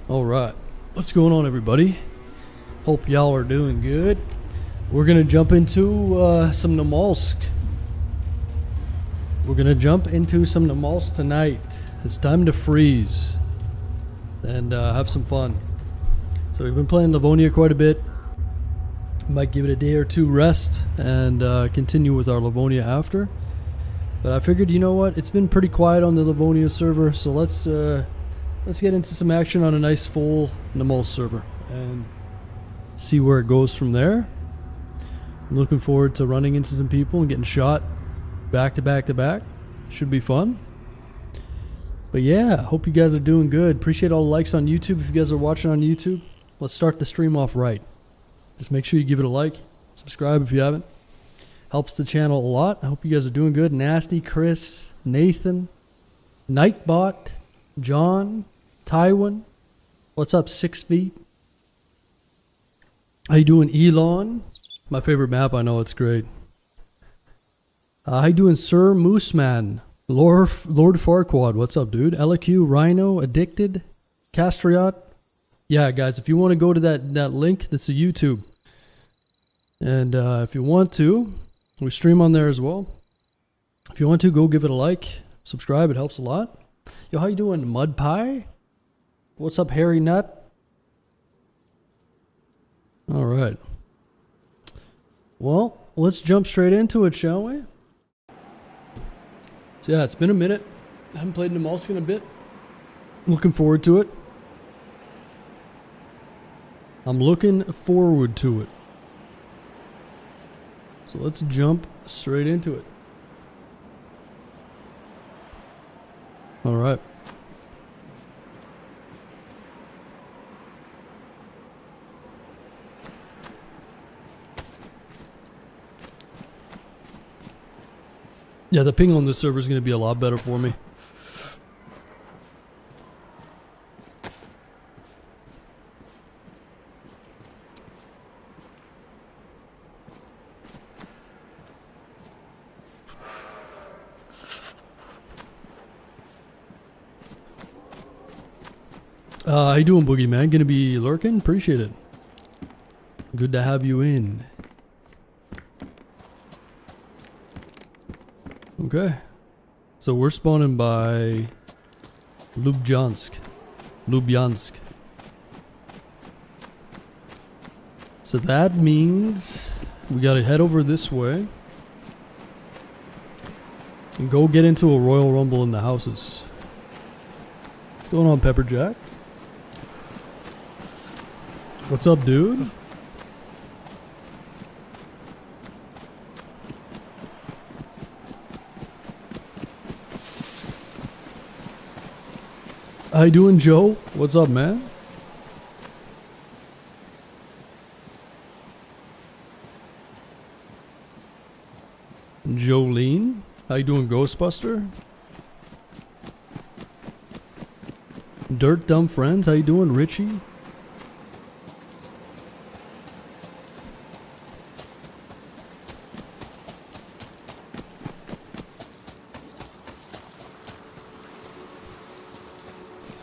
Alright, what's going on, everybody? Hope y'all are doing good. We're gonna jump into some Namalsk. Tonight. It's time to freeze and have some fun. So we've been playing Livonia quite a bit. Might give it a day or two rest and continue with our Livonia after. But I figured, you know what? It's been pretty quiet on the Livonia server, so let's get into some action on a nice full Namalsk server and see where it goes from there. I'm looking forward to running into some people and getting shot back to back to back. Should be fun. But yeah, hope you guys are doing good. Appreciate all the likes on YouTube if you guys are watching on YouTube. Let's start the stream off right. Just make sure you give it a like, subscribe if you haven't. Helps the channel a lot. I hope you guys are doing good. Nasty, Chris, Nathan, Nightbot, John, Tywin. What's up, 6 feet? How you doing, Elon? My favorite map, I know, it's great. How you doing, Sir Mooseman? Lord Vorcuda, what's up, dude? LQ, Rhino, Addicted, Castriot. Yeah, guys, if you want to go to that link, that's a YouTube. And if you want to, we stream on there as well. If you want to, go give it a like, subscribe, it helps a lot. Yo, how you doing, Mud Pie? What's up, Harry Nut? Alright. Well, let's jump straight into it, shall we? So yeah, it's been a minute. I haven't played Namalsk in a bit. Looking forward to it. I'm looking forward to it. So let's jump straight into it. Alright. Yeah, the ping on this server is going to be a lot better for me. How you doing, Boogeyman? Gonna be lurking? Appreciate it. Good to have you in. Okay. So we're spawning by Lubiansk. So that means we gotta head over this way and go get into a Royal Rumble in the houses. What's going on, Pepperjack? What's up, dude? How you doing, Joe? What's up, man? Jolene? How you doing, Ghostbuster? Dirt Dumb Friends? How you doing, Richie?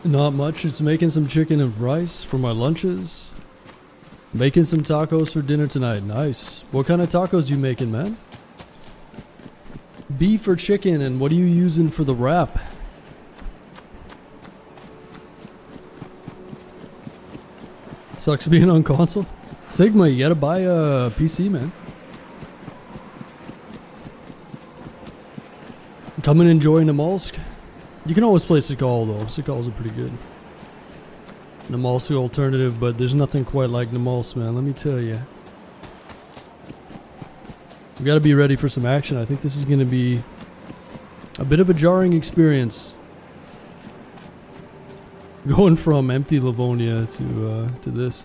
Not much. It's making some chicken and rice for my lunches. Making some tacos for dinner tonight. Nice. What kind of tacos you making, man? Beef or chicken, and what are you using for the wrap? Sucks being on console. Sigma, you gotta buy a PC, man. Come and enjoy Namalsk. You can always play Sikal though. Sikal's are pretty good. Namalsk alternative, but there's nothing quite like Namalsk, man. Let me tell you. We gotta be ready for some action. I think this is gonna be a bit of a jarring experience. Going from empty Livonia to this.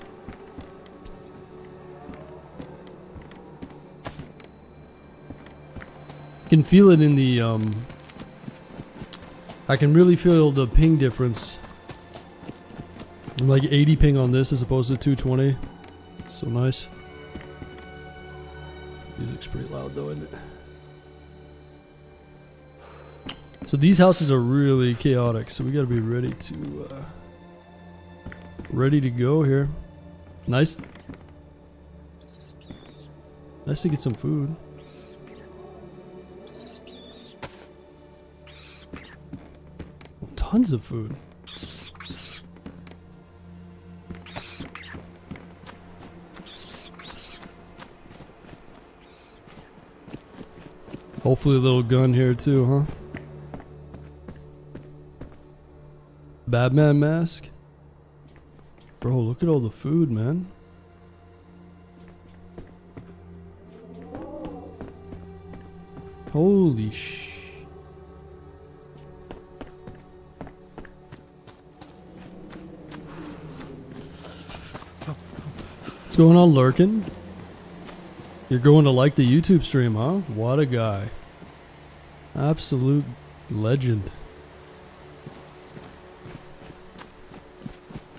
You can feel it in the I can really feel the ping difference. I'm like 80 ping on this as opposed to 220. So nice. Music's pretty loud though, isn't it? So these houses are really chaotic, so we gotta be ready to ready to go here. Nice. Nice to get some food. Tons of food. Hopefully a little gun here too, huh? Batman mask? Bro, look at all the food, man. Holy sh... What's going on, Lurkin? You're going to like the YouTube stream, huh? What a guy. Absolute legend.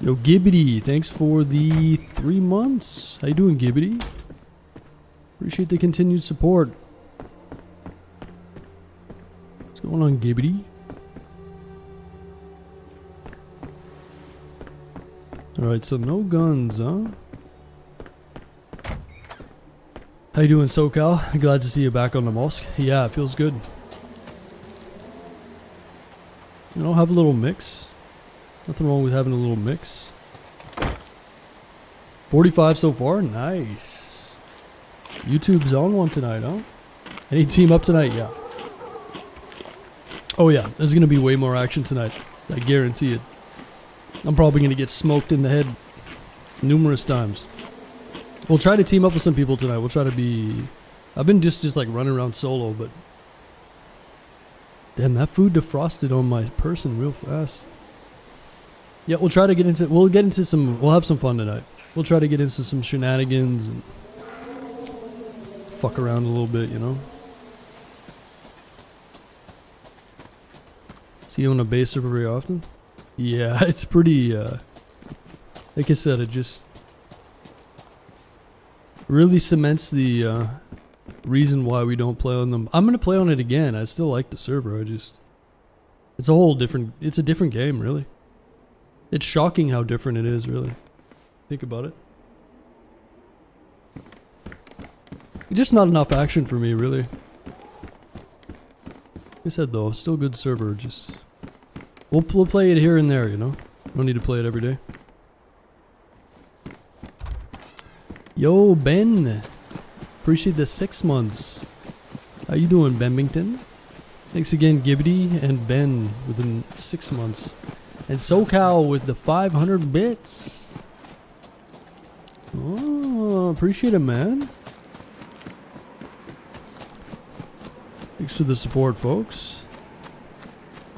Yo, Gibbity, thanks for the 3 months. How you doing, Gibbity? Appreciate the continued support. What's going on, Gibbity? Alright, so no guns, huh? How you doing, SoCal? Glad to see you back on Namalsk. Yeah, it feels good. You know, have a little mix. Nothing wrong with having a little mix. 45 so far? Nice. YouTube's on one tonight, huh? Any team up tonight? Yeah. Oh yeah, there's gonna be way more action tonight. I guarantee it. I'm probably gonna get smoked in the head numerous times. We'll try to team up with some people tonight. We'll try to be... I've been just like running around solo, but... Damn, that food defrosted on my person real fast. Yeah, we'll try to get into... We'll get into some... We'll have some fun tonight. We'll try to get into some shenanigans and... Fuck around a little bit, you know? See you on a base server very often? Yeah, it's pretty... like I said, it just... really cements the reason why we don't play on them. I'm gonna play on it again. I still like the server. It's a whole different... It's a different game, really. It's shocking how different it is, really. Think about it. Just not enough action for me, really. Like I said, though, still good server. Just... We'll play it here and there, you know? Don't need to play it every day. Yo, Ben. Appreciate the 6 months. How you doing, Bembington? Thanks again, Gibbity and Ben within 6 months. And SoCal with the 500 bits. Oh, appreciate it, man. Thanks for the support, folks.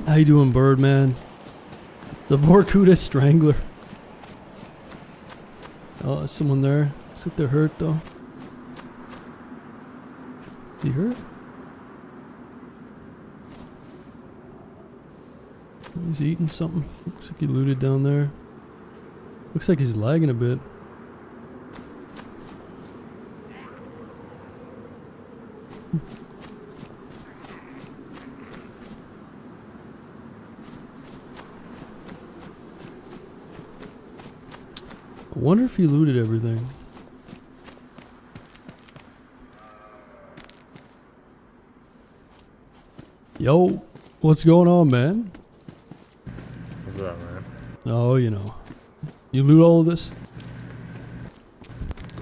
How you doing, Birdman? The Vorcuda Strangler. Oh, there's someone there. Looks like they're hurt, though. Is he hurt? He's eating something. Looks like he looted down there. Looks like he's lagging a bit. I wonder if he looted everything. Yo, what's going on, man? What's up, man? Oh, you know. You loot all of this?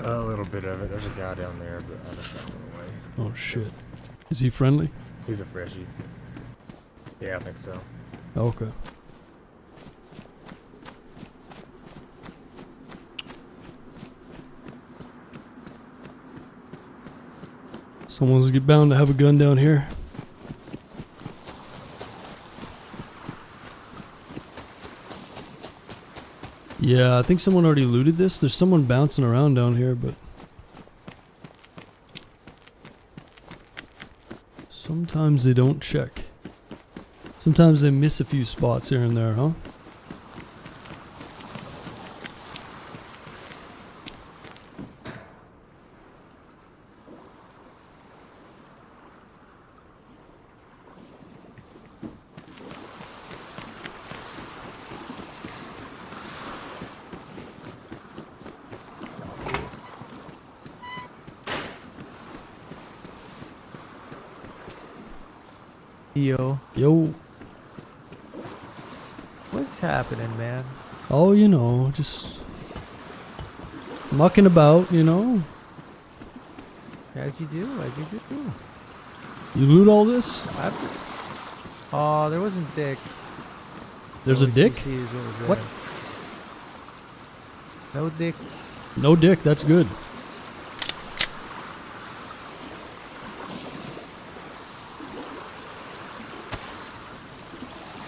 A little bit of it. There's a guy down there, but I just got him away. Oh, shit. Is he friendly? He's a freshie. Yeah, I think so. Okay. Someone's bound to have a gun down here. Yeah, I think someone already looted this. There's someone bouncing around down here, but... Sometimes they don't check. Sometimes they miss a few spots here and there, huh? Yo, Yo. what's happening, man? Oh, you know, just mucking about, you know. As you do, as you do. You loot all this? Oh, there wasn't dick. There's a dick? What? No dick. No dick, that's good.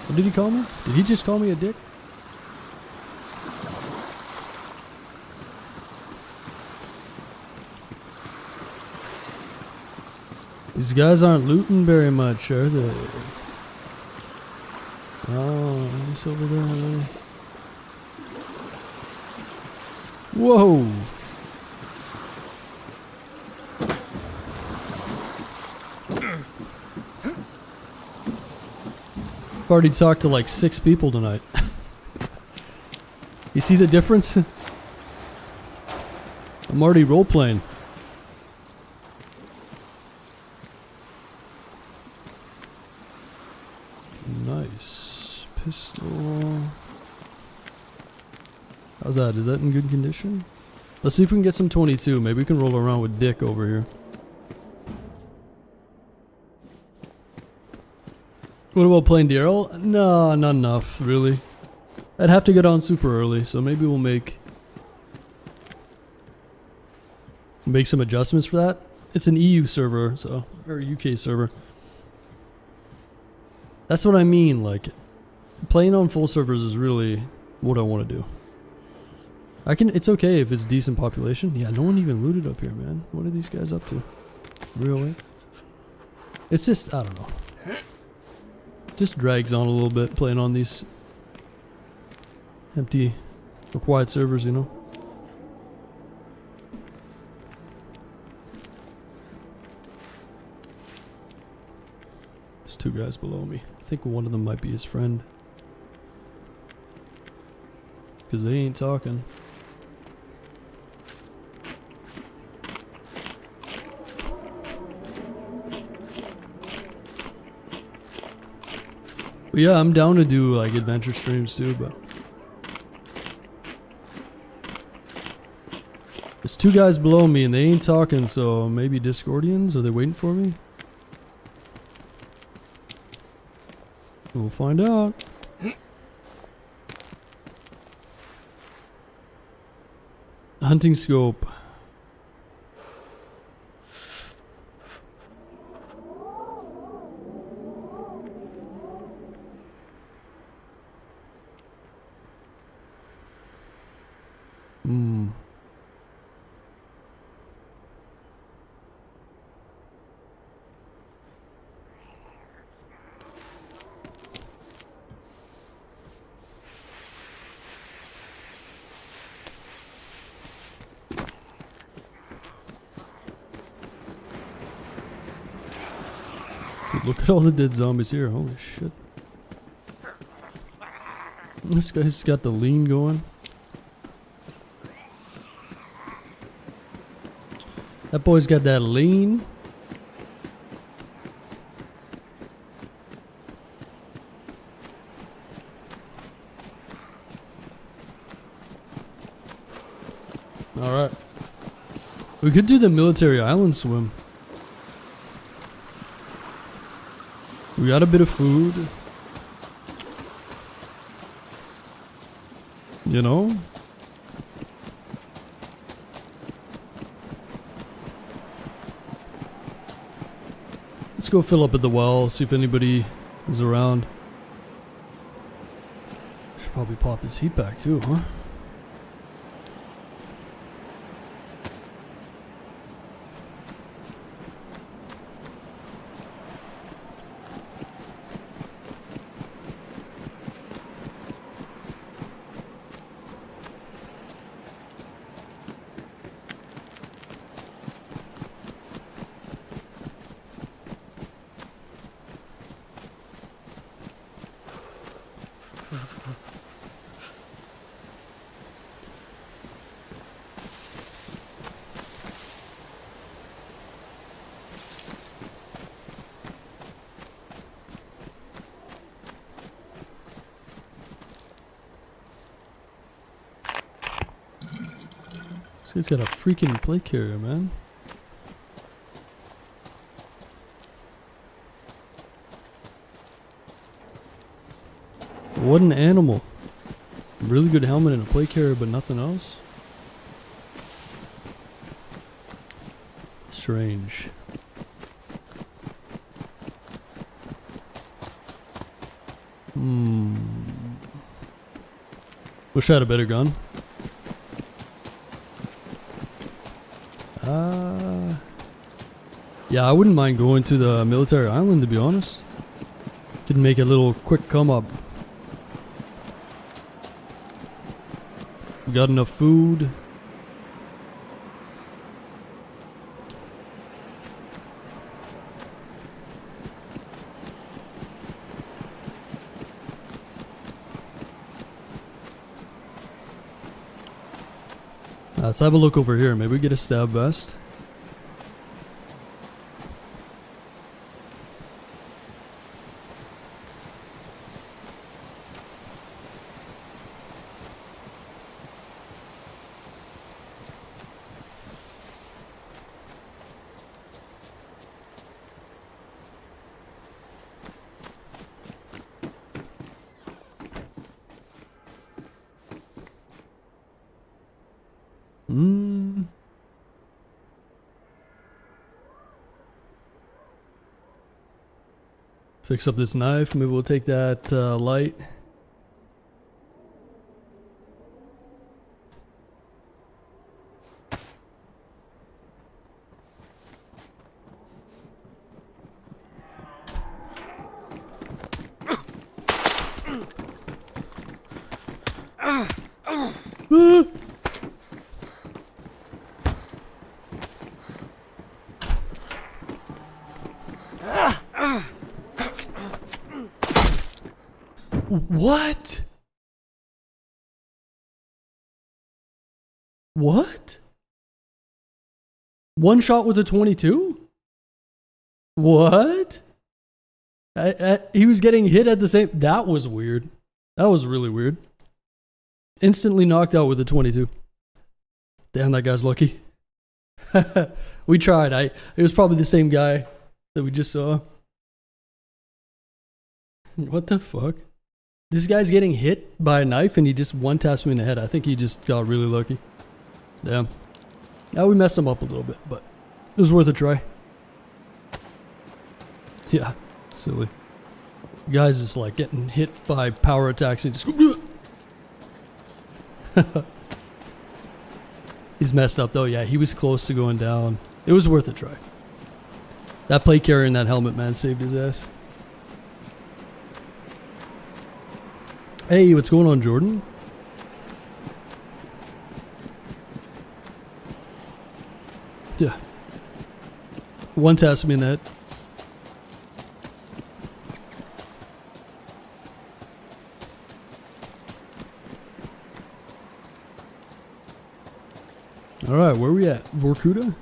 What did he call me? Did he just call me a dick? These guys aren't looting very much, are they? Oh, he's over there. Whoa! I've already talked to like 6 people tonight. You see the difference? I'm already role-playing. Nice. Pistol. How's that? Is that in good condition? Let's see if we can get some 22. Maybe we can roll around with Dick over here. What about playing Daryl? No, not enough, really. I'd have to get on super early, so maybe we'll make some adjustments for that. It's an EU server, so, or UK server. That's what I mean, like, playing on full servers is really what I want to do. It's okay if it's decent population. Yeah, no one even looted up here, man. What are these guys up to? Really? It's just, I don't know. Just drags on a little bit playing on these empty or quiet servers, you know? There's 2 guys below me. I think one of them might be his friend. Because they ain't talking. But yeah, I'm down to do like adventure streams too, but there's 2 guys below me and they ain't talking, so maybe Discordians? Are they waiting for me? We'll find out. Hunting scope. Dude, look at all the dead zombies here. Holy shit. This guy's got the lean going. That boy's got that lean. Alright. We could do the military island swim. We got a bit of food. You know? Let's go fill up at the well, see if anybody is around. Should probably pop this heat pack too, huh? This guy's got a freaking plate carrier, man. What an animal. Really good helmet and a plate carrier, but nothing else? Strange. Wish I had a better gun. Yeah, I wouldn't mind going to the military island, to be honest. Could make a little quick come up. We got enough food. Let's have a look over here. Maybe we get a stab vest. Fix up this knife. Maybe we'll take that light. What? What? One shot with a 22? What? He was getting hit at the same... That was weird. That was really weird. Instantly knocked out with a 22. Damn, that guy's lucky. We tried. It was probably the same guy that we just saw. What the fuck? This guy's getting hit by a knife and he just one-taps me in the head. I think he just got really lucky. Damn. Now we messed him up a little bit, but it was worth a try. Yeah, silly. The guy's just like getting hit by power attacks and just... He's messed up though. Yeah, he was close to going down. It was worth a try. That plate carrier and that helmet, man, saved his ass. Hey, what's going on, Jordan? Yeah. One taps me in the head. Alright, where are we at? Vorcuda?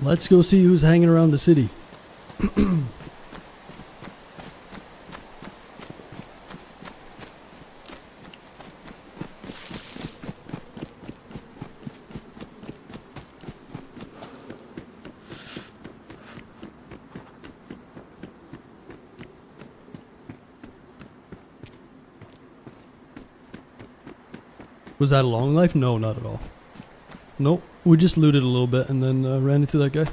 Let's go see who's hanging around the city. Was that a long life? No, not at all. Nope. We just looted a little bit and then ran into that guy.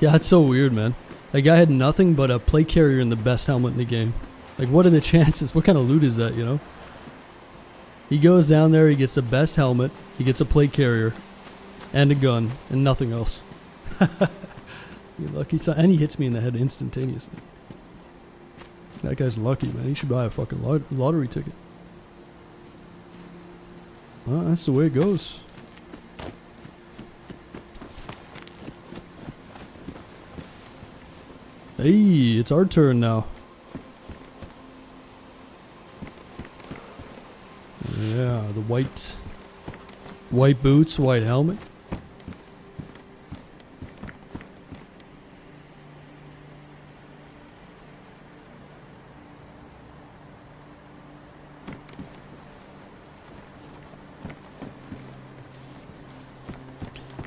Yeah, it's so weird, man. That guy had nothing but a plate carrier and the best helmet in the game. Like, what are the chances? What kind of loot is that, you know? He goes down there, he gets the best helmet, he gets a plate carrier, and a gun, and nothing else. You lucky son. And he hits me in the head instantaneously. That guy's lucky, man. He should buy a fucking lottery ticket. Well, that's the way it goes. Hey, it's our turn now. Yeah, the white boots, white helmet.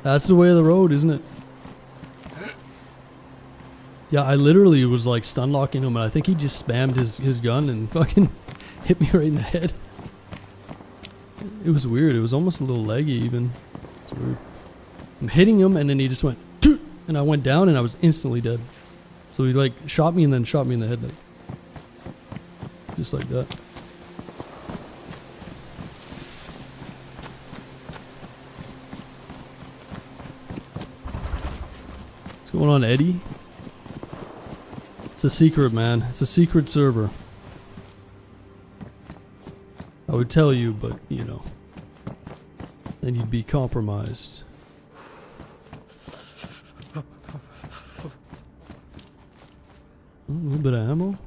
That's the way of the road, isn't it? Yeah, I literally was like stun locking him, and I think he just spammed his gun and fucking hit me right in the head. It was weird. It was almost a little leggy even. It's weird. I'm hitting him, and then he just went, toot, and I went down, and I was instantly dead. So he like shot me and then shot me in the head, like, just like that. What's going on, Eddie? It's a secret, man. It's a secret server. I would tell you, but, you know, then you'd be compromised. A little bit of ammo.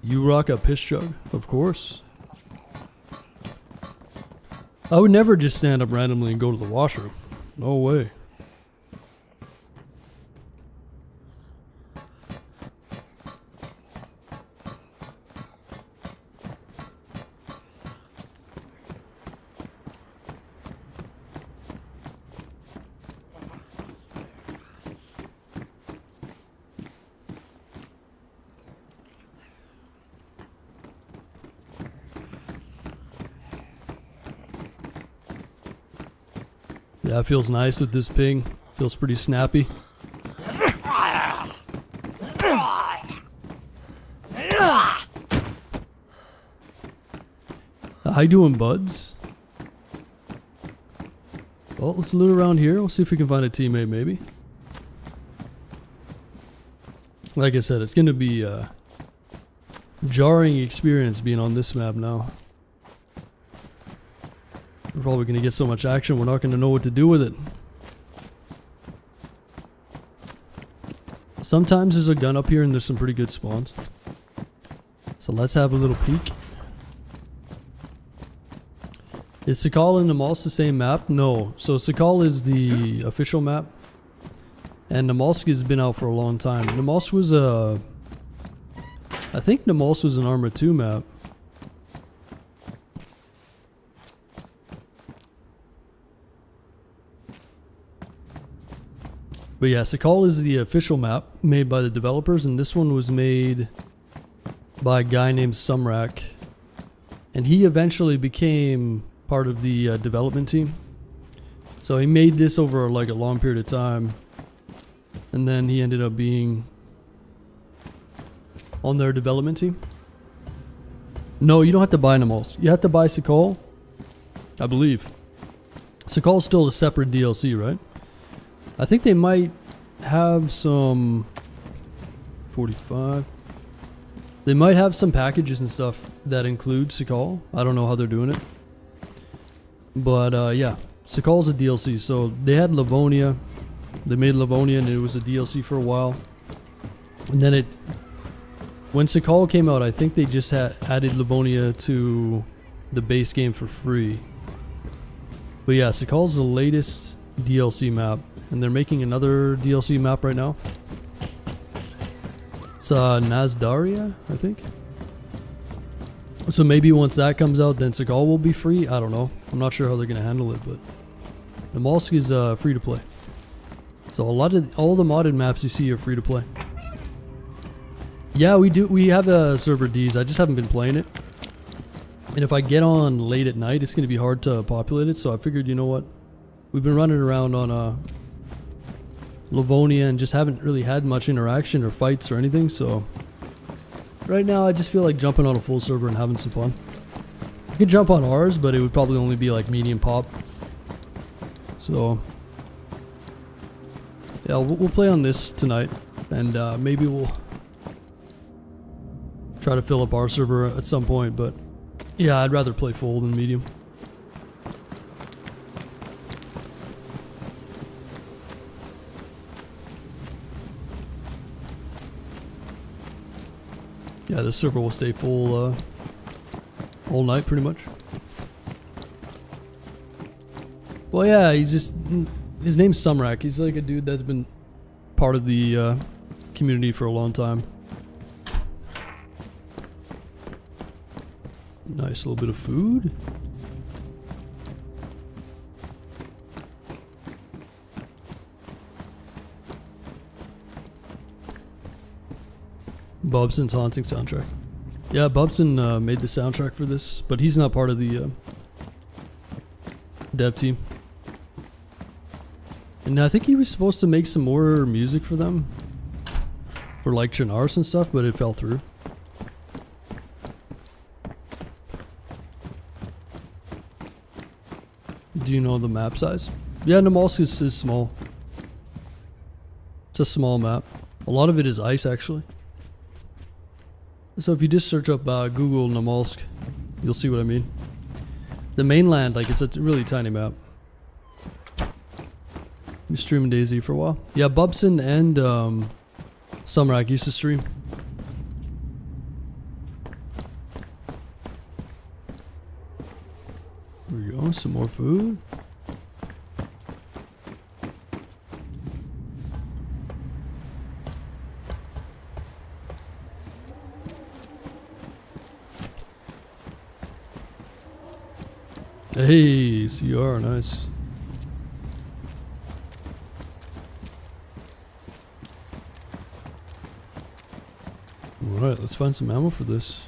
You rock a piss jug? Of course. I would never just stand up randomly and go to the washroom. No way. Yeah, it feels nice with this ping. Feels pretty snappy. How you doing, buds? Well, let's loot around here. We'll see if we can find a teammate, maybe. Like I said, it's going to be a jarring experience being on this map now. We're probably going to get so much action, we're not going to know what to do with it. Sometimes there's a gun up here and there's some pretty good spawns. So let's have a little peek. Is Sakal and Namalsk the same map? No. So Sakal is the official map. And Namalsk has been out for a long time. Namalsk was a... I think Namalsk was an Arma 2 map. But yeah, Sakal is the official map made by the developers, and this one was made by a guy named Sumrak. And he eventually became part of the development team. So he made this over like a long period of time. And then he ended up being on their development team. No, you don't have to buy Namalsk. You have to buy Sakal, I believe. Sakal's still a separate DLC, right? I think they might have some 45. They might have some packages and stuff that include Sakal. I don't know how they're doing it. But yeah, Sakal's a DLC. So they had Livonia. They made Livonia and it was a DLC for a while. And then when Sakal came out, I think they just added Livonia to the base game for free. But yeah, Sakal's the latest DLC map. And they're making another DLC map right now. It's Nazdaria, I think. So maybe once that comes out, then Sakal will be free. I don't know. I'm not sure how they're going to handle it, but Namalsk is free to play. So all the modded maps you see are free to play. Yeah, we have a server DayZ. I just haven't been playing it. And if I get on late at night, it's going to be hard to populate it. So I figured, you know what? We've been running around on Livonia and just haven't really had much interaction or fights or anything, so right now I just feel like jumping on a full server and having some fun. I could jump on ours, but it would probably only be like medium pop. So yeah, we'll play on this tonight, and maybe we'll try to fill up our server at some point, but yeah, I'd rather play full than medium. Yeah, this server will stay full all night pretty much. Well, yeah, his name's Sumrak. He's like a dude that's been part of the community for a long time. Nice little bit of food. Bobson's Haunting soundtrack. Yeah, Bobson made the soundtrack for this, but he's not part of the dev team. And I think he was supposed to make some more music for them, for like Chernars and stuff, but it fell through. Do you know the map size? Yeah, Namalsk is small. It's a small map. A lot of it is ice, actually. So if you just search up Google Namalsk, you'll see what I mean. The mainland, like, it's a really tiny map. We streamed DayZ for a while. Yeah, Bubson and Sumrak used to stream. There we go, some more food. Hey, CR, nice. Alright, let's find some ammo for this.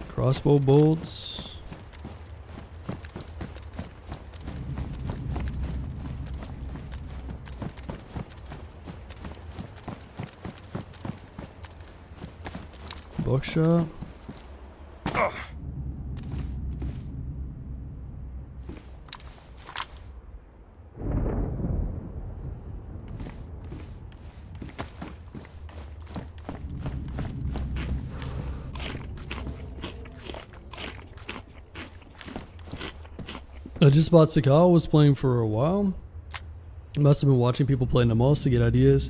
Crossbow bolts. Buckshot. I just bought Sakal, was playing for a while. Must have been watching people play Namalsk to get ideas.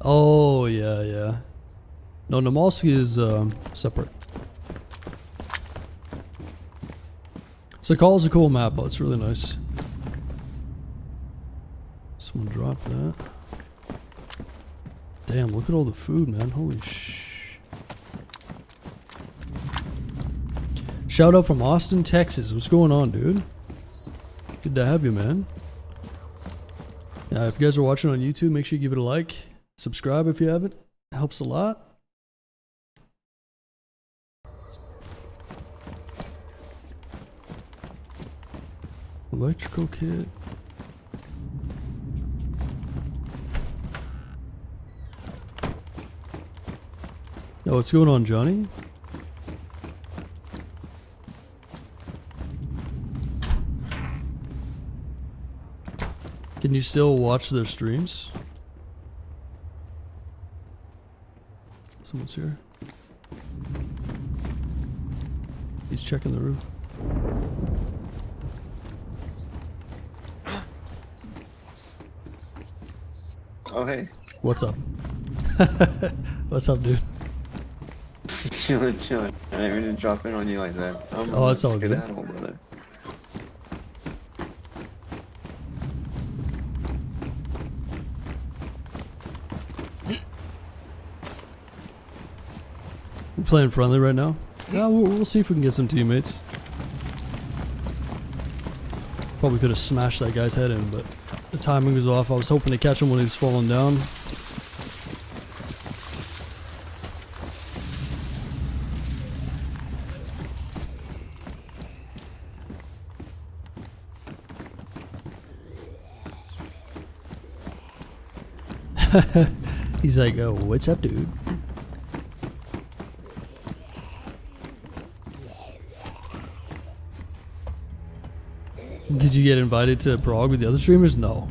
Oh, yeah, yeah. No, Namalsk is separate. Sakal is a cool map though, it's really nice. Someone dropped that. Damn, look at all the food, man. Holy sh. Shout out from Austin, Texas. What's going on, dude? Good to have you, man. Yeah, if you guys are watching on YouTube, make sure you give it a like. Subscribe if you haven't. It helps a lot. Electrical kit. Yo, what's going on, Johnny? Can you still watch their streams? Someone's here. He's checking the roof. Oh, hey. What's up? What's up, dude? Chilling. I didn't mean to drop in on you like that. Oh, it's all good. Skedaddle, brother. We're playing friendly right now. Yeah, we'll see if we can get some teammates. Probably could have smashed that guy's head in, but the timing was off. I was hoping to catch him when he was falling down. He's like, oh, what's up, dude? Did you get invited to Prague with the other streamers? No.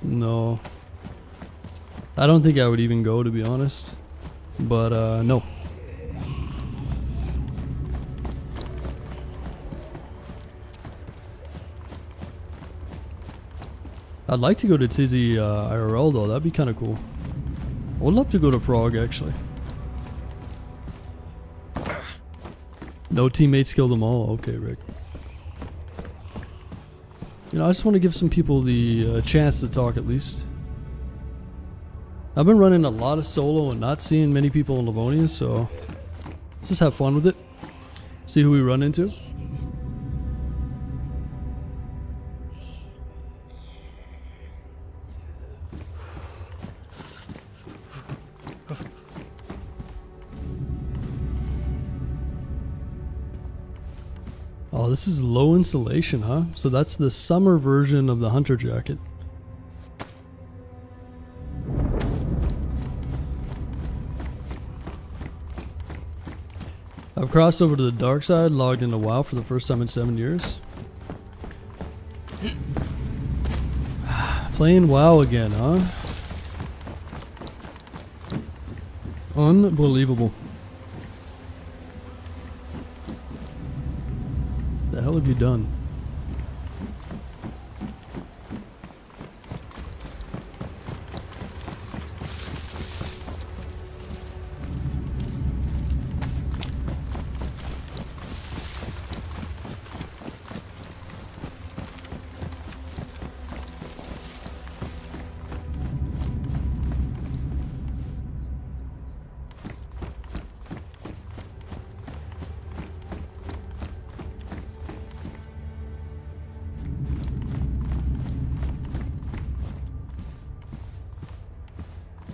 No. I don't think I would even go, to be honest. But, no. I'd like to go to DayZ IRL though, that'd be kind of cool. I would love to go to Prague actually. No teammates killed them all? Okay, Rick. You know, I just want to give some people the chance to talk at least. I've been running a lot of solo and not seeing many people in Livonia, so let's just have fun with it. See who we run into. Oh, this is low insulation, huh? So that's the summer version of the hunter jacket. I've crossed over to the dark side, logged into WoW for the first time in 7 years. Playing WoW again, huh? Unbelievable. The hell have you done?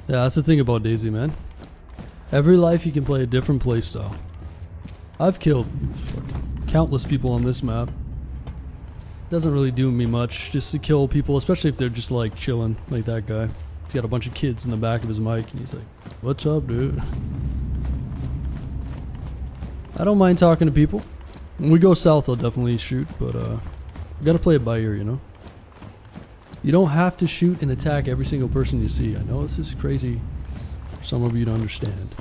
Yeah, that's the thing about DayZ, man. Every life you can play a different playstyle. I've killed countless people on this map. Doesn't really do me much just to kill people, especially if they're just like chilling, like that guy. He's got a bunch of kids in the back of his mic and he's like, "What's up, dude?" I don't mind talking to people. When we go south, I'll definitely shoot, but we gotta play it by ear, you know? You don't have to shoot and attack every single person you see. I know this is crazy for some of you to understand.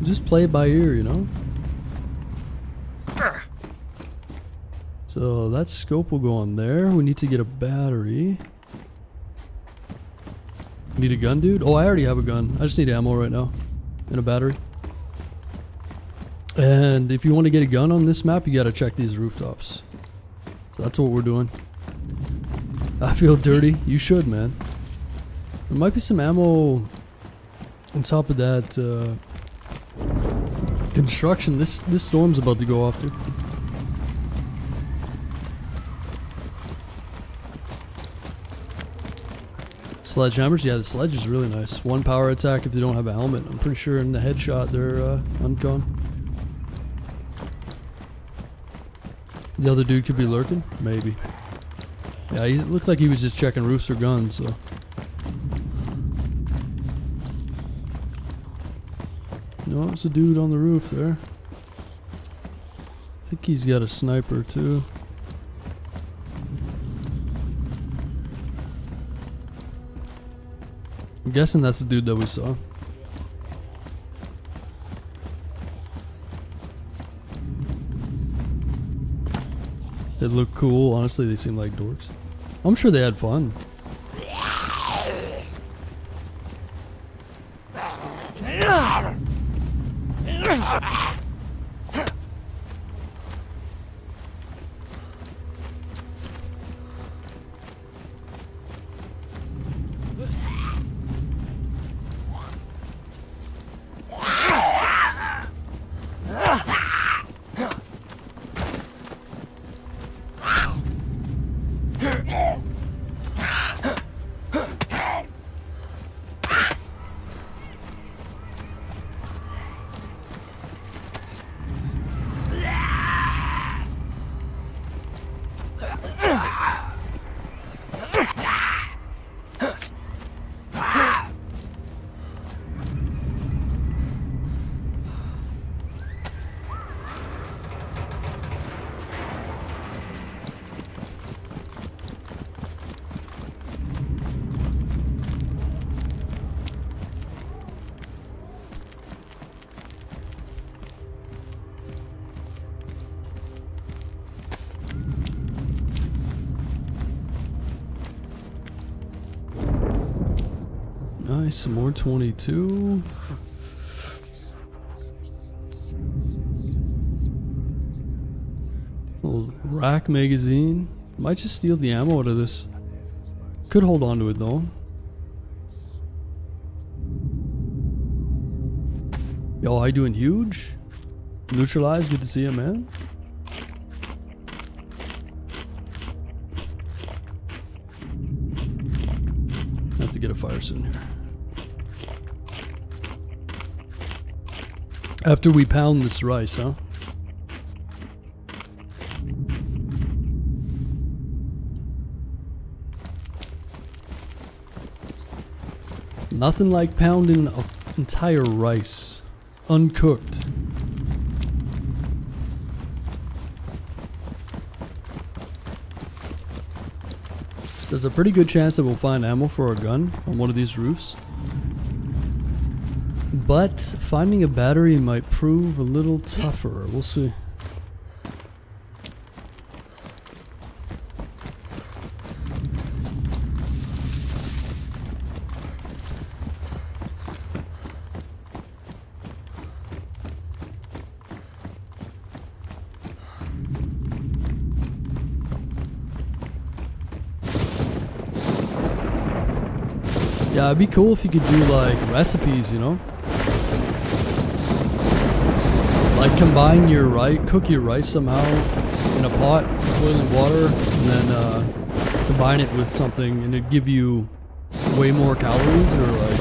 Just play it by ear, you know? So that scope will go on there. We need to get a battery. Need a gun, dude? Oh, I already have a gun. I just need ammo right now. And a battery. And if you want to get a gun on this map, you gotta check these rooftops. So that's what we're doing. I feel dirty. You should, man. There might be some ammo on top of that construction. This storm's about to go off too. Sledgehammers? Yeah, the sledge is really nice. One power attack if they don't have a helmet. I'm pretty sure in the headshot they're ungone. The other dude could be lurking? Maybe. Yeah, he looked like he was just checking roofs or guns, so. No, it's a dude on the roof there. I think he's got a sniper too. I'm guessing that's the dude that we saw. They look cool. Honestly, they seem like dorks. I'm sure they had fun. Nice, some more 22. Little rack magazine. Might just steal the ammo out of this. Could hold on to it though. Yo, how you doing? Huge? Neutralized, good to see you, man. Have to get a fire soon here. After we pound this rice, huh? Nothing like pounding an entire rice, uncooked. There's a pretty good chance that we'll find ammo for our gun on one of these roofs. But finding a battery might prove a little tougher. We'll see. Yeah, it'd be cool if you could do like recipes, you know? Like combine your rice, cook your rice somehow in a pot, boiling water, and then combine it with something and it'd give you way more calories or like...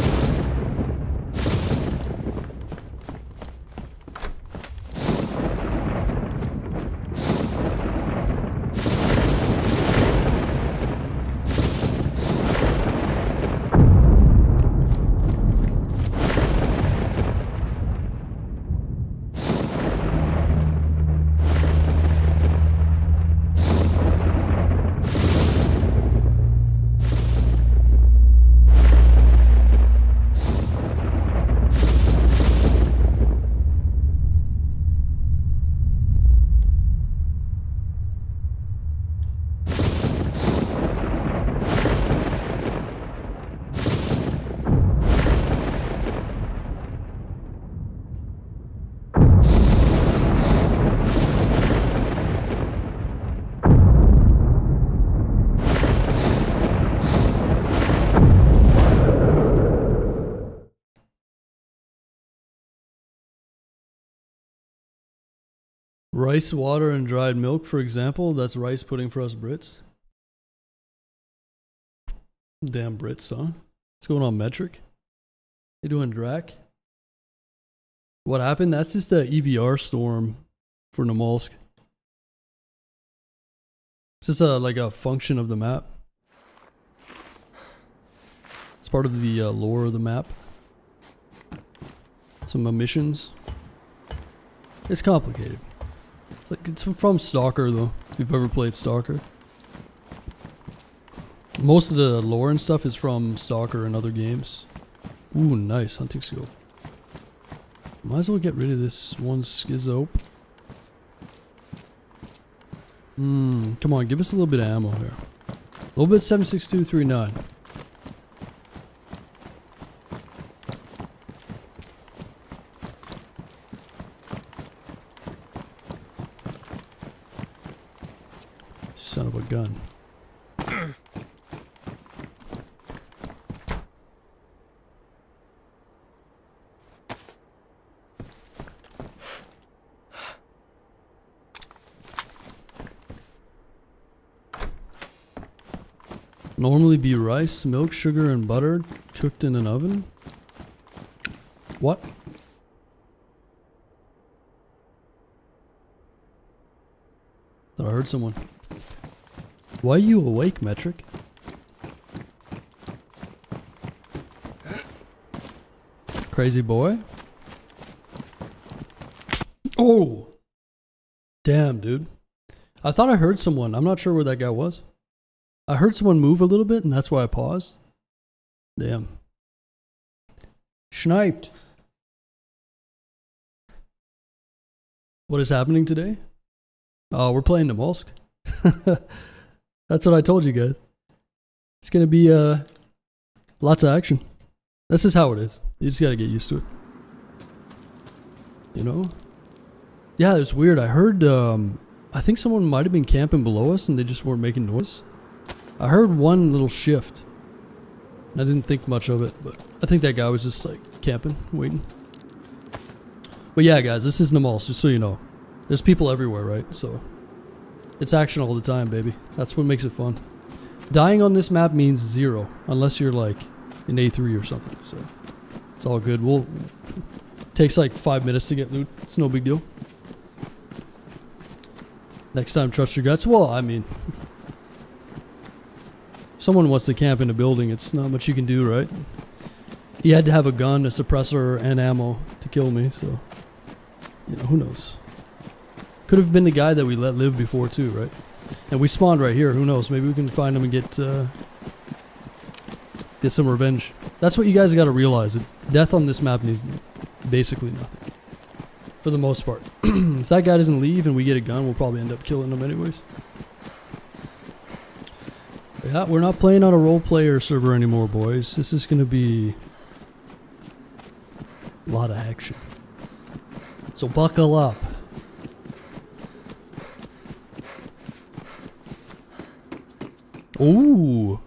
Rice, water, and dried milk, for example. That's rice pudding for us Brits. Damn Brits, huh? What's going on, Metric? You doing, Drac? What happened? That's just a EVR storm for Namalsk. It's just like a function of the map. It's part of the lore of the map. Some emissions. It's complicated. It's from Stalker though, if you've ever played Stalker. Most of the lore and stuff is from Stalker and other games. Ooh, nice hunting scope. Might as well get rid of this one schizo. Come on, give us a little bit of ammo here. A little bit 7.6239. Son of a gun. Normally be rice, milk, sugar, and butter cooked in an oven. What? Thought I heard someone. Why are you awake, Metric? Crazy boy? Oh! Damn, dude. I thought I heard someone. I'm not sure where that guy was. I heard someone move a little bit, and that's why I paused. Damn. Sniped. What is happening today? Oh, we're playing Namalsk. That's what I told you guys. It's gonna be lots of action. This is how it is. You just gotta get used to it. You know? Yeah, it's weird. I heard, I think someone might have been camping below us and they just weren't making noise. I heard one little shift. I didn't think much of it, but I think that guy was just like camping, waiting. But yeah, guys, this is Namalsk, just so you know. There's people everywhere, right? So it's action all the time, baby. That's what makes it fun. Dying on this map means 0, unless you're like in A3 or something. So it's all good. Takes like 5 minutes to get loot. It's no big deal. Next time, trust your guts. Well, I mean, if someone wants to camp in a building, it's not much you can do, right? He had to have a gun, a suppressor, and ammo to kill me, so, you know, who knows? Could have been the guy that we let live before too, right? And we spawned right here, who knows? Maybe we can find him and get some revenge. That's what you guys gotta realize. Death on this map means basically nothing. For the most part. If that guy doesn't leave and we get a gun, we'll probably end up killing him anyways. Yeah, we're not playing on a role player server anymore, boys. This is gonna be a lot of action. So buckle up. Ooh.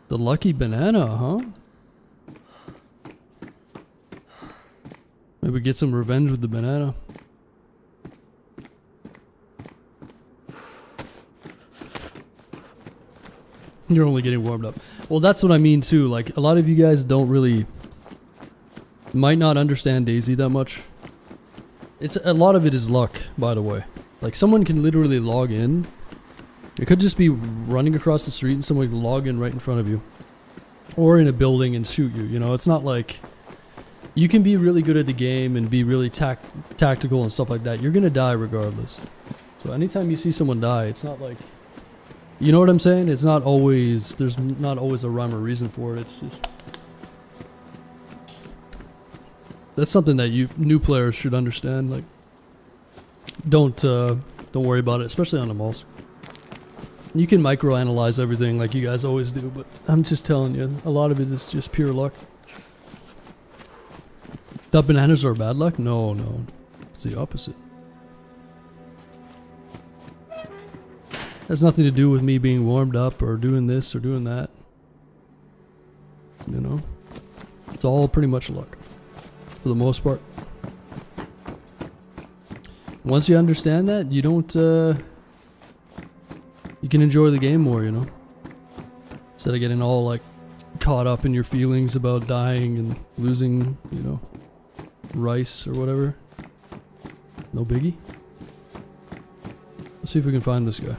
The lucky banana, huh? Maybe get some revenge with the banana. You're only getting warmed up. Well, that's what I mean too. Like, a lot of you guys might not understand DayZ that much. A lot of it is luck, by the way. Like, someone can literally log in. It could just be running across the street and someone can log in right in front of you. Or in a building and shoot you, you know? It's not like... You can be really good at the game and be really tactical and stuff like that. You're gonna die regardless. So anytime you see someone die, it's not like... You know what I'm saying? It's not always... There's not always a rhyme or reason for it. It's just... That's something that you new players should understand. Like, don't worry about it, especially on Namalsk. You can microanalyze everything like you guys always do, but I'm just telling you, a lot of it is just pure luck. That bananas are bad luck? No, no. It's the opposite. Has nothing to do with me being warmed up or doing this or doing that. You know? It's all pretty much luck. For the most part. Once you understand that, you don't, you can enjoy the game more, you know? Instead of getting all, like, caught up in your feelings about dying and losing, you know, rice or whatever. No biggie. Let's see if we can find this guy.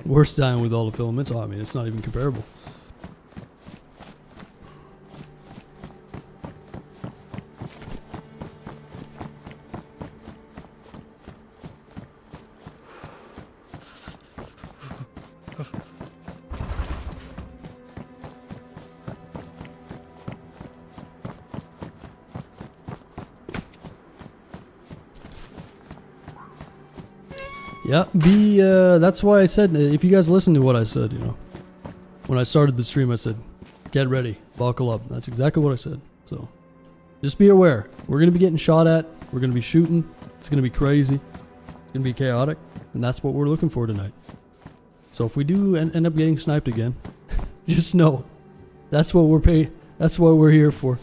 Worst dying with all the filaments. Oh, I mean, it's not even comparable. Yeah, that's why I said, if you guys listen to what I said, you know, when I started the stream, I said, get ready, buckle up. That's exactly what I said. So, just be aware. We're going to be getting shot at. We're going to be shooting. It's going to be crazy. It's going to be chaotic. And that's what we're looking for tonight. So if we do end up getting sniped again, just know, that's what that's what we're here for.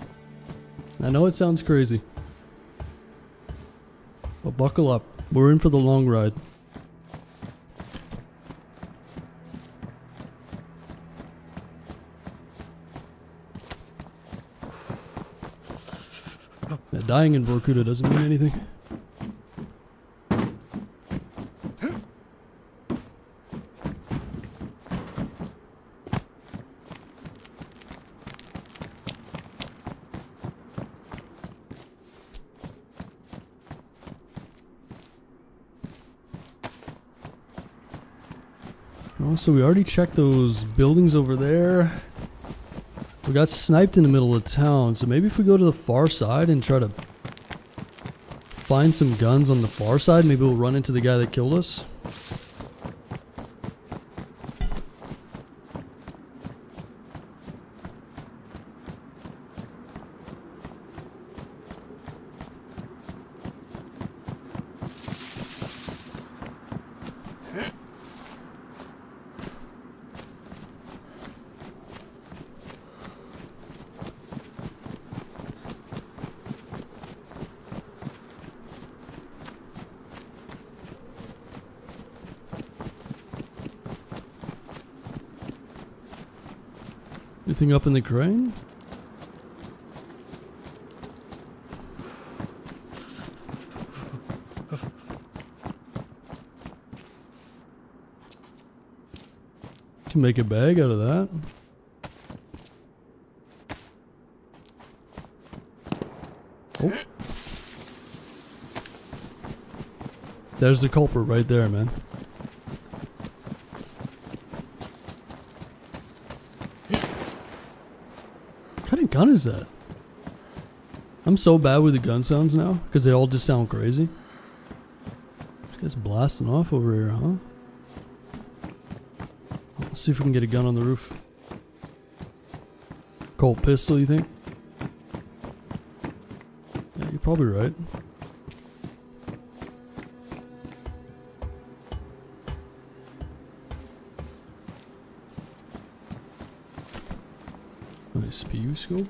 I know it sounds crazy. But buckle up. We're in for the long ride. Yeah, dying in Vorcuda doesn't mean anything. Oh, so we already checked those buildings over there. We got sniped in the middle of town, so maybe if we go to the far side and try to find some guns on the far side. Maybe we'll run into the guy that killed us. Anything up in the crane? Can make a bag out of that. Oh. There's the culprit right there, man. What kind of gun is that? I'm so bad with the gun sounds now because they all just sound crazy. This guy's blasting off over here, huh? Let's see if we can get a gun on the roof. Colt pistol, you think? Yeah, you're probably right. Nice PU scope.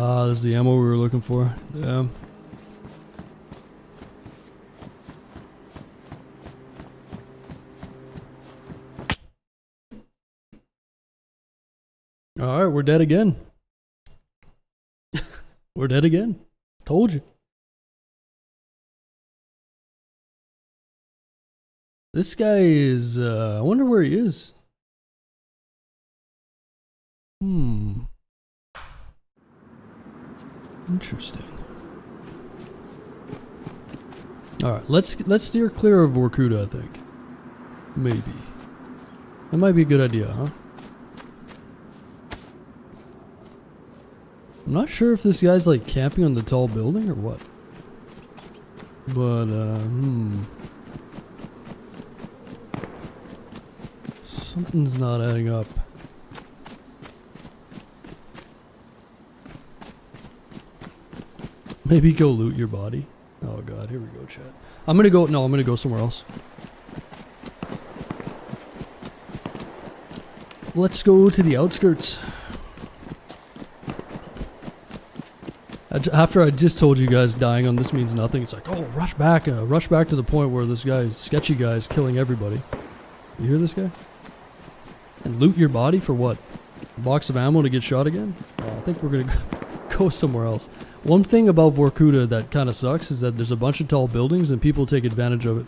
Ah, there's the ammo we were looking for. Damn. Alright, we're dead again. We're dead again. Told you. This guy is, I wonder where he is. Interesting. Alright, let's steer clear of Vorcuda, I think. Maybe. That might be a good idea, huh? I'm not sure if this guy's like camping on the tall building or what. But, something's not adding up. Maybe go loot your body. Oh god, here we go, chat. I'm gonna go somewhere else. Let's go to the outskirts. After I just told you guys dying on this means nothing, it's like, oh, rush back to the point where this guy, sketchy guy, is killing everybody. You hear this guy? And loot your body for what? A box of ammo to get shot again? Oh, I think we're gonna go somewhere else. One thing about Vorcuda that kind of sucks is that there's a bunch of tall buildings and people take advantage of it.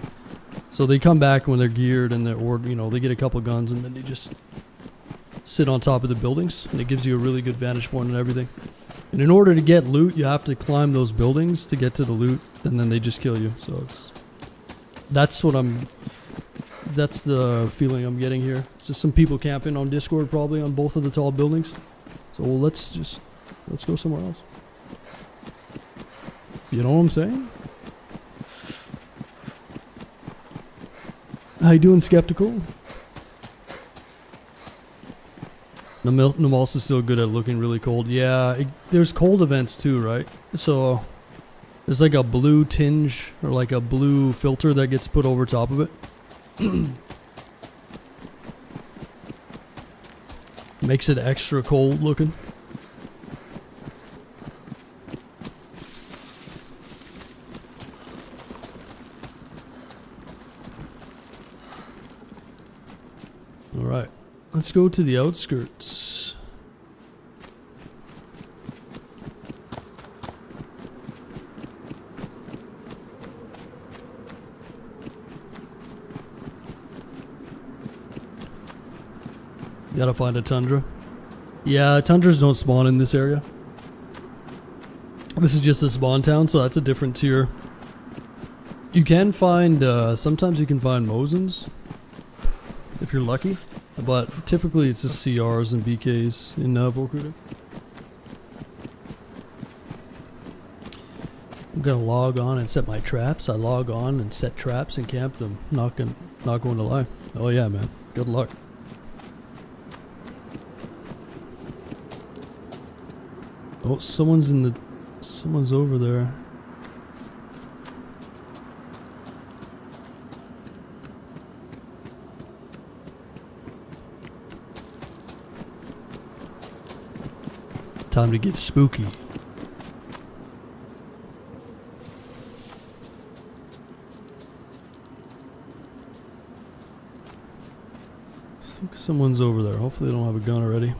So they come back when they're geared and they get a couple guns and then they just sit on top of the buildings and it gives you a really good vantage point and everything. And in order to get loot, you have to climb those buildings to get to the loot and then they just kill you. So that's the feeling I'm getting here. It's just some people camping on Discord probably on both of the tall buildings. So let's go somewhere else. You know what I'm saying? How you doing, Skeptical? Namalsk is still good at looking really cold. Yeah, there's cold events too, right? So there's like a blue tinge or like a blue filter that gets put over top of it. Makes it extra cold looking. Alright, let's go to the outskirts. Gotta find a tundra. Yeah, tundras don't spawn in this area. This is just a spawn town, so that's a different tier. You can find, sometimes you can find musings, if you're lucky. But typically it's just CRs and BKs in Vorcuda. I'm gonna log on and set my traps. I log on and set traps and camp them. Not going to lie. Oh yeah, man. Good luck. Oh, someone's over there. Time to get spooky. I think someone's over there. Hopefully they don't have a gun already.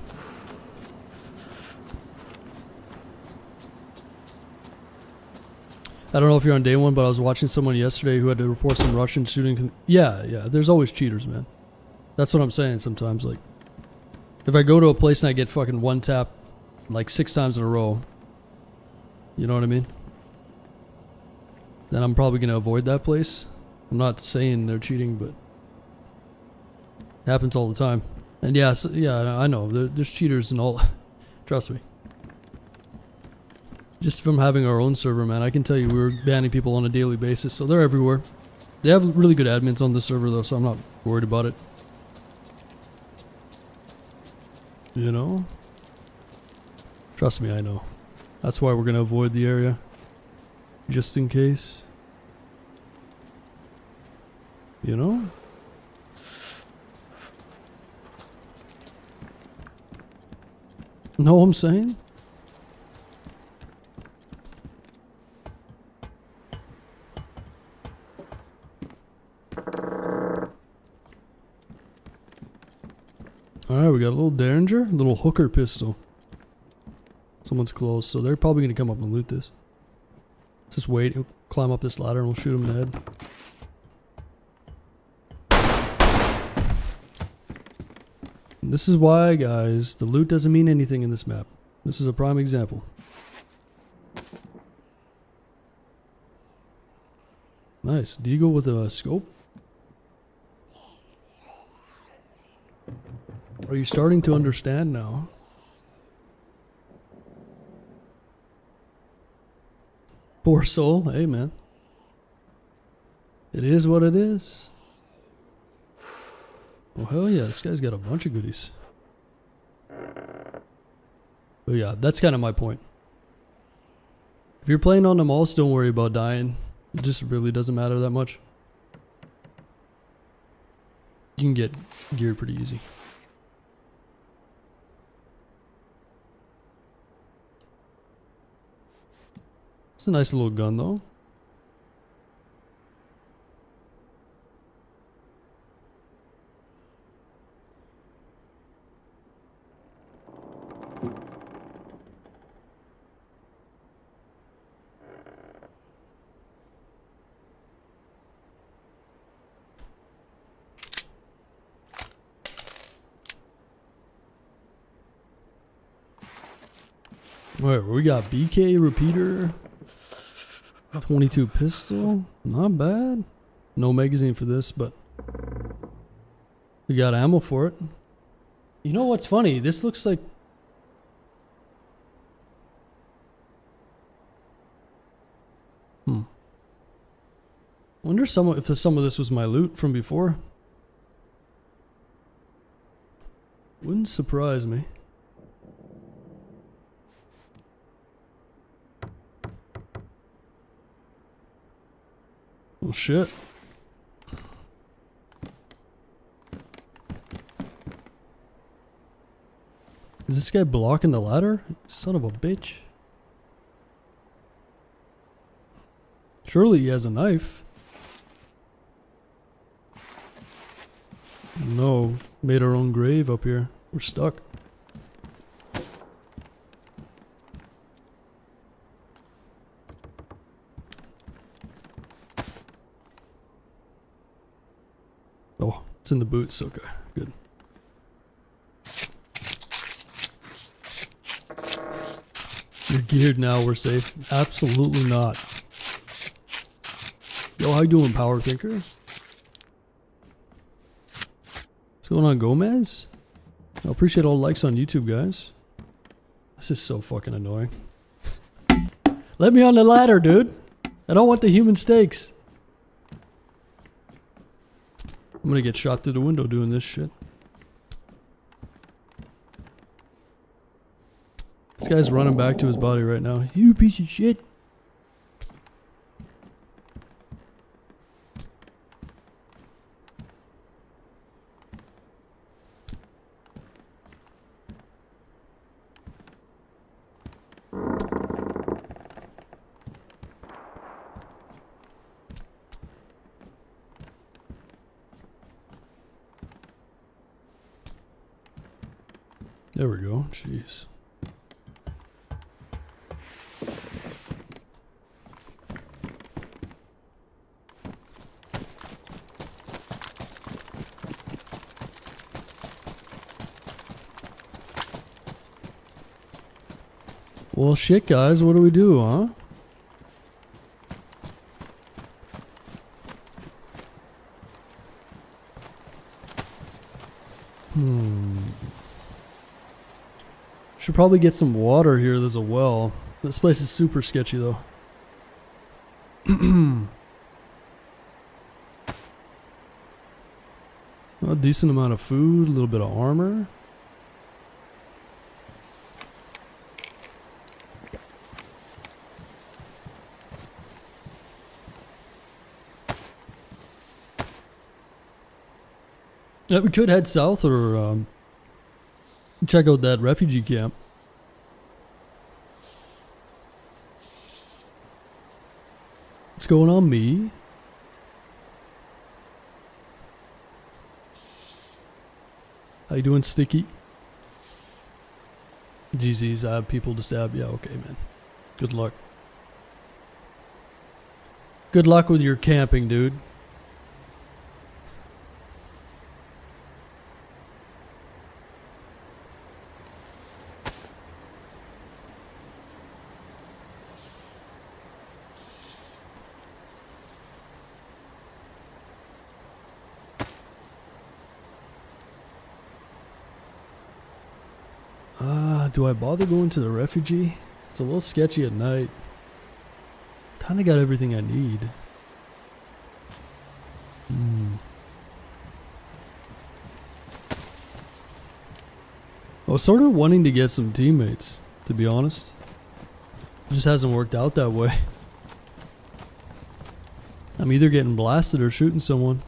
I don't know if you're on day one, but I was watching someone yesterday who had to report some Russian shooting. Yeah, there's always cheaters, man. That's what I'm saying sometimes. Like, if I go to a place and I get fucking one tap like 6 times in a row, you know what I mean? Then I'm probably going to avoid that place. I'm not saying they're cheating, but it happens all the time. And yeah, I know. There's cheaters and all. Trust me. Just from having our own server, man, I can tell you we're banning people on a daily basis, so they're everywhere. They have really good admins on the server, though, so I'm not worried about it. You know? Trust me, I know. That's why we're going to avoid the area. Just in case. You know? Know what I'm saying? Alright, we got a little Derringer, a little hooker pistol. Someone's close, so they're probably going to come up and loot this. Let's just wait, he'll climb up this ladder and we'll shoot him in the head. And this is why, guys, the loot doesn't mean anything in this map. This is a prime example. Nice. Deagle with a scope. Are you starting to understand now? Poor soul. Hey, man. It is what it is. Oh, hell yeah. This guy's got a bunch of goodies. But yeah, that's kind of my point. If you're playing on Namalsk, don't worry about dying. It just really doesn't matter that much. You can get geared pretty easy. It's a nice little gun, though. Alright, we got BK repeater. 22 pistol, not bad. No magazine for this, but we got ammo for it. You know what's funny? This looks like... Wonder if some of this was my loot from before. Wouldn't surprise me. Oh shit. Is this guy blocking the ladder? Son of a bitch. Surely he has a knife. No, made our own grave up here. We're stuck. Oh, it's in the boots. Okay, good. You're geared now, we're safe. Absolutely not. Yo, how you doing, Power Thinker? What's going on, Gomez? I appreciate all the likes on YouTube, guys. This is so fucking annoying. Let me on the ladder, dude. I don't want the human stakes. I'm gonna get shot through the window doing this shit. This guy's running back to his body right now. You piece of shit. There we go. Jeez. Well, shit, guys. What do we do, huh? Should probably get some water here. There's a well. This place is super sketchy, though. A decent amount of food, a little bit of armor. Yeah, we could head south or check out that refugee camp. What's going on, me? How you doing, Sticky? GZs, I have people to stab. Yeah, okay, man. Good luck. Good luck with your camping, dude. Do I bother going to the refugee? It's a little sketchy at night. Kinda got everything I need. I was sort of wanting to get some teammates, to be honest. It just hasn't worked out that way. I'm either getting blasted or shooting someone.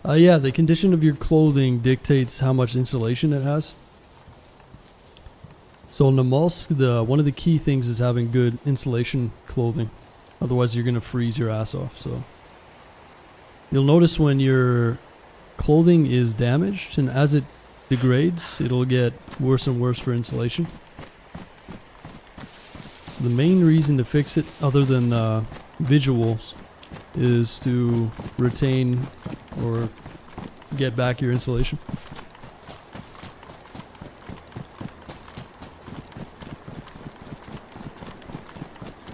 Yeah, the condition of your clothing dictates how much insulation it has. So in Namalsk, one of the key things is having good insulation clothing. Otherwise you're going to freeze your ass off. So you'll notice when your clothing is damaged, and as it degrades, it'll get worse and worse for insulation. So the main reason to fix it, other than visuals, is to retain or get back your insulation.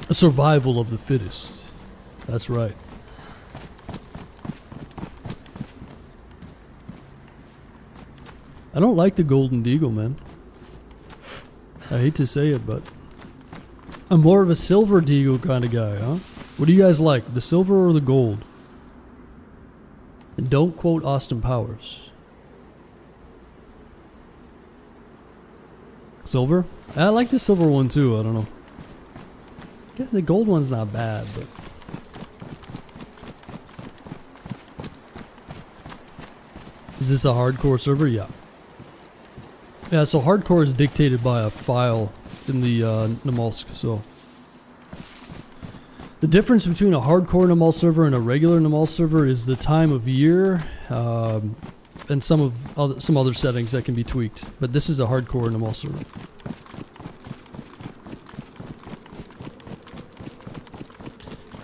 A survival of the fittest. That's right. I don't like the golden deagle, man. I hate to say it, but I'm more of a silver deagle kind of guy, huh? What do you guys like, the silver or the gold? And don't quote Austin Powers. Silver? I like the silver one too, I don't know. Yeah, the gold one's not bad, but... Is this a hardcore server? Yeah. Yeah, so hardcore is dictated by a file in the Namalsk, so... The difference between a hardcore Namalsk server and a regular Namalsk server is the time of year, and some other settings that can be tweaked. But this is a hardcore Namalsk server.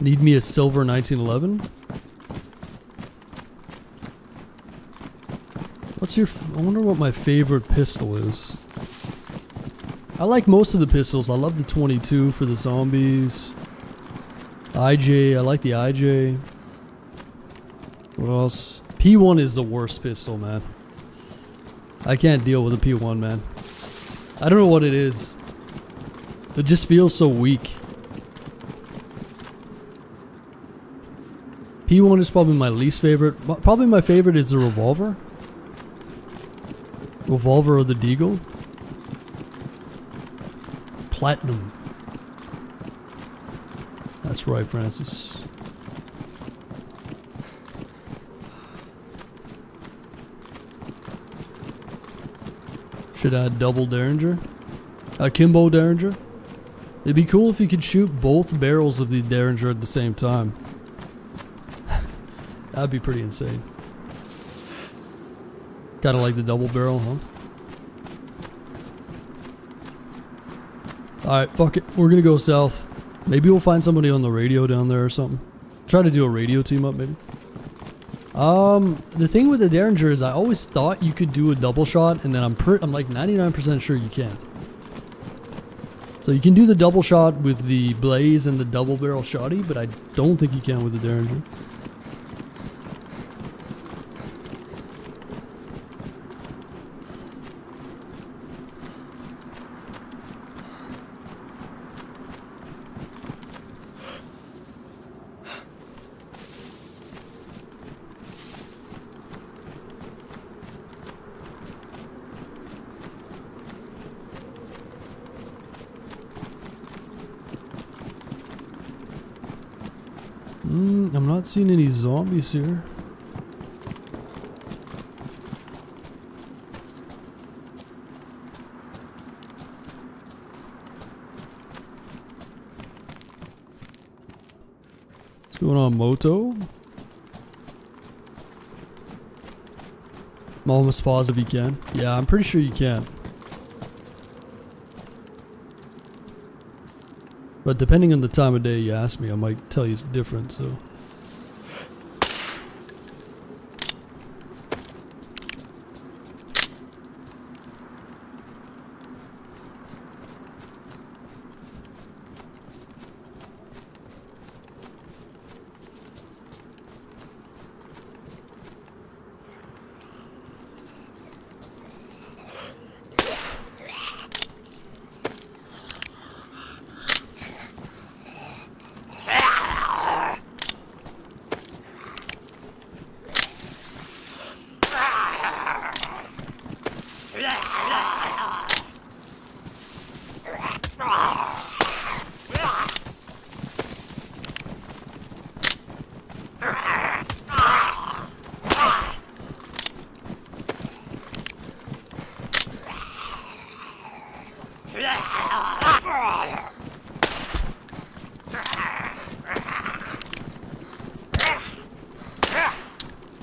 Need me a silver 1911? What's your... I wonder what my favorite pistol is. I like most of the pistols. I love the 22 for the zombies. IJ, I like the IJ. What else? P1 is the worst pistol, man. I can't deal with a P1, man. I don't know what it is. It just feels so weak. P1 is probably my least favorite. Probably my favorite is the revolver. Revolver or the Deagle. Platinum. That's right, Francis. Should add double Derringer. Akimbo Derringer. It'd be cool if you could shoot both barrels of the Derringer at the same time. That'd be pretty insane. Kinda like the double barrel, huh? Alright, fuck it. We're gonna go south. Maybe we'll find somebody on the radio down there or something. Try to do a radio team up, maybe. The thing with the Derringer is I always thought you could do a double shot, and then I'm like 99% sure you can. So you can do the double shot with the Blaze and the double barrel shotty, but I don't think you can with the Derringer. I'm not seeing any zombies here. What's going on, Moto? I'm almost positive you can. Yeah, I'm pretty sure you can. But depending on the time of day you ask me, I might tell you it's different, so.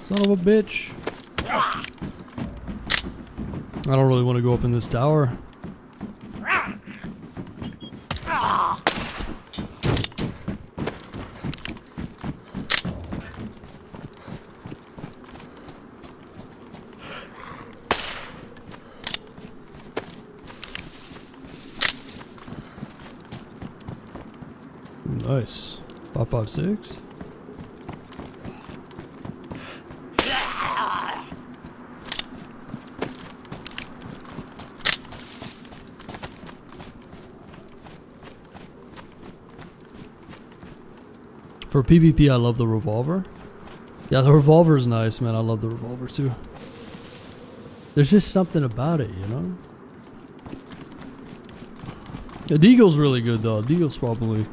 Son of a bitch. I don't really want to go up in this tower. Nice. 5.56. For PvP, I love the revolver. Yeah, the revolver is nice, man. I love the revolver too. There's just something about it, you know? The Deagle's really good though. Deagle's probably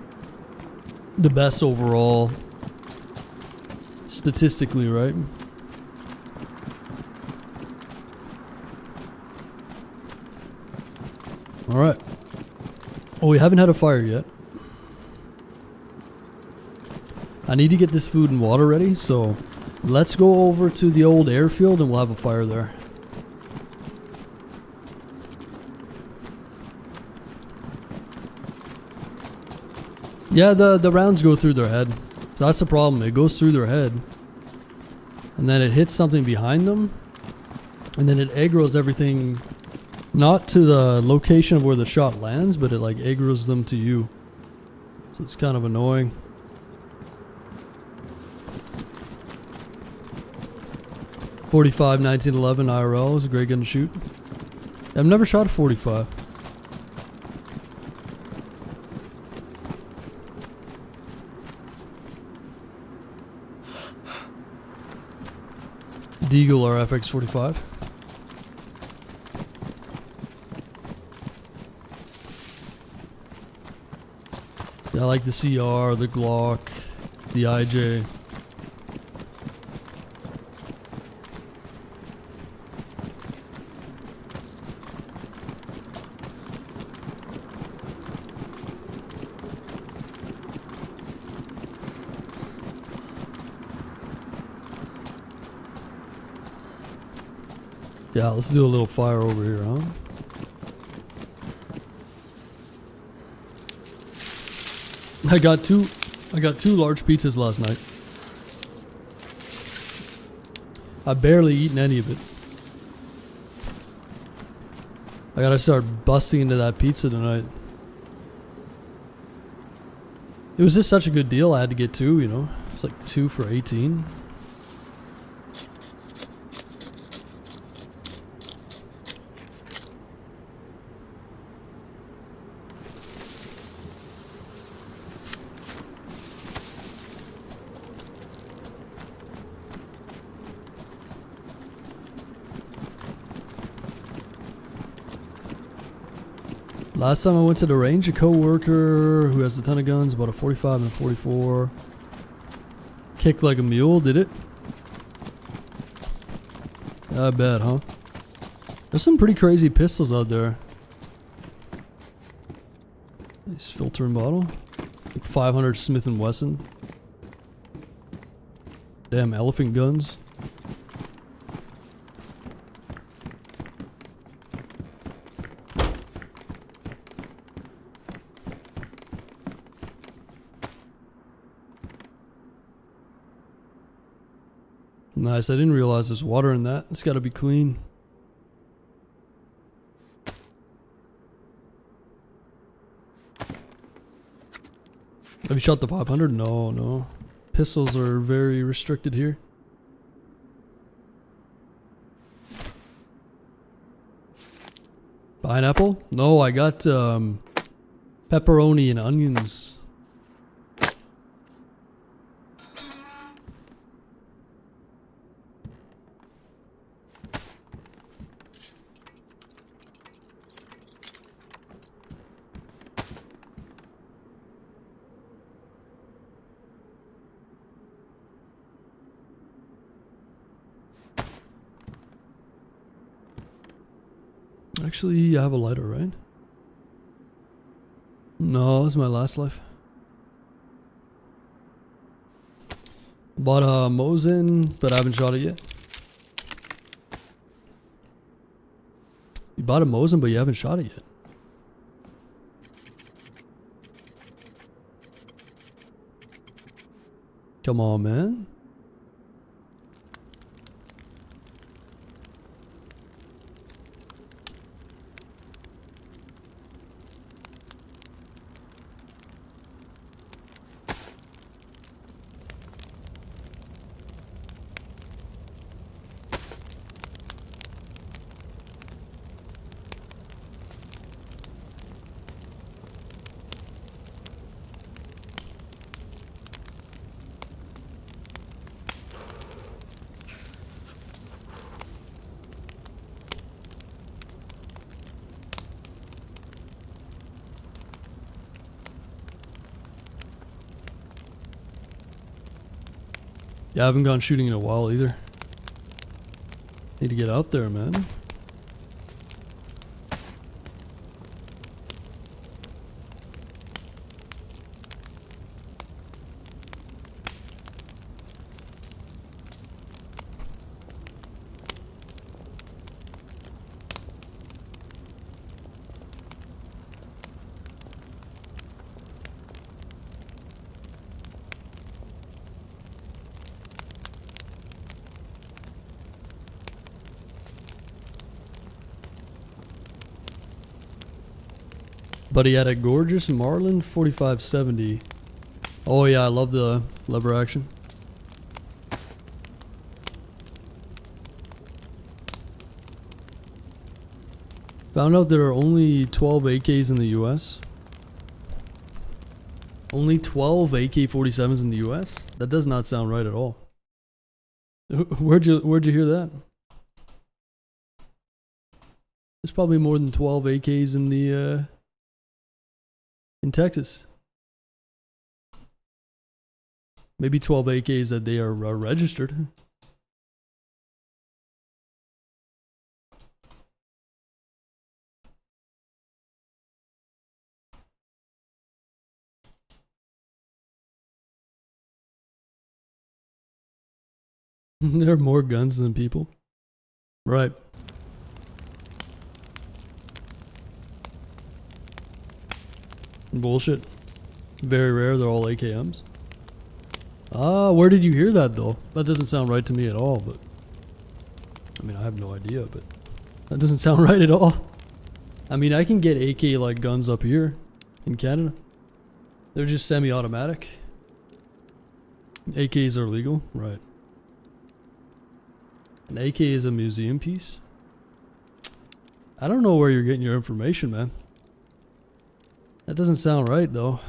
the best overall. Statistically, right? Alright. Oh, we haven't had a fire yet. I need to get this food and water ready, so let's go over to the old airfield and we'll have a fire there. Yeah, the rounds go through their head. That's the problem. It goes through their head. And then it hits something behind them. And then it aggroes everything Not to the location of where the shot lands, but it like aggroes them to you. So it's kind of annoying. .45 1911 IRL is a great gun to shoot. I've never shot a .45. Deagle or FX 45. Yeah, I like the CR, the Glock, the IJ. Yeah, let's do a little fire over here, huh? I got two large pizzas last night. I barely eaten any of it. I gotta start busting into that pizza tonight. It was just such a good deal, I had to get two, you know. It's like 2 for 18. Last time I went to the range, a co-worker who has a ton of guns bought a 45 and a 44. Kicked like a mule, did it? I bet, huh? There's some pretty crazy pistols out there. Nice filtering bottle. Like 500 Smith & Wesson. Damn elephant guns. Nice, I didn't realize there's water in that. It's gotta be clean. Have you shot the 500? No, no. Pistols are very restricted here. Pineapple? No, I got pepperoni and onions. Actually, I have a lighter, right? No, this is my last life. Bought a Mosin, but I haven't shot it yet. You bought a Mosin, but you haven't shot it yet. Come on, man. Yeah, I haven't gone shooting in a while either. Need to get out there, man. But he had a gorgeous Marlin 4570. Oh yeah, I love the lever action. Found out there are only 12 AKs in the US. Only 12 AK-47s in the US? That does not sound right at all. Where'd you hear that? There's probably more than 12 AKs in the in Texas. Maybe 12 AKs that they are registered. There are more guns than people. Right. Bullshit. Very rare, they're all AKMs. Ah, where did you hear that though? That doesn't sound right to me at all, but... I mean, I have no idea, but... That doesn't sound right at all. I mean, I can get AK-like guns up here in Canada. They're just semi-automatic. AKs are legal, right. An AK is a museum piece? I don't know where you're getting your information, man. That doesn't sound right, though.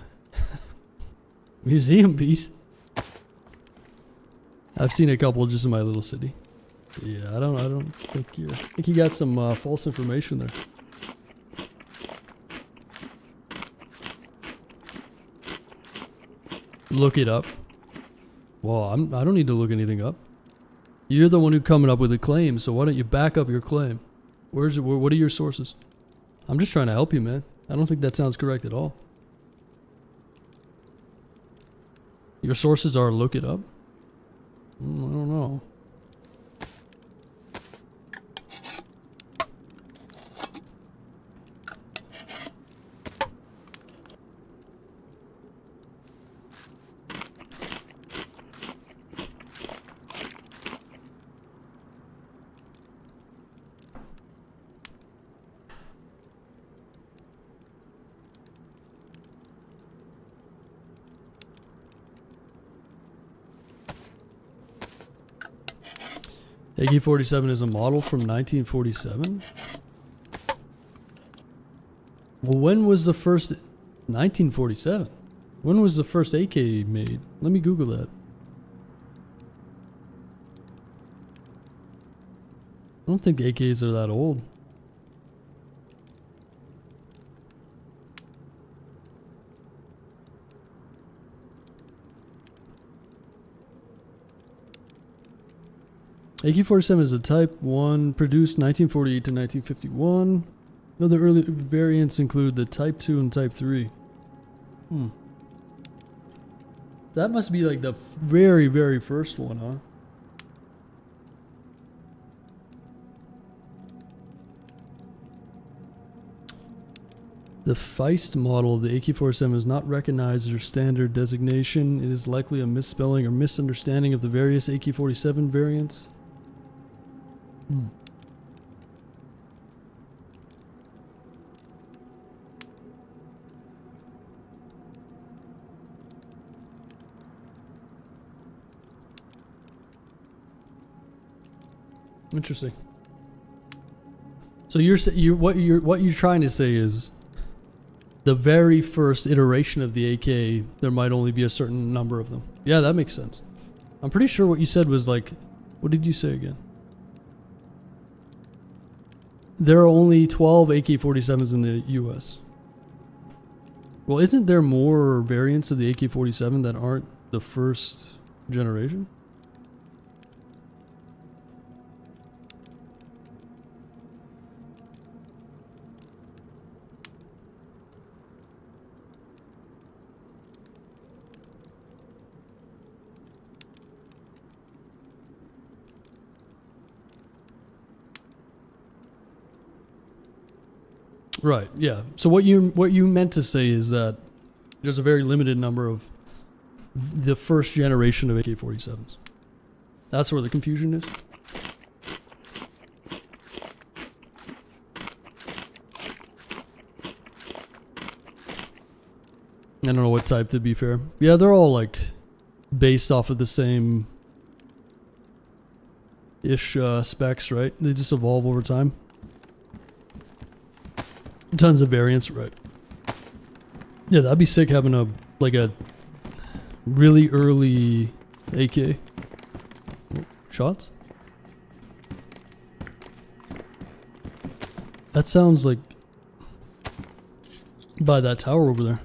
Museum piece? I've seen a couple just in my little city. Yeah, I don't think you... I think you got some false information there. Look it up. Well, I don't need to look anything up. You're the one who's coming up with a claim, so why don't you back up your claim? What are your sources? I'm just trying to help you, man. I don't think that sounds correct at all. Your sources are look it up? I don't know. AK-47 is a model from 1947? Well, when was the first... 1947? When was the first AK made? Let me Google that. I don't think AKs are that old. AK-47 is a Type 1 produced 1948 to 1951. Other early variants include the Type 2 and Type 3. That must be like the very, very first one, huh? The Feist model of the AK-47 is not recognized as your standard designation. It is likely a misspelling or misunderstanding of the various AK-47 variants. Interesting. So what you're trying to say is the very first iteration of the AK, there might only be a certain number of them. Yeah, that makes sense. I'm pretty sure what you said was like, what did you say again? There are only 12 AK-47s in the US. Well, isn't there more variants of the AK-47 that aren't the first generation? Right, yeah. So what you meant to say is that there's a very limited number of the first generation of AK-47s. That's where the confusion is. what type, to be fair. Yeah, they're all like based off of the same ish specs, right? They just evolve over time. Tons of variants, right? Yeah, that'd be sick having a really early AK. Shots? That sounds like by that tower over there.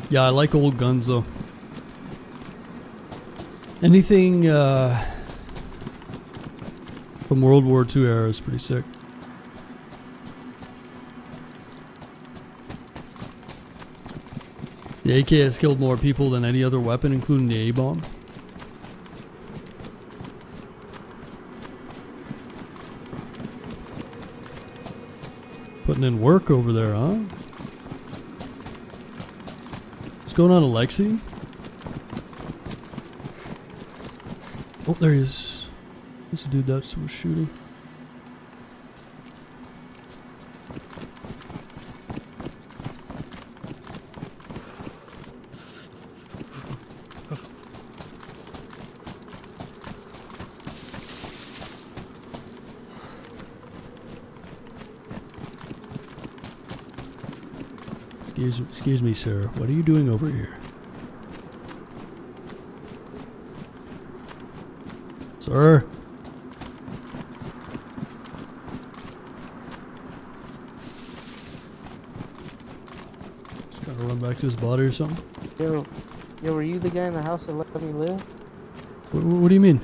Yeah, I like old guns though. Anything from World War II era is pretty sick. The AK has killed more people than any other weapon, including the A-bomb. Putting in work over there, huh? What's going on, Alexi? Oh, there he is. There's a dude that was shooting. Excuse me, sir. What are you doing over here? Sir? Just gotta run back to his body or something? Yo, were you the guy in the house that let me live? What do you mean?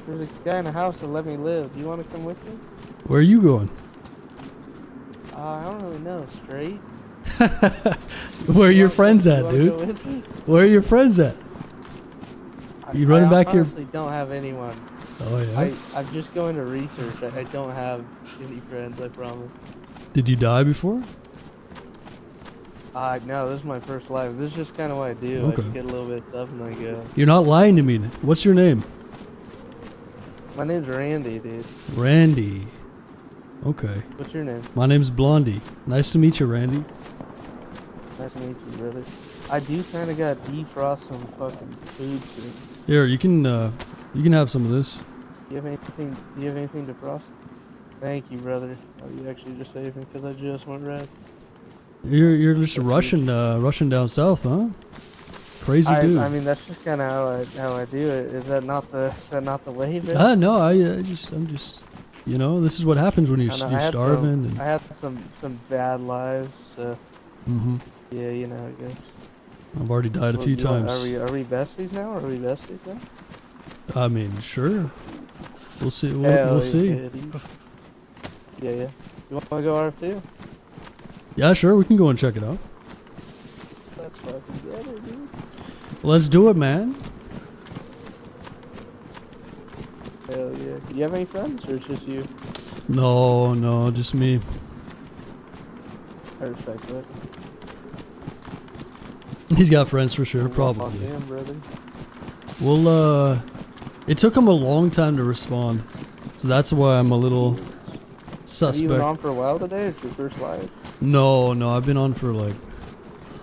There's a guy in the house that let me live. Do you want to come with me? Where are you going? I don't really know. Straight? Where are your friends at, dude? Where are your friends at? You running back to your... I honestly don't have anyone. Oh, yeah? I'm just going to research. I don't have any friends, I promise. Did you die before? No, this is my first life. This is just kind of what I do. Okay. I just get a little bit of stuff and then I go. You're not lying to me. What's your name? My name's Randy, dude. Randy. Okay. What's your name? My name's Blondie. Nice to meet you, Randy. Nice to meet you, brother. I do kind of got defrost some fucking food soon. Here, you can have some of this. Do you have anything to frost? Thank you, brother. Oh, you actually just saved me because I just went red. You're just rushing down south, huh? Crazy dude. I mean, that's just kind of how I do it. Is that not the way, man? No, I'm just, you know, this is what happens when you're starving. I had some bad lives. So Mm-hmm. yeah, you know, I guess. I've already died a few times. Are we besties now? Are we besties now? I mean, sure. We'll see. We'll see. Yeah. You want to go RF2? Yeah, sure. We can go and check it out. That's fucking better, dude. Let's do it, man. Hell yeah. Do you have any friends, or it's just you? No, just me. I respect that. He's got friends for sure, probably. Damn, brother. Well, it took him a long time to respond, so that's why I'm a little suspect. Have you been on for a while today, or it's your first live? No, I've been on for like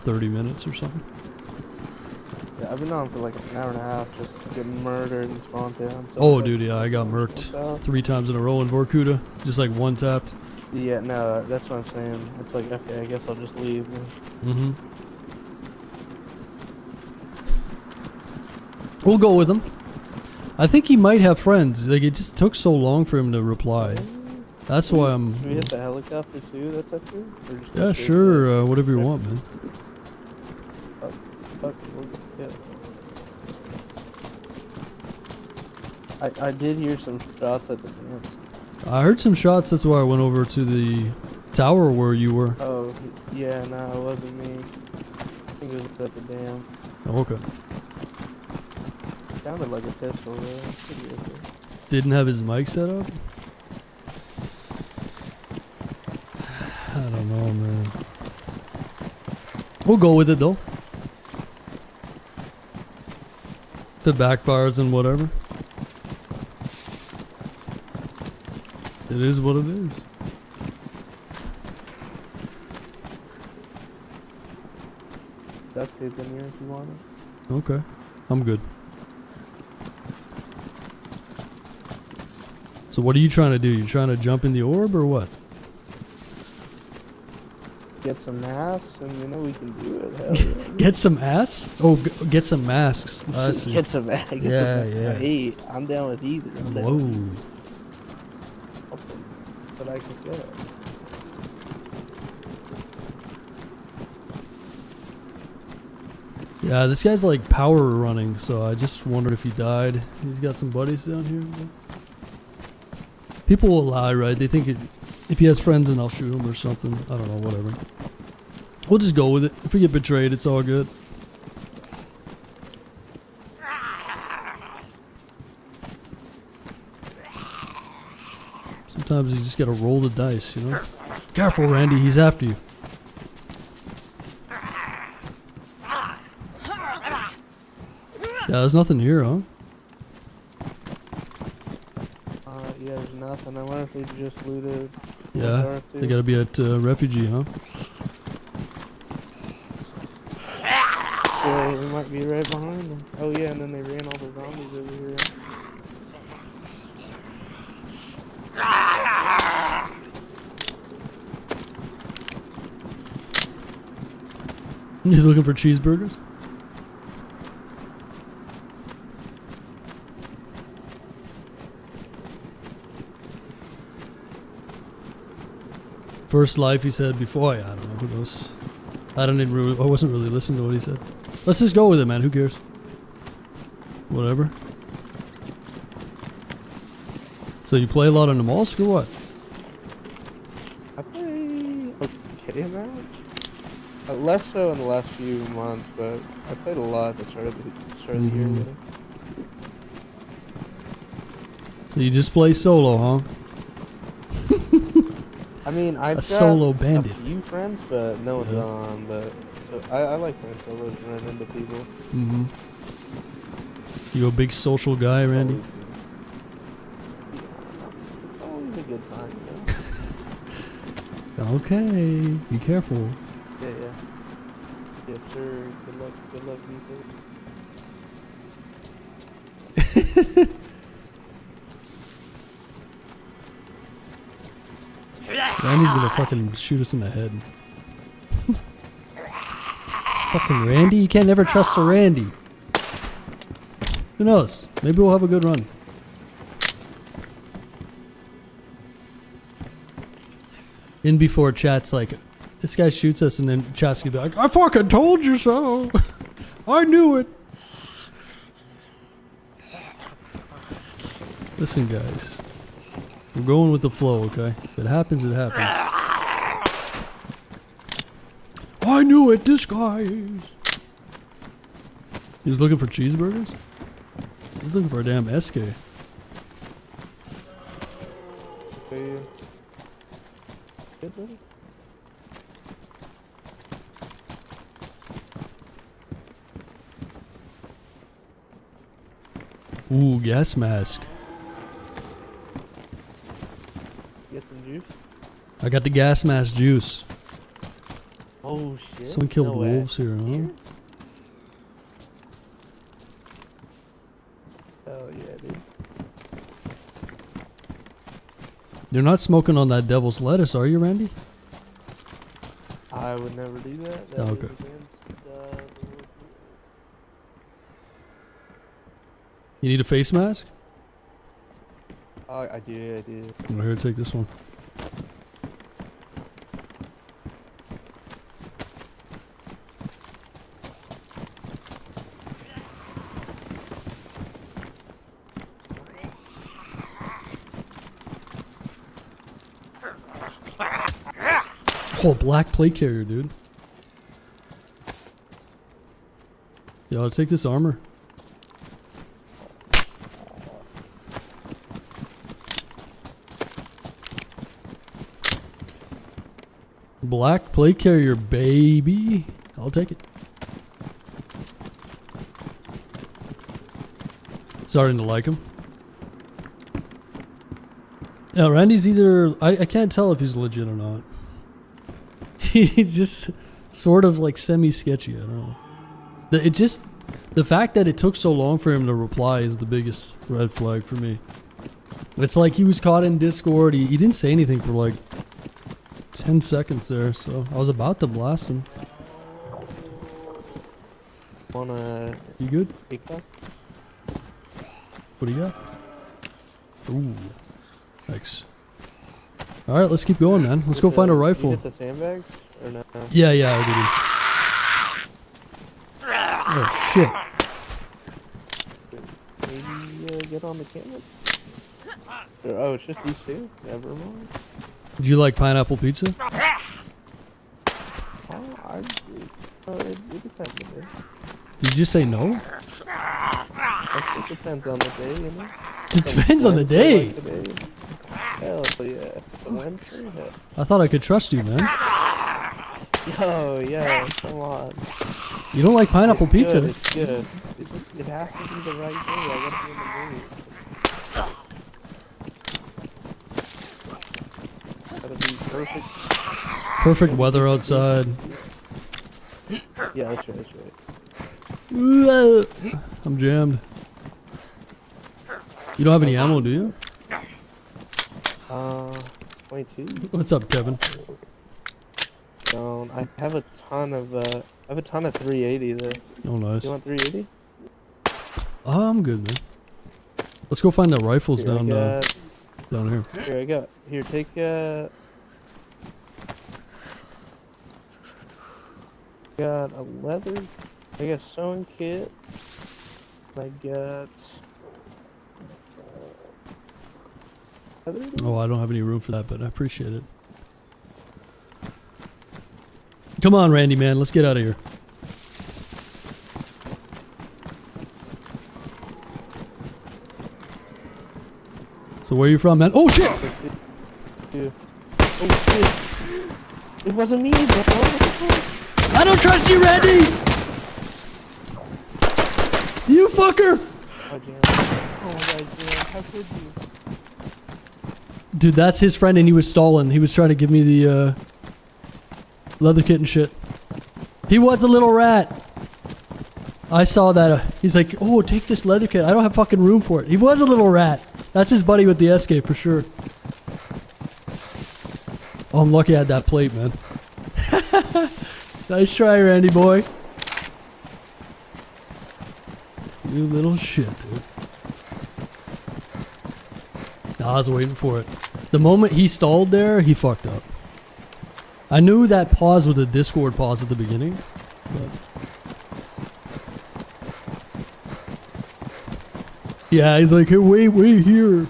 30 minutes or something. Yeah, I've been on for like an hour and a half, just getting murdered and spawned down. So Oh, dude, yeah, I got murked 3 times in a row in Vorcuda, just like one tap. Yeah, no, that's what I'm saying. It's like, okay, I guess I'll just leave. Mm-hmm. We'll go with him. I think he might have friends. Like, it just took so long for him to reply. That's why I'm... Can we hit the helicopter too that's up here? Or just Yeah, sure, whatever you want, man. Yeah. I did hear some shots at the dance. I heard some shots. That's why I went over to the tower where you were. Oh, yeah, no, it wasn't me. I think it was at the dam. Oh, okay. Sounded like a pistol, though. Pretty okay. Didn't have his mic set up? I don't know, man. We'll go with it, though. If it backfires and whatever. It is what it is. Duct tape in here if you want it. Okay. I'm good. So what are you trying to do? You trying to jump in the orb or what? Get some masks, and you know we can do it. Hell yeah. Get some ass? Oh, get some masks. I see. Get some masks. Yeah, yeah. Hey, I'm down with either. I'm down Whoa. with but I can get. Yeah, this guy's like power running, so I just wondered if he died. He's got some buddies down here. People will lie, right? They think if he has friends, and I'll shoot him or something. I don't know, whatever. We'll just go with it. If we get betrayed, it's all good. Sometimes you just gotta roll the dice, you know? Careful, Randy, he's after you. Yeah, there's nothing here, huh? Yeah, there's nothing. I wonder if they just looted. Yeah, they gotta be at refugee, huh? So we might be right behind them. Oh yeah, and then they ran all the zombies over here. He's looking for cheeseburgers? First life, he said before. Yeah, I don't know, who knows. I wasn't really listening to what he said. Let's just go with it, man. Who cares? Whatever. So you play a lot of Namalsk or what? I play okay amount. Less so in the last few months, but I played a lot at the start of the year. Really. So you just play solo, huh? I mean, I've got solo bandit. a few friends, but no one's on. But so I like playing solos and running into people. Mm-hmm. You a big social guy, Randy? It's always a good time, you know? Okay, be careful. Yeah. Yes, sir. Good luck, you. Randy's gonna fucking shoot us in the head. Fucking Randy? You can't never trust a Randy. Who knows? Maybe we'll have a good run. In before chat's like, this guy shoots us, and then chat's gonna be like, I fucking told you so. I knew it. Listen, guys. We're going with the flow, okay? If it happens, it happens. I knew it, this guy. He's looking for cheeseburgers? He's looking for a damn SK. Okay. Good, buddy. Ooh, gas mask. Get some juice. I got the gas mask juice. Oh shit. Someone killed No way. wolves here, huh? Hell yeah, dude. You're not smoking on that devil's lettuce, are you, Randy? I would never do that. That Oh, is okay. against, the rule. You need a face mask? I do. I'm here to take this one. Oh, black plate carrier, dude. Yo, I'll take this armor. Black plate carrier, baby. I'll take it. Starting to like him. Yeah, Randy's either... I can't tell if he's legit or not. He's just sort of like semi-sketchy, I don't know. The fact that it took so long for him to reply is the biggest red flag for me. It's like he was caught in Discord. He didn't say anything for like 10 seconds there, so I was about to blast him. Wanna... You good? Pick up? What do you got? Ooh. Thanks. Alright, let's keep going, man. Let's go find a You rifle. hit the sandbags? Or no? Yeah, I did. Oh, shit. Maybe get on the camera? Oh, it's just these two? Never mind. Do you like pineapple pizza? It depends on the day. Did you just say no? It depends on the day, you know? It depends on the day. Like the day. Hell yeah. It's a Wednesday? Hell. I thought I could trust you, man. Oh, yeah, come on. You don't like pineapple It's pizza? good, it's good. It has to be the right day. I gotta be in the mood. Gotta be perfect. Perfect weather outside. Yeah, that's right. I'm jammed. You don't have any ammo, do you? 22. What's up, Kevin? I have a ton of 380 though. Oh, nice. You want 380? Oh, I'm good, man. Let's go find the rifles Here, down here. Here I got. Here, take got a leather. I got a sewing kit. I got. Oh, I don't have any room for that, but I appreciate it. Come on, Randy, man. Let's get out of here. So where are you from, man? Oh, shit! Oh, shit. It wasn't me, bro. I don't trust you, Randy! You fucker! Oh, Jan. Oh, my God, Jan. How could you? Dude, that's his friend, and he was stalling. He was trying to give me the leather kit and shit. He was a little rat. I saw that. He's like, oh, take this leather kit. I don't have fucking room for it. He was a little rat. That's his buddy with the SK for sure. Oh, I'm lucky I had that plate, man. Nice try, Randy boy. You little shit, dude. I was waiting for it. The moment he stalled there, he fucked up. I knew that pause was a Discord pause at the beginning, but... Yeah, he's like, hey, wait here.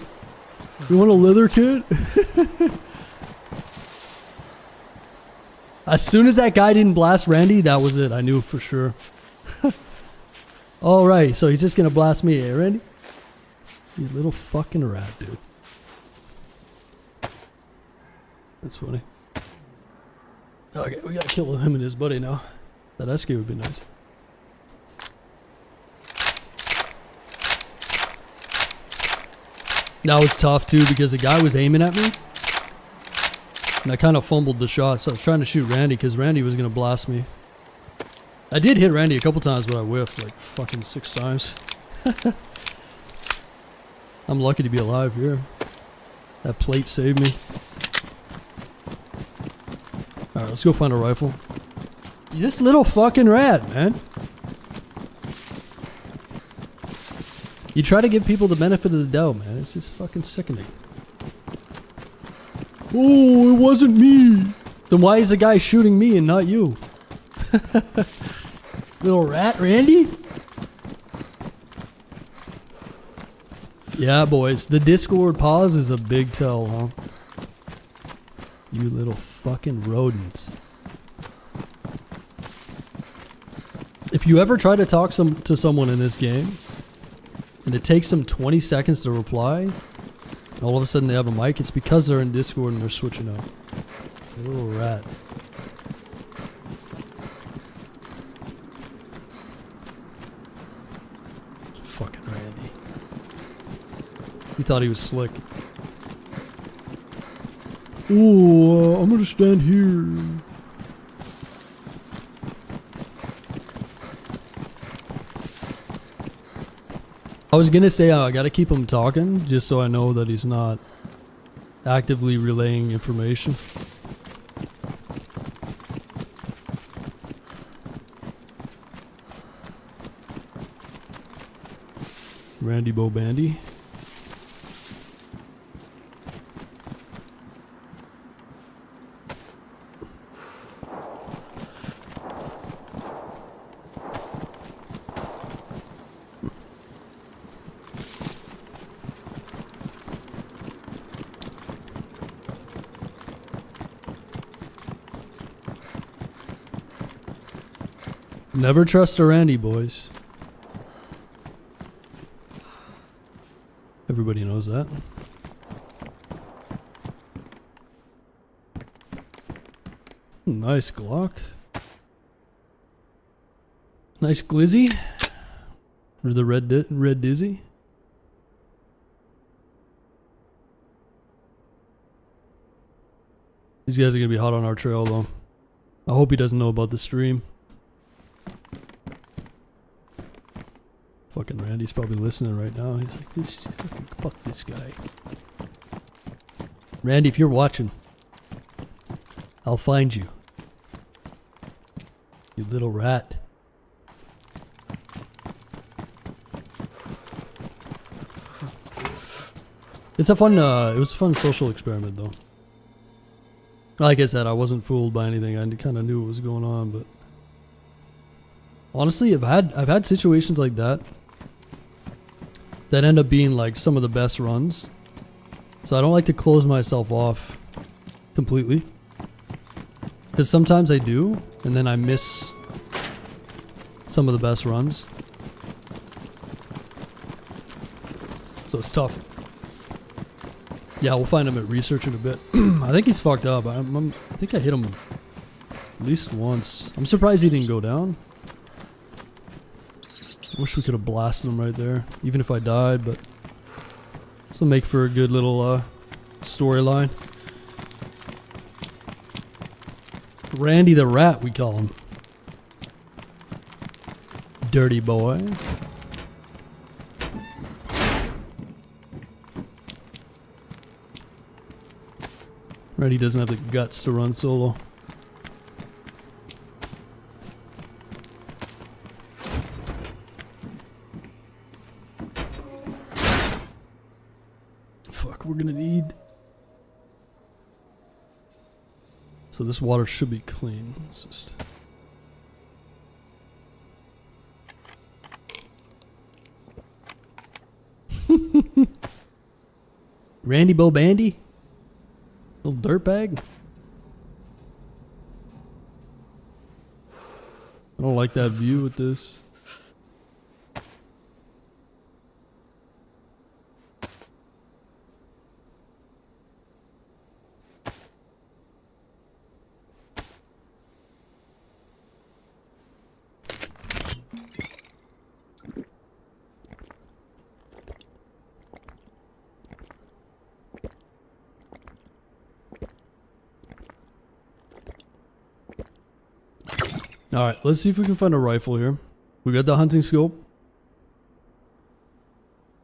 You want a leather kit? As soon as that guy didn't blast Randy, that was it. I knew for sure. Alright, so he's just gonna blast me, eh, Randy? You little fucking rat, dude. That's funny. Okay, we gotta kill him and his buddy now. That SK would be nice. That was tough too because the guy was aiming at me. And I kind of fumbled the shot, so I was trying to shoot Randy because Randy was gonna blast me. I did hit Randy a couple times, but I whiffed like fucking 6 times. I'm lucky to be alive here. That plate saved me. Alright, let's go find a rifle. You this little fucking rat, man. You try to give people the benefit of the doubt, man. It's just fucking sickening. Oh, it wasn't me. Then why is the guy shooting me and not you? Little rat, Randy? Yeah, boys. The Discord pause is a big tell, huh? You little fucking rodent. If you ever try to talk to someone in this game, and it takes them 20 seconds to reply, and all of a sudden they have a mic, it's because they're in Discord and they're switching out. Little rat. Fucking Randy. He thought he was slick. Ooh, I'm gonna stand here. I was gonna say I gotta keep him talking just so I know that he's not actively relaying information. Randy Bo Bandy. Never trust a Randy, boys. Everybody knows that. Nice Glock. Nice Glizzy. Or the red Dizzy. These guys are gonna be hot on our trail though. I hope he doesn't know about the stream. Fucking Randy's probably listening right now. He's like, this fucking fuck this guy. Randy, if you're watching, I'll find you. You little rat. It's a fun, it was a fun social experiment though. Like I said, I wasn't fooled by anything. I kind of knew what was going on, but honestly, I've had situations like that end up being like some of the best runs. So I don't like to close myself off completely, because sometimes I do, and then I miss some of the best runs. So it's tough. Yeah, we'll find him at research in a bit. I think he's fucked up. I think I hit him at least once. I'm surprised he didn't go down. Wish we could have blasted him right there, even if I died, but this will make for a good little storyline. Randy the Rat, we call him. Dirty boy. Randy doesn't have the guts to run solo. We're gonna need. So this water should be clean. It's just Randy Bo Bandy, little dirtbag. I don't like that view with this. Alright, let's see if we can find a rifle here. We got the hunting scope.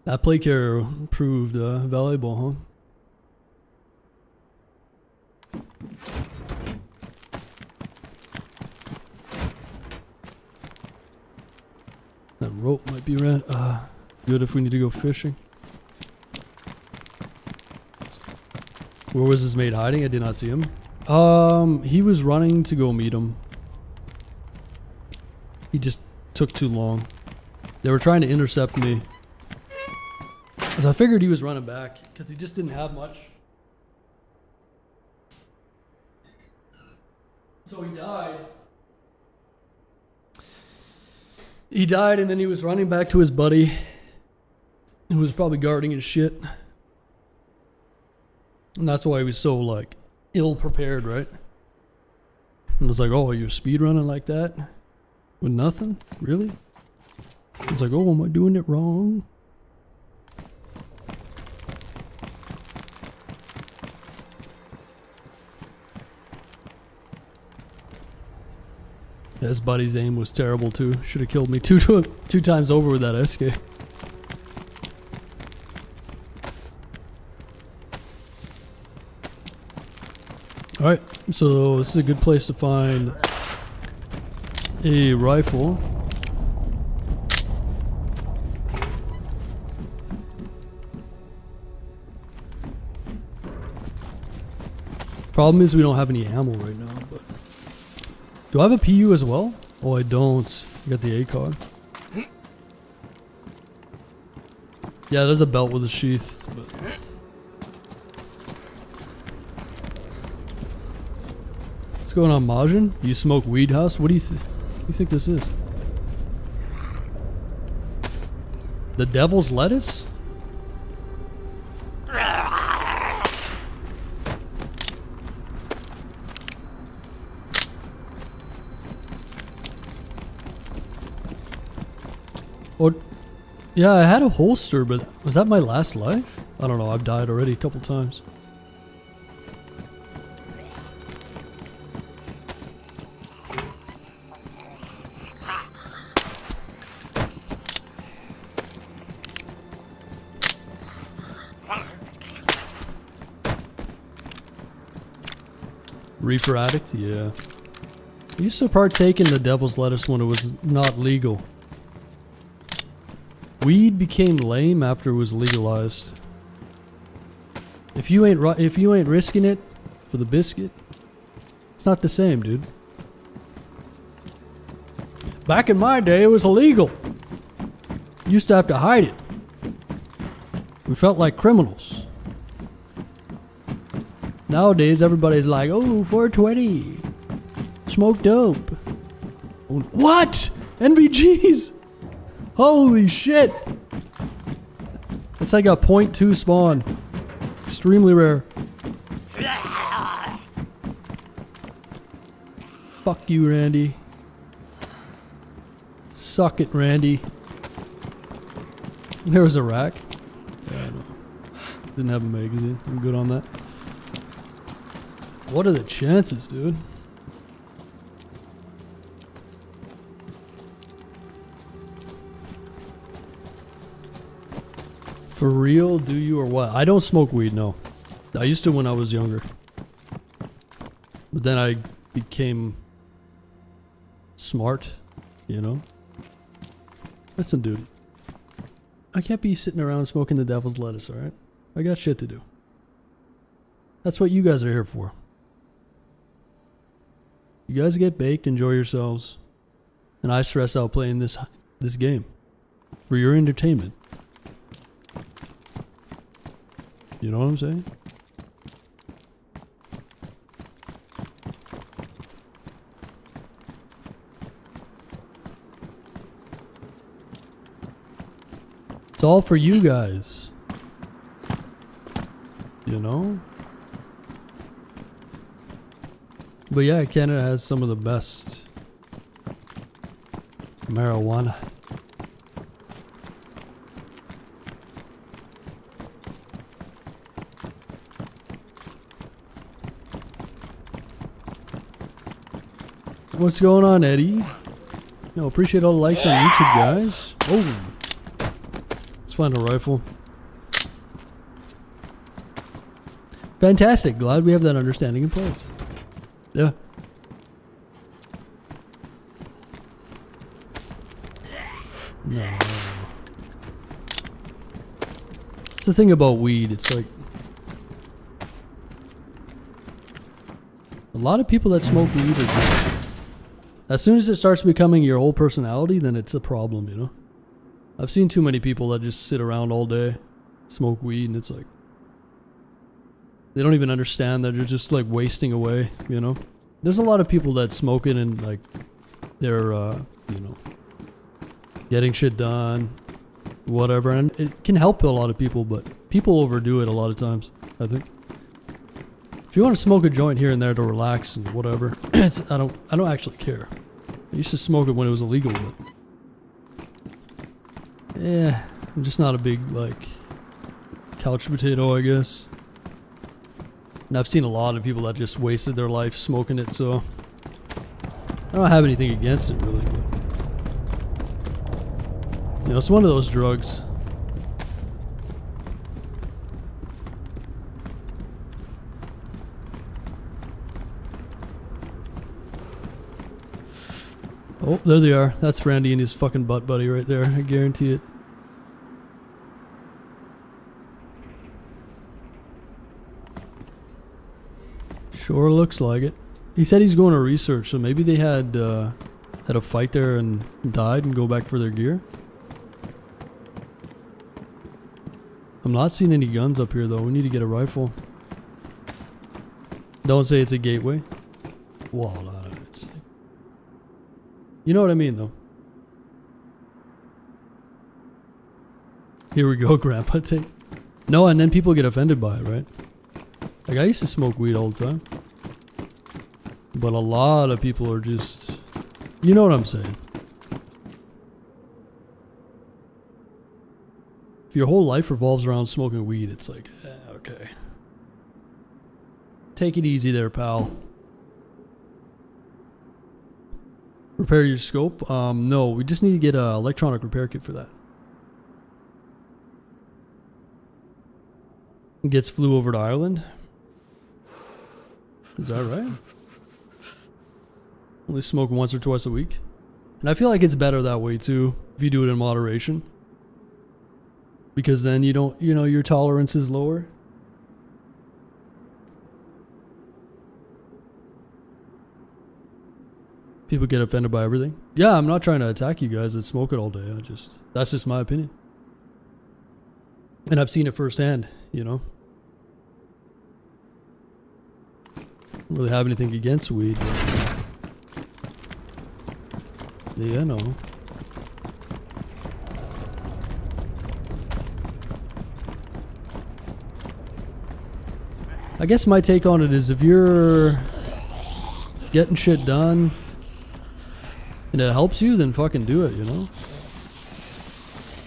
That play carrier proved valuable, huh? That rope might be good if we need to go fishing. Where was his mate hiding? I did not see him. He was running to go meet him. He just took too long. They were trying to intercept me. Because I figured he was running back, because he just didn't have much. So he died. He died, and then he was running back to his buddy, who was probably guarding his shit. And that's why he was so, like, ill prepared, right? And it was like, oh, you're speed running like that? With nothing? Really? I was like, oh, am I doing it wrong? His buddy's aim was terrible too. Should have killed me two times over with that SK. Alright, so this is a good place to find a rifle. Problem is we don't have any ammo right now, but do I have a PU as well? Oh, I don't. I got the ACOG. Yeah, there's a belt with a sheath, but what's going on, Majin? You smoke weed, house? What do you think this is? The devil's lettuce? Oh, yeah, I had a holster, but was that my last life? I don't know, I've died already a couple times. Reefer addict? Yeah. I used to partake in the devil's lettuce when it was not legal. Weed became lame after it was legalized. If you ain't risking it for the biscuit, it's not the same, dude. Back in my day, it was illegal. Used to have to hide it. We felt like criminals. Nowadays, everybody's like, oh, 420. Smoke dope. What? NVGs? Holy shit. It's like a .2 spawn. Extremely rare. Fuck you, Randy. Suck it, Randy. There was a rack. Yeah, I know. Didn't have a magazine. I'm good on that. What are the chances, dude? For real, do you or what? I don't smoke weed, no. I used to when I was younger. But then I became smart, you know? Listen, dude. I can't be sitting around smoking the devil's lettuce, alright? I got shit to do. That's what you guys are here for. You guys get baked, enjoy yourselves. And I stress out playing this game. For your entertainment. You know what I'm saying? It's all for you guys. You know? But yeah, Canada has some of the best marijuana. What's going on, Eddie? Yo, appreciate all the likes on YouTube, guys. Oh, let's find a rifle. Fantastic. Glad we have that understanding in place. Yeah. No. It's the thing about weed. It's like a lot of people that smoke weed are just, as soon as it starts becoming your whole personality, then it's a problem, you know? I've seen too many people that just sit around all day, smoke weed, and it's like, they don't even understand that they're just like wasting away, you know? There's a lot of people that smoke it and like they're you know, getting shit done, whatever, and it can help a lot of people, but people overdo it a lot of times, I think. If you want to smoke a joint here and there to relax and whatever, I don't actually care. I used to smoke it when it was illegal, but yeah, I'm just not a big like couch potato, I guess. And I've seen a lot of people that just wasted their life smoking it, so I don't have anything against it really, but you know, it's one of those drugs. Oh, there they are. That's Randy and his fucking butt buddy right there. I guarantee it. Sure looks like it. He said he's going to research, so maybe they had a fight there and died and go back for their gear. I'm not seeing any guns up here though. We need to get a rifle. Don't say it's a gateway. Well, no, it's, you know what I mean though. Here we go, Grandpa Take. No, and then people get offended by it, right? Like I used to smoke weed all the time. But a lot of people are just, you know what I'm saying. If your whole life revolves around smoking weed, it's like, okay. Take it easy there, pal. Repair your scope? No, we just need to get an electronic repair kit for that. Gets flew over to Ireland. Is that right? Only smoke once or twice a week. And I feel like it's better that way too, if you do it in moderation. Because then you don't, you know, your tolerance is lower. People get offended by everything. Yeah, I'm not trying to attack you guys that smoke it all day. That's just my opinion. And I've seen it firsthand, you know. Don't really have anything against weed, but yeah, no. I guess my take on it is if you're getting shit done and it helps you, then fucking do it, you know?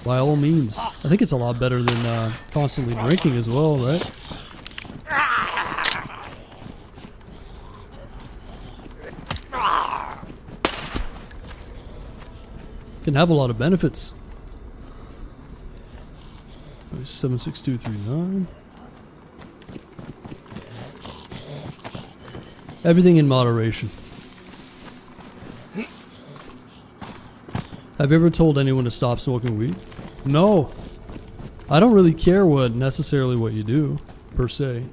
By all means. I think it's a lot better than constantly drinking as well, right? Can have a lot of benefits. 76239. Everything in moderation. Have you ever told anyone to stop smoking weed? No. I don't really care necessarily what you do, per se.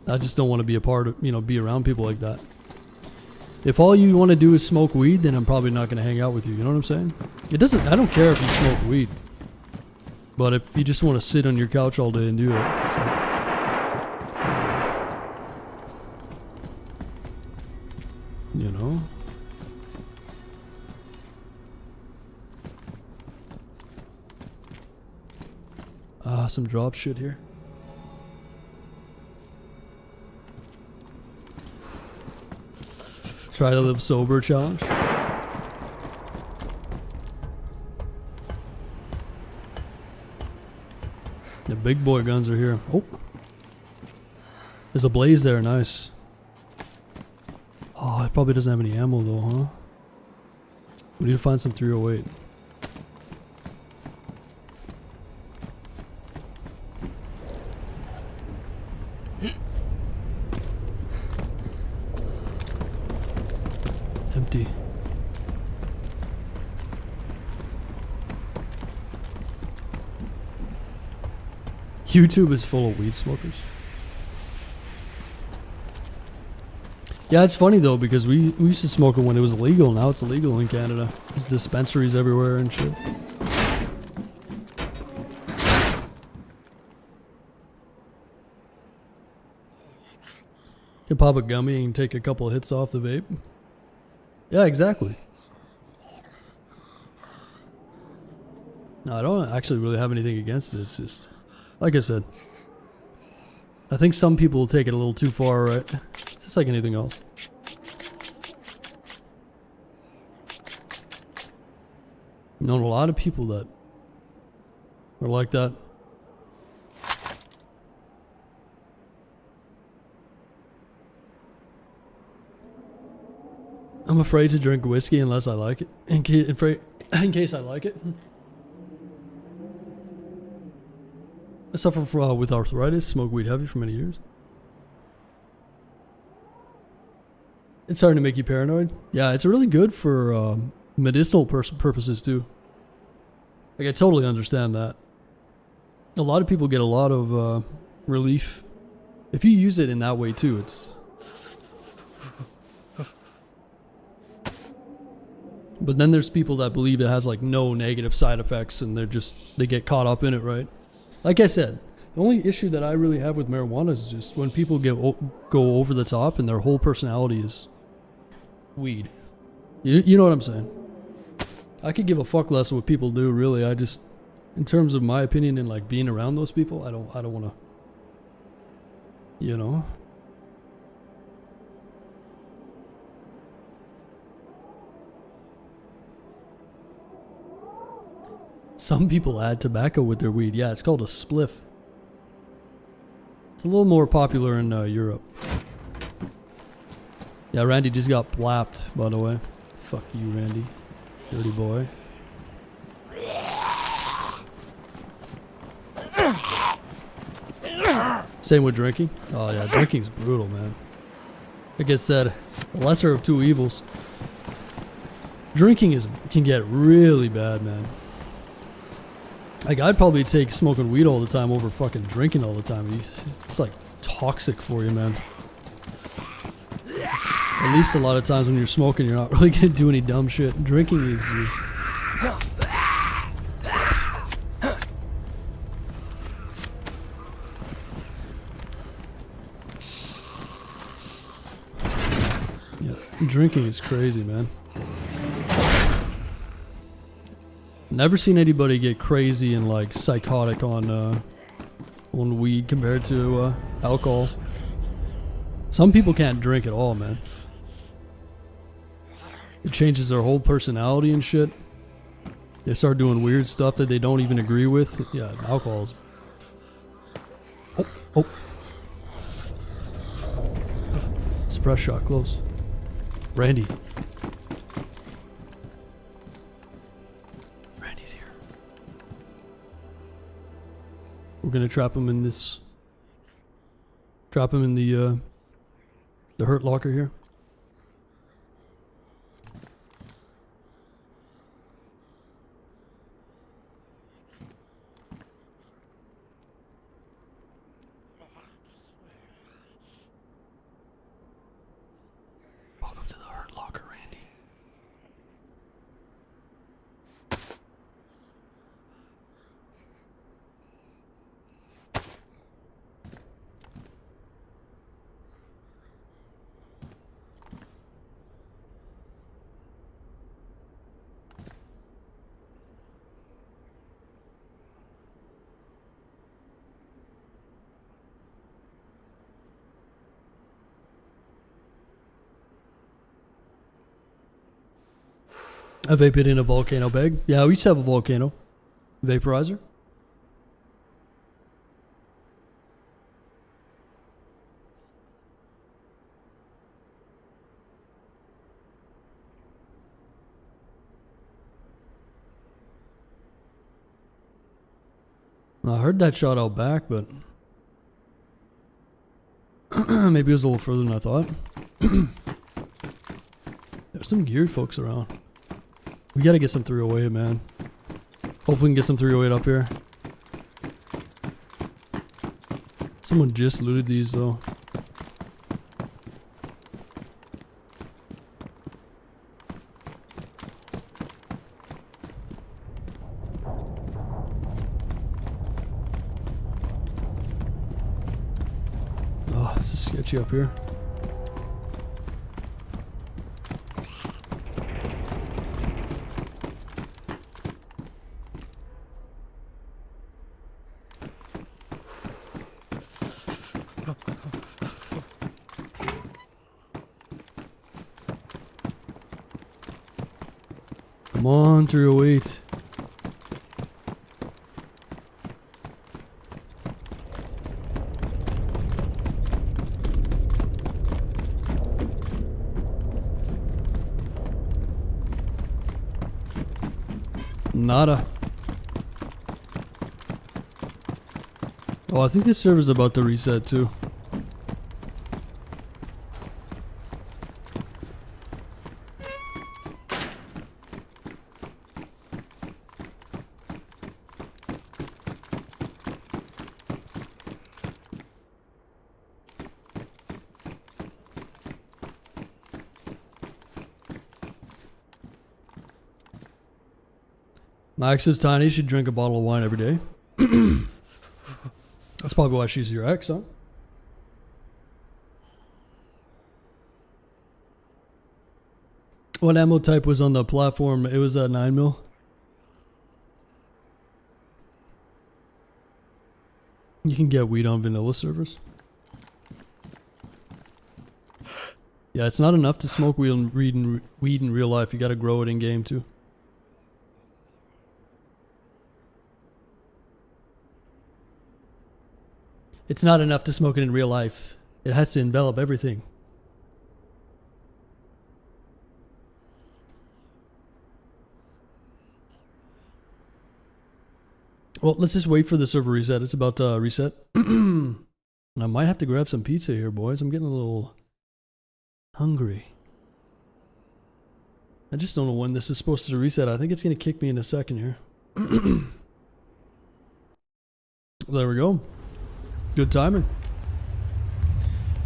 I just don't want to be a part of, you know, be around people like that. If all you want to do is smoke weed, then I'm probably not going to hang out with you. You know what I'm saying? I don't care if you smoke weed. But if you just want to sit on your couch all day and do it, it's like, you know? Some drop shit here. Try to live sober challenge. The big boy guns are here. Oh. There's a blaze there, nice. Oh, it probably doesn't have any ammo though, huh? We need to find some 308. Empty. YouTube is full of weed smokers. Yeah, it's funny though because we used to smoke it when it was illegal. Now it's illegal in Canada. There's dispensaries everywhere and shit. Can pop a gummy and take a couple of hits off the vape. Yeah, exactly. No, I don't actually really have anything against it. It's just, like I said, I think some people will take it a little too far, right? It's just like anything else. You know, a lot of people that are like that. I'm afraid to drink whiskey unless I like it. In case I like it. I suffer with arthritis, smoke weed heavy for many years. It's starting to make you paranoid. Yeah, it's really good for medicinal purposes too. Like, I totally understand that. A lot of people get a lot of relief if you use it in that way too. It's but then there's people that believe it has like no negative side effects and they get caught up in it, right? Like I said, the only issue that I really have with marijuana is just when people go over the top and their whole personality is weed. You know what I'm saying? I could give a fuck less what people do, really. I just, in terms of my opinion and like being around those people, I don't want to, you know. Some people add tobacco with their weed. Yeah, it's called a spliff. It's a little more popular in Europe. Yeah, Randy just got blapped, by the way. Fuck you, Randy. Dirty boy. Same with drinking. Oh yeah, drinking's brutal, man. Like I said, the lesser of two evils. Drinking can get really bad, man. Like, I'd probably take smoking weed all the time over fucking drinking all the time. It's like toxic for you, man. At least a lot of times when you're smoking, you're not really gonna do any dumb shit. Drinking is just... Yeah, drinking is crazy, man. Never seen anybody get crazy and like psychotic on weed compared to alcohol. Some people can't drink at all, man. It changes their whole personality and shit. They start doing weird stuff that they don't even agree with. Yeah, alcohol's... Oh. Suppress shot, close. Randy. Randy's here. We're gonna trap him in this... Trap him in the hurt locker here. Welcome to the hurt locker, Randy. I vape it in a volcano bag. Yeah, we used to have a volcano vaporizer. I heard that shot out back, but maybe it was a little further than I thought. There's some geared folks around. We gotta get some 308, man. Hopefully we can get some 308 up here. Someone just looted these though. Oh, this is sketchy up here. Come on, 308. Nada. Oh, I think this server's about to reset too. Max is tiny. She'd drink a bottle of wine every day. That's probably why she's your ex, huh? What ammo type was on the platform? It was a 9mm. You can get weed on vanilla servers. Yeah, it's not enough to smoke weed in real life. You gotta grow it in game too. It's not enough to smoke it in real life. It has to envelop everything. Well, let's just wait for the server reset. It's about to reset. I might have to grab some pizza here, boys. I'm getting a little hungry. I just don't know when this is supposed to reset. I think it's going to kick me in a second here. There we go. Good timing.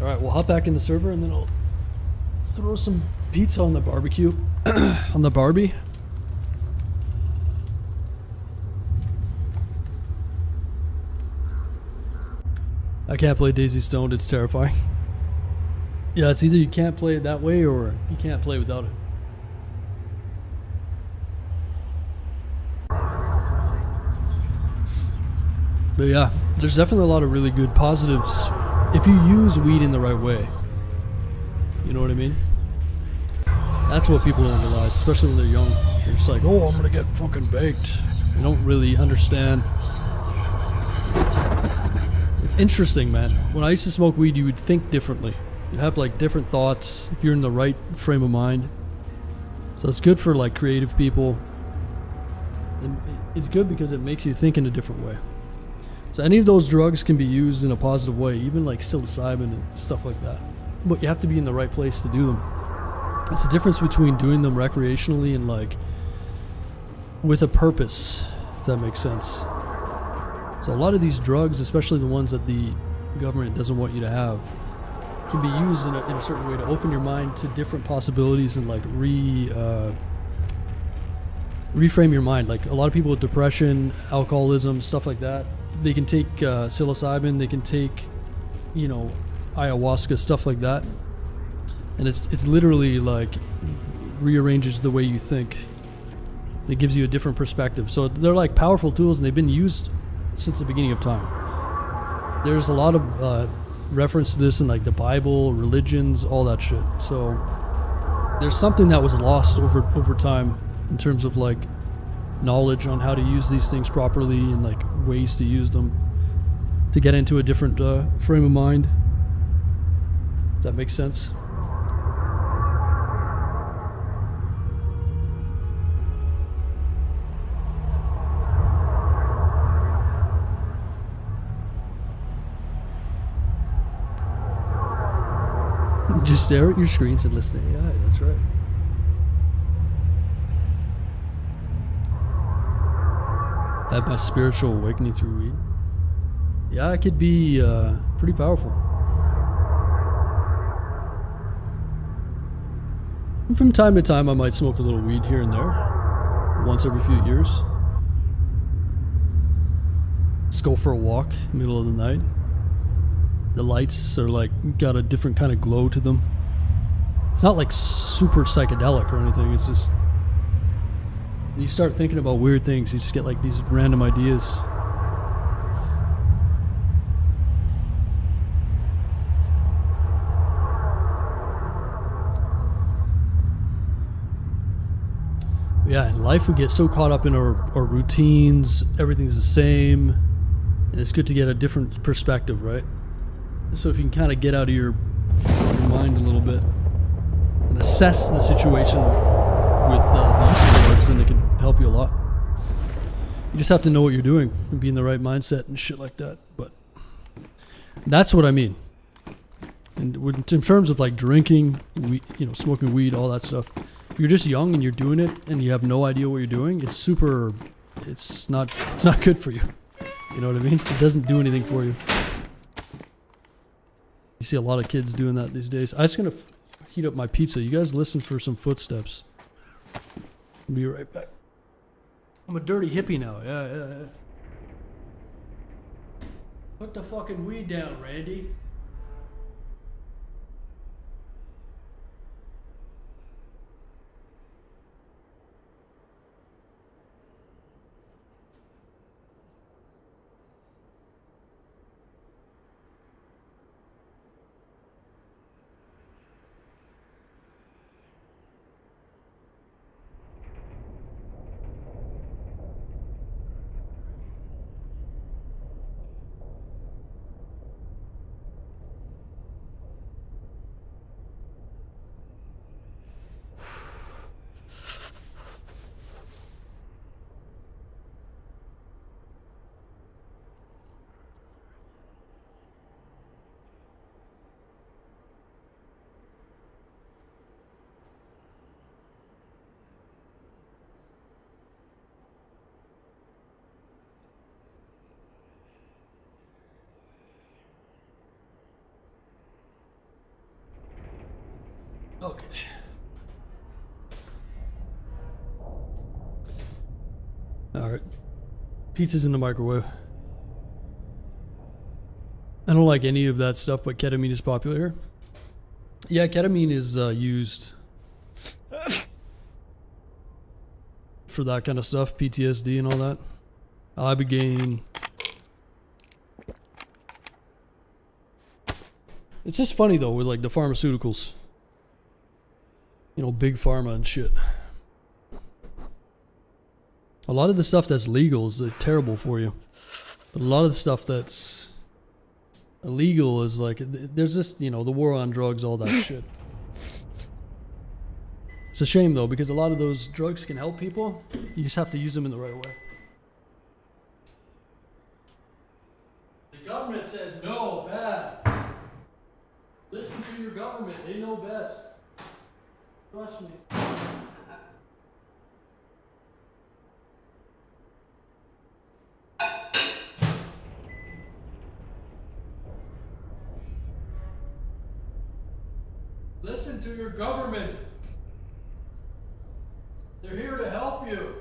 Alright, we'll hop back in the server and then I'll throw some pizza on the barbecue. On the Barbie. I can't play DayZ Stoned, it's terrifying. Yeah, it's either you can't play it that way or you can't play without it. But yeah, there's definitely a lot of really good positives if you use weed in the right way. You know what I mean? That's what people don't realize, especially when they're young. They're just like, oh, I'm gonna get fucking baked. They don't really understand. It's interesting, man. When I used to smoke weed, you would think differently. You'd have like different thoughts if you're in the right frame of mind. So it's good for like creative people. It's good because it makes you think in a different way. So any of those drugs can be used in a positive way, even like psilocybin and stuff like that. But you have to be in the right place to do them. It's the difference between doing them recreationally and like with a purpose, if that makes sense. So a lot of these drugs, especially the ones that the government doesn't want you to have, can be used in a certain way to open your mind to different possibilities and like reframe your mind. Like a lot of people with depression, alcoholism, stuff like that, they can take psilocybin, they can take, you know, ayahuasca, stuff like that, and it's literally like rearranges the way you think. It gives you a different perspective. So they're like powerful tools, and they've been used since the beginning of time. There's a lot of reference to this in like the Bible, religions, all that shit. So there's something that was lost over time in terms of like knowledge on how to use these things properly and like ways to use them to get into a different frame of mind. Does that make sense? Just stare at your screens and listen to AI, that's right. Had my spiritual awakening through weed. Yeah, it could be pretty powerful. And from time to time, I might smoke a little weed here and there, once every few years. Just go for a walk in the middle of the night. The lights are like got a different kind of glow to them. It's not like super psychedelic or anything. It's just you start thinking about weird things. You just get like these random ideas. Yeah, in life we get so caught up in our routines, everything's the same, and it's good to get a different perspective, right? So if you can kind of get out of your mind a little bit and assess the situation with the use of drugs, then it can help you a lot. You just have to know what you're doing and be in the right mindset and shit like that. But that's what I mean. And in terms of like drinking, smoking weed, all that stuff, if you're just young and you're doing it and you have no idea what you're doing, it's not good for you. You know what I mean? It doesn't do anything for you. You see a lot of kids doing that these days. I'm just gonna heat up my pizza. You guys listen for some footsteps. I'll be right back. I'm a dirty hippie now. Yeah. Put the fucking weed down, Randy. Okay. Alright. Pizza's in the microwave. I don't like any of that stuff, but ketamine is popular here. Yeah, ketamine is used for that kind of stuff, PTSD and all that. Ibogaine. It's just funny though with like the pharmaceuticals. Big pharma and shit. A lot of the stuff that's legal is terrible for you. But a lot of the stuff that's illegal is like, there's this, the war on drugs, all that shit. It's a shame though, because a lot of those drugs can help people. You just have to use them in the right way. The government says no, bad. Listen to your government, they know best. Trust me. Listen to your government. They're here to help you.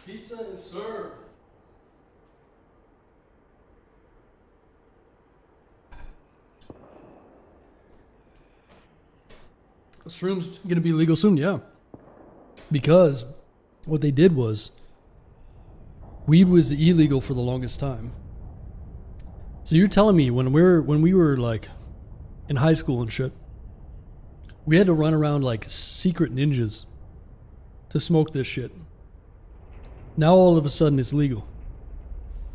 Pizza is served. This room's gonna be legal soon, yeah. Because what they did was, weed was illegal for the longest time. So you're telling me when we were like in high school and shit, we had to run around like secret ninjas to smoke this shit. Now all of a sudden it's legal.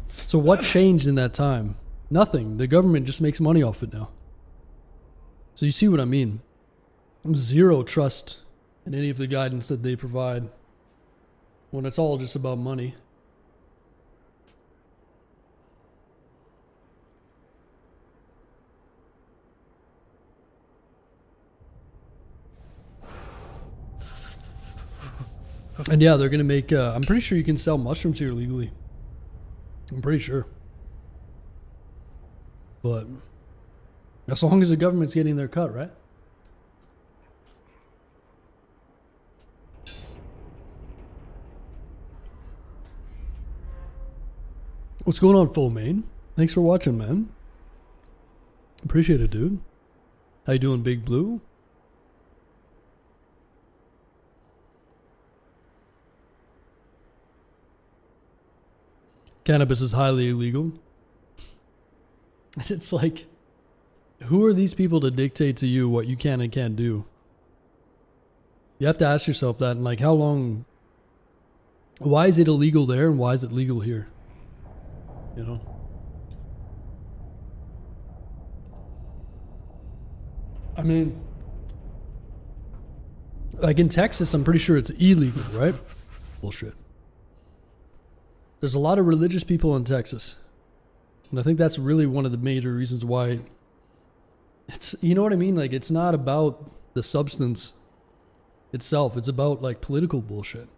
So what changed in that time? Nothing. The government just makes money off it now. So you see what I mean? Zero trust in any of the guidance that they provide when it's all just about money. And yeah, they're gonna make, I'm pretty sure you can sell mushrooms here legally. I'm pretty sure. But as long as the government's getting their cut, right? What's going on, Full Main? Thanks for watching, man. Appreciate it, dude. How you doing, Big Blue? Cannabis is highly illegal. It's like, who are these people to dictate to you what you can and can't do? You have to ask yourself that, and like, how long, why is it illegal there and why is it legal here? You know? I mean, like in Texas, I'm pretty sure it's illegal, right? Bullshit. There's a lot of religious people in Texas. And I think that's really one of the major reasons why it's, you know what I mean? Like, it's not about the substance itself. It's about like political bullshit.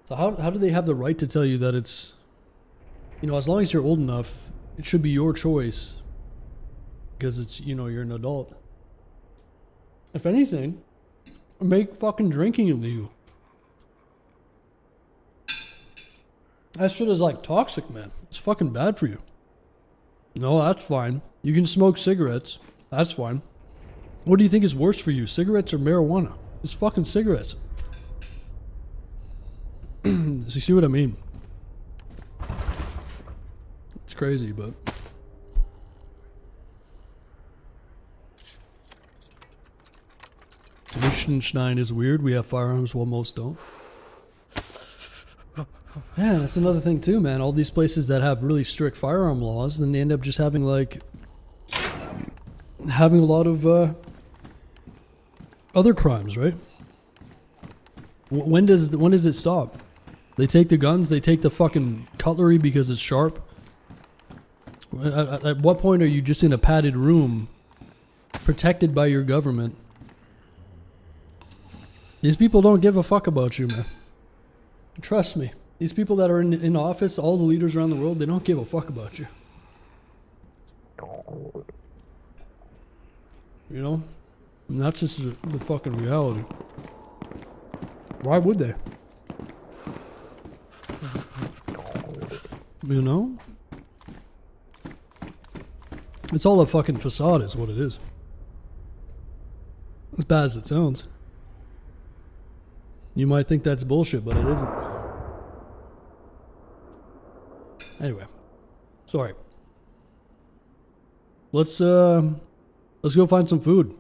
So how do they have the right to tell you that it's, you know, as long as you're old enough, it should be your choice because it's, you know, you're an adult. If anything, make fucking drinking illegal. That shit is like toxic, man. It's fucking bad for you. No, that's fine. You can smoke cigarettes. That's fine. What do you think is worse for you, cigarettes or marijuana? It's fucking cigarettes. So you see what I mean? It's crazy, but... Liechtenstein is weird. We have firearms while most don't. Yeah, that's another thing too, man. All these places that have really strict firearm laws, then they end up just having like having a lot of other crimes, right? When does it stop? They take the guns, they take the fucking cutlery because it's sharp. At what point are you just in a padded room, protected by your government? These people don't give a fuck about you, man. Trust me. These people that are in office, all the leaders around the world, they don't give a fuck about you. You know? And that's just the fucking reality. Why would they? You know? It's all a fucking facade is what it is. As bad as it sounds. You might think that's bullshit, but it isn't. Anyway, sorry. Let's go find some food.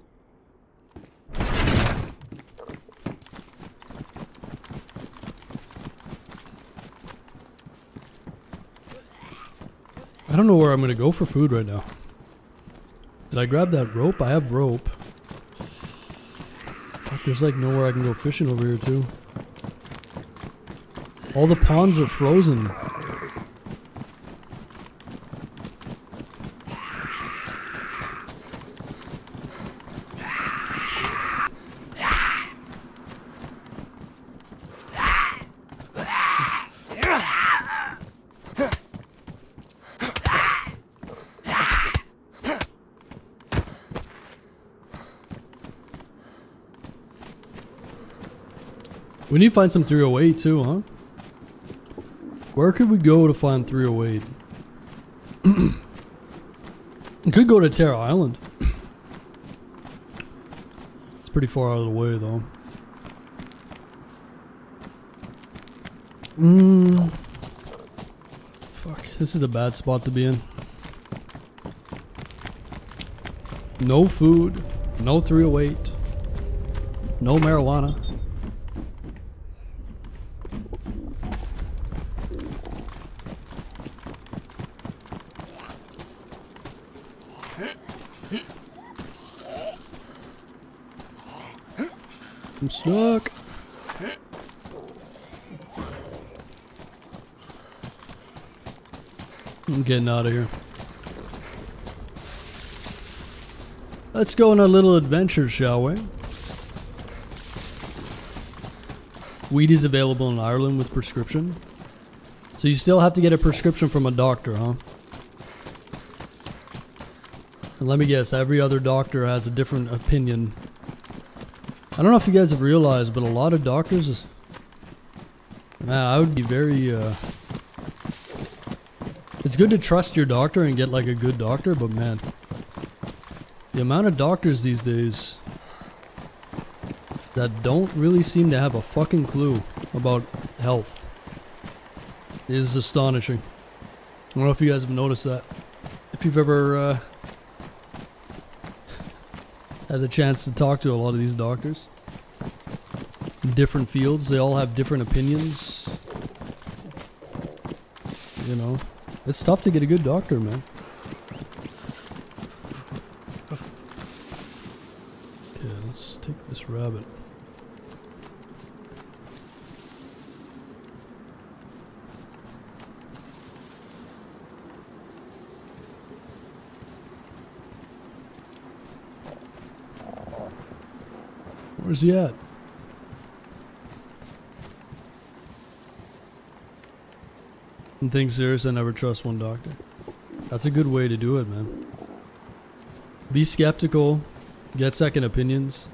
I don't know where I'm gonna go for food right now. Did I grab that rope? I have rope. Fuck, there's like nowhere I can go fishing over here too. All the ponds are frozen. We need to find some 308 too, huh? Where could we go to find 308? We could go to Terra Island. It's pretty far out of the way though. Fuck, this is a bad spot to be in. No food, no 308, no marijuana. I'm stuck. I'm getting out of here. Let's go on a little adventure, shall we? Weed is available in Ireland with prescription. So you still have to get a prescription from a doctor, huh? And let me guess, every other doctor has a different opinion. I don't know if you guys have realized, but a lot of doctors, man, I would be very It's good to trust your doctor and get like a good doctor, but man, the amount of doctors these days that don't really seem to have a fucking clue about health is astonishing. I don't know if you guys have noticed that. If you've ever had the chance to talk to a lot of these doctors in different fields, they all have different opinions. You know, it's tough to get a good doctor, man. Okay, let's take this rabbit. Where's he at? And things serious, I never trust one doctor. That's a good way to do it, man. Be skeptical, get second opinions.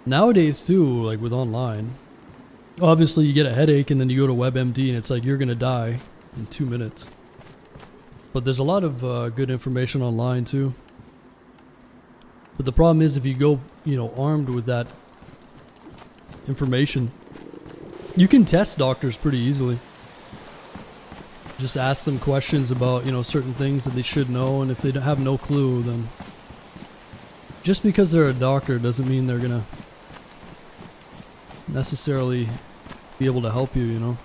Nowadays too, like with online, obviously you get a headache and then you go to WebMD and it's like you're gonna die in 2 minutes. But there's a lot of good information online too. But the problem is if you go, you know, armed with that information, you can test doctors pretty easily. Just ask them questions about, you know, certain things that they should know, and if they have no clue, then just because they're a doctor doesn't mean they're gonna necessarily be able to help you, you know.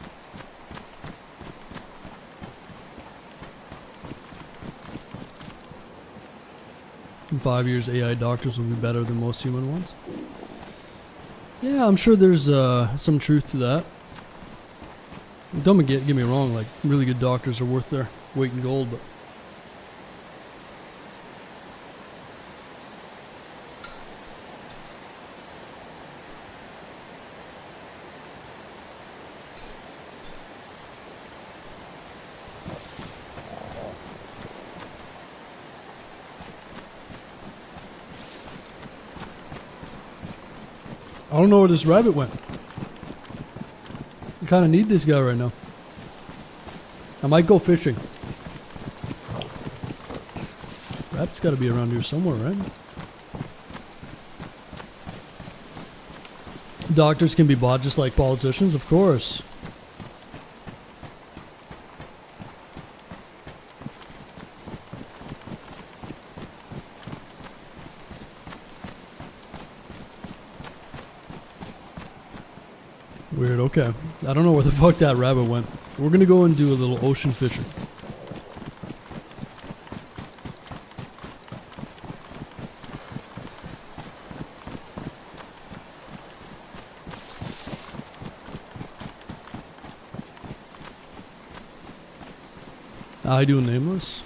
In 5 years, AI doctors will be better than most human ones. Yeah, I'm sure there's some truth to that. Don't get me wrong, like really good doctors are worth their weight in gold, but I don't know where this rabbit went. I kind of need this guy right now. I might go fishing. Rabbit's got to be around here somewhere, right? Doctors can be bought just like politicians, of course. Weird, okay. I don't know where the fuck that rabbit went. We're gonna go and do a little ocean fishing. I do nameless.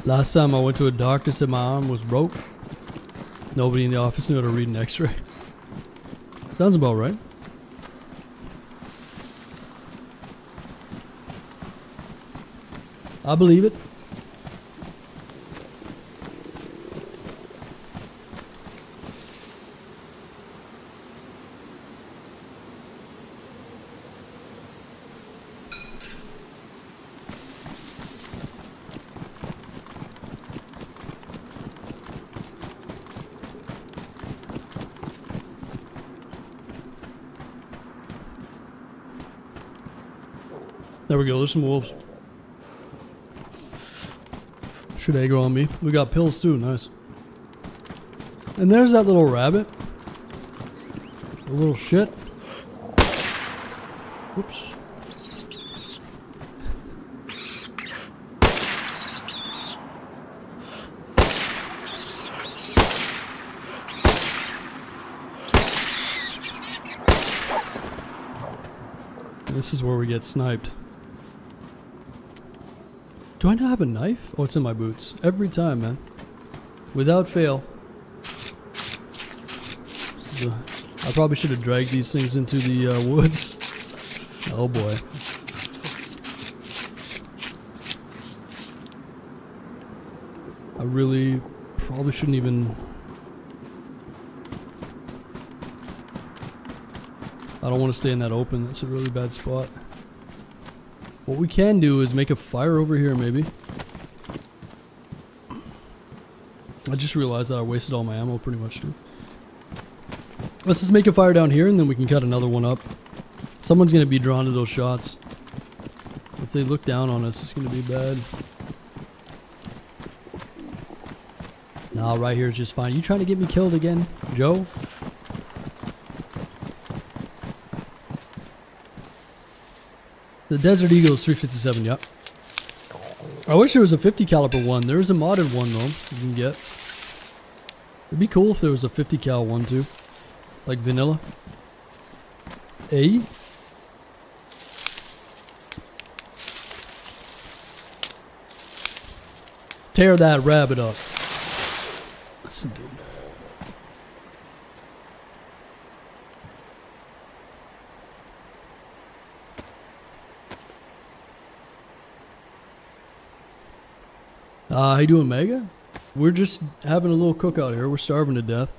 Last time I went to a doctor, said my arm was broke. Nobody in the office knew how to read an x-ray. Sounds about right. I believe it. There we go, there's some wolves. Should aggro on me. We got pills too, nice. And there's that little rabbit. A little shit. Whoops. This is where we get sniped. Do I not have a knife? Oh, it's in my boots. Every time, man. Without fail. This is I probably should have dragged these things into the woods. Oh boy. I really probably shouldn't even... I don't want to stay in that open. That's a really bad spot. What we can do is make a fire over here, maybe. I just realized that I wasted all my ammo pretty much too. Let's just make a fire down here and then we can cut another one up. Someone's going to be drawn to those shots. If they look down on us, it's going to be bad. Nah, right here is just fine. You trying to get me killed again, Joe? The Desert Eagle is 357, yep. I wish there was a 50 caliber one. There is a modded one though, you can get. It'd be cool if there was a 50 cal one too. Like vanilla. A? Tear that rabbit up. Listen, dude. How you doing, Mega? We're just having a little cookout here. We're starving to death.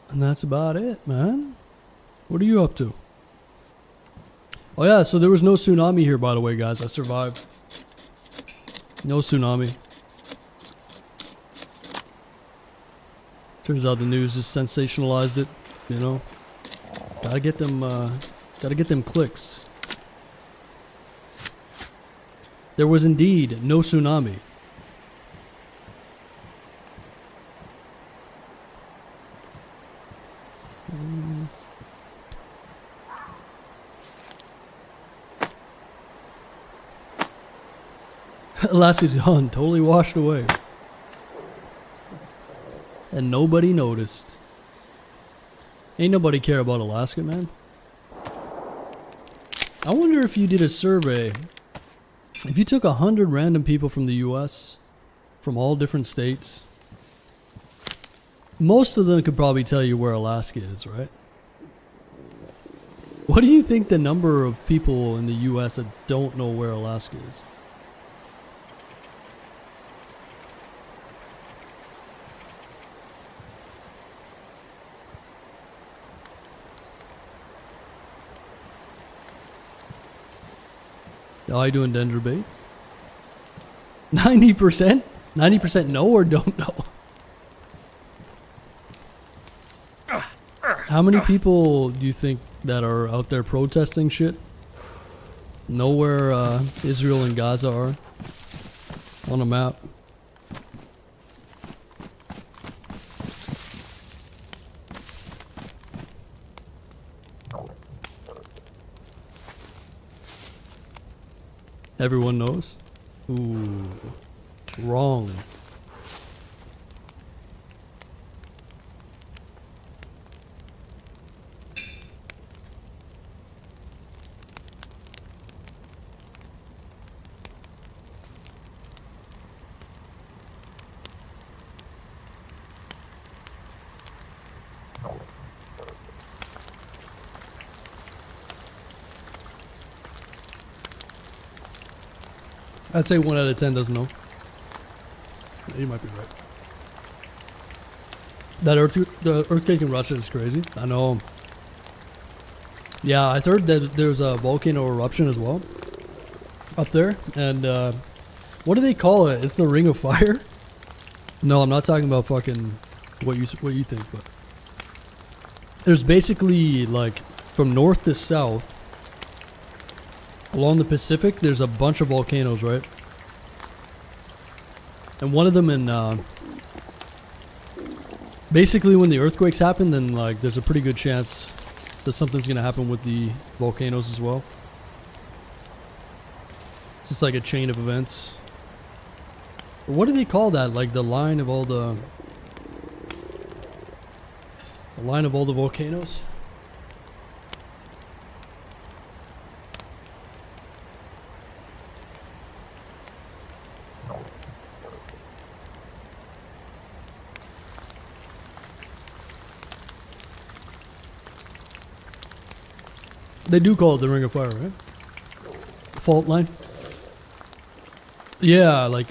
And that's about it, man. What are you up to? Oh yeah, so there was no tsunami here, by the way, guys. I survived. No tsunami. Turns out the news just sensationalized it, you know. Gotta get them clicks. There was indeed no tsunami. Alaska's gone, totally washed away. And nobody noticed. Ain't nobody care about Alaska, man. I wonder if you did a survey. If you took 100 random people from the US, from all different states, most of them could probably tell you where Alaska is, right? What do you think the number of people in the US that don't know where Alaska is? How you doing, Dendra Bait? 90%? 90% know or don't know? How many people do you think that are out there protesting shit know where Israel and Gaza are on a map? Everyone knows? Ooh, wrong. I'd say 1 out of 10 doesn't know. Yeah, you might be right. The earthquake in Russia is crazy. I know. Yeah, I heard that there's a volcano eruption as well up there. And what do they call it? It's the Ring of Fire? No, I'm not talking about fucking what you think, but there's basically like from north to south along the Pacific, there's a bunch of volcanoes, right? And one of them in, basically when the earthquakes happen, then like there's a pretty good chance that something's gonna happen with the volcanoes as well. It's just like a chain of events. What do they call that? Like the line of all the volcanoes? They do call it the Ring of Fire, right? Fault line. Yeah, like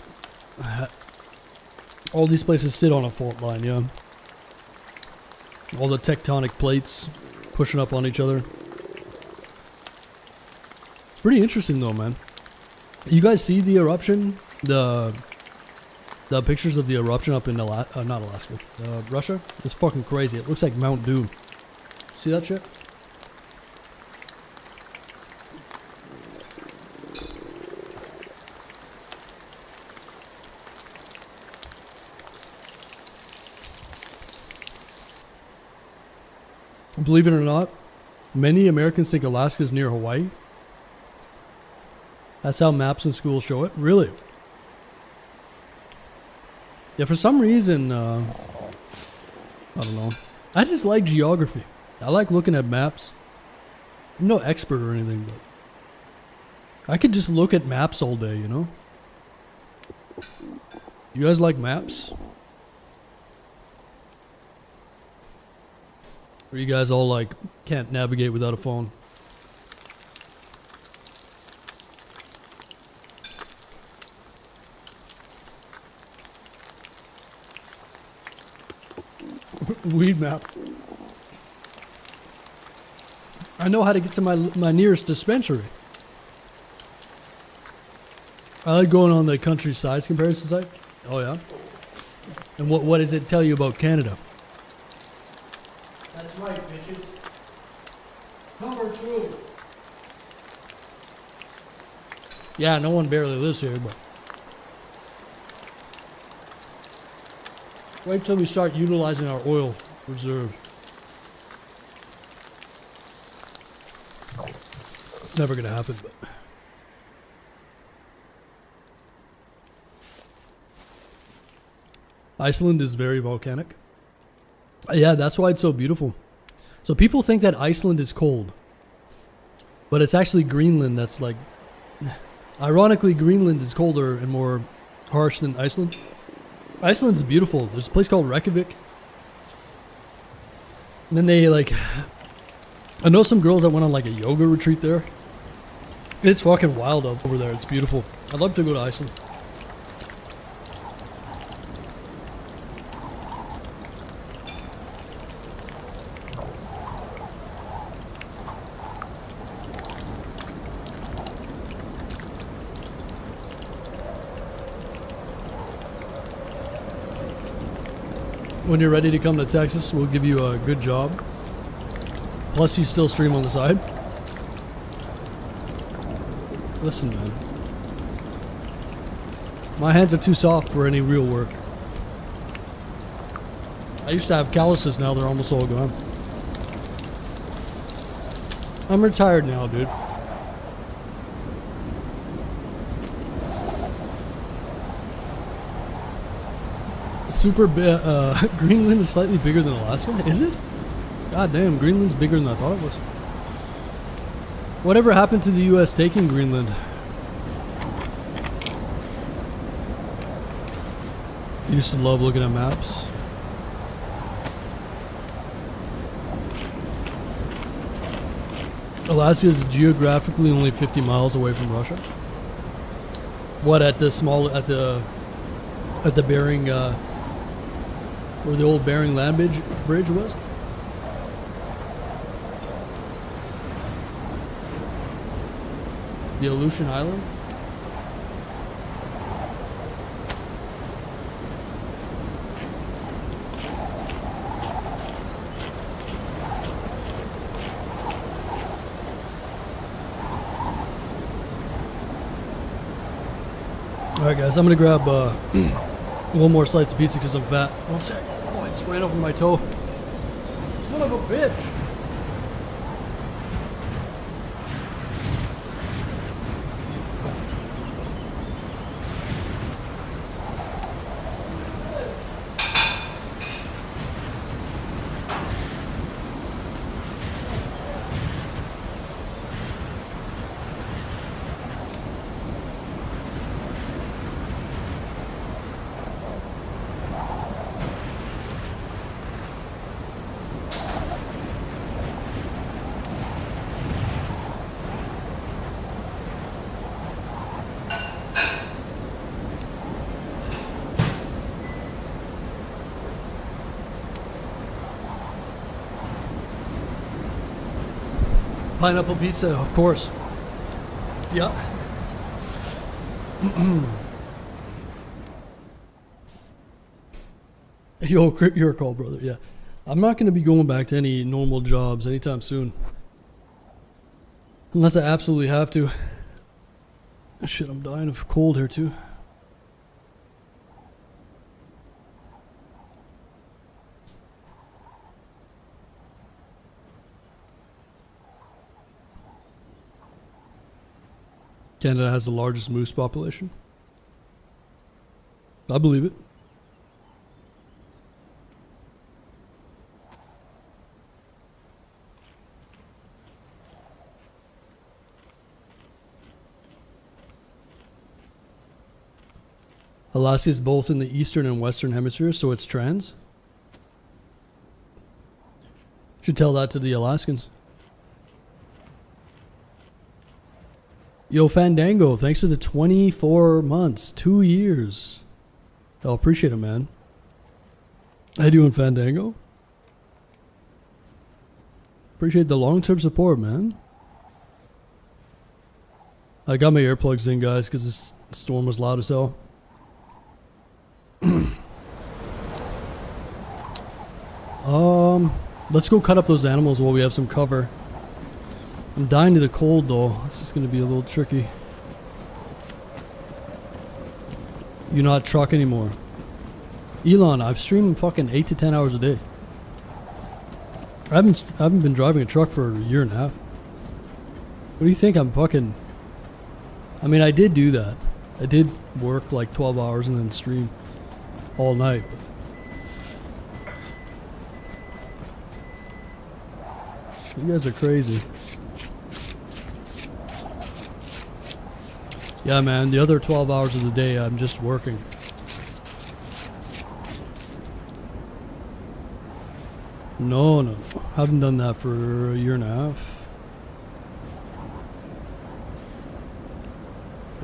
all these places sit on a fault line. Yeah. All the tectonic plates pushing up on each other. Pretty interesting though, man. You guys see the eruption? The pictures of the eruption up in not Alaska, Russia? It's fucking crazy. It looks like Mount Doom. See that shit? Believe it or not, many Americans think Alaska is near Hawaii. That's how maps in school show it. Really? Yeah, for some reason, I don't know. I just like geography. I like looking at maps. I'm no expert or anything, but I could just look at maps all day, you know? You guys like maps? Or you guys all like can't navigate without a phone? Weed map. I know how to get to my nearest dispensary. I like going on the countryside comparison site. Oh yeah. And what does it tell you about Canada? That's right, bitches. Number 2. Yeah, no one barely lives here, but wait till we start utilizing our oil reserve. It's never gonna happen, but Iceland is very volcanic. Yeah, that's why it's so beautiful. So people think that Iceland is cold, but it's actually Greenland that's like, ironically, Greenland is colder and more harsh than Iceland. Iceland's beautiful. There's a place called Reykjavik. And then they like, I know some girls that went on like a yoga retreat there. It's fucking wild up over there. It's beautiful. I'd love to go to Iceland. When you're ready to come to Texas, we'll give you a good job. Plus you still stream on the side. Listen, man. My hands are too soft for any real work. I used to have calluses, now they're almost all gone. I'm retired now, dude. Greenland is slightly bigger than Alaska? Is it? God damn, Greenland's bigger than I thought it was. Whatever happened to the US taking Greenland? I used to love looking at maps. Alaska is geographically only 50 miles away from Russia. What, at the Bering, where the old Bering land bridge was? The Aleutian Island? Alright guys, I'm gonna grab one more slice of pizza because I'm fat. One sec. Oh, I just ran over my toe. Son of a bitch. Pineapple pizza, of course. Yeah. Yo, your call, brother. Yeah. I'm not going to be going back to any normal jobs anytime soon. Unless I absolutely have to. Shit, I'm dying of cold here too. Canada has the largest moose population. I believe it. Alaska is both in the eastern and western hemisphere, so it's trans. Should tell that to the Alaskans. Yo, Fandango, thanks for the 24 months, 2 years. I'll appreciate it, man. How you doing, Fandango? Appreciate the long-term support, man. I got my earplugs in, guys, because this storm was loud as hell. Let's go cut up those animals while we have some cover. I'm dying to the cold though. This is gonna be a little tricky. You're not truck anymore. Elon, I've streamed fucking 8 to 10 hours a day. I haven't been driving a truck for a year and a half. What do you think I'm fucking... I mean, I did do that. I did work like 12 hours and then stream all night. You guys are crazy. Yeah, man, the other 12 hours of the day I'm just working. No. Haven't done that for a year and a half.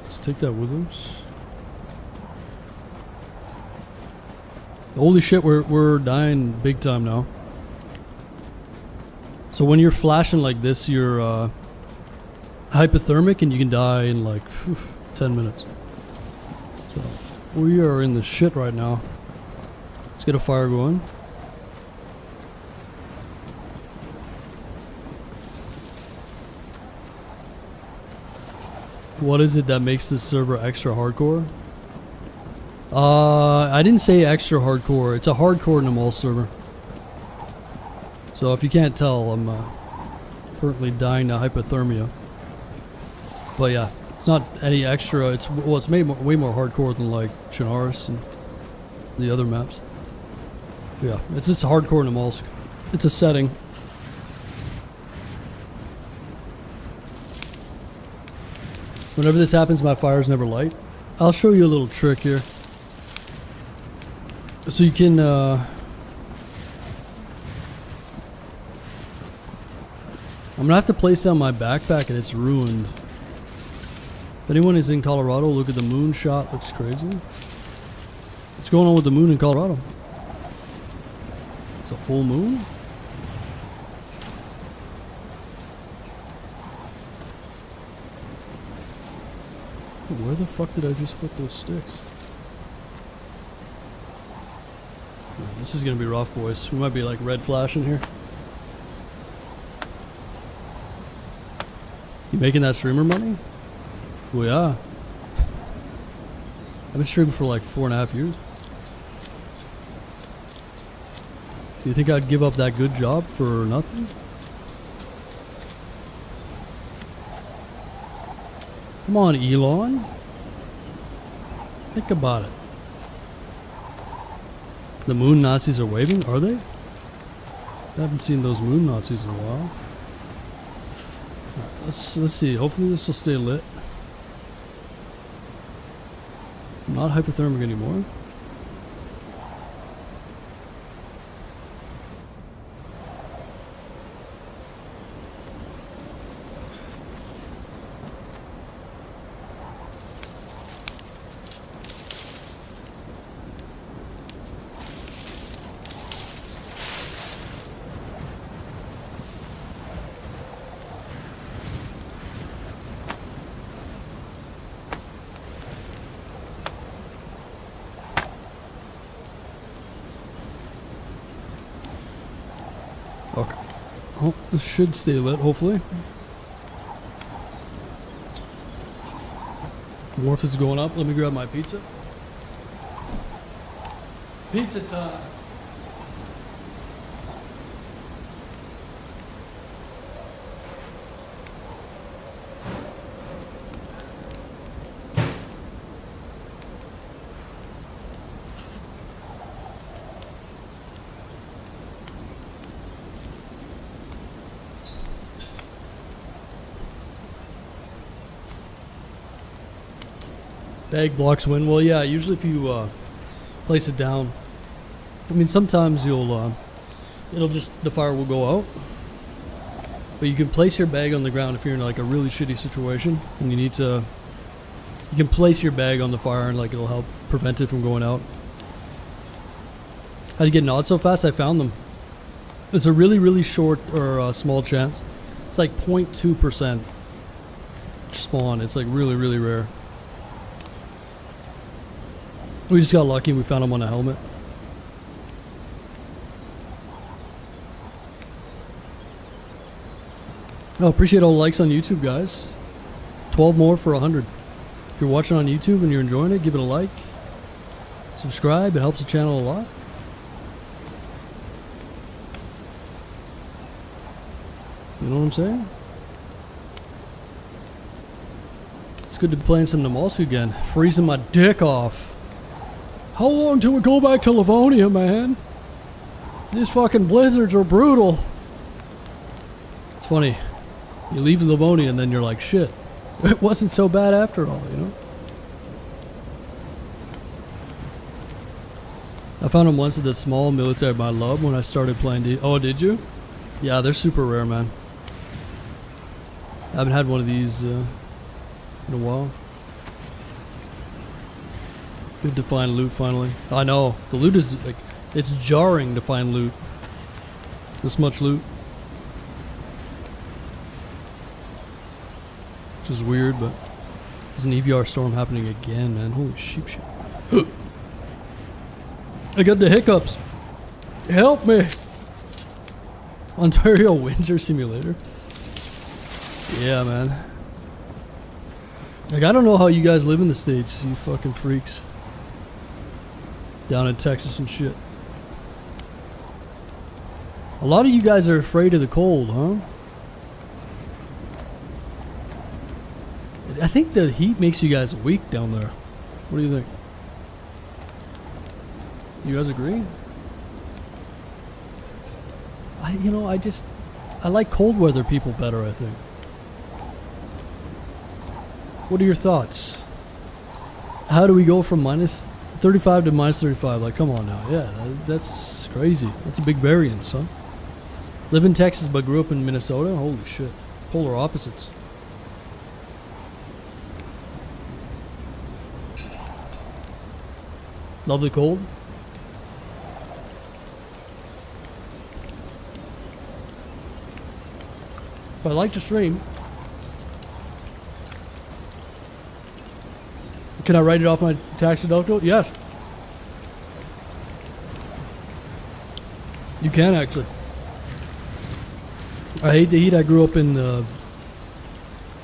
Let's take that with us. Holy shit, we're dying big time now. So when you're flashing like this, you're hypothermic and you can die in like 10 minutes. So we are in the shit right now. Let's get a fire going. What is it that makes this server extra hardcore? I didn't say extra hardcore. It's a hardcore Namalsk server. So if you can't tell, I'm currently dying to hypothermia. But yeah, it's not any extra. It's made way more hardcore than like Chinaris and the other maps. Yeah, it's just hardcore Namalsk. It's a setting. Whenever this happens, my fires never light. I'll show you a little trick here. So you can I'm gonna have to place down my backpack and it's ruined. If anyone is in Colorado, look at the moon shot. Looks crazy. What's going on with the moon in Colorado? It's a full moon? Where the fuck did I just put those sticks? This is gonna be rough, boys. We might be like red flashing here. You making that streamer money? Well, yeah. I've been streaming for like 4.5 years. Do you think I'd give up that good job for nothing? Come on, Elon. Think about it. The moon Nazis are waving, are they? I haven't seen those moon Nazis in a while. Right, let's see. Hopefully this will stay lit. I'm not hypothermic anymore. Oh, this should stay lit, hopefully. Warmth is going up. Let me grab my pizza. Pizza time. Bag blocks wind. Well, yeah, usually if you place it down, I mean, sometimes it'll just, the fire will go out. But you can place your bag on the ground if you're in like a really shitty situation and you can place your bag on the fire and like it'll help prevent it from going out. How do you get an odd so fast? I found them. It's a really, really short or small chance. It's like 0.2% spawn. It's like really, really rare. We just got lucky and we found him on a helmet. Oh, appreciate all the likes on YouTube, guys. 12 more for 100. If you're watching on YouTube and you're enjoying it, give it a like. Subscribe, it helps the channel a lot. You know what I'm saying? It's good to be playing some Namalsk again. Freezing my dick off. How long till we go back to Livonia, man? These fucking blizzards are brutal. It's funny. You leave Livonia and then you're like, shit. It wasn't so bad after all, you know? I found them once at the small military by Lub when I started playing DayZ. Oh, did you? Yeah, they're super rare, man. I haven't had one of these in a while. Good to find loot finally. I know. The loot is like, it's jarring to find loot. This much loot. Which is weird, but there's an EVR storm happening again, man. Holy sheep shit. I got the hiccups. Help me. Ontario Windsor Simulator. Yeah, man. Like, I don't know how you guys live in the States, you fucking freaks. Down in Texas and shit. A lot of you guys are afraid of the cold, huh? I think the heat makes you guys weak down there. What do you think? You guys agree? I like cold weather people better, I think. What are your thoughts? How do we go from minus 35 to minus 35? Like, come on now. Yeah, that's crazy. That's a big variance, huh? Live in Texas but grew up in Minnesota? Holy shit. Polar opposites. Love the cold? If I like to stream, can I write it off my tax deductible? Yes. You can actually. I hate the heat. I grew up in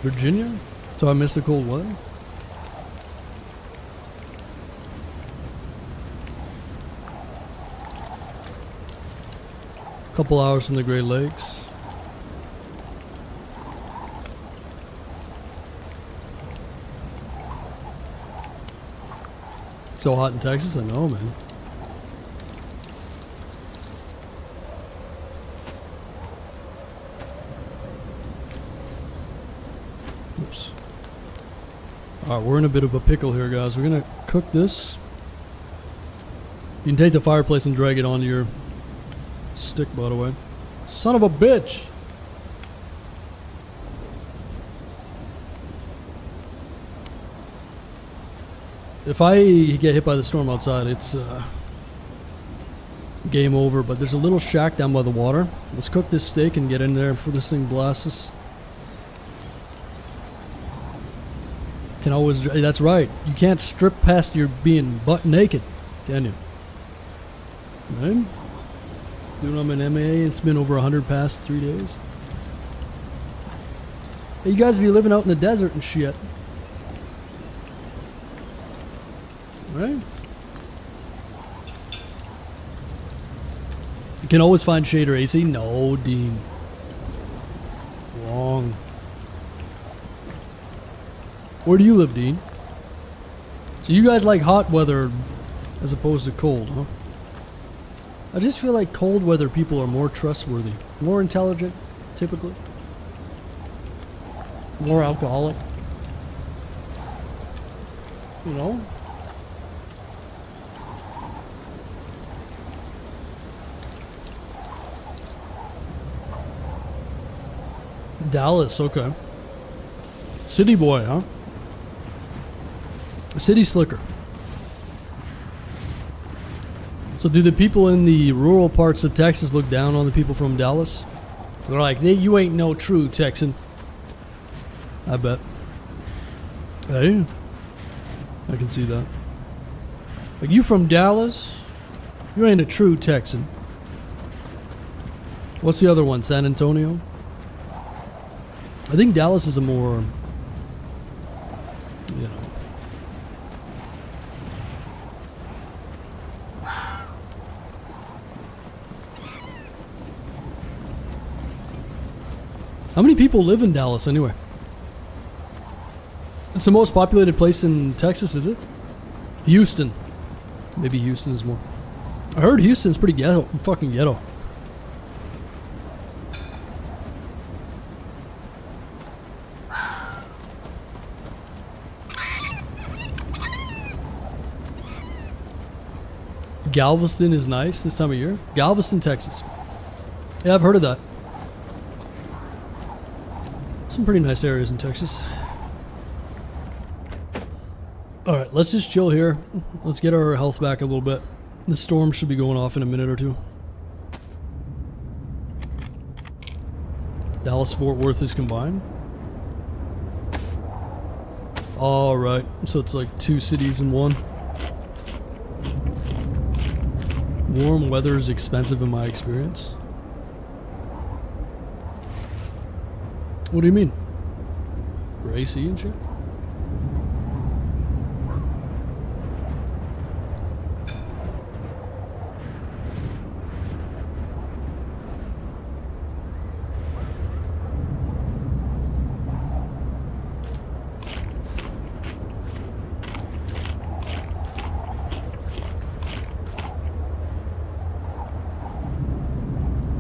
Virginia, so I miss the cold weather. Couple hours from the Great Lakes. So hot in Texas, I know, man. Oops. Alright, we're in a bit of a pickle here, guys. We're gonna cook this. You can take the fireplace and drag it onto your stick, by the way. Son of a bitch! If I get hit by the storm outside, it's game over, but there's a little shack down by the water. Let's cook this steak and get in there before this thing blasts us. Can always, that's right. You can't strip past your being butt naked, can you? Right? Dude, I'm in MA. It's been over 100 past 3 days. Hey, you guys be living out in the desert and shit. Right? You can always find shader AC. No, Dean. Wrong. Where do you live, Dean? So you guys like hot weather as opposed to cold, huh? I just feel like cold weather people are more trustworthy, more intelligent, typically. More alcoholic. You know? Dallas, okay. City boy, huh? City slicker. So do the people in the rural parts of Texas look down on the people from Dallas? They're like, you ain't no true Texan. I bet. Hey, I can see that. Like, you from Dallas? You ain't a true Texan. What's the other one? San Antonio? I think Dallas is a more, you know. How many people live in Dallas anyway? It's the most populated place in Texas, is it? Houston. Maybe Houston is more. I heard Houston's pretty ghetto, fucking ghetto. Galveston is nice this time of year. Galveston, Texas. Yeah, I've heard of that. Some pretty nice areas in Texas. Alright, let's just chill here. Let's get our health back a little bit. The storm should be going off in a minute or two. Dallas, Fort Worth is combined. Alright, so it's like 2 cities in one. Warm weather is expensive in my experience. What do you mean? For AC and shit?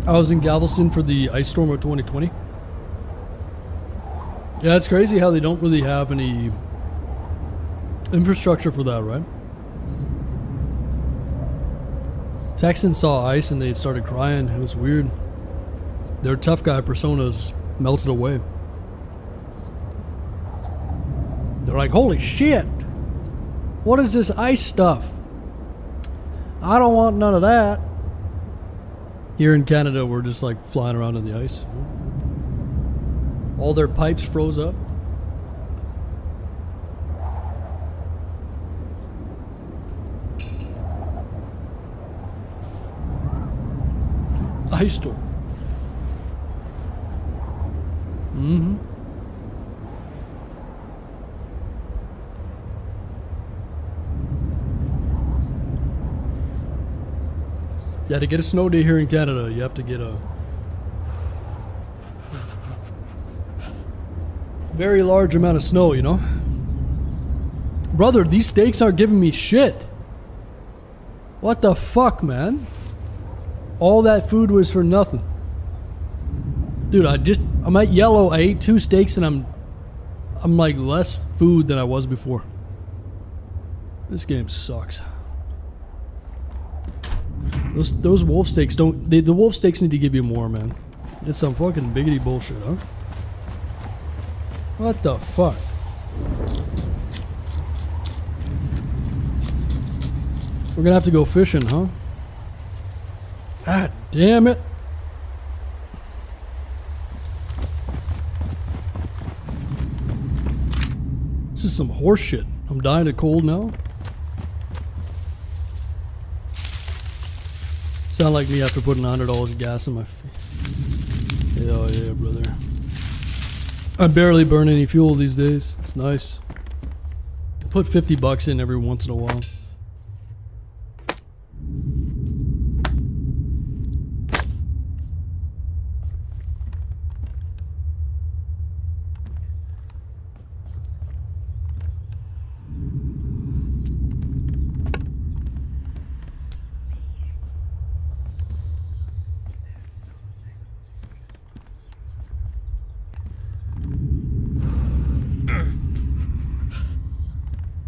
I was in Galveston for the ice storm of 2020. Yeah, it's crazy how they don't really have any infrastructure for that, right? Texans saw ice and they started crying. It was weird. Their tough guy personas melted away. They're like, holy shit! What is this ice stuff? I don't want none of that. Here in Canada, we're just like flying around in the ice. All their pipes froze up. Ice storm. Mm-hmm. Yeah, to get a snow day here in Canada, you have to get a very large amount of snow, you know? Brother, these steaks aren't giving me shit. What the fuck, man? All that food was for nothing. Dude, I'm at yellow. I ate 2 steaks and I'm like less food than I was before. This game sucks. Those wolf steaks don't... the wolf steaks need to give you more, man. It's some fucking biggity bullshit, huh? What the fuck? We're gonna have to go fishing, huh? God damn it. This is some horse shit. I'm dying of cold now. Sound like me after putting $100 of gas in my feet. Hell yeah, brother. I barely burn any fuel these days. It's nice. Put 50 bucks in every once in a while.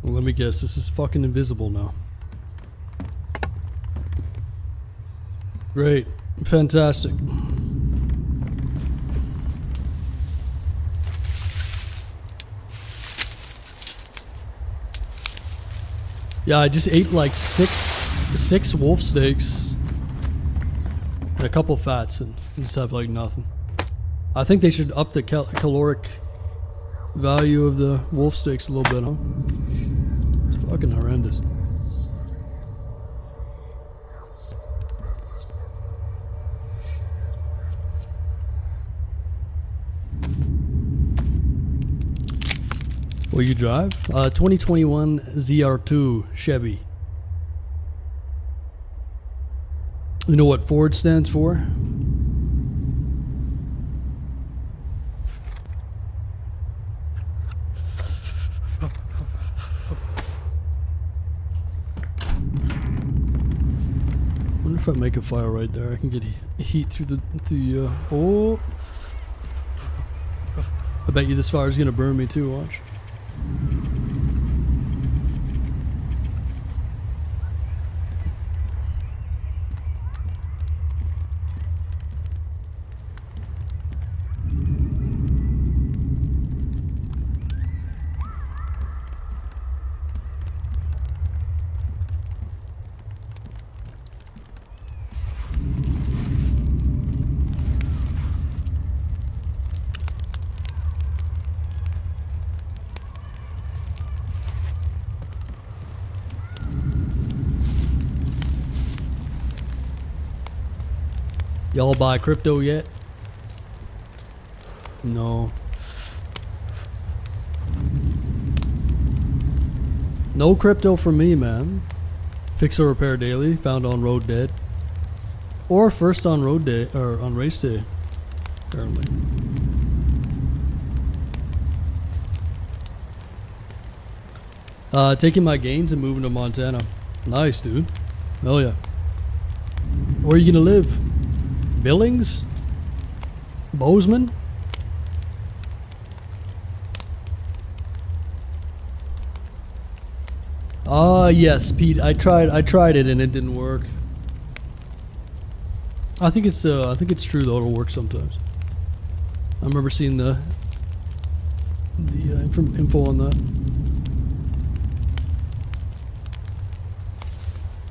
Well, let me guess, this is fucking invisible now. Great. Fantastic. Yeah, I just ate like six wolf steaks and a couple fats and just have like nothing. I think they should up the caloric value of the wolf steaks a little bit, huh? It's fucking horrendous. Will you drive? 2021 ZR2 Chevy. You know what Ford stands for? Wonder if I make a fire right there, I can get heat through the oh. I bet you this fire is gonna burn me too, watch. Y'all buy crypto yet? No. No crypto for me, man. Fix or repair daily, found on road dead. Or first on road day, or on race day, apparently. Taking my gains and moving to Montana. Nice, dude. Hell yeah. Where are you gonna live? Billings? Bozeman? Yes, Pete. I tried it and it didn't work. I think it's true though. It'll work sometimes. I remember seeing the info on that.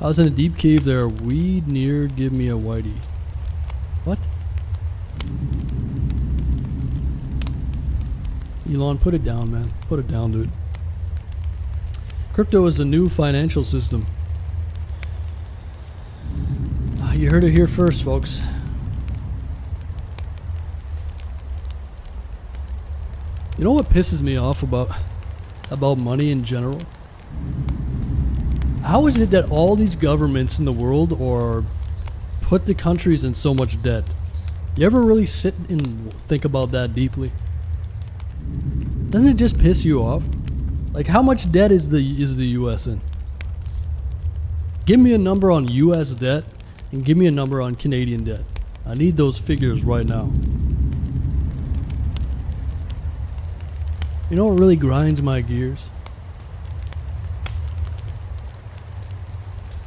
I was in a deep cave there. Weed near. Give me a whitey. What? Elon, put it down, man. Put it down, dude. Crypto is a new financial system. You heard it here first, folks. You know what pisses me off about money in general? How is it that all these governments in the world are put the countries in so much debt? You ever really sit and think about that deeply? Doesn't it just piss you off? Like, how much debt is the US in? Give me a number on US debt and give me a number on Canadian debt. I need those figures right now. You know what really grinds my gears?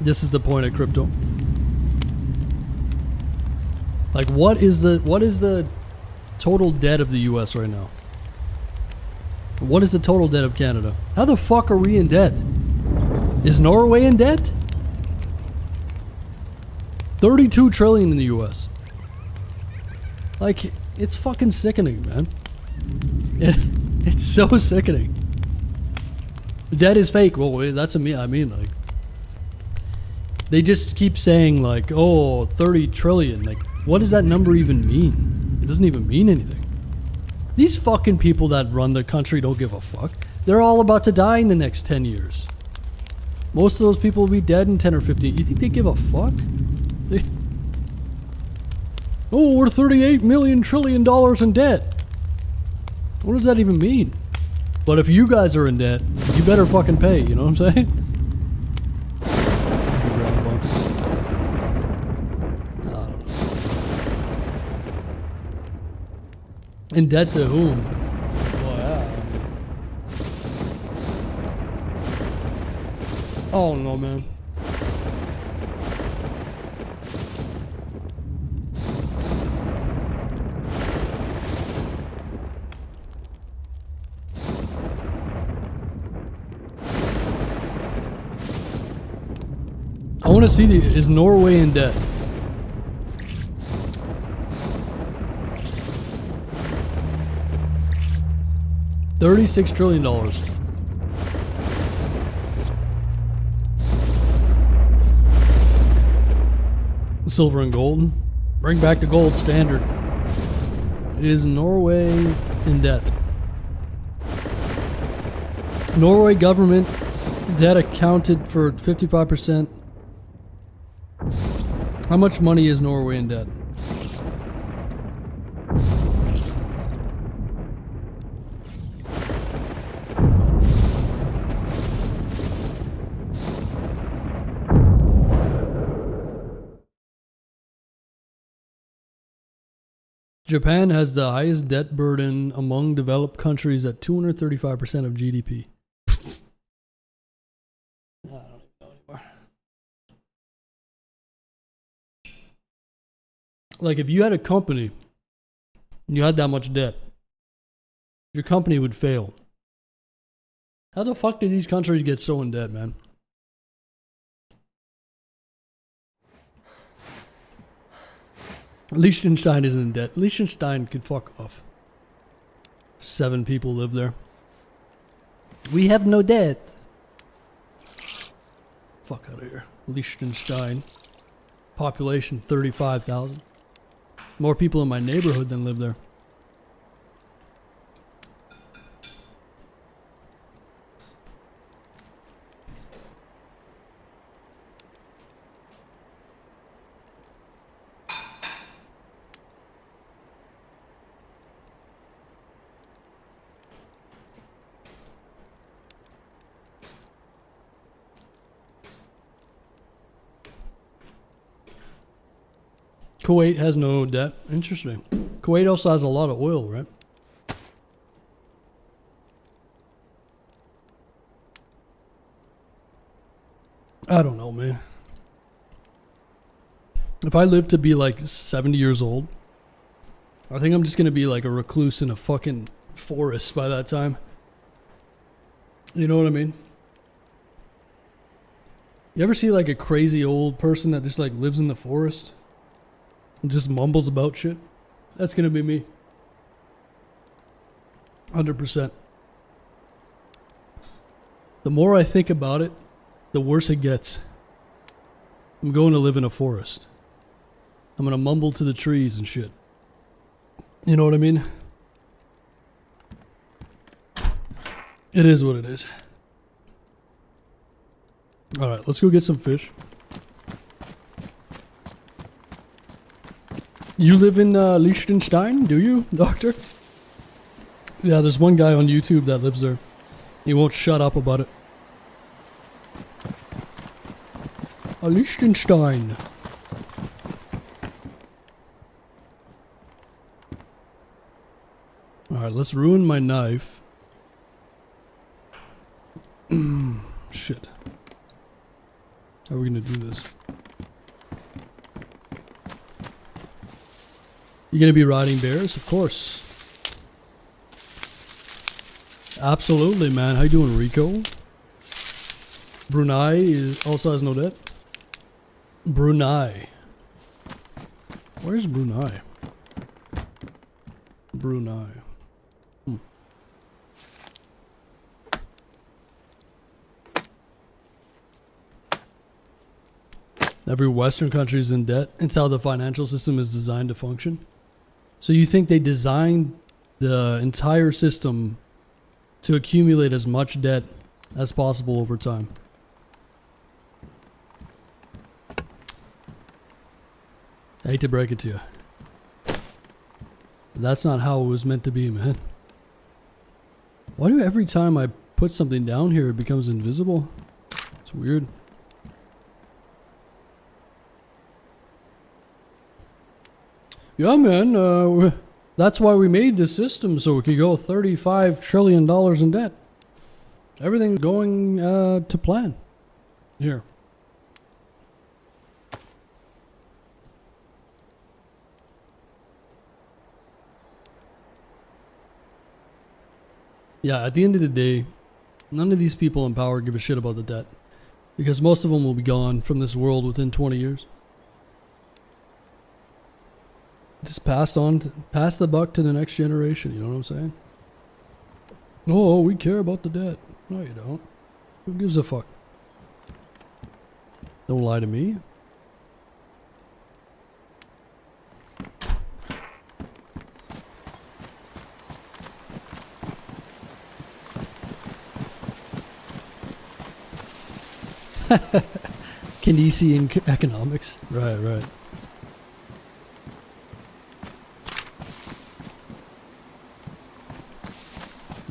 This is the point of crypto. Like, what is the total debt of the US right now? What is the total debt of Canada? How the fuck are we in debt? Is Norway in debt? 32 trillion in the US. Like, it's fucking sickening, man. It's so sickening. Debt is fake. Well, that's I mean, like, They just keep saying like, oh, 30 trillion. Like, what does that number even mean? It doesn't even mean anything. These fucking people that run the country don't give a fuck. They're all about to die in the next 10 years. Most of those people will be dead in 10 or 15. You think they give a fuck? Oh, we're 38 million trillion dollars in debt. What does that even mean? But if you guys are in debt, you better fucking pay, you know what I'm saying? In debt to whom? Well, yeah. Oh no, man. I want to see is Norway in debt? $36 trillion. Silver and gold. Bring back the gold standard. Is Norway in debt? Norway government debt accounted for 55%. How much money is Norway in debt? Japan has the highest debt burden among developed countries at 235% of GDP. I don't even know anymore. Like, if you had a company and you had that much debt, your company would fail. How the fuck did these countries get so in debt, man? Liechtenstein isn't in debt. Liechtenstein could fuck off. 7 people live there. We have no debt. Fuck out of here. Liechtenstein. Population 35,000. More people in my neighborhood than live there. Kuwait has no debt. Interesting. Kuwait also has a lot of oil, right? I don't know, man. If I live to be like 70 years old, I think I'm just going to be like a recluse in a fucking forest by that time. You know what I mean? You ever see like a crazy old person that just like lives in the forest? And just mumbles about shit? That's gonna be me. 100%. The more I think about it, the worse it gets. I'm going to live in a forest. I'm gonna mumble to the trees and shit. You know what I mean? It is what it is. Alright, let's go get some fish. You live in Liechtenstein, do you, doctor? Yeah, there's one guy on YouTube that lives there. He won't shut up about it. Liechtenstein. Alright, let's ruin my knife. Shit. How are we gonna do this? You gonna be riding bears? Of course. Absolutely, man. How you doing, Rico? Brunei also has no debt. Brunei. Where's Brunei? Brunei. Every Western country is in debt. It's how the financial system is designed to function. So you think they designed the entire system to accumulate as much debt as possible over time? I hate to break it to you. That's not how it was meant to be, man. Why do every time I put something down here it becomes invisible? It's weird. Yeah, man, that's why we made this system, so we could go $35 trillion in debt. Everything's going to plan. Here. Yeah, at the end of the day, none of these people in power give a shit about the debt. Because most of them will be gone from this world within 20 years. Just pass the buck to the next generation, you know what I'm saying? Oh, we care about the debt. No, you don't. Who gives a fuck? Don't lie to me. Keynesian economics. Right, right.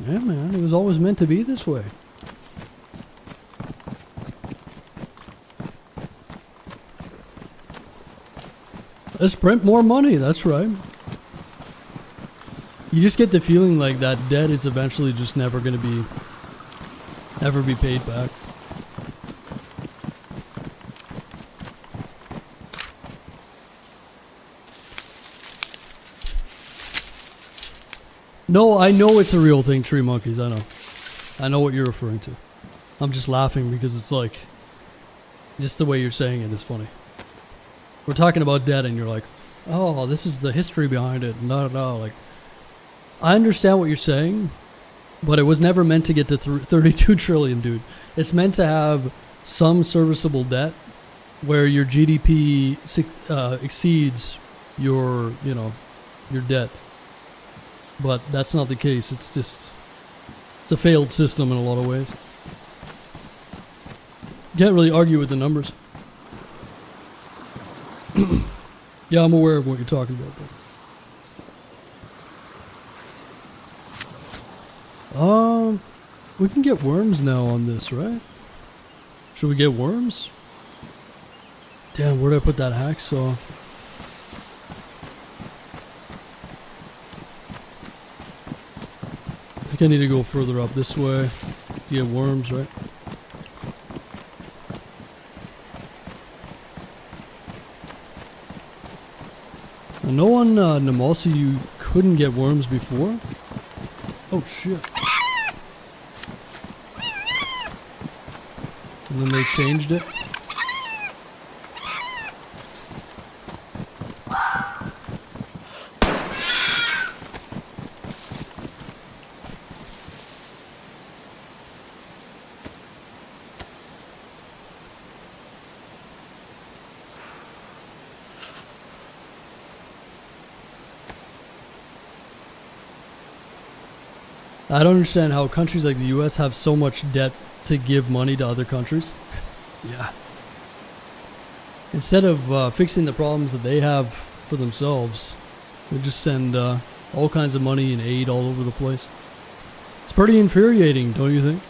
Yeah, man, it was always meant to be this way. Let's print more money, that's right. You just get the feeling like that debt is eventually just never gonna be paid back. No, I know it's a real thing, tree monkeys, I know. I know what you're referring to. I'm just laughing because it's like, just the way you're saying it is funny. We're talking about debt and you're like, oh, this is the history behind it. No, like, I understand what you're saying, but it was never meant to get to 32 trillion, dude. It's meant to have some serviceable debt where your GDP exceeds your, your debt. But that's not the case. It's a failed system in a lot of ways. Can't really argue with the numbers. Yeah, I'm aware of what you're talking about though. We can get worms now on this, right? Should we get worms? Damn, where did I put that hacksaw? I think I need to go further up this way to get worms, right? I know on Namalsk you couldn't get worms before. Oh shit. And then they changed it. I don't understand how countries like the US have so much debt to give money to other countries. Yeah. Instead of fixing the problems that they have for themselves, they just send all kinds of money and aid all over the place. It's pretty infuriating, don't you think?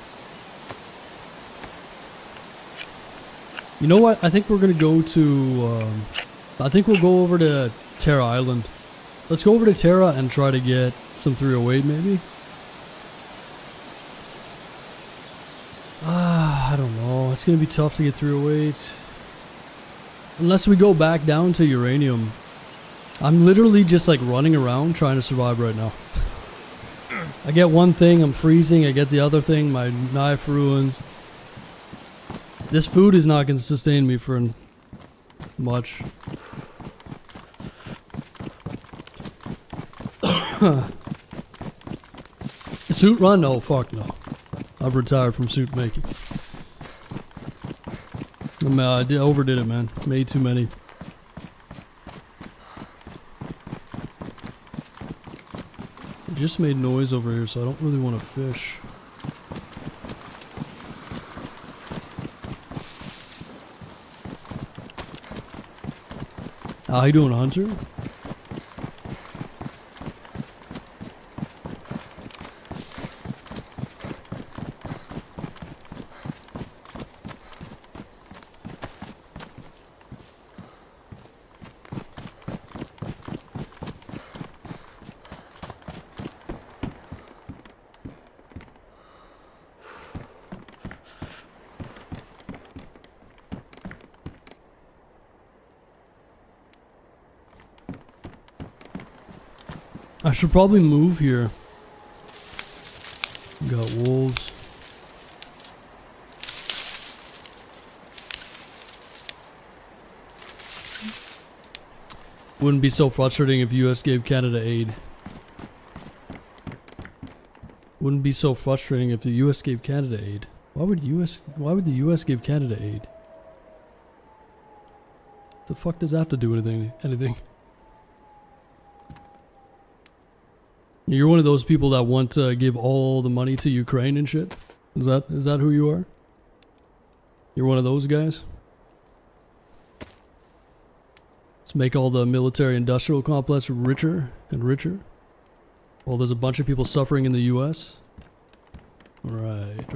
You know what? I think we're going to go to... I think we'll go over to Terra Island. Let's go over to Terra and try to get some 308 maybe. I don't know. It's going to be tough to get 308. Unless we go back down to uranium. I'm literally just like running around trying to survive right now. I get one thing, I'm freezing. I get the other thing, my knife ruins. This food is not going to sustain me for much. Suit run? Oh fuck no. I've retired from suit making. I overdid it, man. Made too many. I just made noise over here, so I don't really want to fish. How you doing, Hunter? I should probably move here. Got wolves. Wouldn't be so frustrating if US gave Canada aid. Wouldn't be so frustrating if the US gave Canada aid. Why would the US give Canada aid? The fuck does that have to do with anything? You're one of those people that want to give all the money to Ukraine and shit? Is that who you are? You're one of those guys? Let's make all the military industrial complex richer and richer. While there's a bunch of people suffering in the US? Right.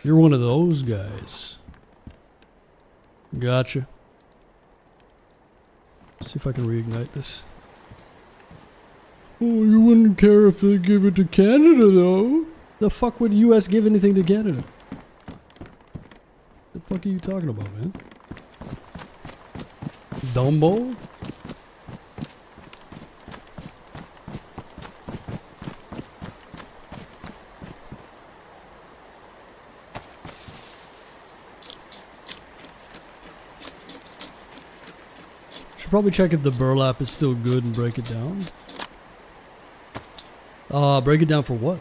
You're one of those guys. Gotcha. See if I can reignite this. Oh, you wouldn't care if they give it to Canada, though. The fuck would the US give anything to Canada? The fuck are you talking about, man? Dumbo? Should probably check if the burlap is still good and break it down. Break it down for what?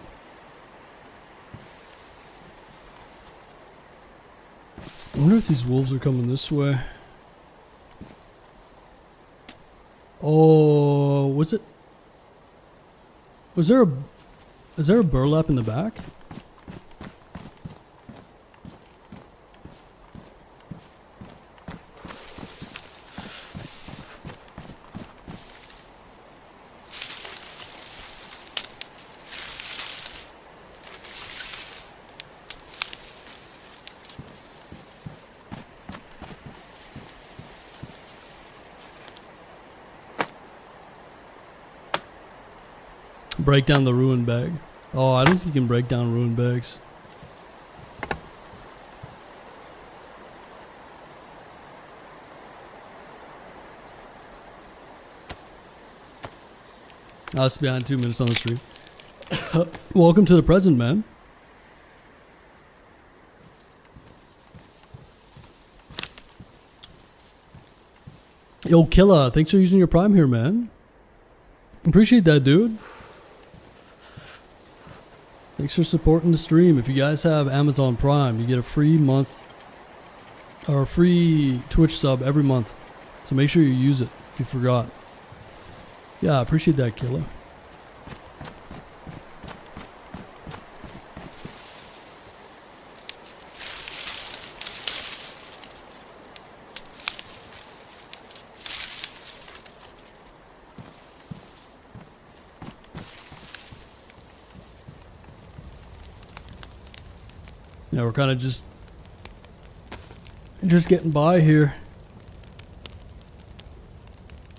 I wonder if these wolves are coming this way. Oh, was there a burlap in the back? Break down the ruined bag. Oh, I don't think you can break down ruined bags. I was behind 2 minutes on the stream. Welcome to the present, man. Yo, Killa, thanks for using your Prime here, man. Appreciate that, dude. Thanks for supporting the stream. If you guys have Amazon Prime, you get a free month or a free Twitch sub every month. So make sure you use it if you forgot. Yeah, I appreciate that, Killer. Yeah, we're kind of just getting by here.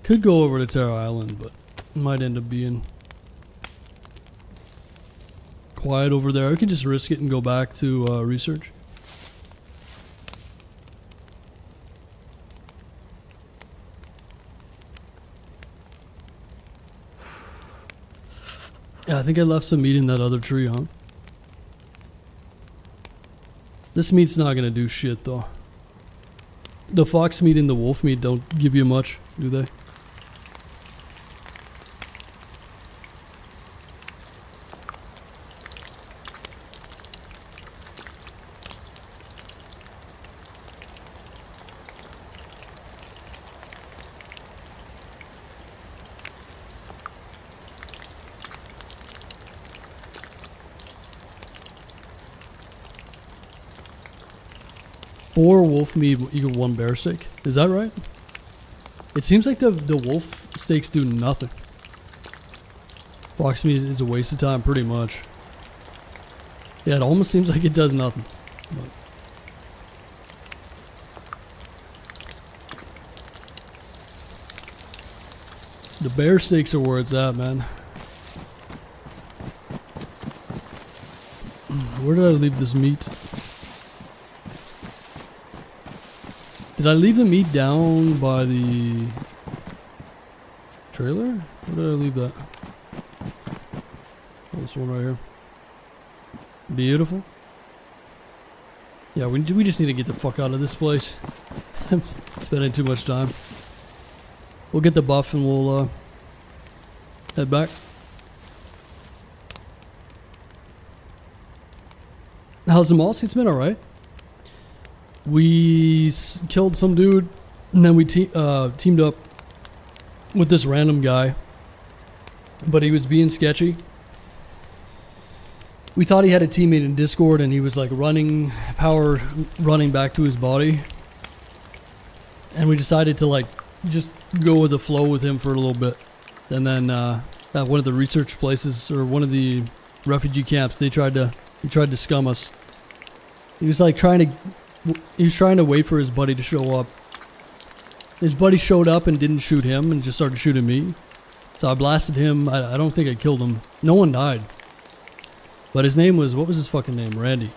Could go over to Terra Island, but might end up being quiet over there. I could just risk it and go back to research. Yeah, I think I left some meat in that other tree, huh? This meat's not gonna do shit though. The fox meat and the wolf meat don't give you much, do they? 4 wolf meat equal 1 bear steak. Is that right? It seems like the wolf steaks do nothing. Fox meat is a waste of time, pretty much. Yeah, it almost seems like it does nothing. But the bear steaks are where it's at, man. Where did I leave this meat? Did I leave the meat down by the trailer? Where did I leave that? This one right here. Beautiful. Yeah, we just need to get the fuck out of this place. I'm spending too much time. We'll get the buff and we'll head back. How's the Namalsk? It's been alright. We killed some dude, and then we teamed up with this random guy, but he was being sketchy. We thought he had a teammate in Discord, and he was like running back to his body, and we decided to like just go with the flow with him for a little bit. And then at one of the research places, or one of the refugee camps, he tried to scum us. He was like trying to wait for his buddy to show up. His buddy showed up and didn't shoot him and just started shooting me. So I blasted him. I don't think I killed him. No one died. But his name was, what was his fucking name? Randy.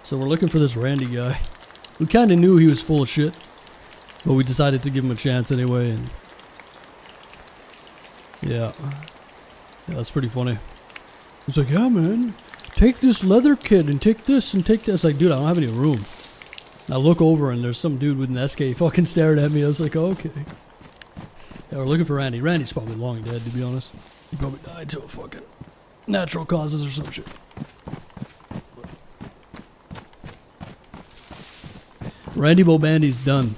So we're looking for this Randy guy. We kind of knew he was full of shit, but we decided to give him a chance anyway. And yeah, that's pretty funny. He's like, yeah, man, take this leather kit and take this and take this. Like, dude, I don't have any room. And I look over and there's some dude with an SK fucking staring at me. I was like, oh, okay. Yeah, we're looking for Randy. Randy's probably long dead, to be honest. He probably died to a fucking natural causes or some shit. Randy Bobandy's done.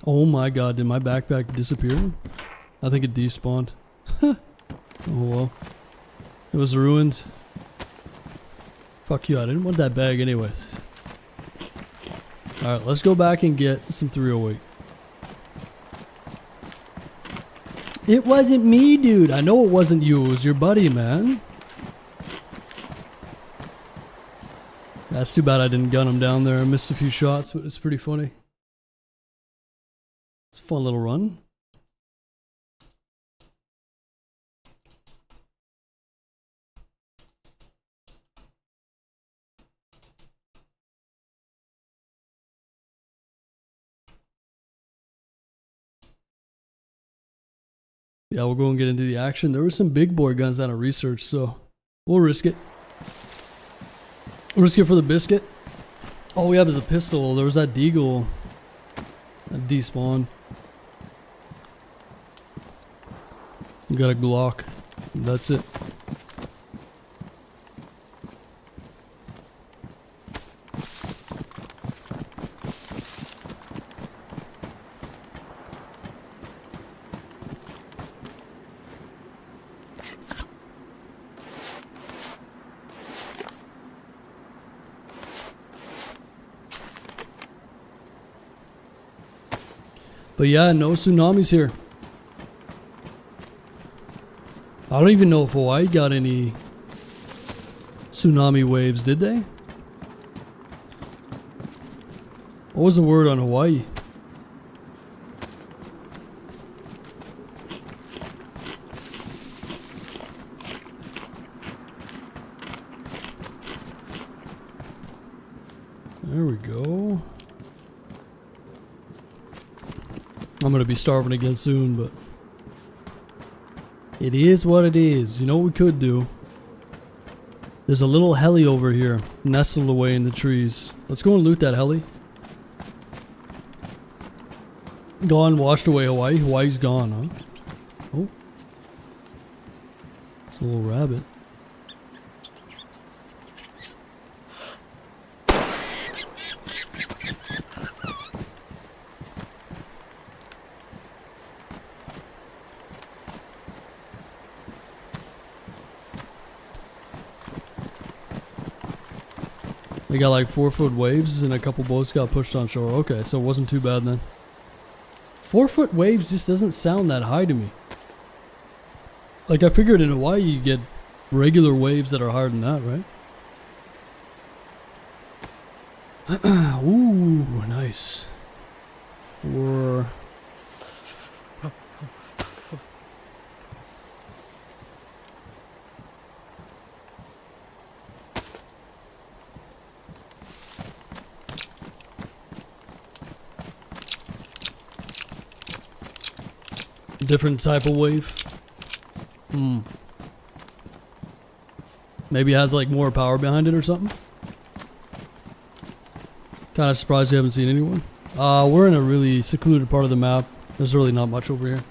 Oh my god, did my backpack disappear? I think it despawned. Oh well. It was ruined. Fuck you, I didn't want that bag anyways. Alright, let's go back and get some 308. It wasn't me, dude. I know it wasn't you. It was your buddy, man. That's too bad I didn't gun him down there. I missed a few shots, but it's pretty funny. It's a fun little run. Yeah, we'll go and get into the action. There were some big boy guns down at research, so we'll risk it. We'll risk it for the biscuit. All we have is a pistol. There was that deagle that despawned. You got a Glock. That's it. But yeah, no tsunamis here. I don't even know if Hawaii got any tsunami waves, did they? What was the word on Hawaii? There we go. I'm gonna be starving again soon, but it is what it is. You know what we could do? There's a little heli over here, nestled away in the trees. Let's go and loot that heli. Gone, washed away Hawaii. Hawaii's gone, huh? Oh. It's a little rabbit. They got like 4-foot waves and a couple boats got pushed on shore. Okay, so it wasn't too bad then. 4-foot waves just doesn't sound that high to me. Like I figured in Hawaii you get regular waves that are higher than that, right? Ooh, nice. 4. Different type of wave. Maybe it has like more power behind it or something. Kind of surprised you haven't seen anyone. We're in a really secluded part of the map. There's really not much over here.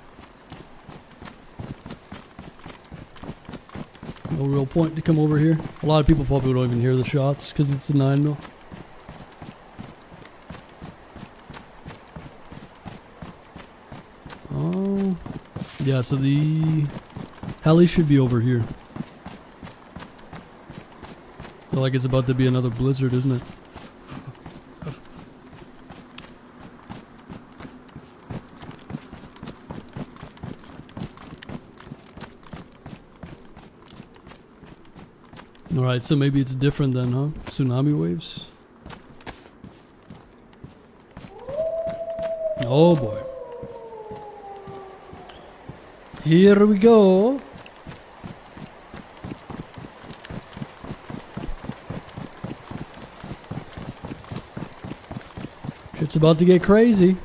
No real point to come over here. A lot of people probably don't even hear the shots because it's a 9mm. Oh, yeah, so the heli should be over here. Feel like it's about to be another blizzard, isn't it? Alright, so maybe it's different then, huh? Tsunami waves? Oh boy. Here we go. Shit's about to get crazy.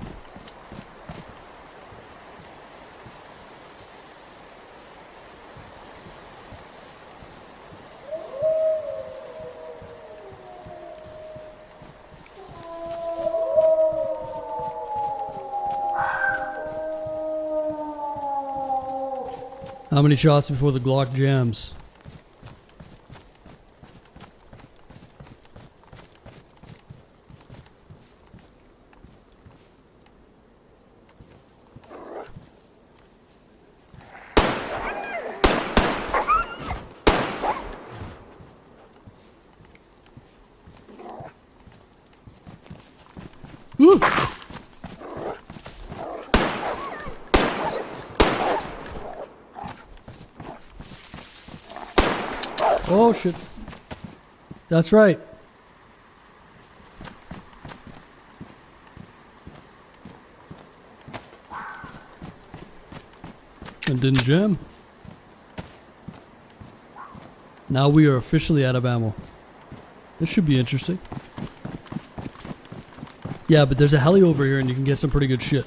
How many shots before the Glock jams? Woo! Oh shit. That's right. And didn't jam. Now we are officially out of ammo. This should be interesting. Yeah, but there's a heli over here and you can get some pretty good shit.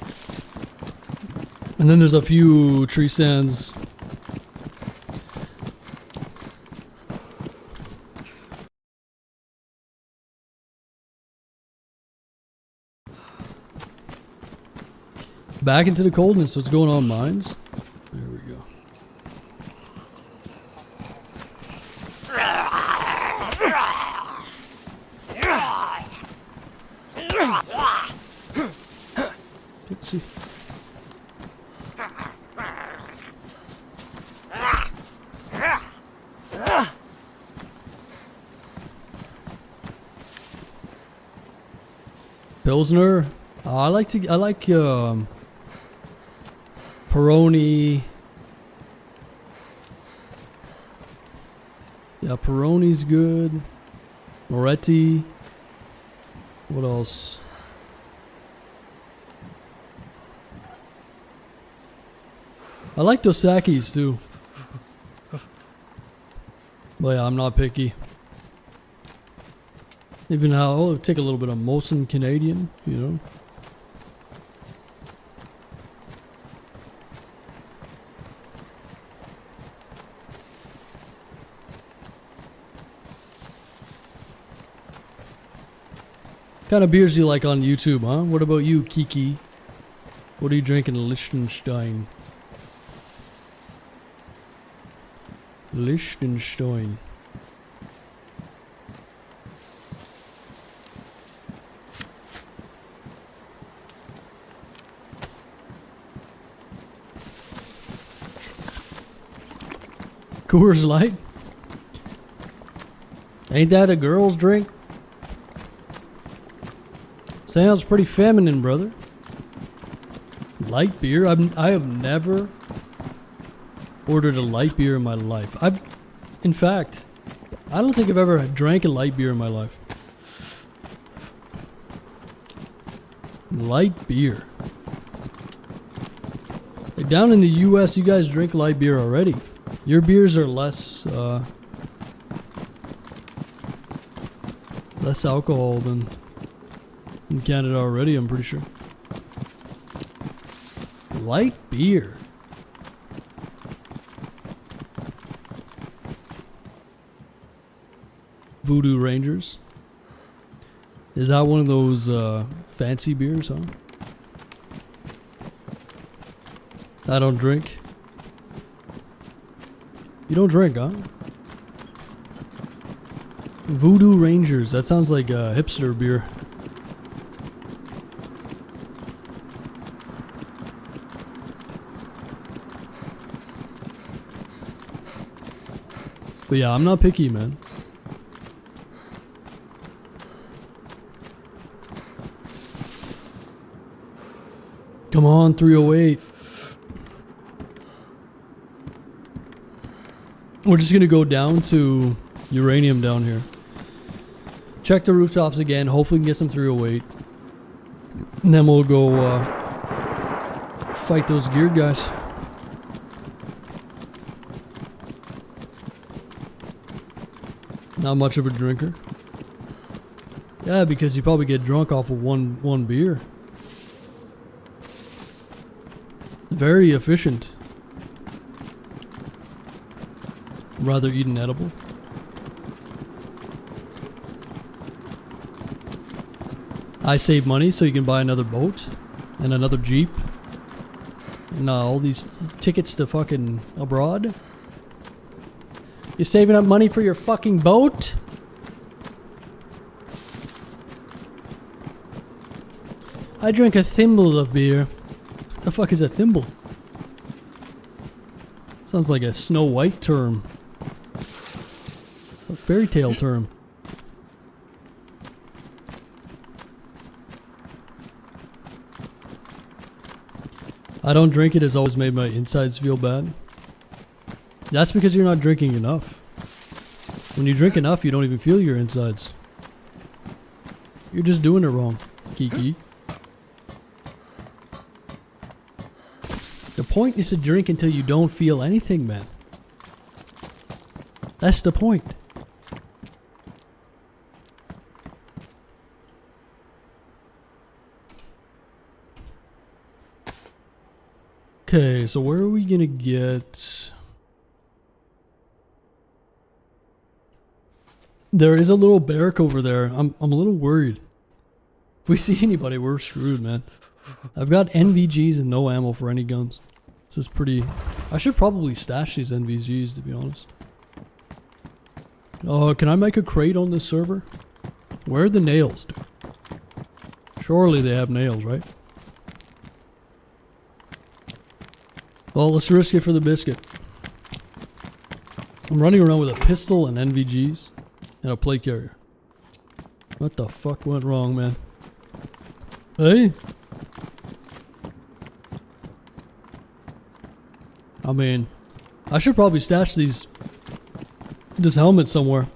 And then there's a few tree stands. Back into the coldness. What's going on, mines? There we go. Let's see. Pilsner. I like Peroni. Yeah, Peroni's good. Moretti. What else? I like Dos Equis too. But yeah, I'm not picky. Even I'll take a little bit of Molson Canadian, you know. What kind of beers do you like on YouTube, huh? What about you, Kiki? What are you drinking? Liechtenstein. Liechtenstein. Coors Light? Ain't that a girl's drink? Sounds pretty feminine, brother. Light beer? I have never ordered a light beer in my life. In fact, I don't think I've ever drank a light beer in my life. Light beer. Like down in the US, you guys drink light beer already. Your beers are less alcohol than in Canada already, I'm pretty sure. Light beer. Voodoo Rangers. Is that one of those fancy beers, huh? I don't drink. You don't drink, huh? Voodoo Rangers. That sounds like a hipster beer. But yeah, I'm not picky, man. Come on, 308. We're just gonna go down to uranium down here. Check the rooftops again. Hopefully we can get some 308. And then we'll go fight those geared guys. Not much of a drinker. Yeah, because you probably get drunk off of one beer. Very efficient. Rather eat an edible. I save money so you can buy another boat and another Jeep and all these tickets to fucking abroad. You're saving up money for your fucking boat? I drink a thimble of beer. The fuck is a thimble? Sounds like a Snow White term. A fairy tale term. I don't drink it has always made my insides feel bad. That's because you're not drinking enough. When you drink enough, you don't even feel your insides. You're just doing it wrong, Kiki. The point is to drink until you don't feel anything, man. That's the point. Okay, so where are we gonna get... There is a little barrack over there. I'm a little worried. If we see anybody, we're screwed, man. I've got NVGs and no ammo for any guns. This is pretty... I should probably stash these NVGs, to be honest. Can I make a crate on this server? Where are the nails, dude? Surely they have nails, right? Well, let's risk it for the biscuit. I'm running around with a pistol and NVGs and a plate carrier. What the fuck went wrong, man? Hey? I mean, I should probably stash this helmet somewhere.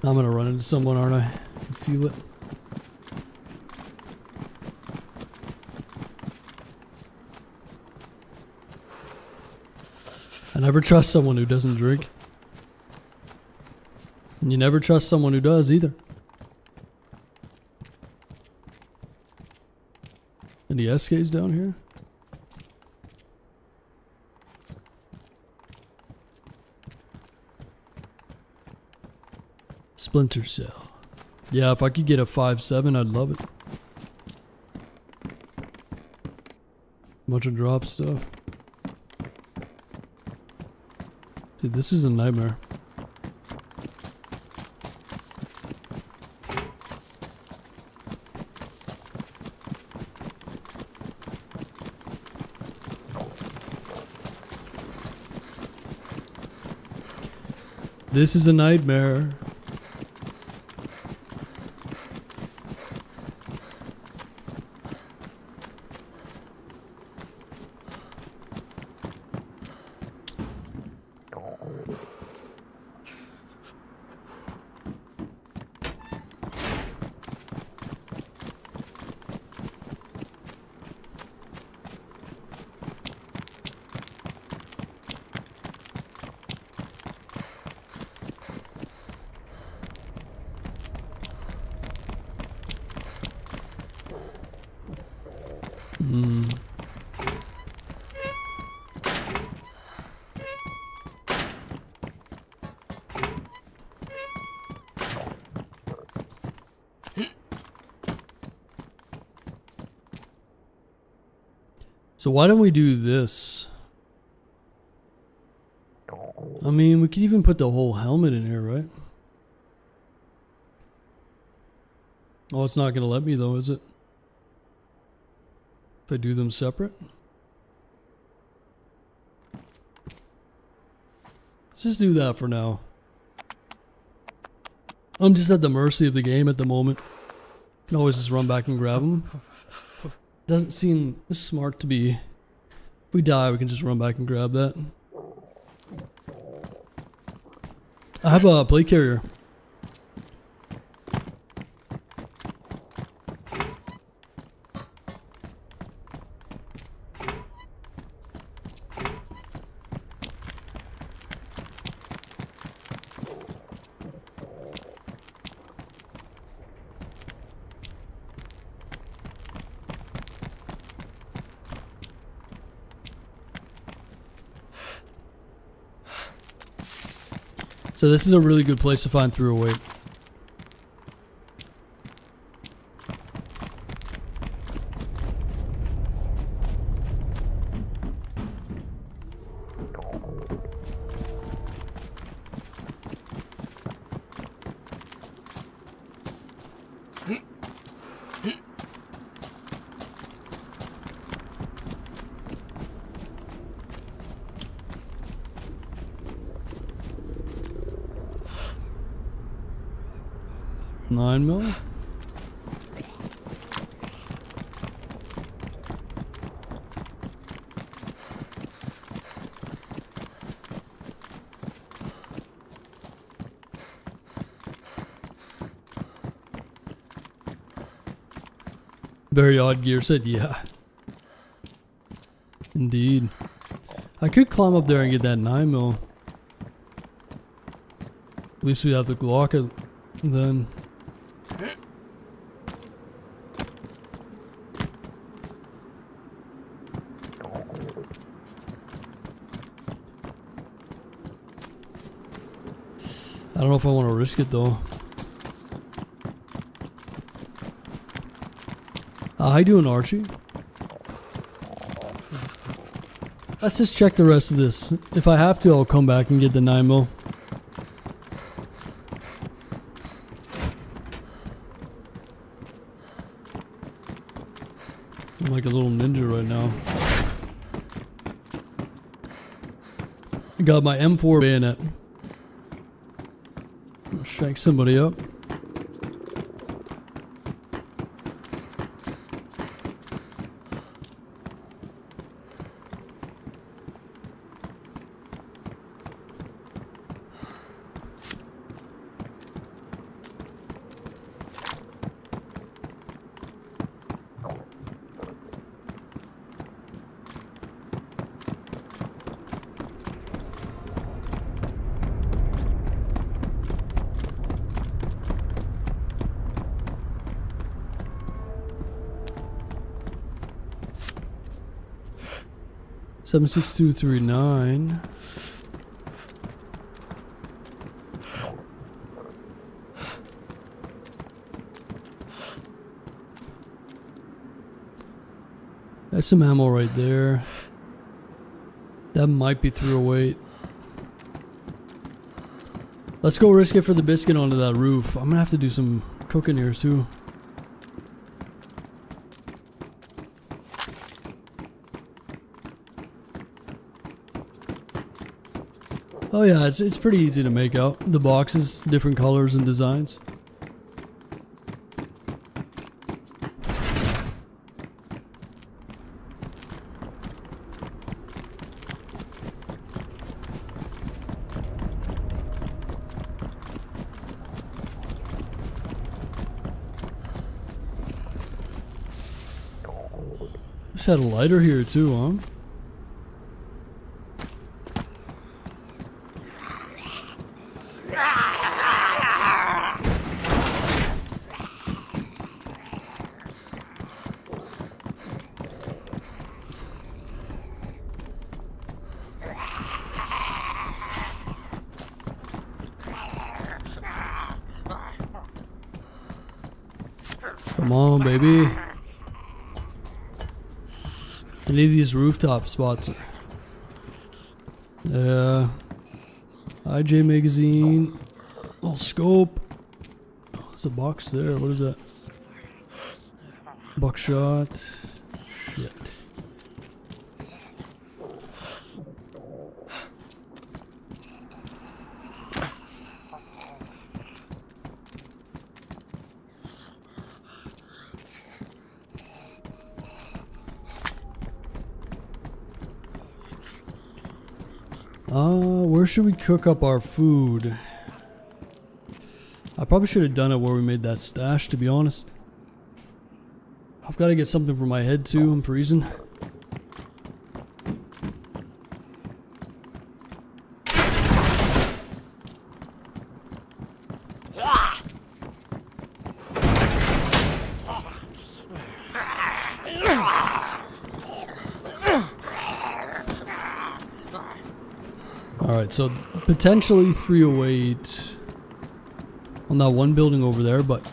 I'm gonna run into someone, aren't I? I feel it. I never trust someone who doesn't drink. And you never trust someone who does either. Any SKs down here? Splinter cell. Yeah, if I could get a 5.7, I'd love it. Bunch of drop stuff. Dude, this is a nightmare. This is a nightmare. Hmm. So why don't we do this? I mean, we could even put the whole helmet in here, right? Oh, it's not going to let me though, is it? If I do them separate? Let's just do that for now. I'm just at the mercy of the game at the moment. Can always just run back and grab them. Doesn't seem smart to be. If we die, we can just run back and grab that. I have a plate carrier. So this is a really good place to find through a weight. $9 mil. Very odd gear said, yeah. Indeed. I could climb up there and get that 9 mil. At least we have the Glock then. I don't know if I want to risk it though. How you doing, Archie? Let's just check the rest of this. If I have to, I'll come back and get the 9 mil. I'm like a little ninja right now. I got my M4 bayonet. Shank somebody up. Seven 76239. That's some ammo right there. That might be through a weight. Let's go risk it for the biscuit onto that roof. I'm gonna have to do some cooking here too. Oh Oh yeah, it's pretty easy to make out. The boxes, different colors and designs. Just had a lighter here too, huh? Come on, baby. Any of these rooftop spots are... IJ magazine. Little scope. Oh, there's a box there. What is that? Buckshot. Shit. Where should we cook up our food? I probably should have done it where we made that stash, to be honest. I've got to get something for my head too. I'm freezing. Alright, so potentially 308 on that one building over there, but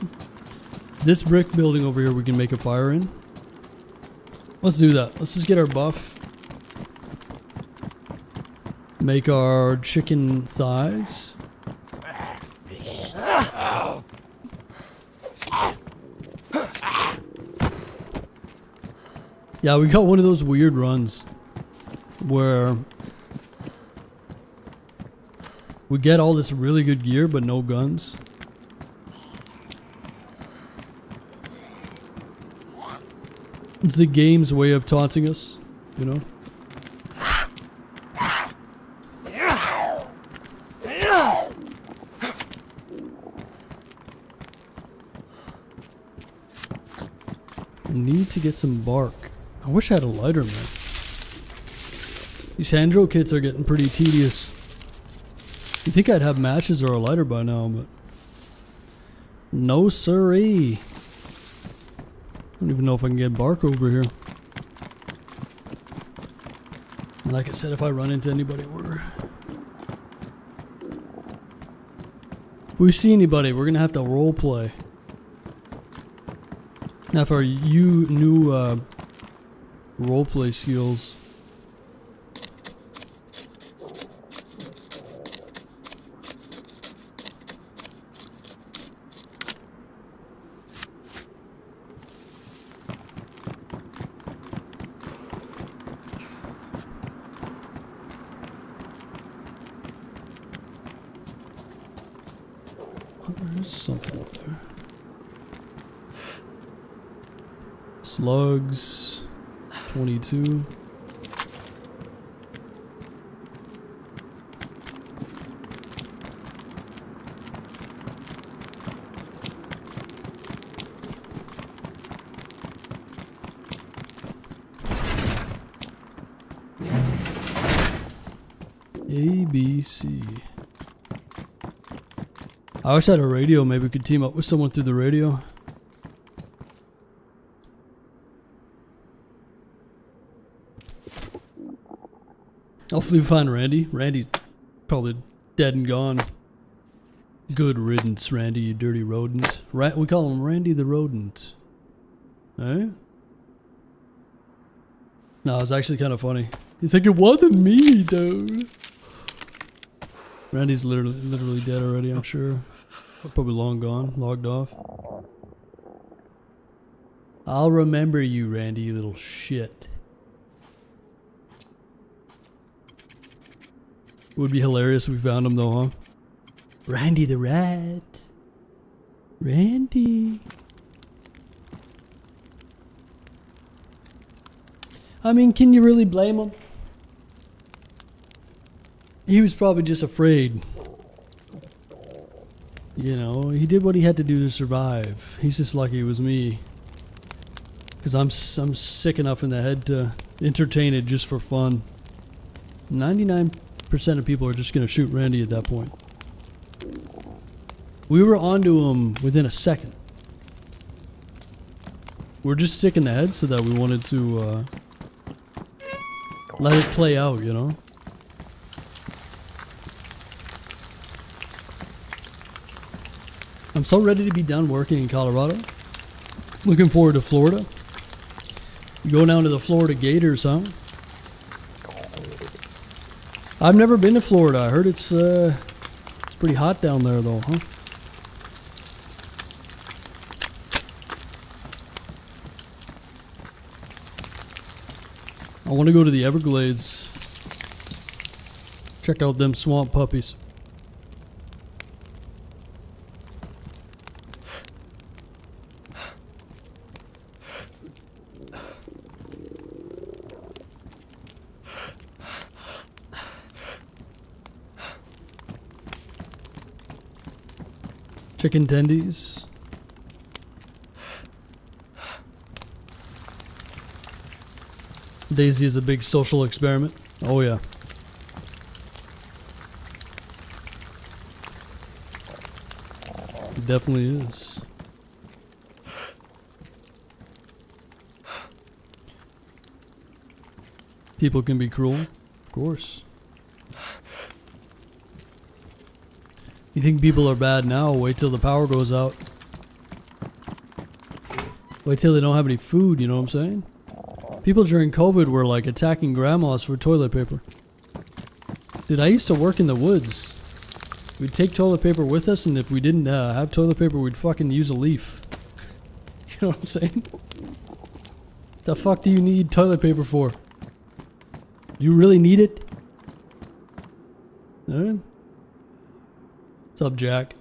this brick building over here we can make a fire in. Let's do that. Let's just get our buff. Make our chicken thighs. Yeah, we got one of those weird runs where we get all this really good gear, but no guns. It's the game's way of taunting us, you know? I need to get some bark. I wish I had a lighter, man. These hand drill kits are getting pretty tedious. You'd think I'd have matches or a lighter by now, but no siree. I don't even know if I can get bark over here. And like I said, if I run into anybody, if we see anybody, we're gonna have to role play. Now for you new role play skills. There's something up there. Slugs. 22. A, B, C. I wish I had a radio. Maybe we could team up with someone through the radio. Hopefully we find Randy. Randy's probably dead and gone. Good riddance, Randy, you dirty rodent. We call him Randy the Rodent. Eh? No, it's actually kind of funny. He's like, it wasn't me, dude. Randy's literally dead already, I'm sure. He's probably long gone, logged off. I'll remember you, Randy, you little shit. Would be hilarious if we found him though, huh? Randy the rat. Randy. I mean, can you really blame him? He was probably just afraid. You know, he did what he had to do to survive. He's just lucky it was me. Because I'm sick enough in the head to entertain it just for fun. 99% of people are just going to shoot Randy at that point. We were onto him within a second. We're just sick in the head so that we wanted to let it play out, you know? I'm so ready to be done working in Colorado. Looking forward to Florida. You go down to the Florida Gators, huh? I've never been to Florida. I heard it's pretty hot down there though, huh? I want to go to the Everglades. Check out them swamp puppies. Chicken tendies. DayZ is a big social experiment. Oh yeah. It definitely is. People can be cruel, of course. You think people are bad now? Wait till the power goes out. Wait till they don't have any food, you know what I'm saying? People during COVID were like attacking grandmas for toilet paper. Dude, I used to work in the woods. We'd take toilet paper with us, and if we didn't have toilet paper, we'd fucking use a leaf. You know what I'm saying? The fuck do you need toilet paper for? You really need it? Alright. What's up, Jack?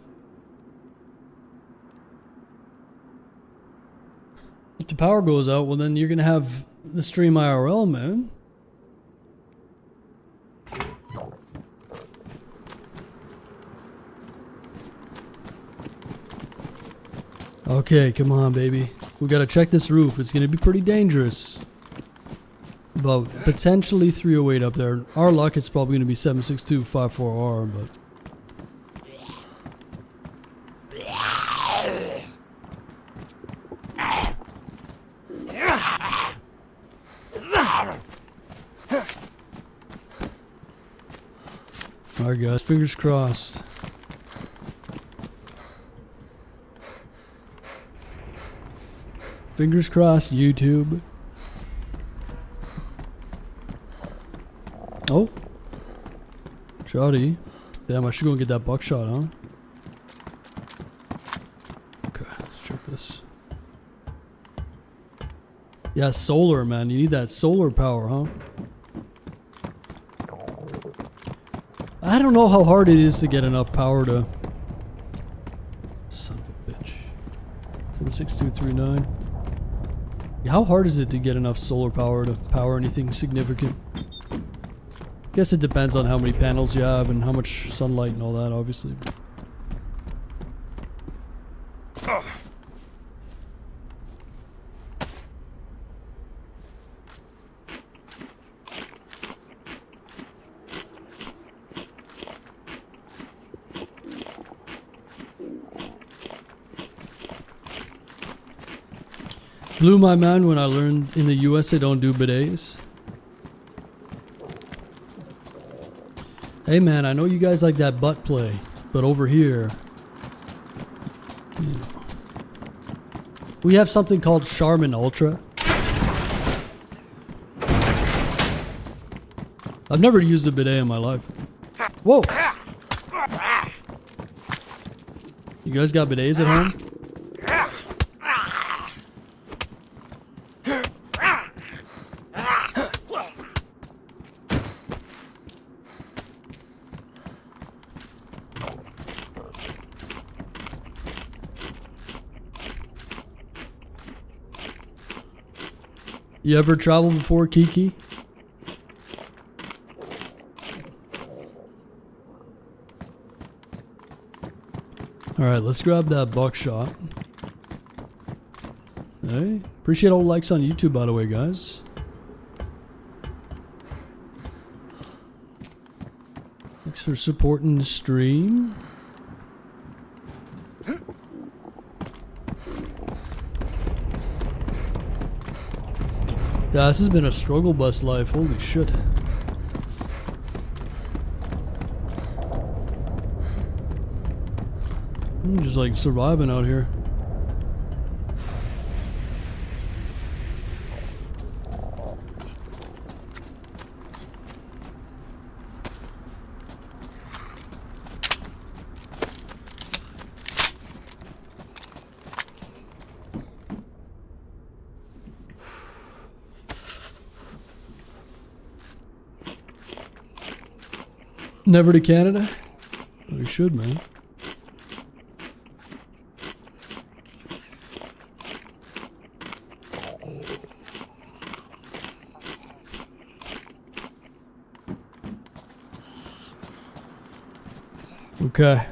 If the power goes out, well then you're gonna have the stream IRL, man. Okay, come on, baby. We gotta check this roof. It's gonna be pretty dangerous. But potentially 308 up there. Our luck, it's probably gonna be 76254R, but... Alright guys, fingers crossed. Fingers crossed, YouTube. Oh. Shoddy. Damn, I should go and get that buckshot, huh? Okay, let's check this. Yeah, solar, man. You need that solar power, huh? I don't know how hard it is to get enough power to... Son of a bitch. 76239. How hard is it to get enough solar power to power anything significant? Guess it depends on how many panels you have and how much sunlight and all that, obviously. Blew my mind when I learned in the US they don't do bidets. Hey man, I know you guys like that butt play, but over here, we have something called Charmin Ultra. I've never used a bidet in my life. Whoa! You guys got bidets at home? You ever traveled before, Kiki? Alright, let's grab that buckshot. Hey, appreciate all the likes on YouTube, by the way, guys. Thanks for supporting the stream. Yeah, this has been a struggle bus life. Holy shit. I'm just like surviving out here. Never to Canada? We should, man. Okay.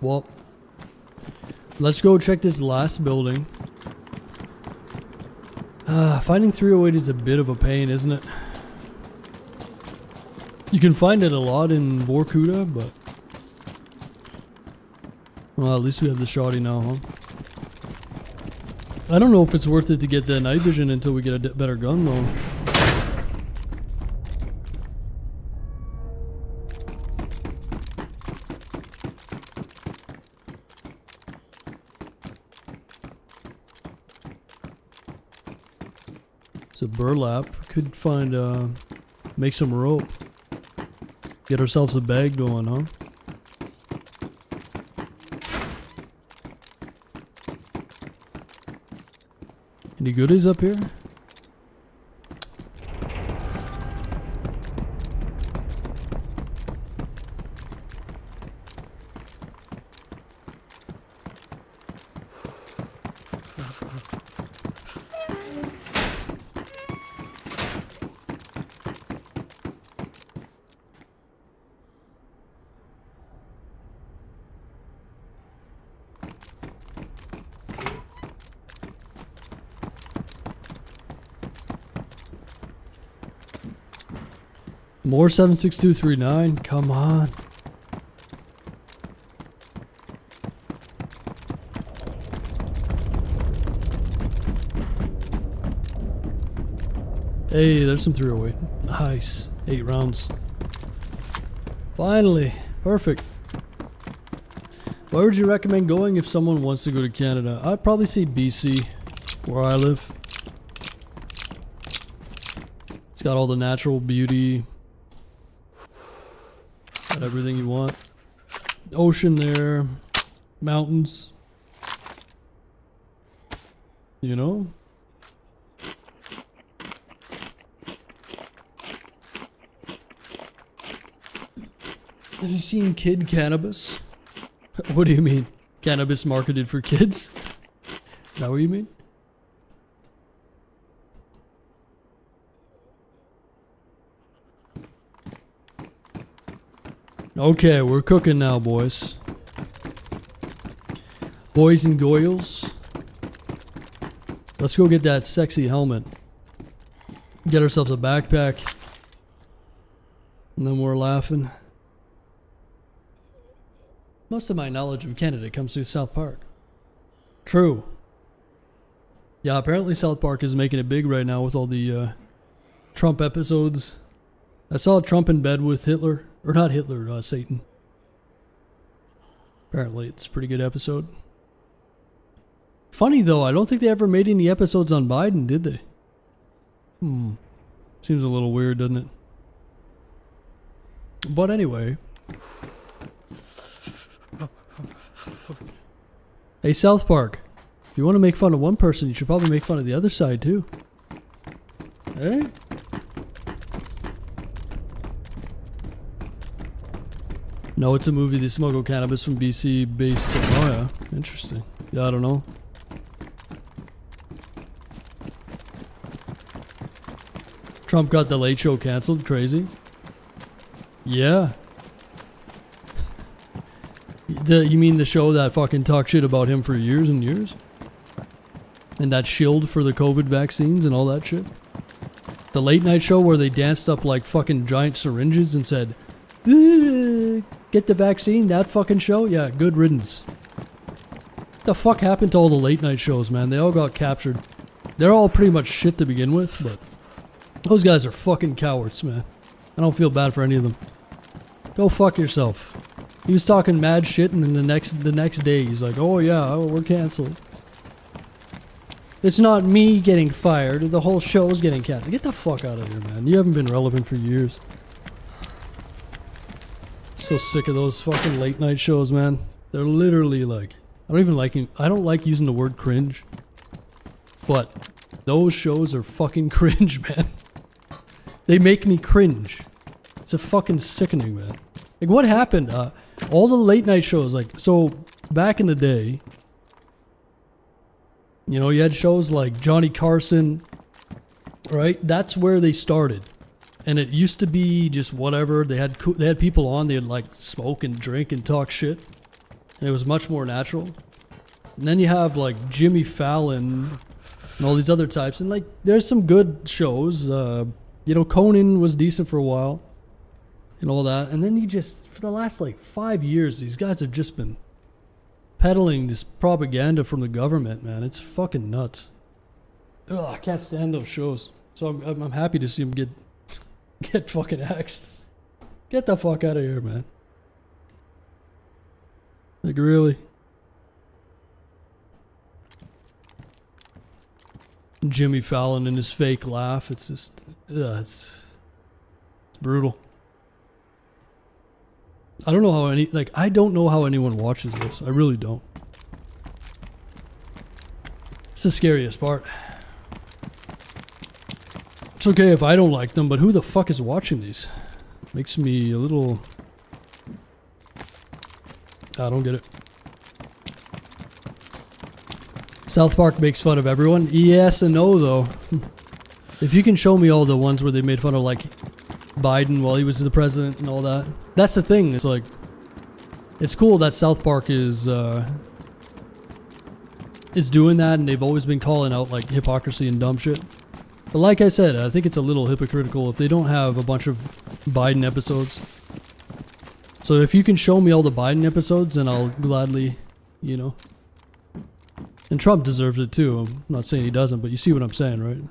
Well, let's go check this last building. Finding 308 is a bit of a pain, isn't it? You can find it a lot in Vorcuda, but... Well, at least we have the shoddy now, huh? I don't know if it's worth it to get the night vision until we get a better gun, though. So burlap, could find, make some rope. Get ourselves a bag going, huh? Any goodies up here? More 76239, come on. Hey, there's some 308. Nice. 8 rounds. Finally. Perfect. Where would you recommend going if someone wants to go to Canada? I'd probably say BC, where I live. It's got all the natural beauty. Got everything you want. Ocean there. Mountains. You know? Have you seen kid cannabis? What do you mean? Cannabis marketed for kids? Is that what you mean? Okay, we're cooking now, boys. Boys and goyles. Let's go get that sexy helmet. Get ourselves a backpack. And then we're laughing. Most of my knowledge of Canada comes through South Park. True. Yeah, apparently South Park is making it big right now with all the Trump episodes. I saw Trump in bed with Hitler. Or not Hitler, Satan. Apparently it's a pretty good episode. Funny though, I don't think they ever made any episodes on Biden, did they? Seems a little weird, doesn't it? But anyway. Hey, South Park. If you want to make fun of one person, you should probably make fun of the other side too. Hey? No, it's a movie. They smuggle cannabis from BC based on... Oh yeah, interesting. Yeah, I don't know. Trump got the Late Show canceled. Crazy. Yeah. You mean the show that fucking talked shit about him for years and years? And that shilled for the COVID vaccines and all that shit? The late night show where they danced up like fucking giant syringes and said, get the vaccine, that fucking show? Yeah, good riddance. What the fuck happened to all the late night shows, man? They all got captured. They're all pretty much shit to begin with, but those guys are fucking cowards, man. I don't feel bad for any of them. Go fuck yourself. He was talking mad shit, and then the next day he's like, "Oh yeah, we're canceled. It's not me getting fired. The whole show's getting canceled." Get the fuck out of here, man. You haven't been relevant for years. So sick of those fucking late night shows, man. They're literally like, I don't like using the word cringe, but those shows are fucking cringe, man. They make me cringe. It's a fucking sickening, man. Like, what happened? All the late night shows, like, so back in the day, you know, you had shows like Johnny Carson, right? That's where they started. And it used to be just whatever. They had people on, they'd like smoke and drink and talk shit. And it was much more natural. And then you have like Jimmy Fallon and all these other types. And like, there's some good shows. You know, Conan was decent for a while. And all that. And then you just, for the last like 5 years, these guys have just been peddling this propaganda from the government, man. It's fucking nuts. Ugh, I can't stand those shows. So I'm happy to see them get fucking axed. Get the fuck out of here, man. Like, really? Jimmy Fallon and his fake laugh. It's just, it's brutal. I don't know how I don't know how anyone watches this. I really don't. It's the scariest part. It's okay if I don't like them, but who the fuck is watching these? Makes me a little... I don't get it. South Park makes fun of everyone. Yes and no, though. If you can show me all the ones where they made fun of, like, Biden while he was the president and all that. That's the thing. It's like, it's cool that South Park is doing that, and they've always been calling out like hypocrisy and dumb shit. But like I said, I think it's a little hypocritical if they don't have a bunch of Biden episodes. So if you can show me all the Biden episodes, then I'll gladly, you know. And Trump deserves it too. I'm not saying he doesn't, but you see what I'm saying, right?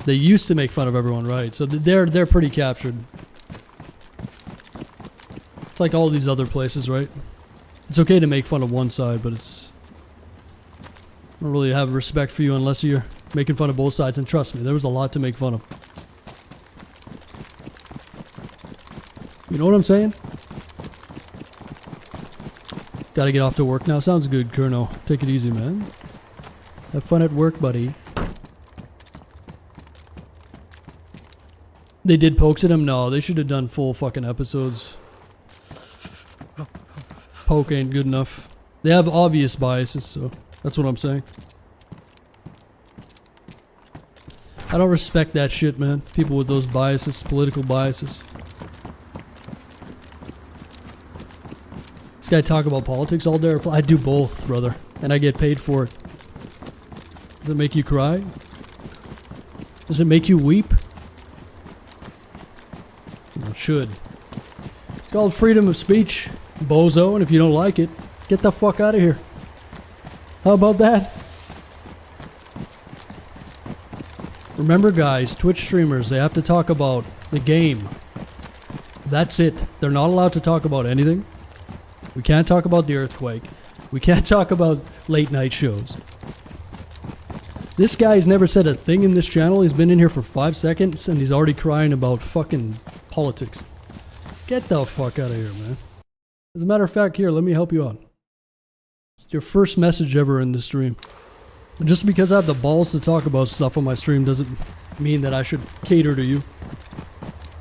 They used to make fun of everyone, right? So they're pretty captured. It's like all these other places, right? It's okay to make fun of one side, but it's... I don't really have respect for you unless you're making fun of both sides. And trust me, there was a lot to make fun of. You know what I'm saying? Gotta get off to work now. Sounds good, Kurno. Take it easy, man. Have fun at work, buddy. They did pokes at him? No, they should have done full fucking episodes. Poke ain't good enough. They have obvious biases, so that's what I'm saying. I don't respect that shit, man. People with those biases, political biases. This guy talk about politics all day. I do both, brother, and I get paid for it. Does it make you cry? Does it make you weep? It should. It's called freedom of speech, bozo, and if you don't like it, get the fuck out of here. How about that? Remember, guys, Twitch streamers, they have to talk about the game. That's it. They're not allowed to talk about anything. We can't talk about the earthquake. We can't talk about late night shows. This guy's never said a thing in this channel. He's been in here for 5 seconds and he's already crying about fucking politics. Get the fuck out of here, man. As a matter of fact, here, let me help you out. It's your first message ever in the stream. And just because I have the balls to talk about stuff on my stream doesn't mean that I should cater to you.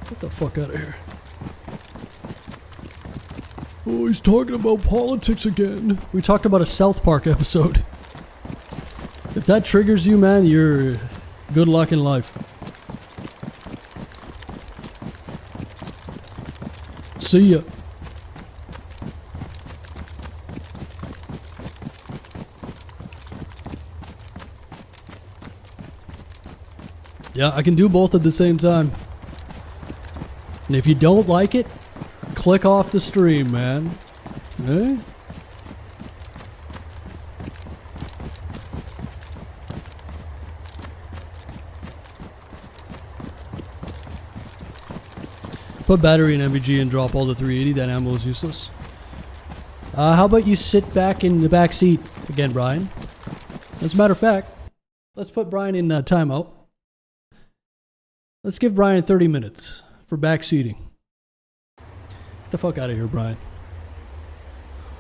Get the fuck out of here. Oh, he's talking about politics again. We talked about a South Park episode. If that triggers you, man, you're Good luck in life. See ya. Yeah, I can do both at the same time. And if you don't like it, click off the stream, man. Eh? Put battery in MVG and drop all the 380. That ammo is useless. How about you sit back in the back seat again, Brian? As a matter of fact, let's put Brian in timeout. Let's give Brian 30 minutes for back seating. Get the fuck out of here, Brian.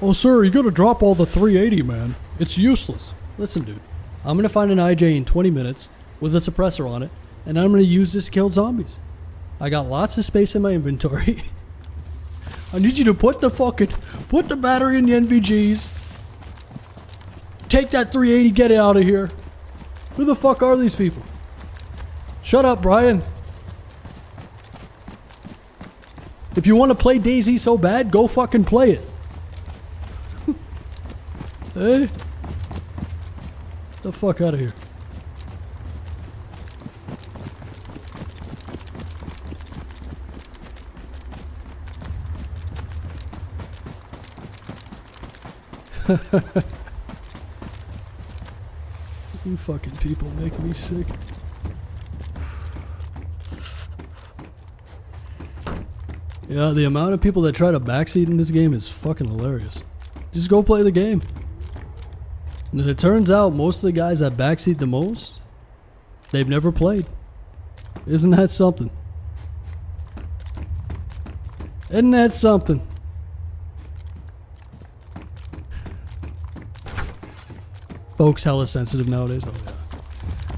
Oh, sir, you gotta drop all the 380, man. It's useless. Listen, dude. I'm gonna find an IJ in 20 minutes with a suppressor on it, and I'm gonna use this to kill zombies. I got lots of space in my inventory. I need you to put the battery in the NVGs. Take that 380, get it out of here. Who the fuck are these people? Shut up, Brian. If you want to play DayZ so bad, go fucking play it. Hey? The fuck out of here. You fucking people make me sick. Yeah, the amount of people that try to backseat in this game is fucking hilarious. Just go play the game. And it turns out most of the guys that backseat the most, they've never played. Isn't that something? Isn't that something? Folks hella sensitive nowadays. Oh yeah.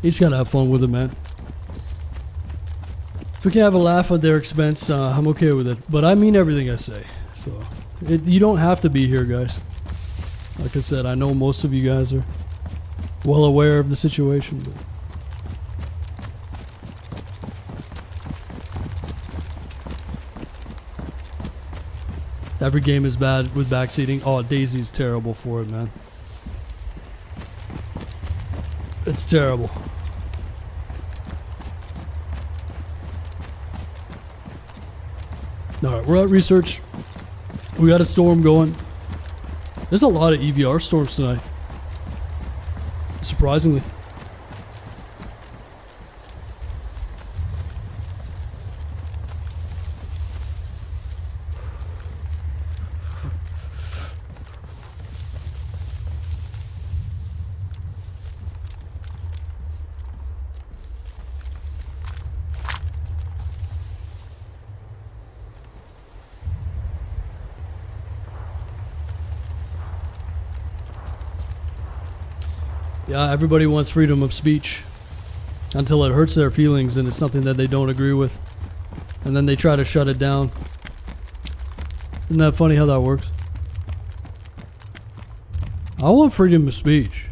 You just gotta have fun with it, man. If we can have a laugh at their expense, I'm okay with it. But I mean everything I say. So, you don't have to be here, guys. Like I said, I know most of you guys are well aware of the situation. But every game is bad with backseating. Oh, DayZ's terrible for it, man. It's terrible. Alright, we're at research. We got a storm going. There's a lot of EVR storms tonight. Surprisingly. Yeah, everybody wants freedom of speech until it hurts their feelings and it's something that they don't agree with. And then they try to shut it down. Isn't that funny how that works? I want freedom of speech.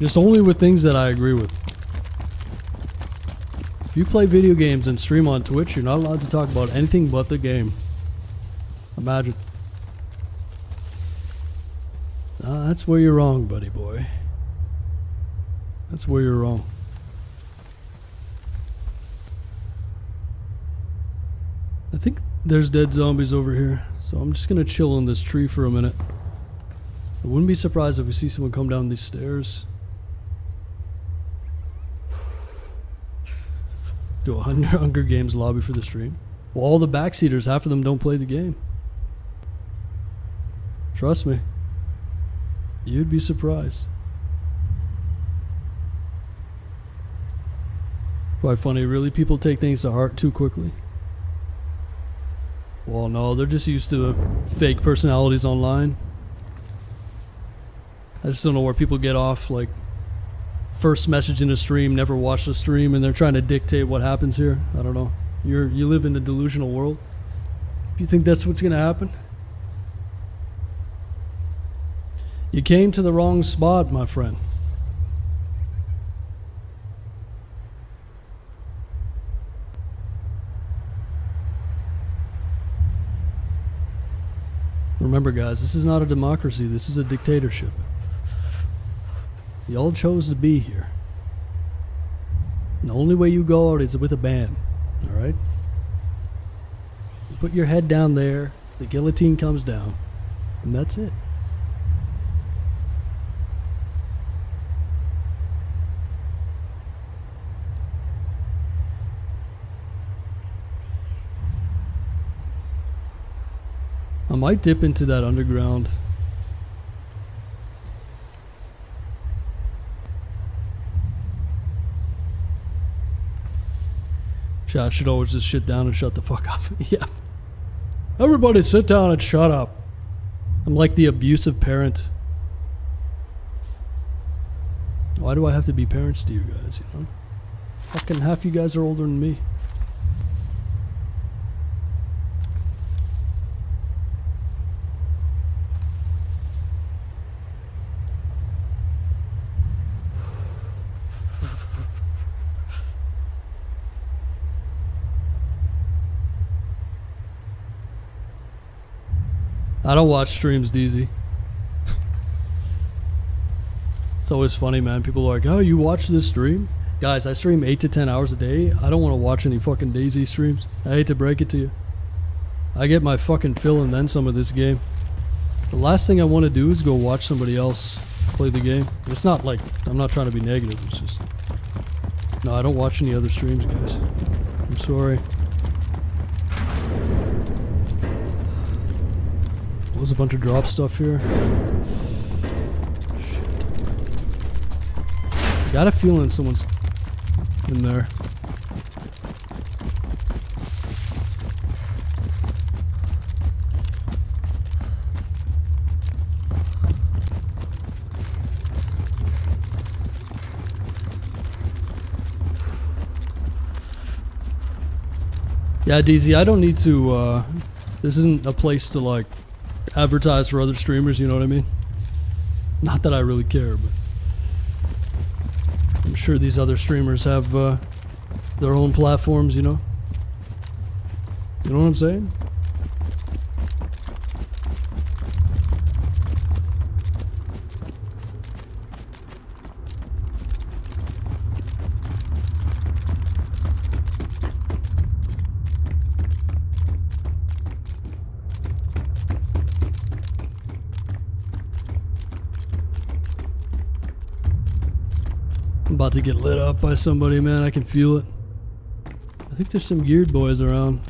Just only with things that I agree with. If you play video games and stream on Twitch, you're not allowed to talk about anything but the game. Imagine. That's where you're wrong, buddy boy. That's where you're wrong. I think there's dead zombies over here, so I'm just gonna chill in this tree for a minute. I wouldn't be surprised if we see someone come down these stairs. Do a Hunger Games lobby for the stream. Well, all the backseaters, half of them don't play the game. Trust me. You'd be surprised. Quite funny, really? People take things to heart too quickly? Well, no, they're just used to fake personalities online. I just don't know where people get off, like, first message in a stream, never watch the stream, and they're trying to dictate what happens here. I don't know. You live in a delusional world. If you think that's what's gonna happen, you came to the wrong spot, my friend. Remember, guys, this is not a democracy. This is a dictatorship. Y'all chose to be here. And the only way you go out is with a ban. Alright? You put your head down there, the guillotine comes down, and that's it. I might dip into that underground. Chat should always just sit down and shut the fuck up. Yeah. Everybody sit down and shut up. I'm like the abusive parent. Why do I have to be parents to you guys, you know? Fucking half you guys are older than me. I don't watch streams, DayZ. It's always funny, man. People are like, oh, you watch this stream? Guys, I stream 8 to 10 hours a day. I don't want to watch any fucking DayZ streams. I hate to break it to you. I get my fucking fill and then some of this game. The last thing I want to do is go watch somebody else play the game. It's not like, I'm not trying to be negative. It's just, no, I don't watch any other streams, guys. I'm sorry. There's a bunch of drop stuff here. Shit. I got a feeling someone's in there. Yeah, DayZ, I don't need to, this isn't a place to like advertise for other streamers, you know what I mean? Not that I really care, but I'm sure these other streamers have their own platforms, you know? You know what I'm saying? I'm about to get lit up by somebody, man. I can feel it. I think there's some geared boys around.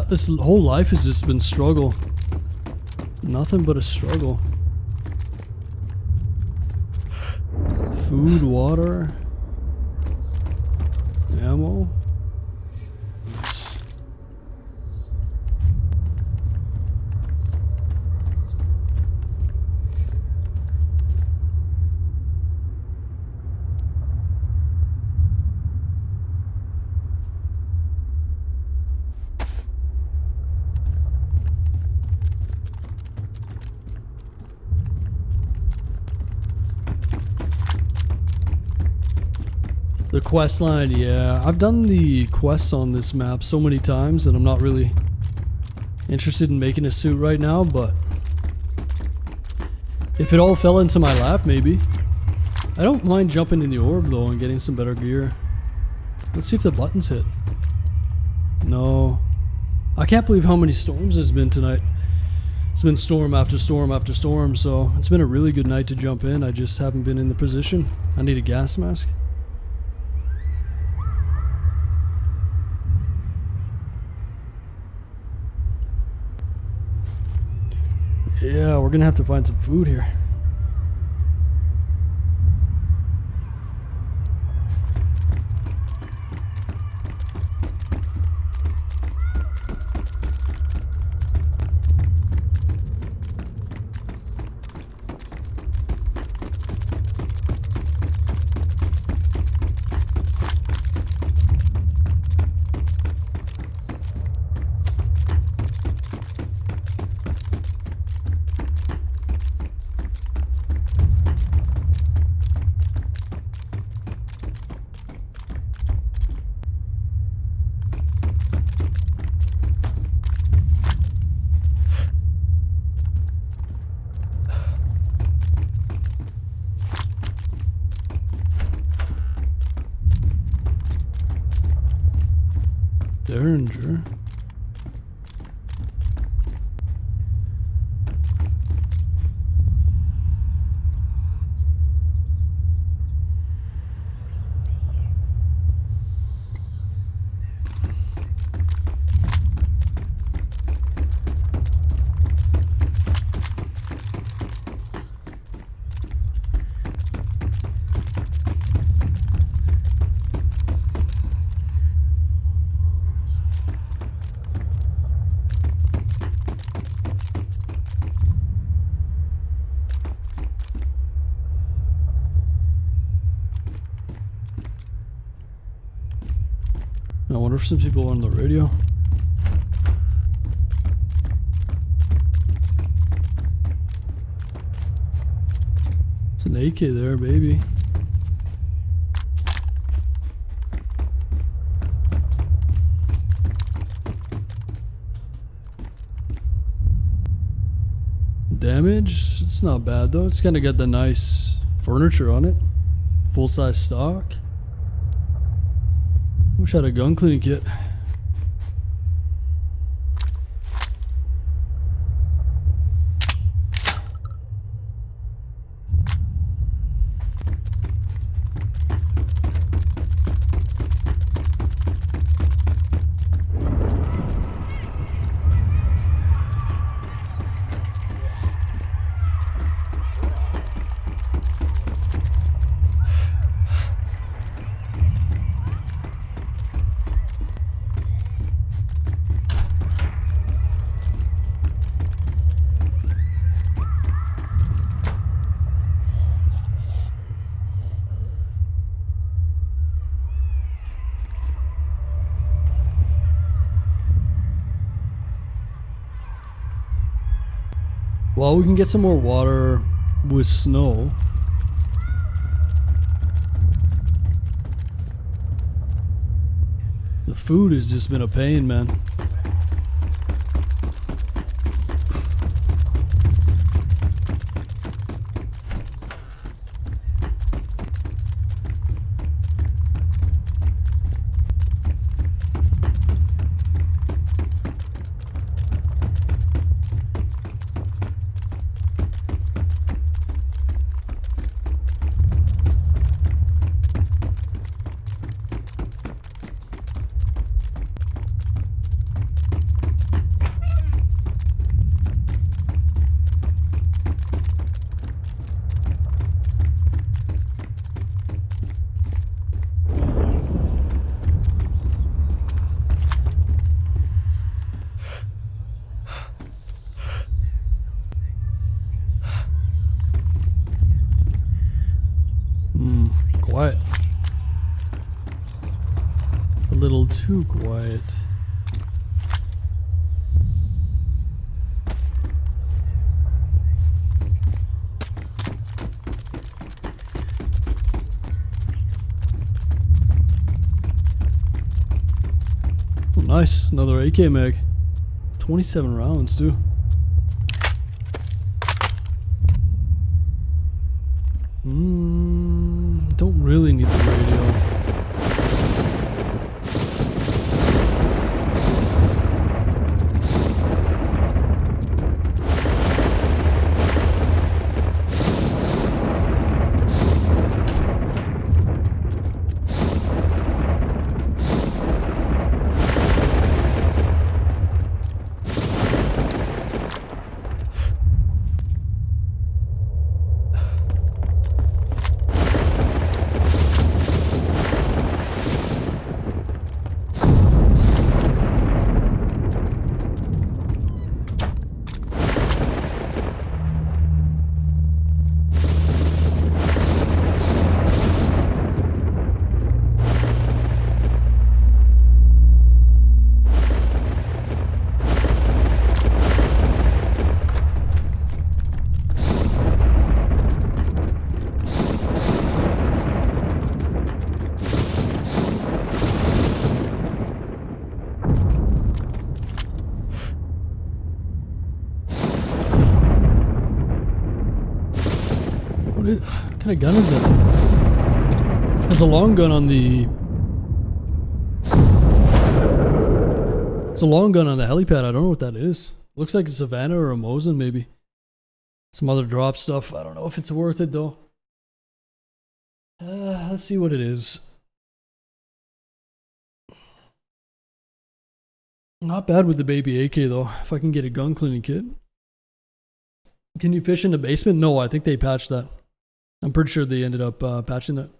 This whole life has just been struggle. Nothing but a struggle. Food, water, ammo. Nice. The quest line, yeah. I've done the quests on this map so many times and I'm not really interested in making a suit right now, but if it all fell into my lap, maybe. I don't mind jumping in the orb though and getting some better gear. Let's see if the buttons hit. No. I can't believe how many storms there's been tonight. It's been storm after storm after storm, so it's been a really good night to jump in. I just haven't been in the position. I need a gas mask. Yeah, we're gonna have to find some food here. Derringer. I wonder if some people are on the radio. It's an AK there, baby. Damage? It's not bad though. It's kind of got the nice furniture on it. Full size stock. Wish I had a gun cleaning kit. Well, we can get some more water with snow. The food has just been a pain, man. Quiet. A little too quiet. Oh, nice. Another AK mag. 27 rounds, too. Don't really need the radio. What kind of gun is that? There's a long gun on the... There's a long gun on the helipad. I don't know what that is. Looks like a Savannah or a Mosin maybe. Some other drop stuff. I don't know if it's worth it though. Let's see what it is. Not bad with the baby AK though. If I can get a gun cleaning kit. Can you fish in the basement? No, I think they patched that. I'm pretty sure they ended up patching that.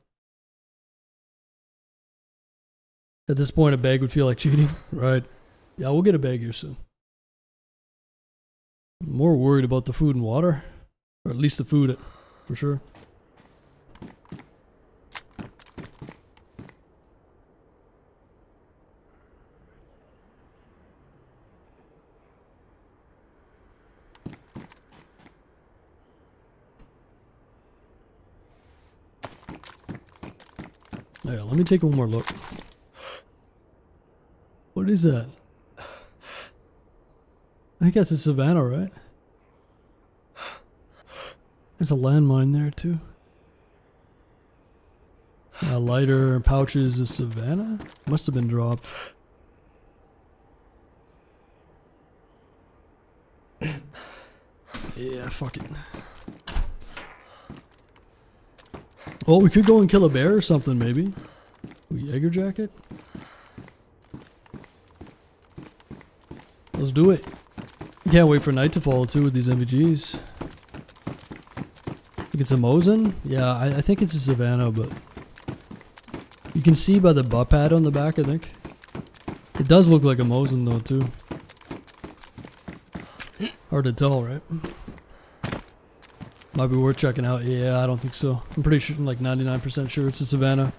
At this point, a bag would feel like cheating. Right. Yeah, we'll get a bag here soon. I'm more worried about the food and water. Or at least the food, for sure. Yeah, let me take one more look. What is that? I think that's a Savannah, right? There's a landmine there too. Lighter pouches of Savannah? Must have been dropped. Yeah, fuck it. Well, we could go and kill a bear or something, maybe. Jaeger jacket? Let's do it. Can't wait for night to fall too with these MVGs. I think it's a Mosin? Yeah, I think it's a Savannah, but... You can see by the butt pad on the back, I think. It does look like a Mosin though, too. Hard to tell, right? Might be worth checking out. Yeah, I don't think so. I'm pretty sure, like 99% sure it's a Savannah.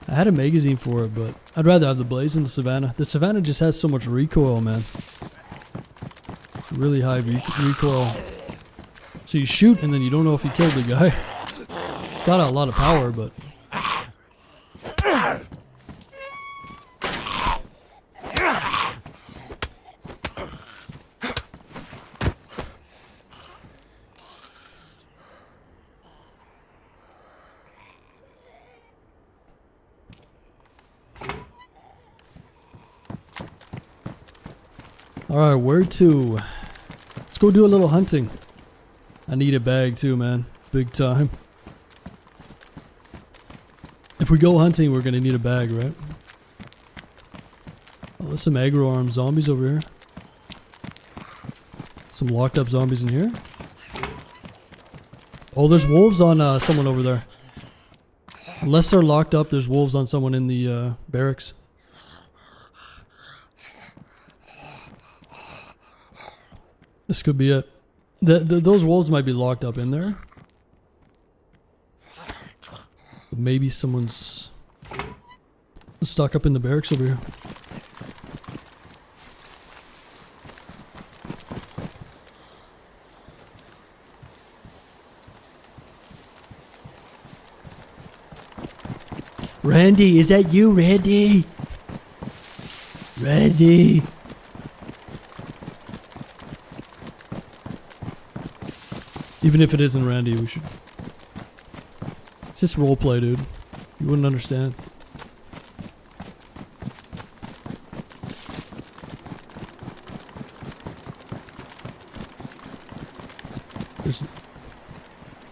I had a magazine for it, but I'd rather have the Blaze than the Savannah. The Savannah just has so much recoil, man. Really high recoil. So you shoot and then you don't know if you killed the guy. Got a lot of power, but... Alright, where to? Let's go do a little hunting. I need a bag too, man. Big time. If we go hunting, we're gonna need a bag, right? Oh, there's some aggro armed zombies over here. Some locked up zombies in here. Oh, there's wolves on someone over there. Unless they're locked up, there's wolves on someone in the barracks. This could be it. Those wolves might be locked up in there. But maybe someone's stuck up in the barracks over here. Randy, is that you, Randy? Randy. Even if it isn't Randy, we should... It's just roleplay, dude. You wouldn't understand.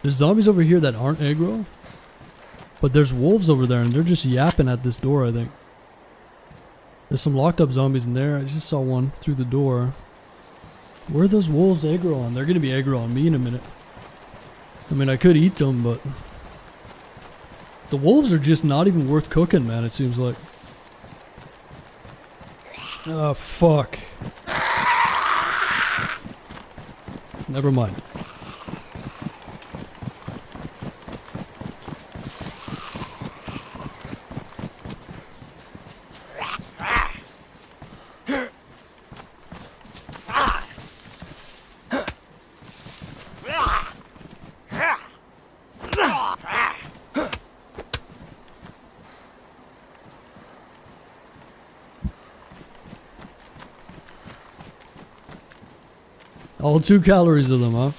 There's zombies over here that aren't aggro. But there's wolves over there and they're just yapping at this door, I think. There's some locked up zombies in there. I just saw one through the door. Where are those wolves aggro on? They're going to be aggro on me in a minute. I mean, I could eat them, but... The wolves are just not even worth cooking, man, it seems like. Oh, fuck. Never mind. All 2 calories of them, huh?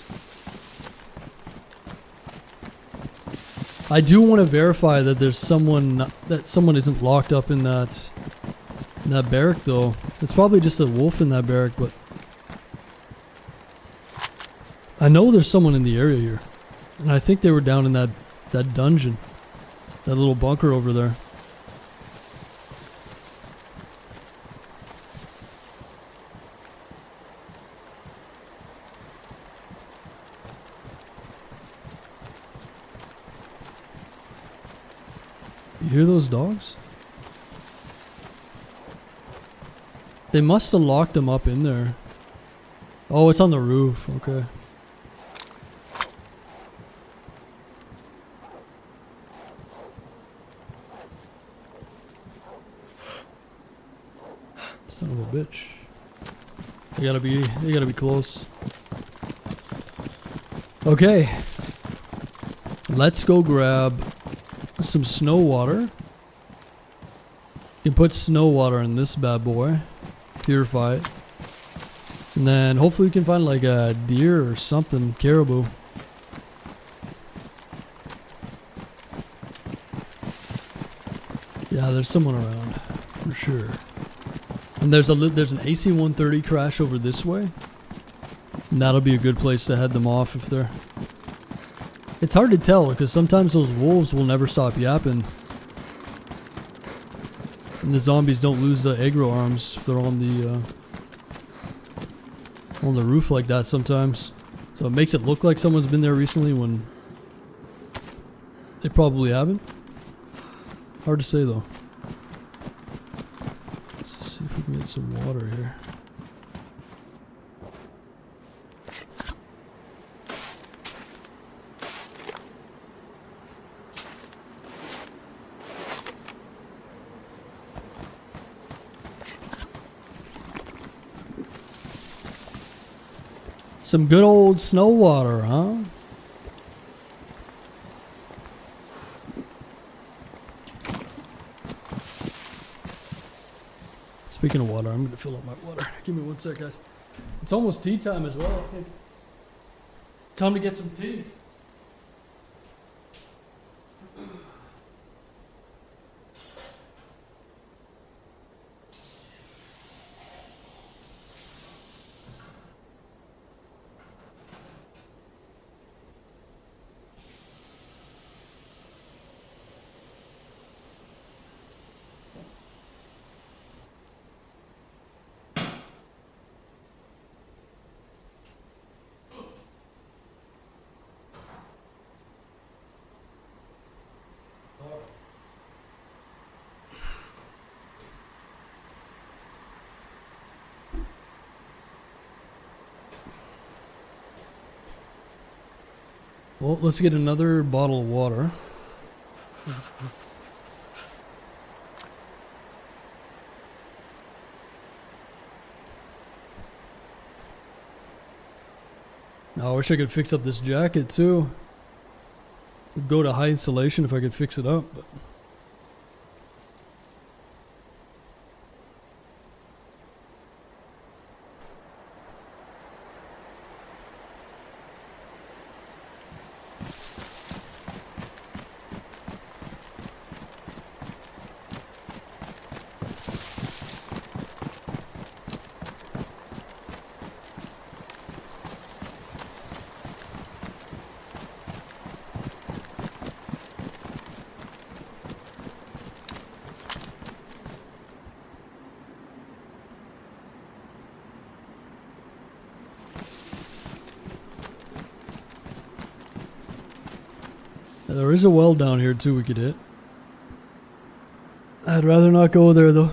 I do want to verify that there's someone isn't locked up in that barrack though. It's probably just a wolf in that barrack, but I know there's someone in the area here, and I think they were down in that dungeon, that little bunker over there. You hear those dogs? They must have locked them up in there. Oh, it's on the roof. Okay. Son of a bitch. They gotta be close. Okay. Let's go grab some snow water. You can put snow water in this bad boy. Purify it. And then hopefully we can find like a deer or something. Caribou. Yeah, there's someone around. For sure. And there's an AC-130 crash over this way. And that'll be a good place to head them off if they're... It's hard to tell because sometimes those wolves will never stop yapping. And the zombies don't lose the aggro arms if they're on the roof like that sometimes. So it makes it look like someone's been there recently when they probably haven't. Hard to say though. Let's see if we can get some water here. Some good old snow water, huh? Speaking of water, I'm gonna fill up my water. Give me one sec, guys. It's almost tea time as well, I think. Time to get some tea. Well, let's get another bottle of water. I wish I could fix up this jacket too. It'd go to high insulation if I could fix it up, but there is a well down here too we could hit. I'd rather not go there though.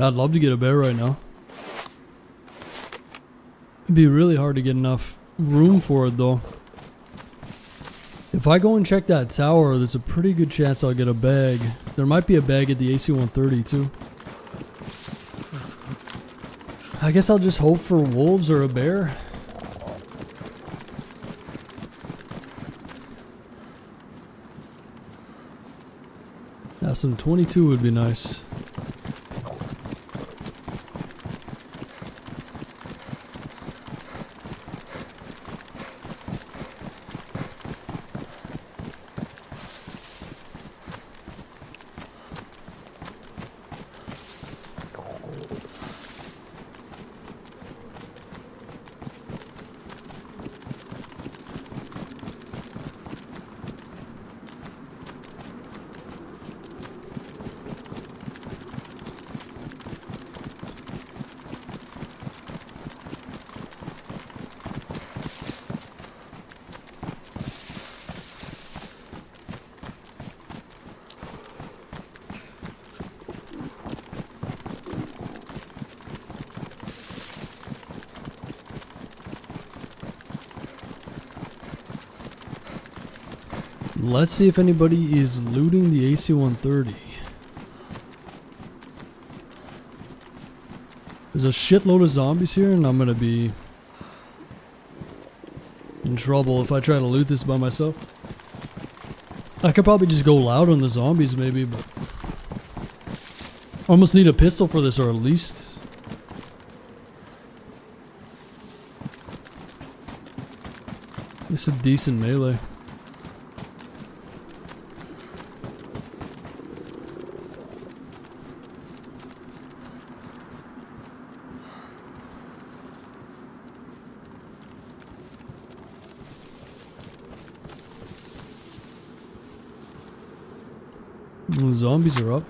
I'd love to get a bear right now. It'd be really hard to get enough room for it though. If I go and check that tower, there's a pretty good chance I'll get a bag. There might be a bag at the AC-130 too. I guess I'll just hope for wolves or a bear. Yeah, some 22 would be nice. Let's see if anybody is looting the AC-130. There's a shitload of zombies here and I'm gonna be in trouble if I try to loot this by myself. I could probably just go loud on the zombies maybe, but I almost need a pistol for this, or at least it's a decent melee. The zombies are up.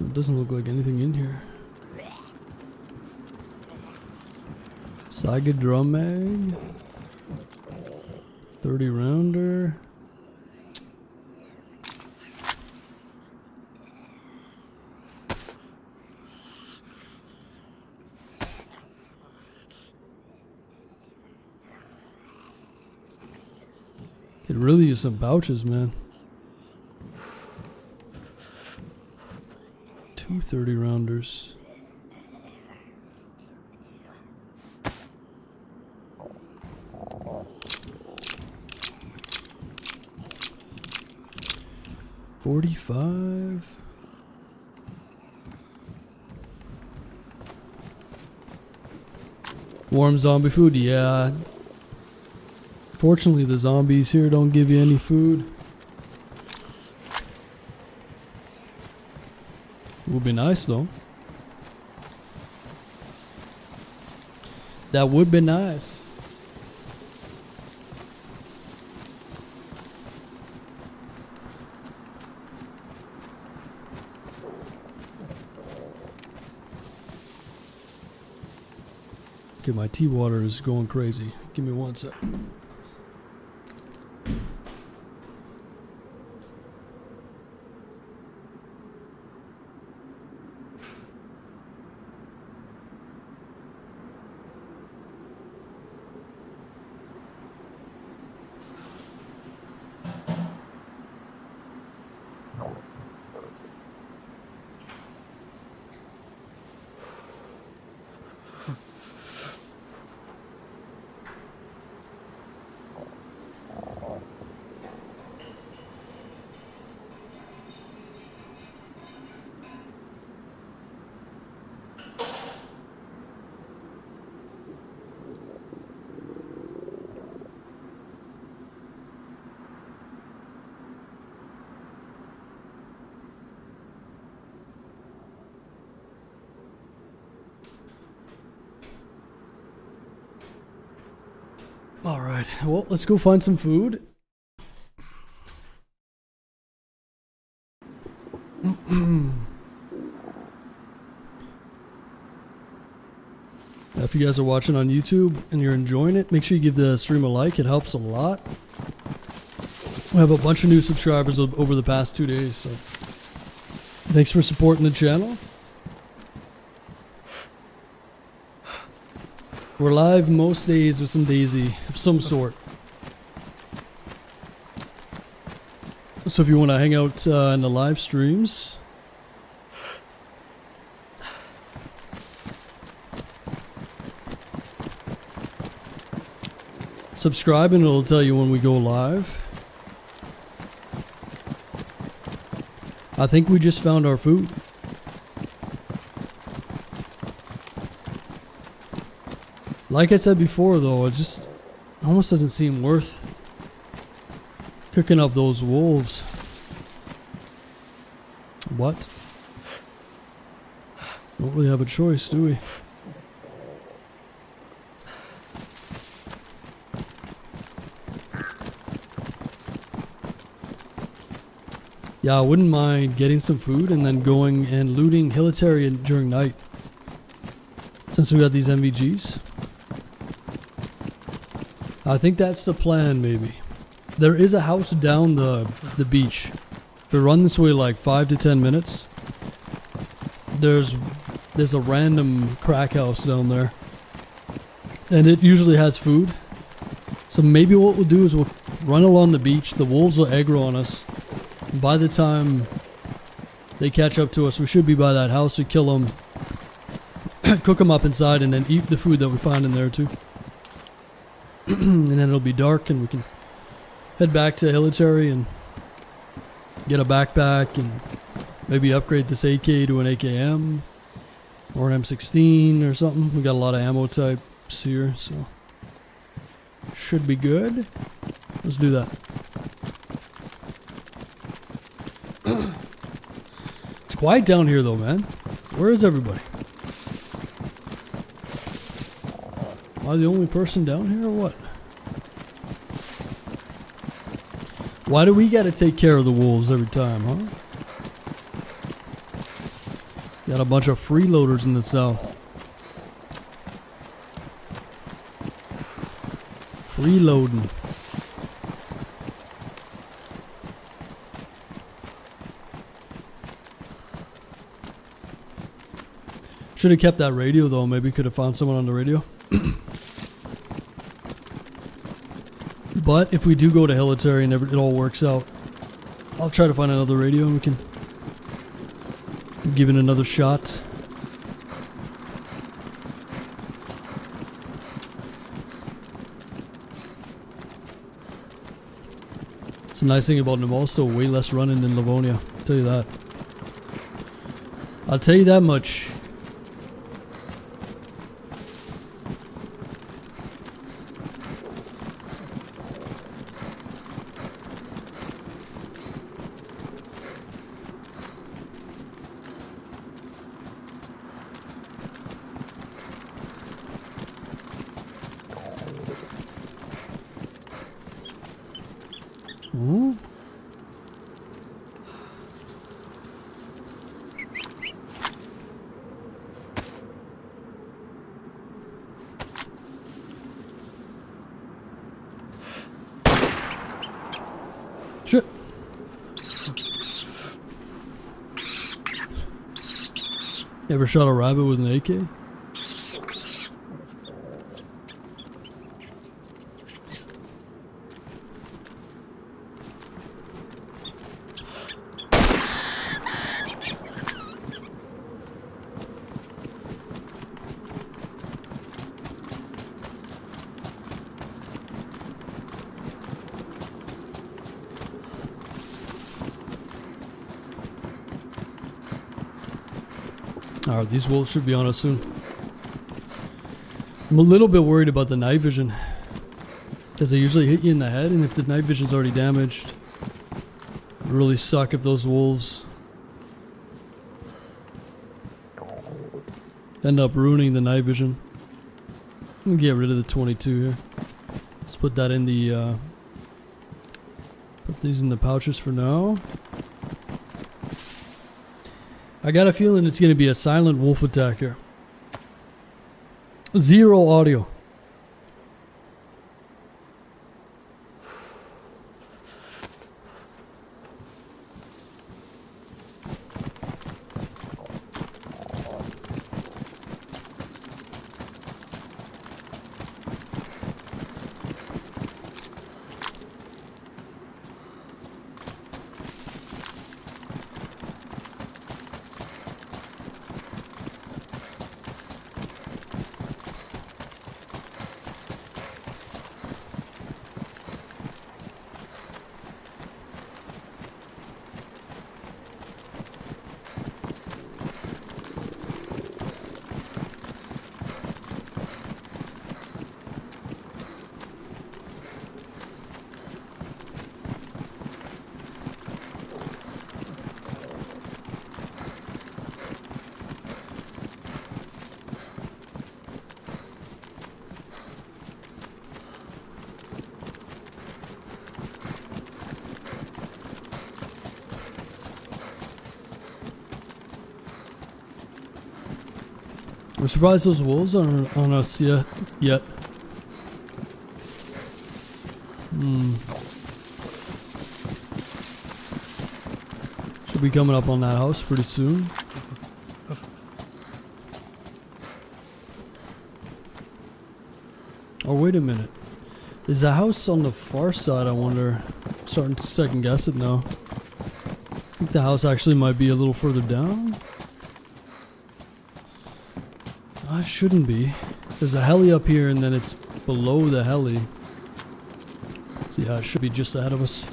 It doesn't look like anything in here. Saiga drum mag. 30 rounder. It really is some pouches, man. 230 rounders. $45. Warm zombie food, yeah. Fortunately, the zombies here don't give you any food. Would be nice though. That would be nice. Okay, my tea water is going crazy. Give me one sec. All right. Well, let's go find some food. If you guys are watching on YouTube and you're enjoying it, make sure you give the stream a like. It helps a lot. We have a bunch of new subscribers over the past 2 days, so thanks for supporting the channel. We're live most days with some DayZ of some sort. So if you want to hang out in the live streams, subscribe and it'll tell you when we go live. I think we just found our food. Like I said before though, it just almost doesn't seem worth cooking up those wolves. What? Don't really have a choice, do we? Yeah, I wouldn't mind getting some food and then going and looting Hilitary during night. Since we got these MVGs. I think that's the plan, maybe. There is a house down the beach. If we run this way like 5 to 10 minutes, there's a random crack house down there. And it usually has food. So maybe what we'll do is we'll run along the beach. The wolves will aggro on us. By the time they catch up to us, we should be by that house. We kill them, cook them up inside, and then eat the food that we find in there too. And then it'll be dark, and we can head back to Hilitary and get a backpack and maybe upgrade this AK to an AKM or an M16 or something. We got a lot of ammo types here, so should be good. Let's do that. It's quiet down here though, man. Where is everybody? Am I the only person down here or what? Why do we gotta take care of the wolves every time, huh? Got a bunch of freeloaders in the south. Freeloading. Should have kept that radio though. Maybe could have found someone on the radio. But if we do go to Hilitary and it all works out, I'll try to find another radio and we can give it another shot. It's a nice thing about Namalsk, though, way less running than Livonia. I'll tell you that. I'll tell you that much. Ooh. Shit. Ever shot a rabbit with an AK? Alright, these wolves should be on us soon. I'm a little bit worried about the night vision, because they usually hit you in the head, and if the night vision's already damaged, it would really suck if those wolves end up ruining the night vision. I'm gonna get rid of the 22 here. Let's put that in the put these in the pouches for now. I got a feeling it's gonna be a silent wolf attack here. Zero audio. I'm surprised those wolves aren't on us yet. Should be coming up on that house pretty soon. Oh, wait a minute. Is the house on the far side, I wonder? I'm starting to second guess it now. I think the house actually might be a little further down. It shouldn't be. There's a heli up here and then it's below the heli. So yeah, it should be just ahead of us.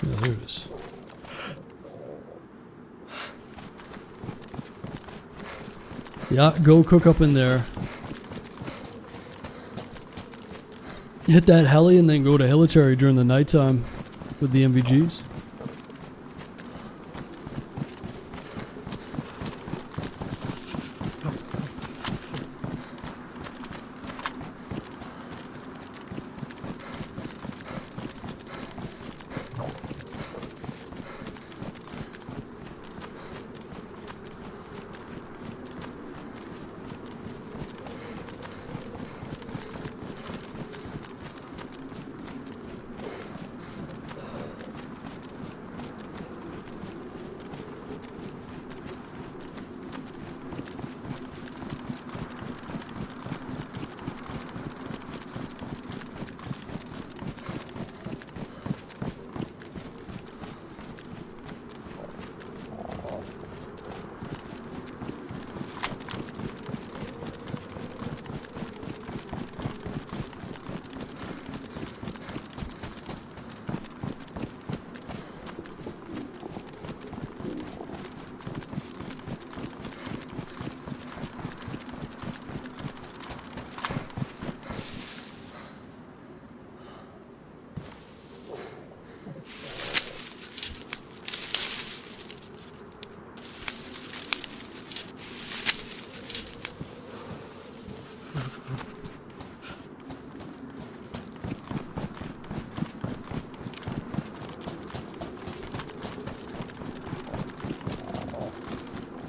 Yeah, there it is. Yeah, go cook up in there. Hit that heli and then go to hilitary during the nighttime with the MVGs.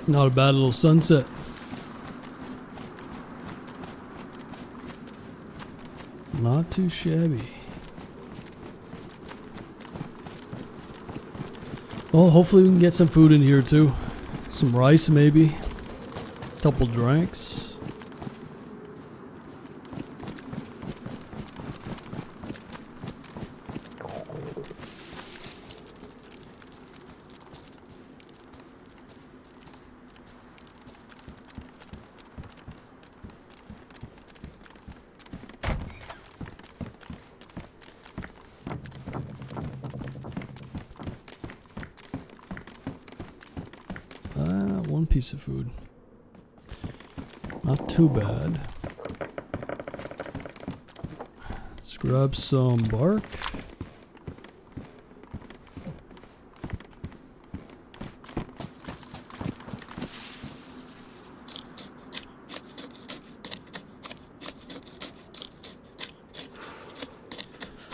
Not a bad little sunset. Not too shabby. Well, hopefully we can get some food in here too. Some rice maybe. Couple drinks. One piece of food. Not too bad. Let's grab some bark.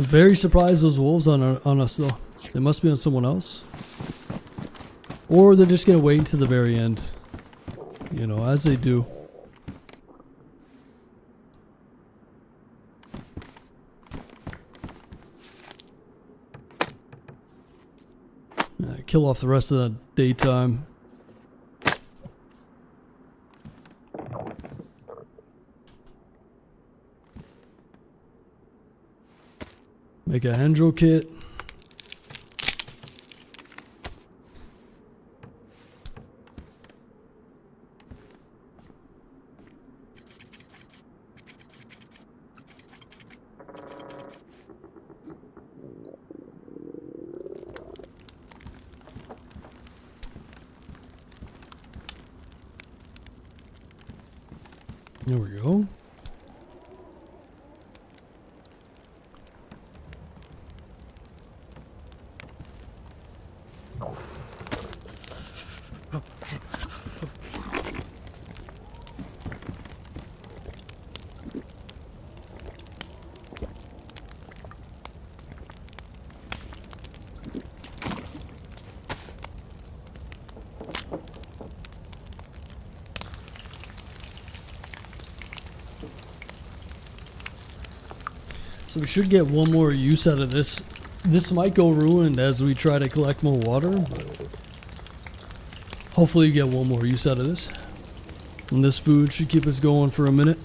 Very surprised those wolves on us though. They must be on someone else. Or they're just gonna wait until the very end. You know, as they do. Kill off the rest of the daytime. Make a Hendro kit. There we go. So we should get one more use out of this. This might go ruined as we try to collect more water, but hopefully you get one more use out of this. And this food should keep us going for a minute.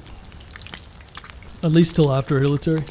At least till after Hilitary.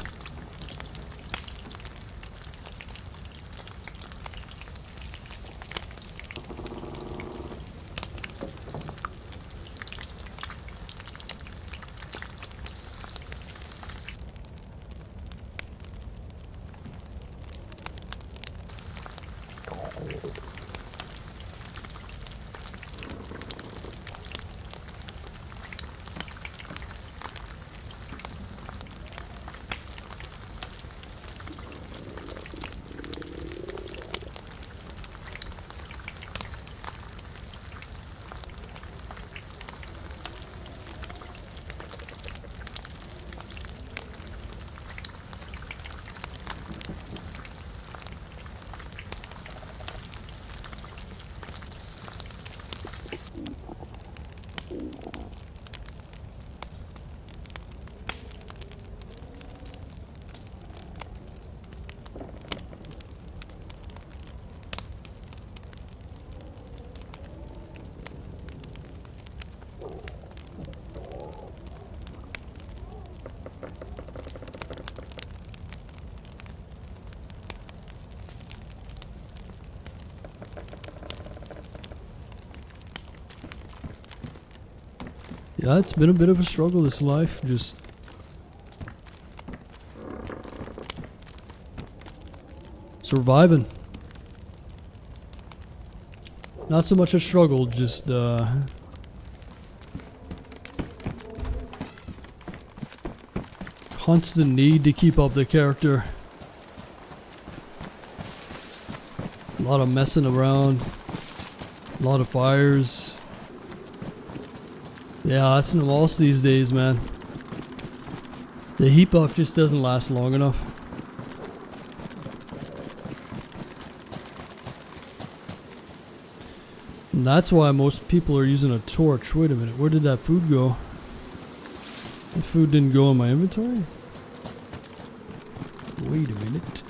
Yeah, it's been a bit of a struggle, this life. Just surviving. Not so much a struggle, just constant need to keep up the character. A lot of messing around. A lot of fires. Yeah, that's Namalsk these days, man. The heat buff just doesn't last long enough. And that's why most people are using a torch. Wait a minute, where did that food go? The food didn't go in my inventory? Wait a minute.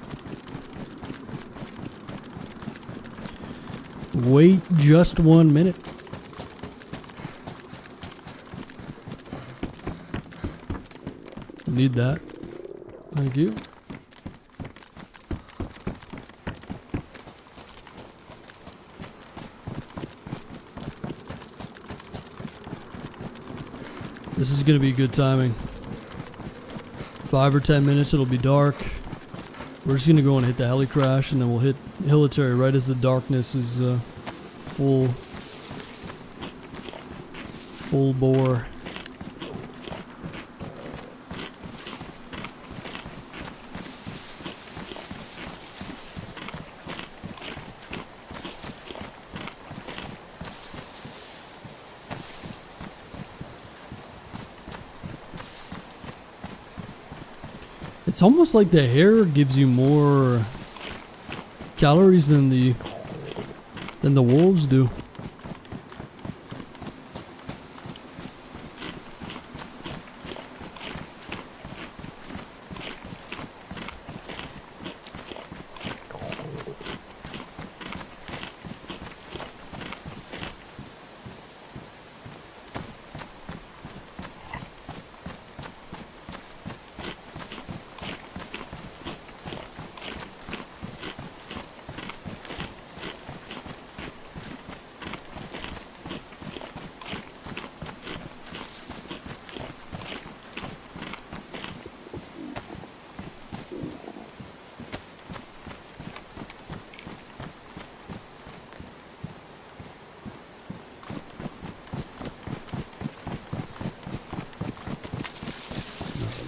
Wait just 1 minute. Need that. Thank you. This is going to be good timing. 5 or 10 minutes, it'll be dark. We're just going to go and hit the heli crash, and then we'll hit Hilitary right as the darkness is full bore. It's almost like the hare gives you more calories than the wolves do.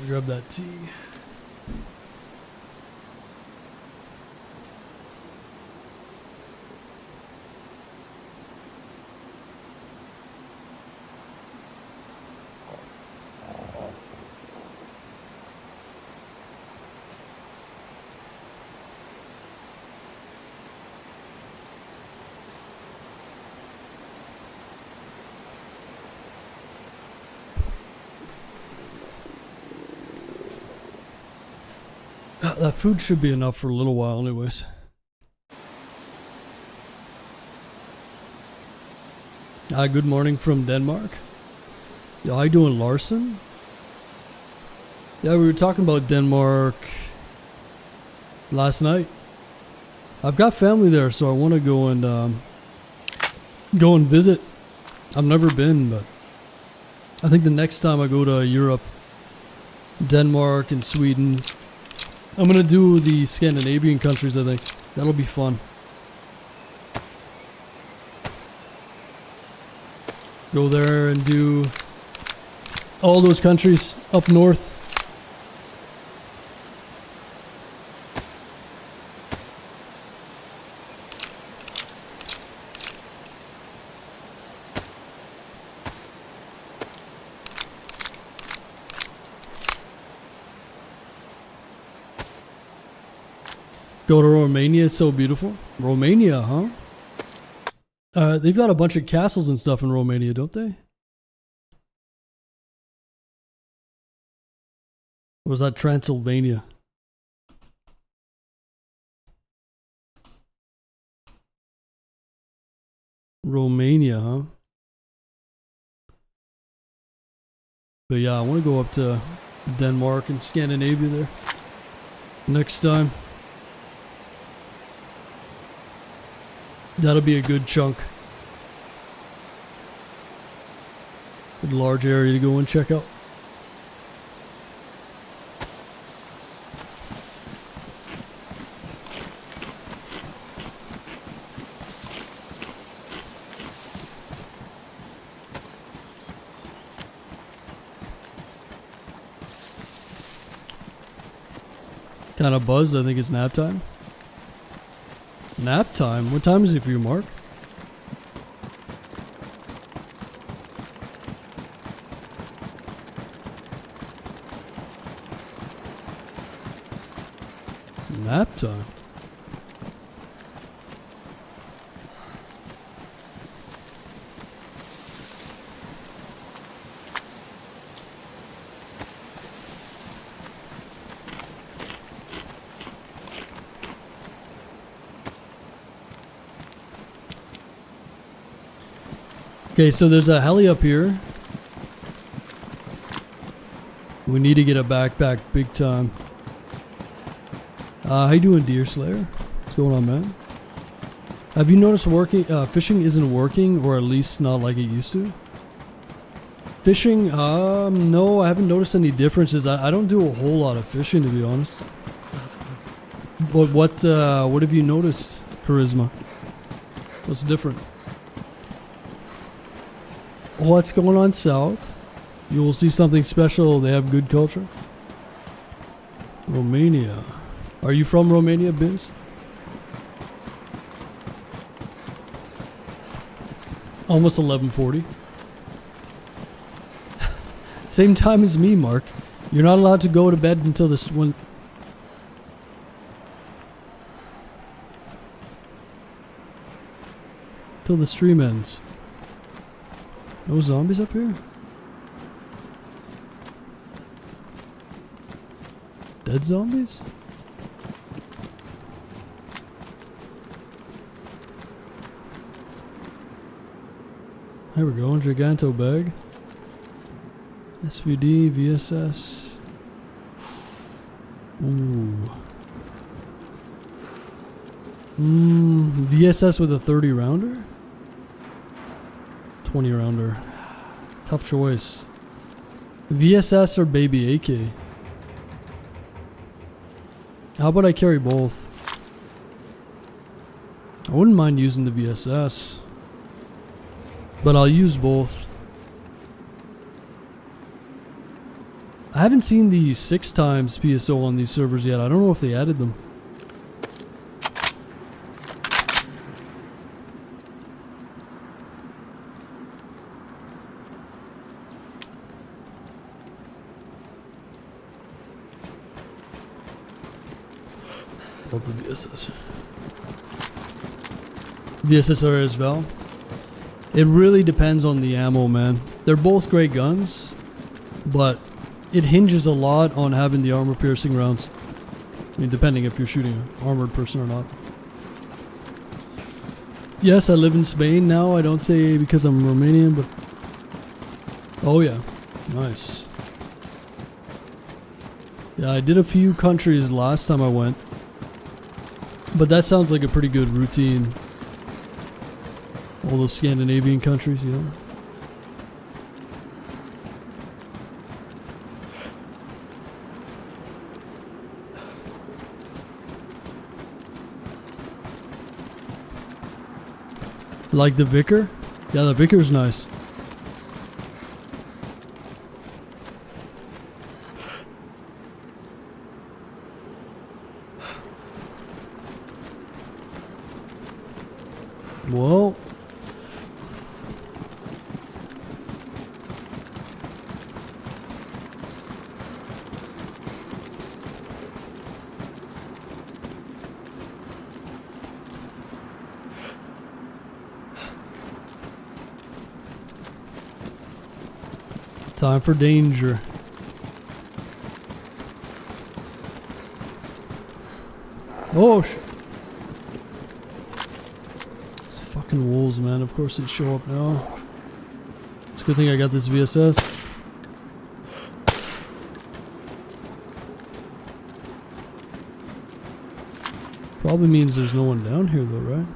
Grab that tea. That food should be enough for a little while anyways. Good morning from Denmark. Yeah, how you doing, Larson? Yeah, we were talking about Denmark last night. I've got family there, so I want to go and visit. I've never been, but I think the next time I go to Europe, Denmark and Sweden, I'm gonna do the Scandinavian countries, I think. That'll be fun. Go there and do all those countries up north. Go to Romania, it's so beautiful. Romania, huh? They've got a bunch of castles and stuff in Romania, don't they? Or was that Transylvania? Romania, huh? But yeah, I want to go up to Denmark and Scandinavia there next time. That'll be a good chunk. Good large area to go and check out. Kind of buzzed. I think it's nap time. Nap time? What time is it for you, Mark? Nap time? Okay, so there's a heli up here. We need to get a backpack big time. How you doing, Deer Slayer? What's going on, man? Have you noticed fishing isn't working, or at least not like it used to? Fishing? No, I haven't noticed any differences. I don't do a whole lot of fishing, to be honest. But what have you noticed, Charisma? What's different? What's going on south? You will see something special. They have good culture. Romania. Are you from Romania, Biz? Almost 11:40. Same time as me, Mark. You're not allowed to go to bed until this till the stream ends. No zombies up here? Dead zombies? There we go, Giganto bag. SVD, VSS. Ooh. VSS with a 30 rounder? 20 rounder. Tough choice. VSS or baby AK? How about I carry both? I wouldn't mind using the VSS, but I'll use both. I haven't seen the 6x PSO on these servers yet. I don't know if they added them. Love the VSS. VSSR as well. It really depends on the ammo, man. They're both great guns, but it hinges a lot on having the armor piercing rounds. I mean, depending if you're shooting an armored person or not. Yes, I live in Spain now. I don't say because I'm Romanian, but... Oh yeah, nice. Yeah, I did a few countries last time I went. But that sounds like a pretty good routine. All those Scandinavian countries, you know. Like the Vicar? Yeah, the Vicar's nice. Well, time for danger. Oh shit. Fucking wolves, man. Of course they show up now. It's a good thing I got this VSS. Probably means there's no one down here though, right?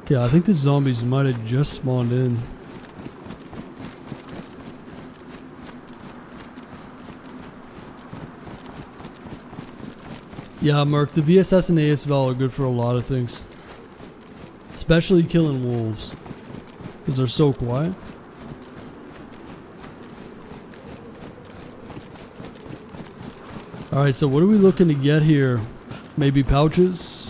Okay, I think the zombies might have just spawned in. Yeah, Merc, the VSS and ASVAL are good for a lot of things. Especially killing wolves. Because they're so quiet. Alright, so what are we looking to get here? Maybe pouches?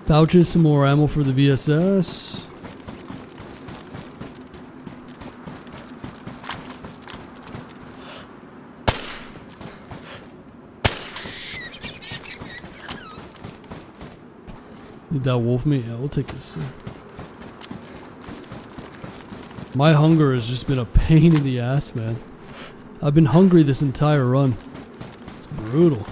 Pouches, some more ammo for the VSS. Need that wolf meat? Yeah, we'll take this. My hunger has just been a pain in the ass, man. I've been hungry this entire run. It's brutal.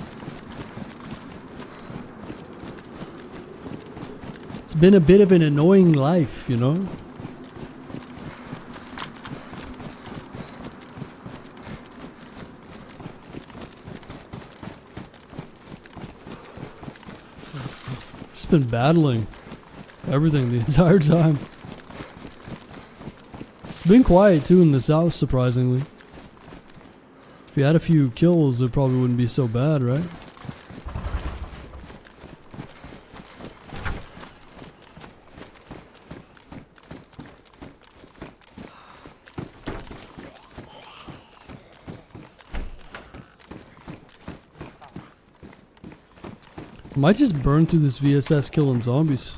It's been a bit of an annoying life, you know? Just been battling everything the entire time. It's been quiet too in the south, surprisingly. If you had a few kills, it probably wouldn't be so bad, right? Might just burn through this VSS killing zombies.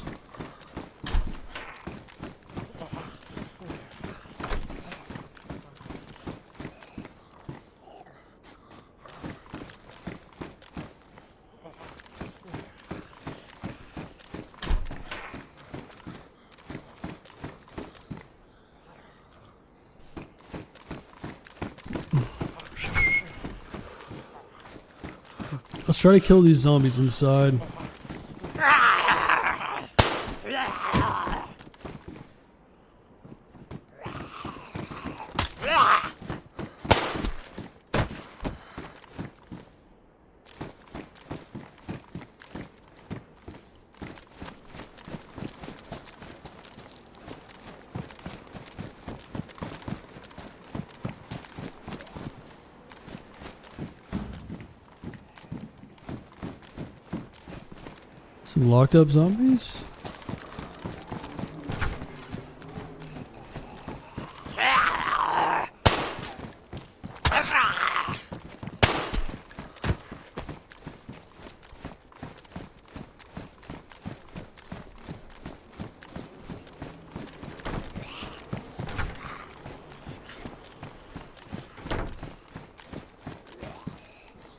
Let's try to kill these zombies inside. Some locked up zombies?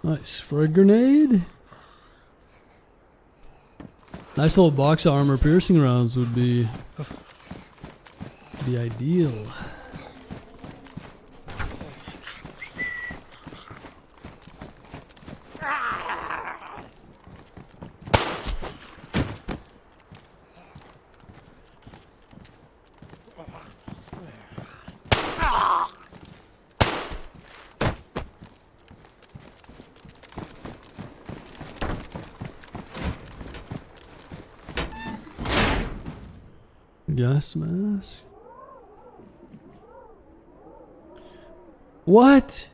Nice. For a grenade? Nice little box of armor piercing rounds would be ideal. Gas mask. What?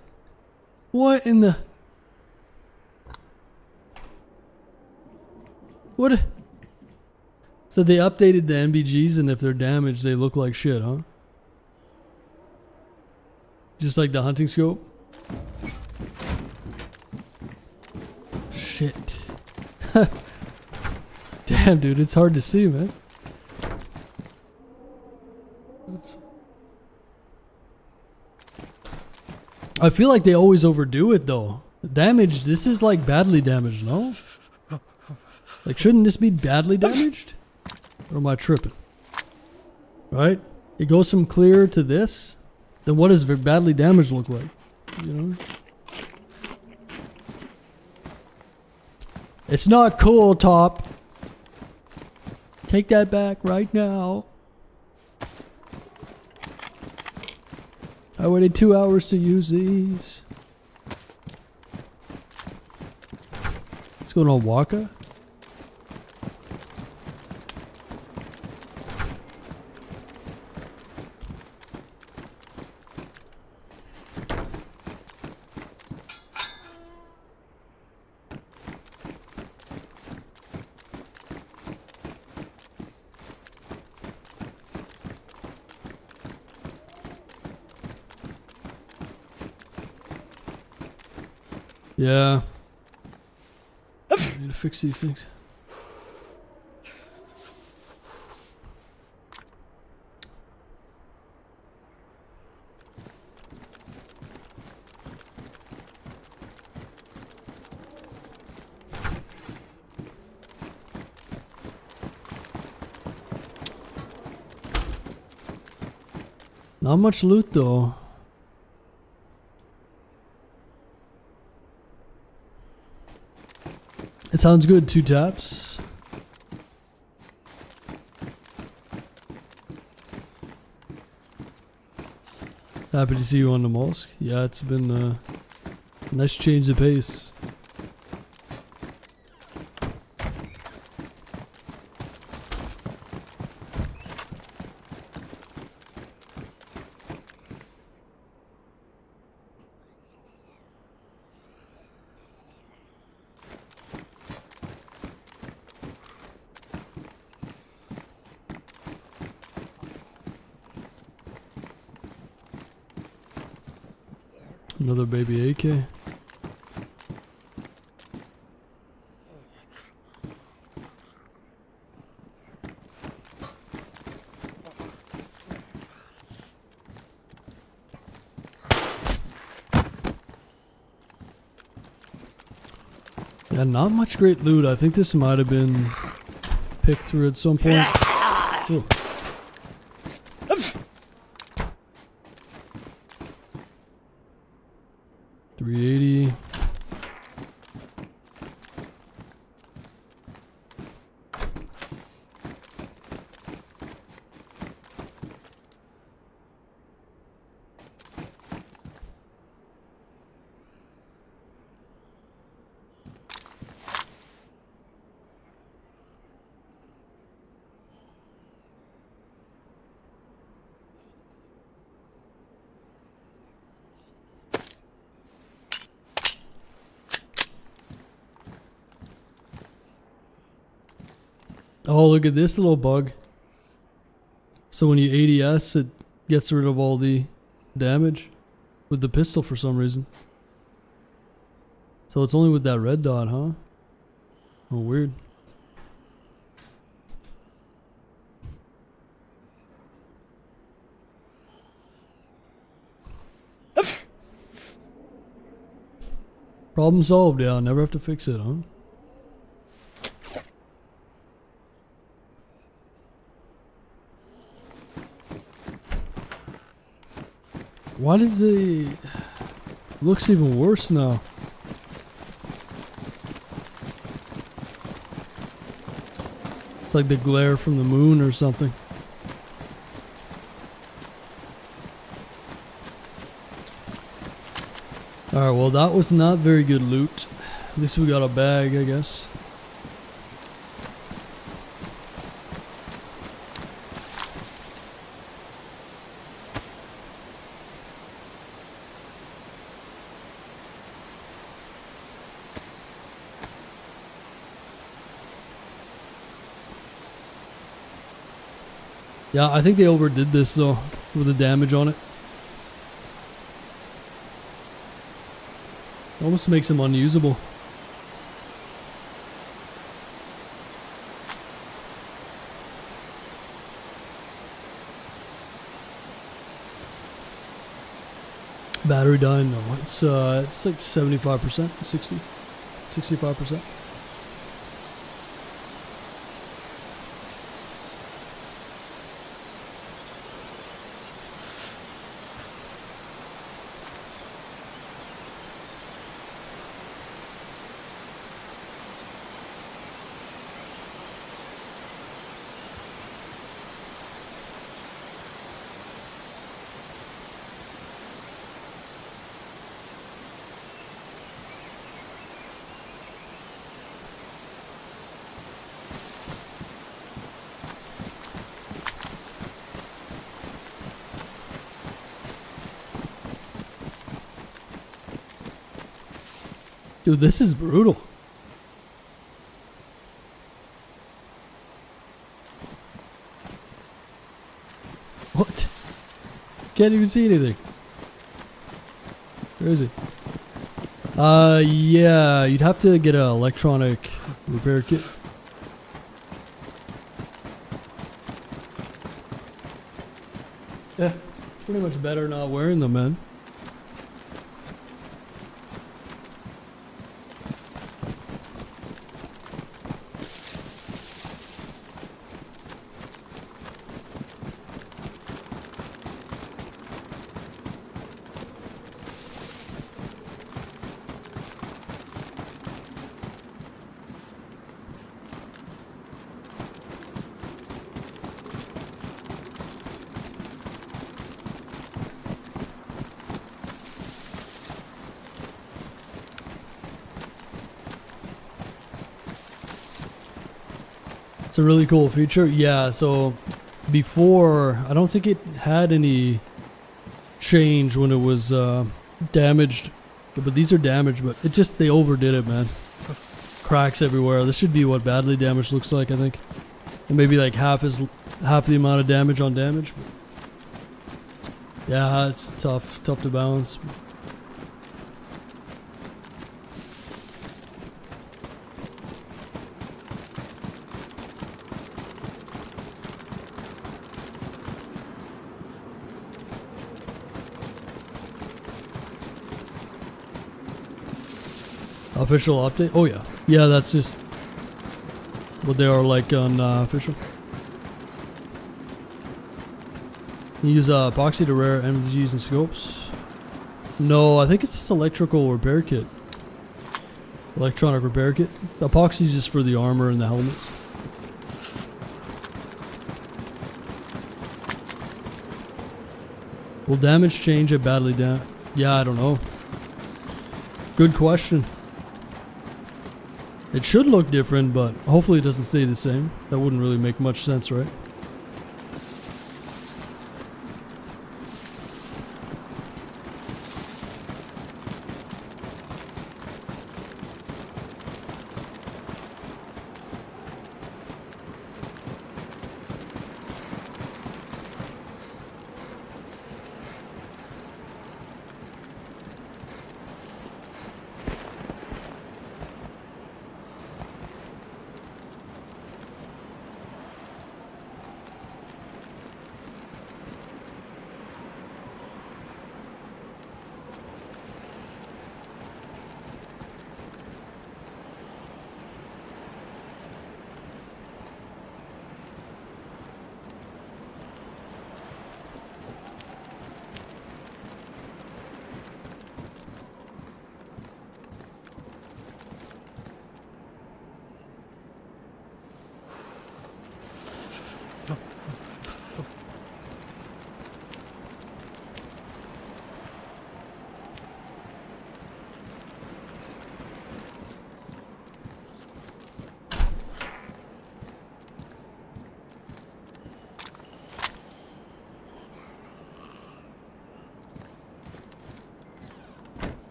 What in the... What? So they updated the NBGs, and if they're damaged, they look like shit, huh? Just like the hunting scope? Shit. Damn, dude, it's hard to see, man. I feel like they always overdo it though. Damage, this is like badly damaged, no? Like, shouldn't this be badly damaged? Or am I tripping? Right? It goes from clear to this. Then what does badly damaged look like? You know? It's not cool, Top. Take that back right now. I waited 2 hours to use these. What's going on, Waka? Yeah. I need to fix these things. Not much loot though. It sounds good, 2 taps. Happy to see you on Namalsk. Yeah, it's been a nice change of pace. Another baby AK. Yeah, not much great loot. I think this might have been picked through at some point. Ooh. $380. Oh, look at this little bug. So when you ADS, it gets rid of all the damage with the pistol for some reason. So it's only with that red dot, huh? Oh, weird. Problem solved, yeah. I'll never have to fix it, huh? Why does the... looks even worse now. It's like the glare from the moon or something. Alright, well that was not very good loot. At least we got a bag, I guess. Yeah, I think they overdid this though, with the damage on it. Almost makes them unusable. Battery dying, no, it's like 75%, 65%. Dude, this is brutal. What? Can't even see anything. Where is he? Yeah, you'd have to get an electronic repair kit. Yeah, pretty much better not wearing them, man. It's a really cool feature. Yeah, so before, I don't think it had any change when it was damaged. But these are damaged, but it just, they overdid it, man. Cracks everywhere. This should be what badly damaged looks like, I think. And maybe like half the amount of damage on damage. But yeah, it's tough to balance. Official update? Oh yeah. Yeah, that's just what they are like on official. You use epoxy to repair MGs and scopes. No, I think it's just electrical repair kit. Electronic repair kit. The epoxy is just for the armor and the helmets. Will damage change at badly down? Yeah, I don't know. Good question. It should look different, but hopefully it doesn't stay the same. That wouldn't really make much sense, right?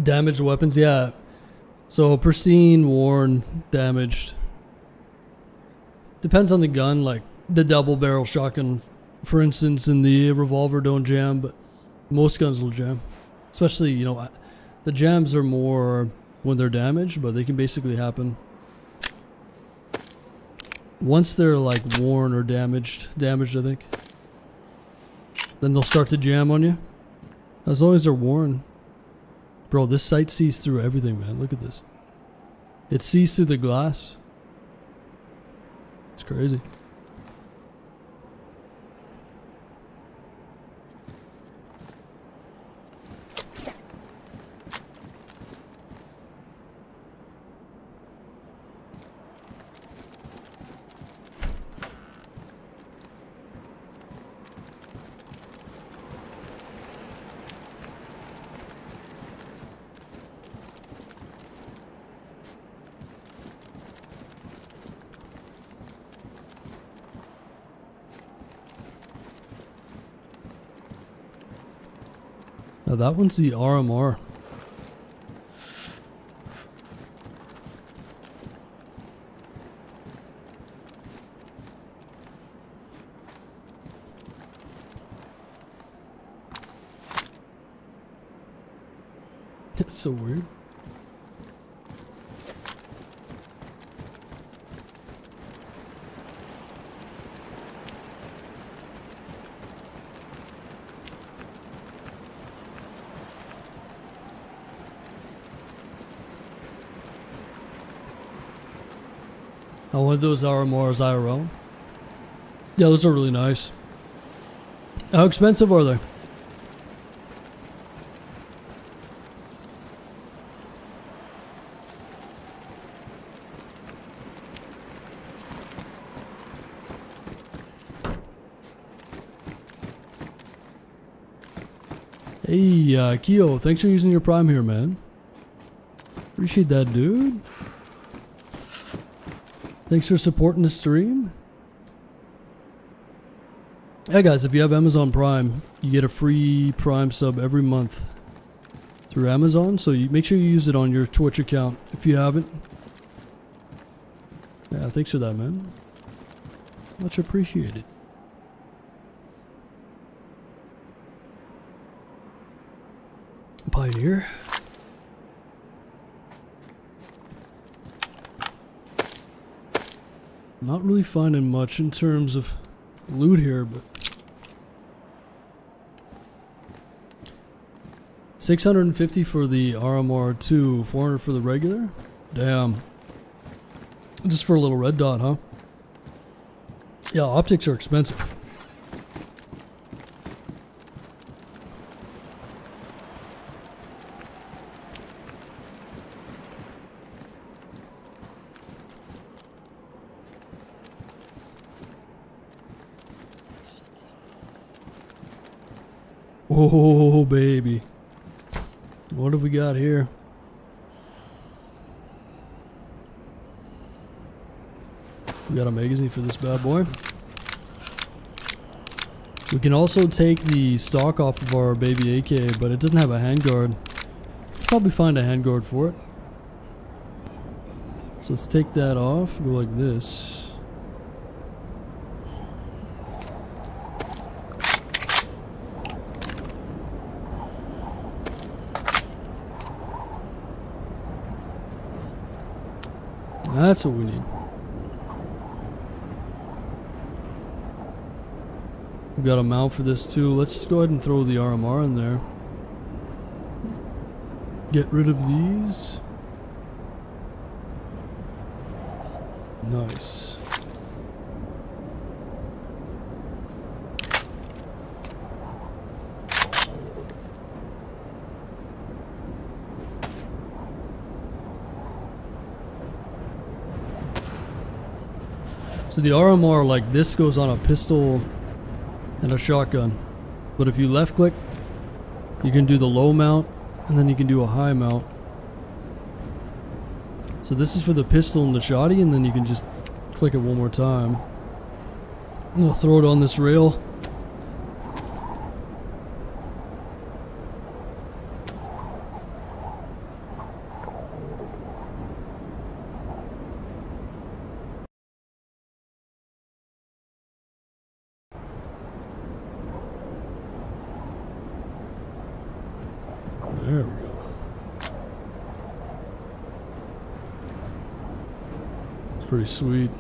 Damaged weapons, yeah. So pristine, worn, damaged. Depends on the gun, like the double barrel shotgun, for instance, and the revolver don't jam, but most guns will jam. Especially, you know, the jams are more when they're damaged, but they can basically happen once they're like worn or damaged I think. Then they'll start to jam on you. As long as they're worn. Bro, this sight sees through everything, man. Look at this. It sees through the glass. It's crazy. Now that one's the RMR. That's so weird. I want those RMRs IRL. Yeah, those are really nice. How expensive are they? Hey, Keo, thanks for using your Prime here, man. Appreciate that, dude. Thanks for supporting the stream. Yeah, guys, if you have Amazon Prime, you get a free Prime sub every month through Amazon. So you make sure you use it on your Twitch account if you haven't. Yeah, thanks for that, man. Much appreciated. Pioneer. Not really finding much in terms of loot here, but 650 for the RMR2, 400 for the regular. Damn. Just for a little red dot, huh? Yeah, optics are expensive. Oh, baby. What have we got here? We got a magazine for this bad boy. We can also take the stock off of our baby AK, but it doesn't have a handguard. Probably find a handguard for it. So let's take that off, go like this. That's what we need. We've got a mount for this too. Let's go ahead and throw the RMR in there. Get rid of these. Nice. So the RMR like this goes on a pistol and a shotgun, but if you left click you can do the low mount and then you can do a high mount. So this is for the pistol and the shotty, and then you can just click it one more time. I'm gonna throw it on this rail. There we go. It's pretty sweet.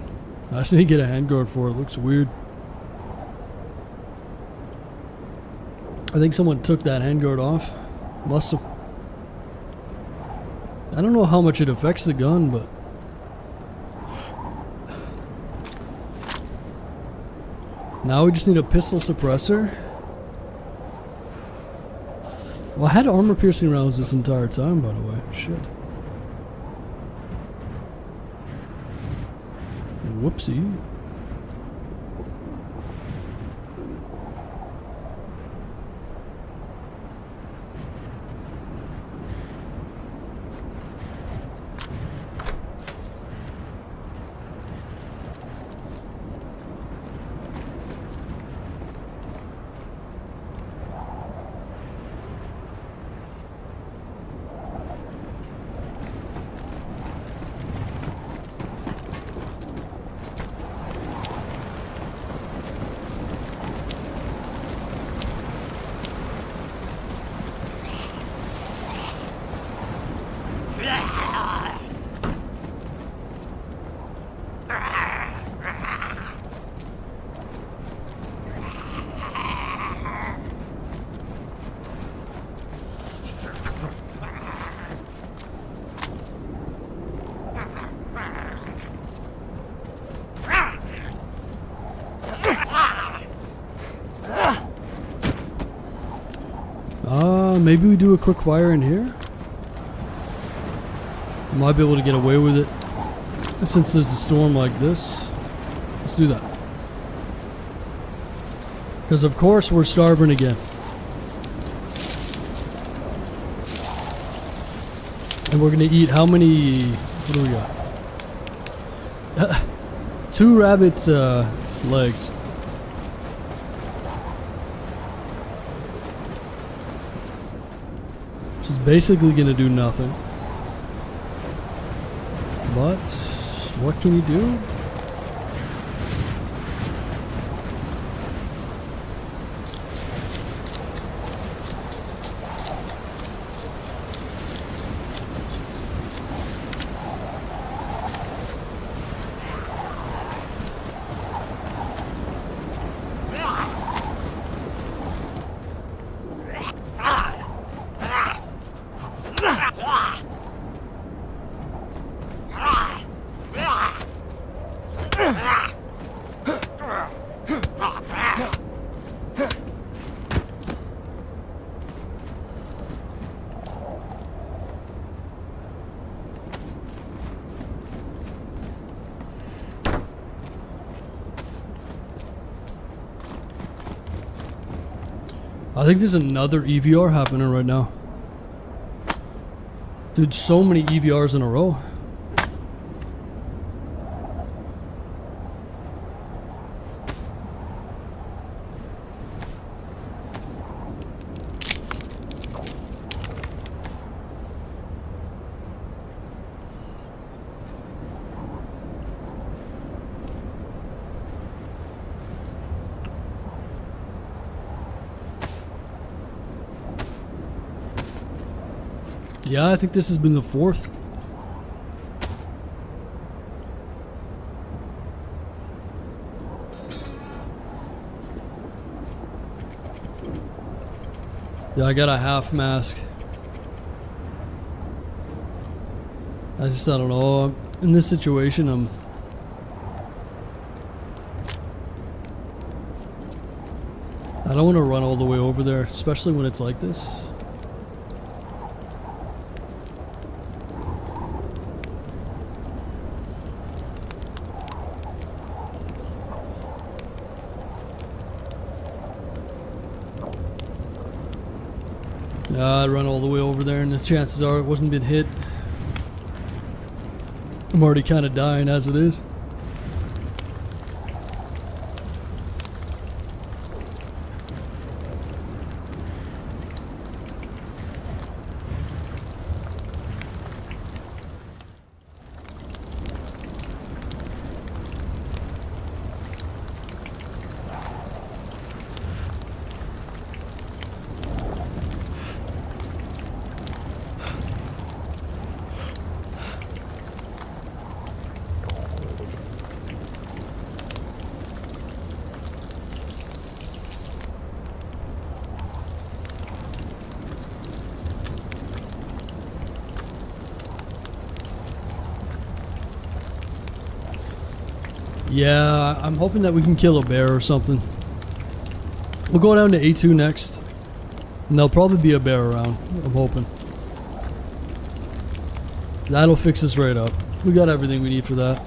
I just need to get a handguard for it. It looks weird. I think someone took that handguard off. Must have. I don't know how much it affects the gun, but now we just need a pistol suppressor. Well, I had armor piercing rounds this entire time, by the way. Shit. Whoopsie. Maybe we do a quick fire in here. Might be able to get away with it since there's a storm like this. Let's do that. Because of course we're starving again. And we're gonna eat how many? What do we got? 2 rabbit legs. Which is basically gonna do nothing. But what can you do? I think there's another EVR happening right now. Dude, so many EVRs in a row. Yeah, I think this has been the 4th. Yeah, I got a half mask. I don't know. In this situation, I don't want to run all the way over there, especially when it's like this. Yeah, I'd run all the way over there, and the chances are it wasn't been hit. I'm already kind of dying as it is. Yeah, I'm hoping that we can kill a bear or something. We'll go down to A2 next. And there'll probably be a bear around, I'm hoping. That'll fix us right up. We got everything we need for that.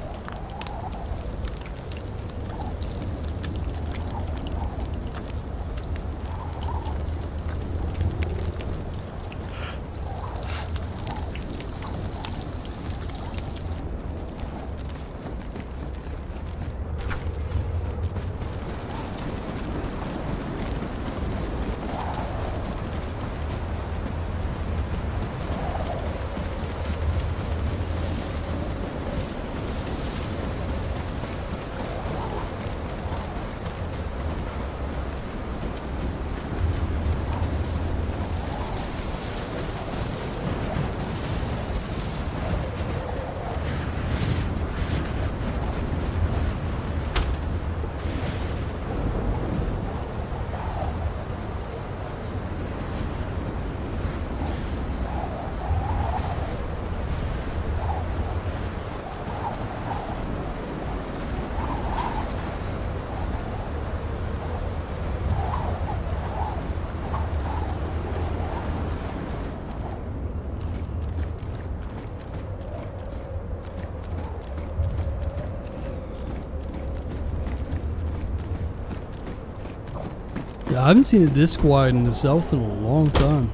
Yeah, I haven't seen it this quiet in the south in a long time.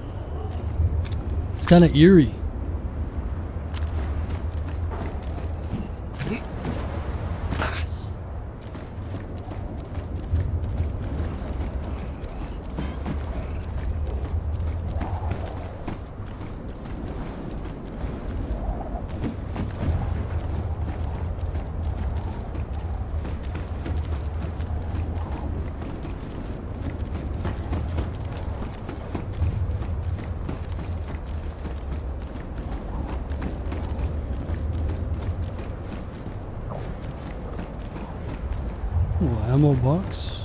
It's kind of eerie. Oh, ammo box.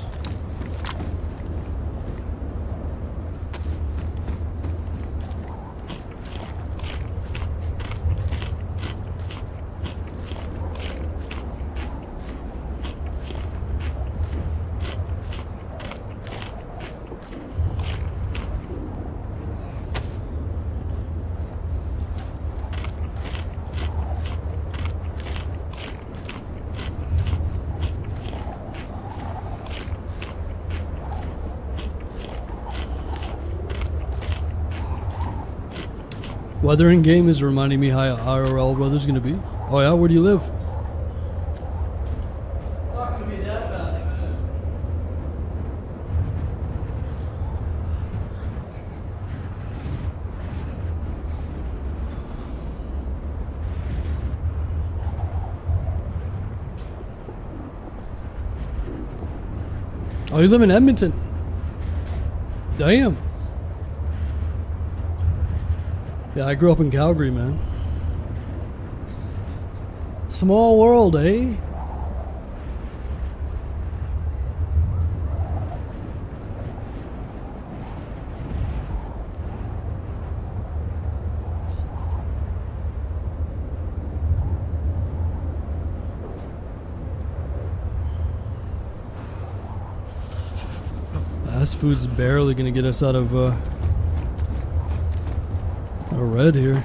Weather in game is reminding me how IRL weather's gonna be. Oh yeah, where do you live? Not gonna be that bad, man. Oh, you live in Edmonton? Damn. Yeah, I grew up in Calgary, man. Small world, eh? Fast food's barely gonna get us out of red here.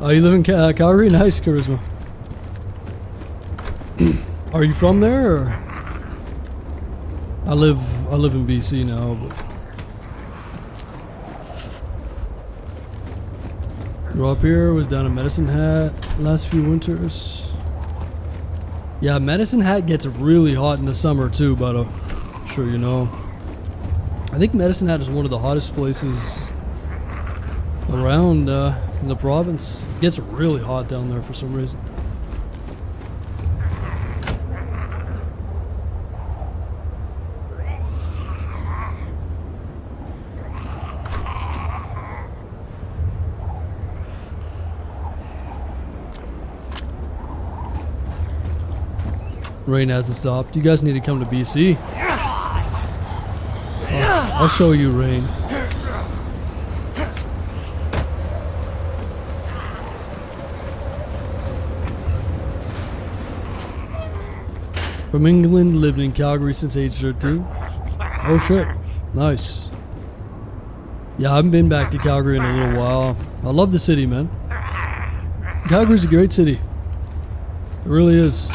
Oh, you live in Calgary? Nice, Charisma. Are you from there? Or? I live in BC now, but grew up here. Was down in Medicine Hat last few winters. Yeah, Medicine Hat gets really hot in the summer too, but I'm sure you know. I think Medicine Hat is one of the hottest places around in the province. It gets really hot down there for some reason. Rain hasn't stopped. You guys need to come to BC. I'll show you rain. From England, lived in Calgary since age 13. Oh shit, nice. Yeah, I haven't been back to Calgary in a little while. I love the city, man. Calgary's a great city. It really is.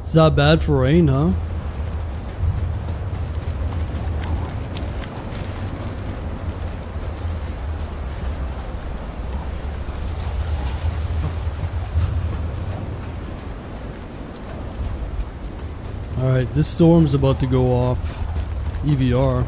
It's not bad for rain, huh? Alright, this storm's about to go off EVR.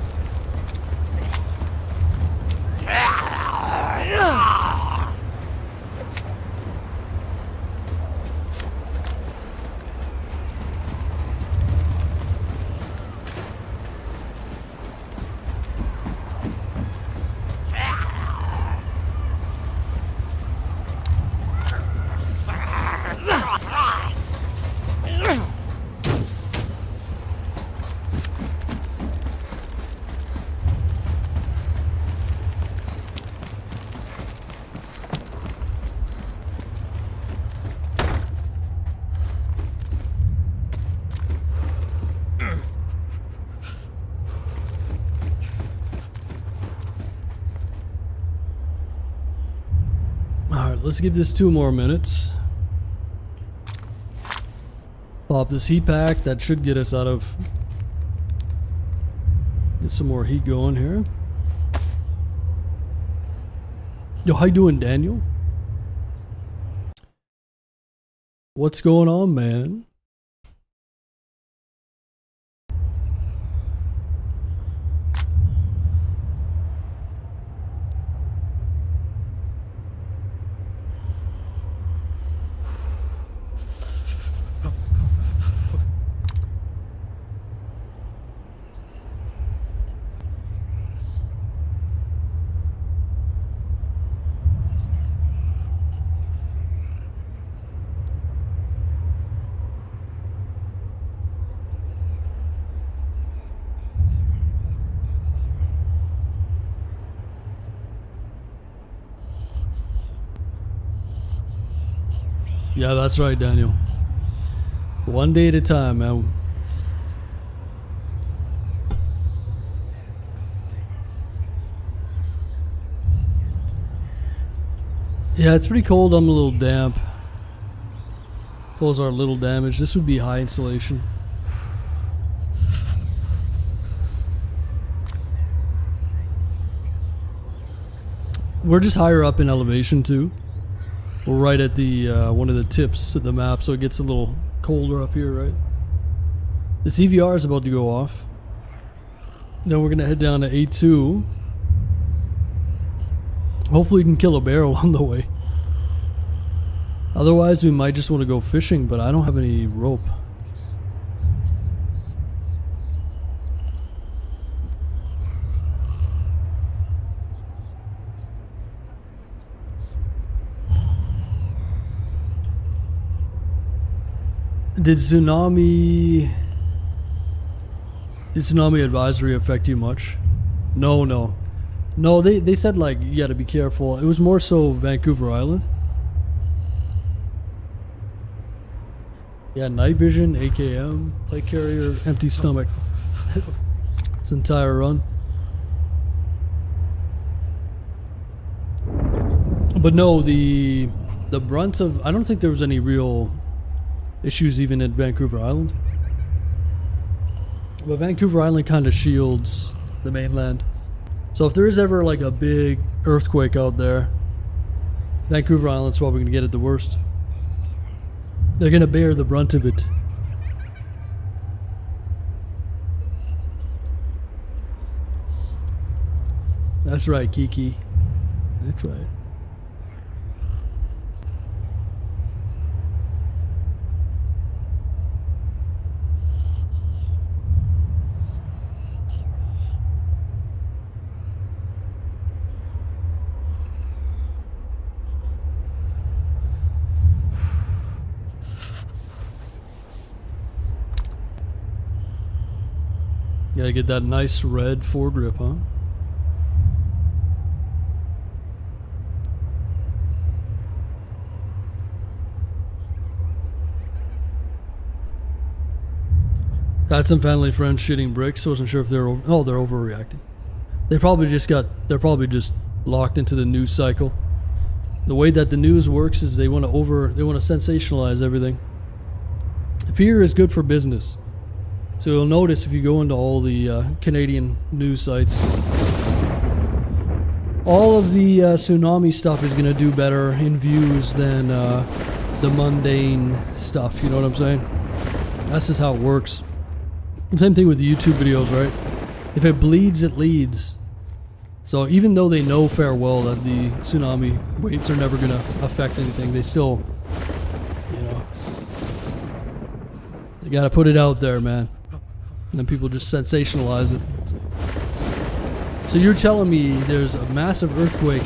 Alright, let's give this 2 more minutes. Pop this heat pack. That should get us out of... Get some more heat going here. Yo, how you doing, Daniel? What's going on, man? Yeah, that's right, Daniel. One day at a time, man. Yeah, it's pretty cold. I'm a little damp. Clothes are a little damaged. This would be high insulation. We're just higher up in elevation too. We're right at the one of the tips of the map, so it gets a little colder up here, right? The CVR is about to go off. Then we're gonna head down to A2. Hopefully we can kill a bear along the way. Otherwise we might just want to go fishing, but I don't have any rope. Did tsunami advisory affect you much? No, they said like you gotta be careful. It was more so Vancouver Island. Yeah, night vision, AKM, plate carrier, empty stomach. This entire run. But no, the brunt of, I don't think there was any real issues even at Vancouver Island. But Vancouver Island kind of shields the mainland. So if there is ever like a big earthquake out there, Vancouver Island's probably going to get it the worst. They're going to bear the brunt of it. That's right, Kiki. That's right. Gotta get that nice red foregrip, huh? Had some family friends shitting bricks. Wasn't sure if they're over. Oh, they're overreacting. They're probably just locked into the news cycle. The way that the news works is they want to sensationalize everything. Fear is good for business. So you'll notice if you go into all the Canadian news sites, all of the tsunami stuff is going to do better in views than the mundane stuff, you know what I'm saying? That's just how it works. Same thing with the YouTube videos, right? If it bleeds, it leads. So even though they know fair well that the tsunami waves are never going to affect anything, they still, you know, they got to put it out there, man. And then people just sensationalize it. So you're telling me there's a massive earthquake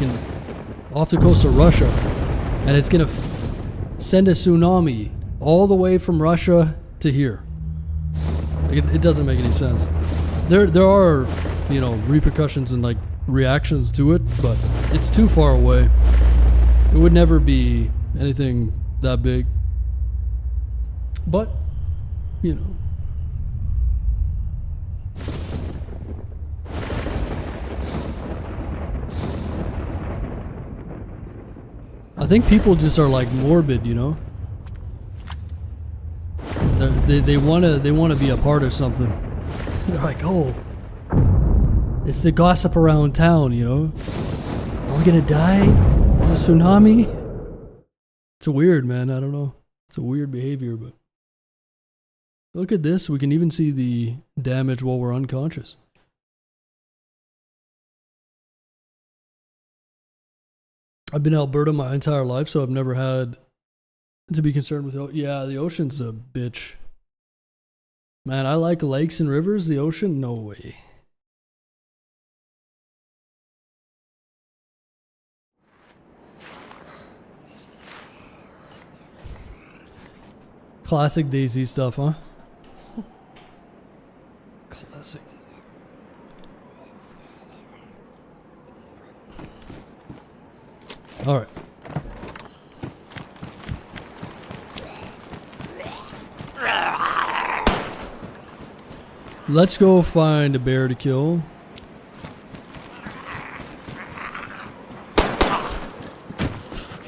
off the coast of Russia, and it's gonna send a tsunami all the way from Russia to here? Like it doesn't make any sense. There are, you know, repercussions and like reactions to it, but it's too far away. It would never be anything that big. But, you know. I think people just are like morbid, you know? They wanna be a part of something. They're like, oh, it's the gossip around town, you know? Are we gonna die? Is a tsunami? It's weird, man. I don't know. It's a weird behavior, but look at this. We can even see the damage while we're unconscious. I've been in Alberta my entire life, so I've never had to be concerned with. Yeah, the ocean's a bitch. Man, I like lakes and rivers. The ocean, no way. Classic DayZ stuff, huh? Classic. All right. Let's go find a bear to kill.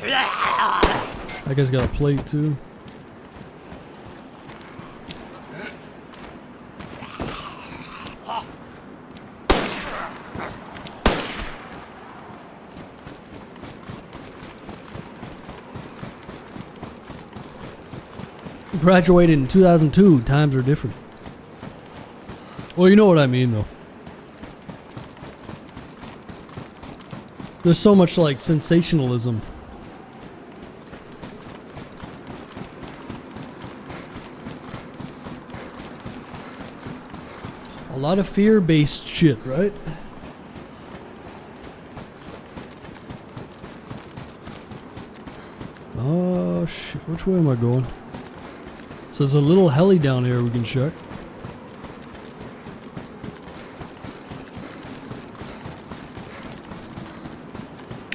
That guy's got a plate too. Graduated in 2002. Times are different. Well, you know what I mean, though. There's so much, like, sensationalism. A lot of fear-based shit, right? Oh, shit. Which way am I going? So there's a little heli down here we can check.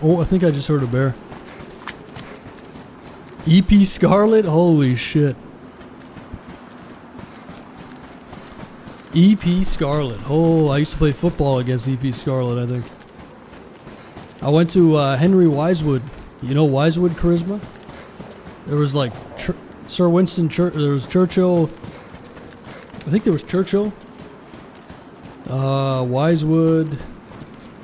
Oh, I think I just heard a bear. EP Scarlet? Holy shit. EP Scarlet. Oh, I used to play football against EP Scarlet, I think. I went to Henry Wisewood. You know Wisewood Charisma? There was like Sir Winston Churchill. There was Churchill. I think there was Churchill. Wisewood.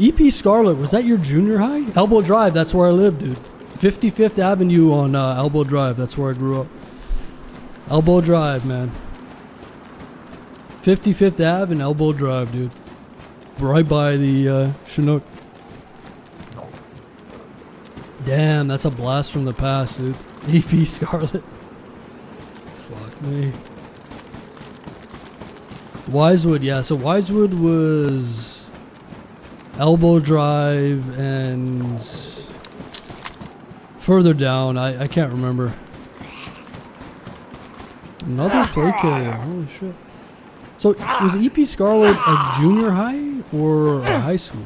EP Scarlet, was that your junior high? Elbow Drive, that's where I lived, dude. 55th Avenue on Elbow Drive, that's where I grew up. Elbow Drive, man. 55th Ave and Elbow Drive, dude. Right by the Chinook. Damn, that's a blast from the past, dude. EP Scarlet. Fuck me. Wisewood, yeah, so Wisewood was Elbow Drive and further down, I can't remember. Another play carrier, holy shit. So was EP Scarlet a junior high or a high school?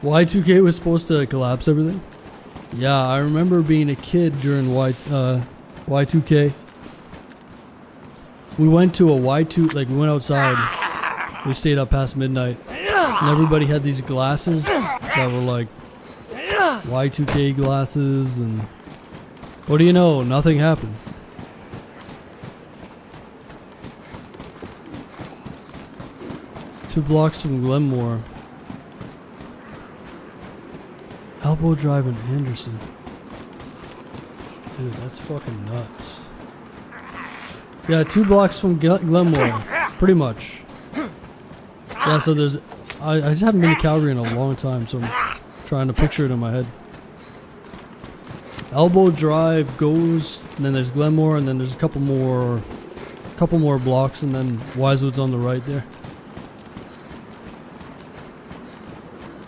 Y2K was supposed to collapse everything? Yeah, I remember being a kid during Y2K. We went to a Y2, like we went outside. We stayed up past midnight. And everybody had these glasses that were like Y2K glasses, and what do you know? Nothing happened. Two blocks from Glenmore. Elbow Drive in Anderson. Dude, that's fucking nuts. Yeah, 2 blocks from Glenmore. Pretty much. Yeah, so there's... I just haven't been to Calgary in a long time, so I'm trying to picture it in my head. Elbow Drive goes, and then there's Glenmore, and then there's a couple more blocks, and then Wisewood's on the right there.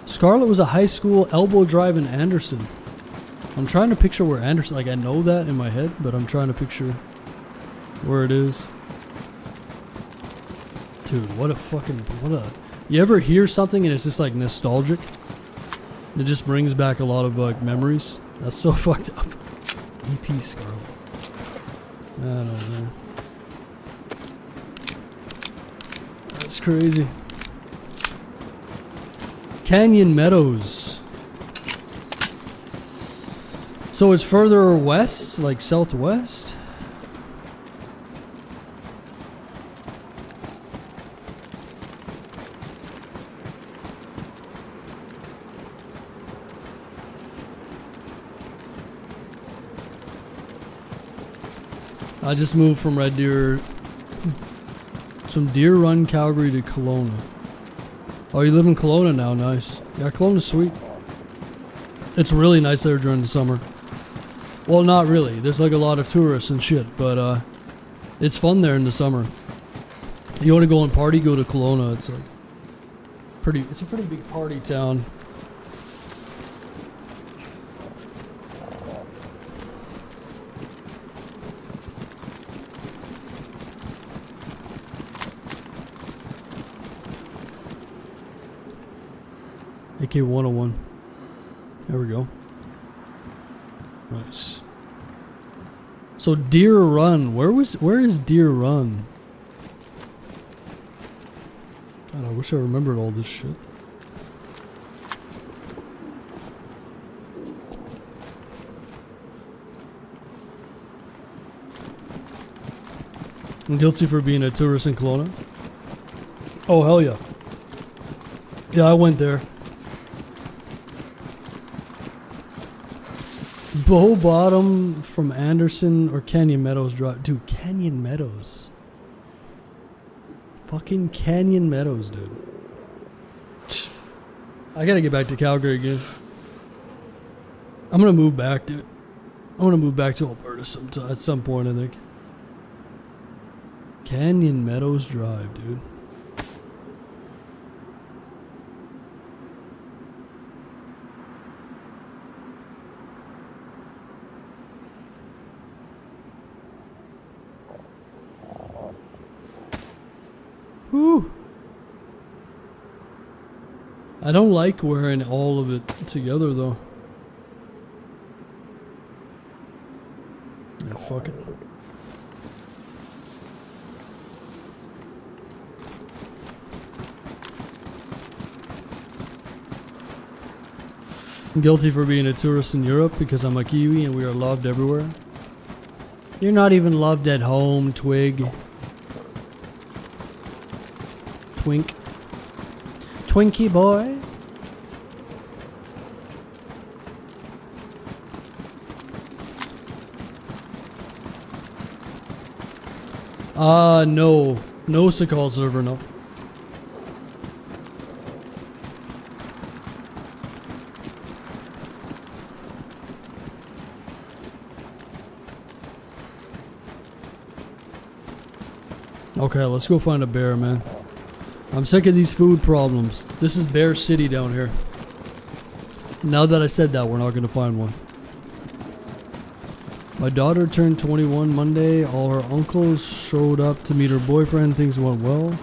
Scarlet was a high school. Elbow Drive in Anderson. I'm trying to picture where Anderson... Like, I know that in my head, but I'm trying to picture where it is. Dude, what a fucking... What a... You ever hear something and it's just, like, nostalgic? It just brings back a lot of, like, memories. That's so fucked up. EP Scarlet. I don't know. It's crazy. Canyon Meadows. So it's further west, like southwest? I just moved from Red Deer, from Deer Run, Calgary to Kelowna. Oh, you live in Kelowna now, nice. Yeah, Kelowna's sweet. It's really nice there during the summer. Well, not really. There's like a lot of tourists and shit, but it's fun there in the summer. You want to go and party, go to Kelowna. It's like it's a pretty big party town. AK 101. There we go. Nice. So Deer Run, where is Deer Run? God, I wish I remembered all this shit. I'm guilty for being a tourist in Kelowna. Oh hell yeah. Yeah, I went there. Bow Bottom from Anderson or Canyon Meadows Drive. Dude, Canyon Meadows. Fucking Canyon Meadows, dude. I gotta get back to Calgary again. I'm gonna move back, dude. I'm gonna move back to Alberta at some point, I think. Canyon Meadows Drive, dude. Whew. I don't like wearing all of it together though. Yeah, fuck it. I'm guilty for being a tourist in Europe because I'm a Kiwi and we are loved everywhere. You're not even loved at home, Twig. Twink. Twinkie boy. No. No Sakal server, no. Okay, let's go find a bear, man. I'm sick of these food problems. This is Bear City down here. Now that I said that, we're not going to find one. My daughter turned 21 Monday. All her uncles showed up to meet her boyfriend. Things went well.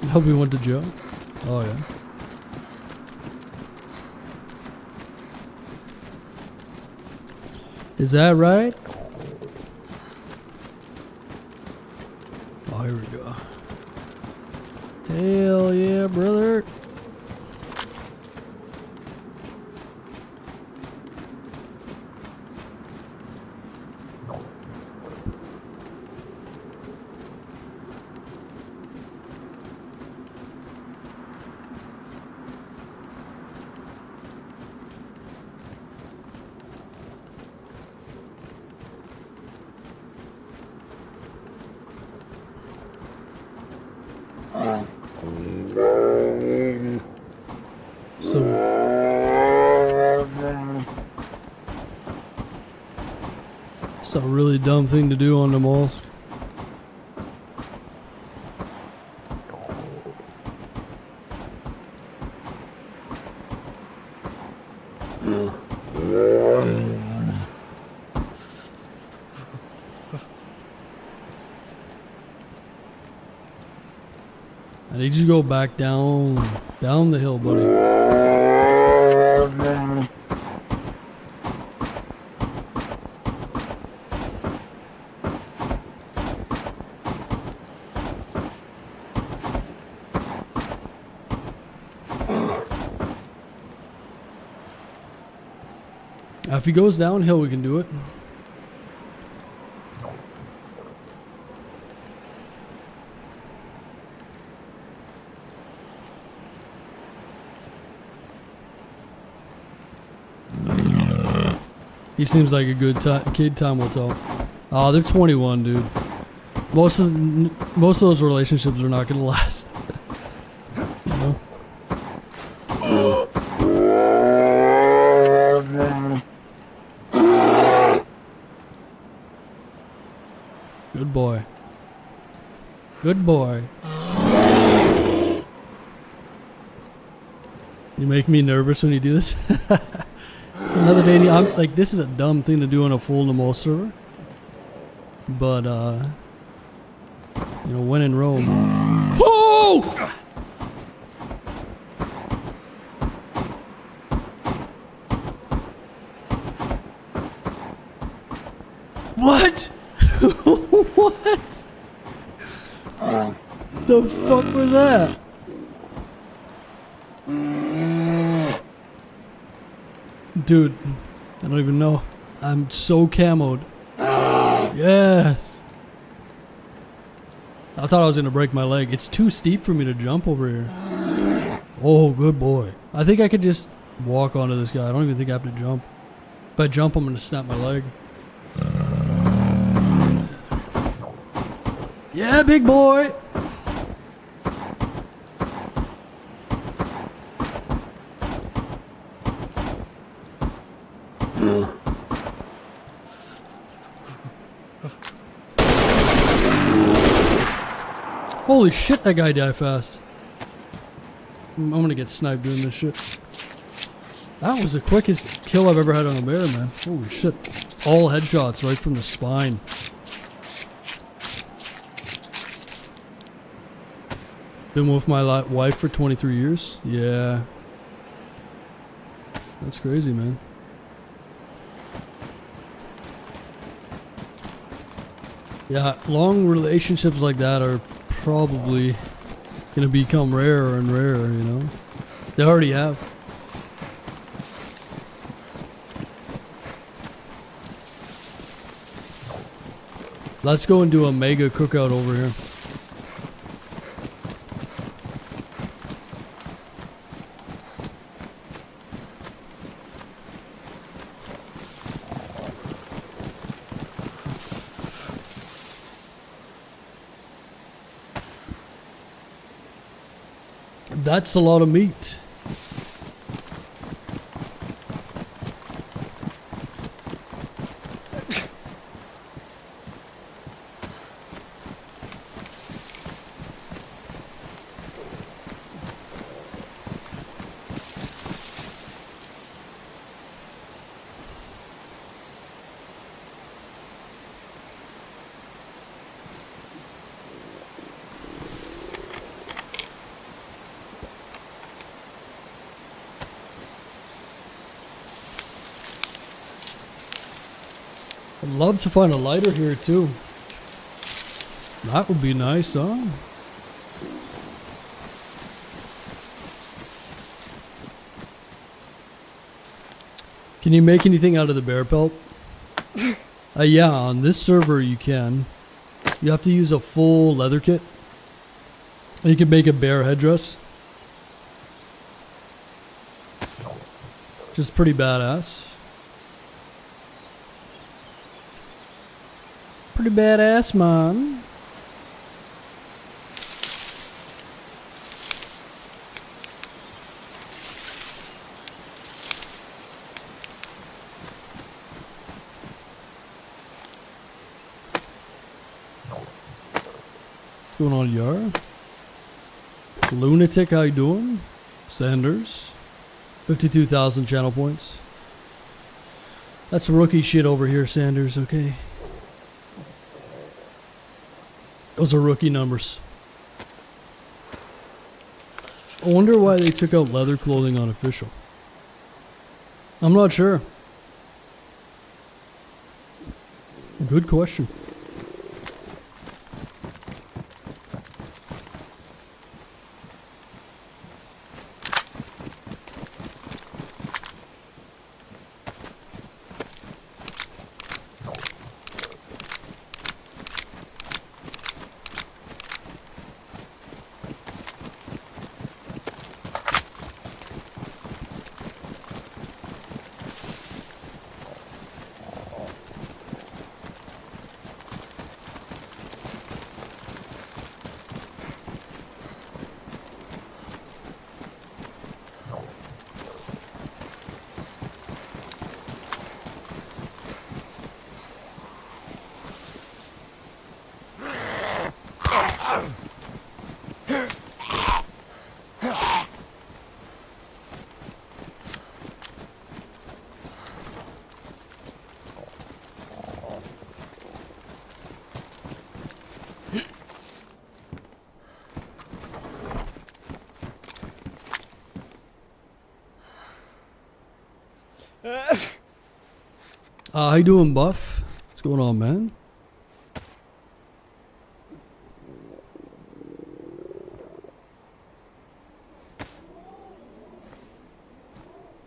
I hope he went to jail. Oh, yeah. Is that right? Oh, here we go. Hell yeah, brother. It's a really dumb thing to do on Namalsk. I need you to go back down the hill, buddy. If he goes downhill, we can do it. He seems like a good kid. Time will tell. Oh, they're 21, dude. Most of those relationships are not gonna last. You know? Good boy. Good boy. You make me nervous when you do this. It's another day. I'm like, this is a dumb thing to do on a full Namalsk server. But you know, when in Rome. Oh! What? What? The fuck was that? Dude, I don't even know. I'm so camoed. Yeah. I thought I was gonna break my leg. It's too steep for me to jump over here. Oh, good boy. I think I could just walk onto this guy. I don't even think I have to jump. If I jump, I'm gonna snap my leg. Yeah, big boy. Holy shit, that guy died fast. I'm gonna get sniped doing this shit. That was the quickest kill I've ever had on a bear, man. Holy shit. All headshots right from the spine. Been with my wife for 23 years. Yeah. That's crazy, man. Yeah, long relationships like that are probably gonna become rarer and rarer, you know? They already have. Let's go and do a mega cookout over here. That's a lot of meat. I'd love to find a lighter here too. That would be nice, huh? Can you make anything out of the bear pelt? Yeah, on this server you can. You have to use a full leather kit. And you can make a bear headdress. Which is pretty badass. Pretty badass, man. What's going on, Yar? Lunatic, how you doing? Sanders. 52,000 channel points. That's rookie shit over here, Sanders, okay? Those are rookie numbers. I wonder why they took out leather clothing on official. I'm not sure. Good question. How you doing, Buff? What's going on, man?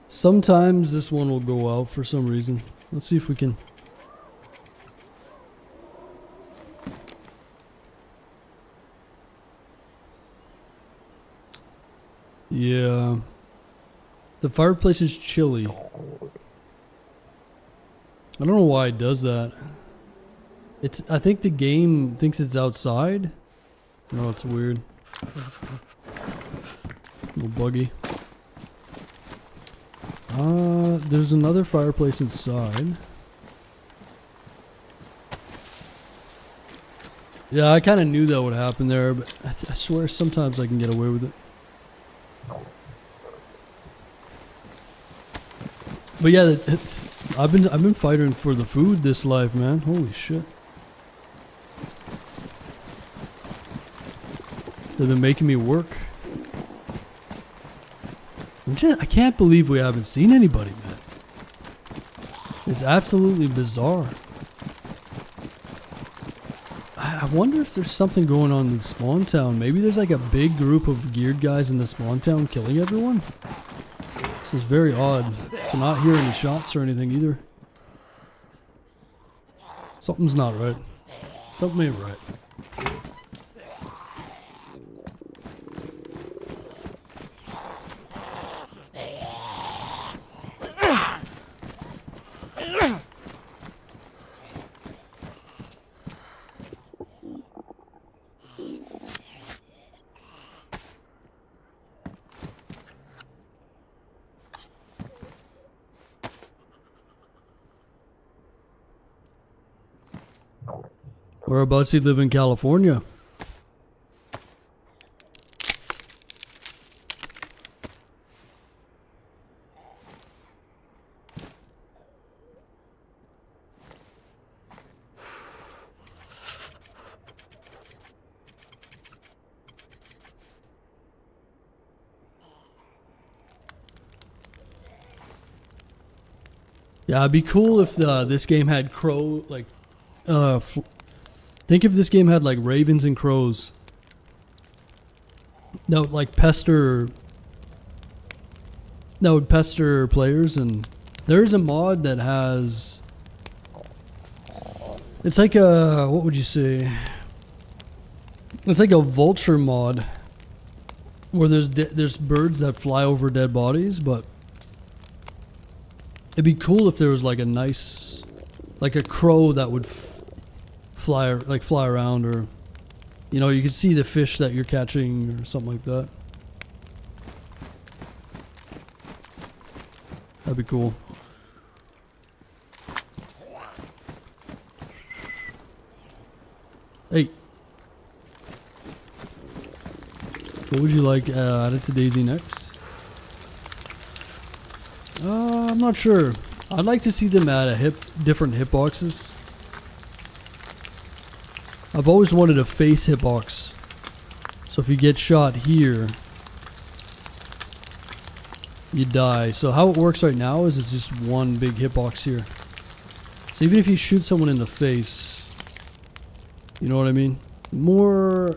Sometimes this one will go out for some reason. Let's see if we can. Yeah. The fireplace is chilly. I don't know why it does that. I think the game thinks it's outside. No, it's weird. A little buggy. There's another fireplace inside. Yeah, I kind of knew that would happen there, but I swear sometimes I can get away with it. But yeah, I've been fighting for the food this life, man. Holy shit. They've been making me work. I can't believe we haven't seen anybody, man. It's absolutely bizarre. I wonder if there's something going on in Spawn Town. Maybe there's like a big group of geared guys in the Spawn Town killing everyone. This is very odd to not hear any shots or anything either. Something's not right. Something ain't right. Whereabouts you live in California? Yeah, it'd be cool if this game had crow, like, think if this game had like ravens and crows. That would like pester players. And there's a mod that has, it's like a, what would you say? It's like a vulture mod where there's birds that fly over dead bodies, but it'd be cool if there was like a nice, like a crow that would fly around, or you know, you could see the fish that you're catching or something like that. That'd be cool. Hey, what would you like added to DayZ next? I'm not sure. I'd like to see them add different hitboxes. I've always wanted a face hitbox. So if you get shot here, you die. So how it works right now is it's just one big hitbox here. So even if you shoot someone in the face, you know what I mean? More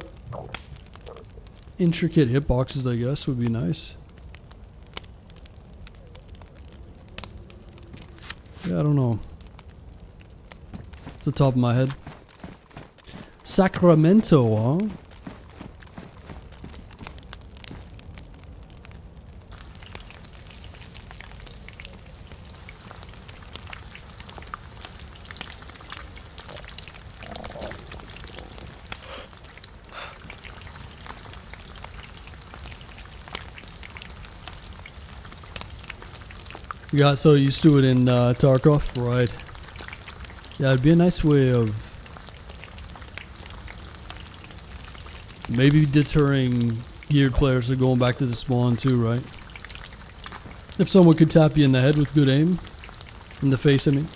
intricate hitboxes, I guess, would be nice. Yeah, I don't know. It's the top of my head. Sacramento, huh? You got so used to it in Tarkov, right? Yeah, it'd be a nice way of maybe deterring geared players from going back to the spawn too, right? If someone could tap you in the head with good aim, in the face, I mean.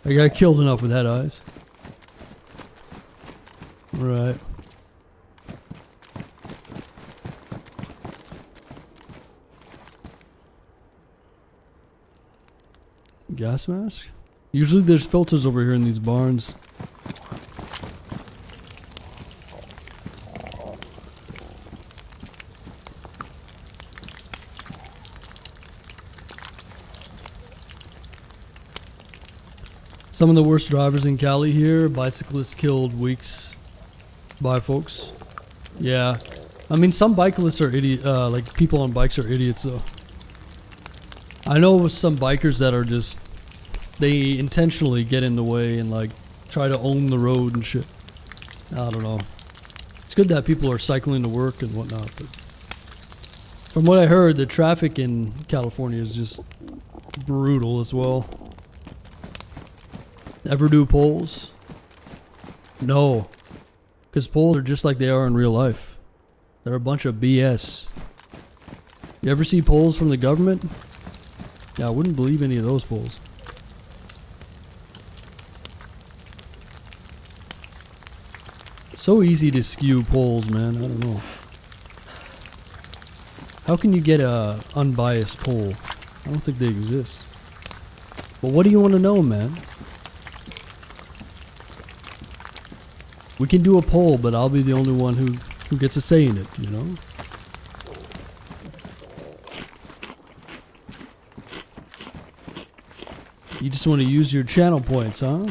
I got killed enough with head eyes. Right. Gas mask? Usually there's filters over here in these barns. Some of the worst drivers in Cali here, bicyclists killed weeks by folks. Yeah. I mean, some bicyclists are like people on bikes are idiots though. I know some bikers that are just, they intentionally get in the way and like try to own the road and shit. I don't know. It's good that people are cycling to work and whatnot, but from what I heard, the traffic in California is just brutal as well. Ever do polls? No. Because polls are just like they are in real life. They're a bunch of BS. You ever see polls from the government? Yeah, I wouldn't believe any of those polls. So easy to skew polls, man. I don't know. How can you get a unbiased poll? I don't think they exist. But what do you want to know, man? We can do a poll, but I'll be the only one who gets a say in it, you know? You just want to use your channel points, huh?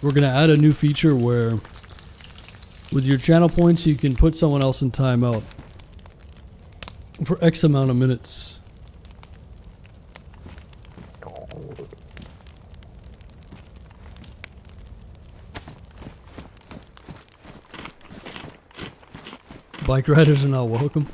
We're going to add a new feature where with your channel points you can put someone else in timeout for X amount of minutes. Bike riders are not welcome.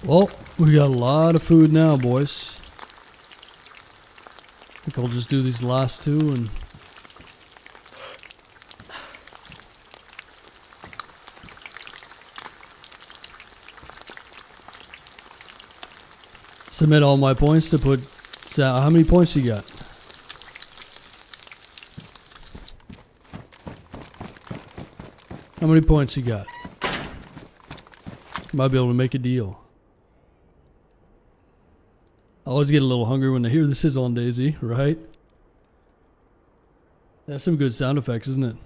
Well, we got a lot of food now, boys. I think I'll just do these last two and submit all my points to put. How many points you got? How many points you got? Might be able to make a deal. I always get a little hungry when I hear this is on DayZ, right? That's some good sound effects, isn't it?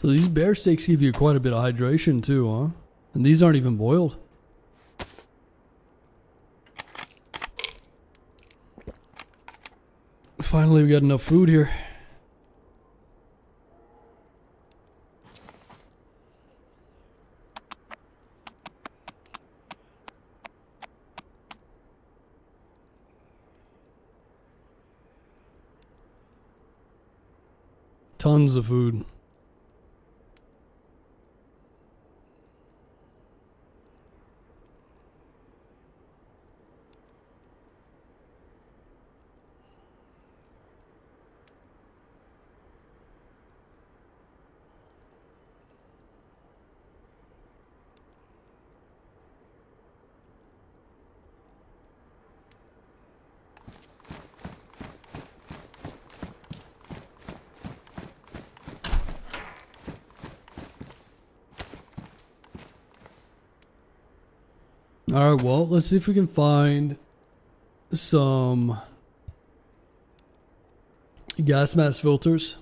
So these bear steaks give you quite a bit of hydration too, huh? And these aren't even boiled. Finally, we got enough food here. Tons of food. Alright, well, let's see if we can find some gas mask filters.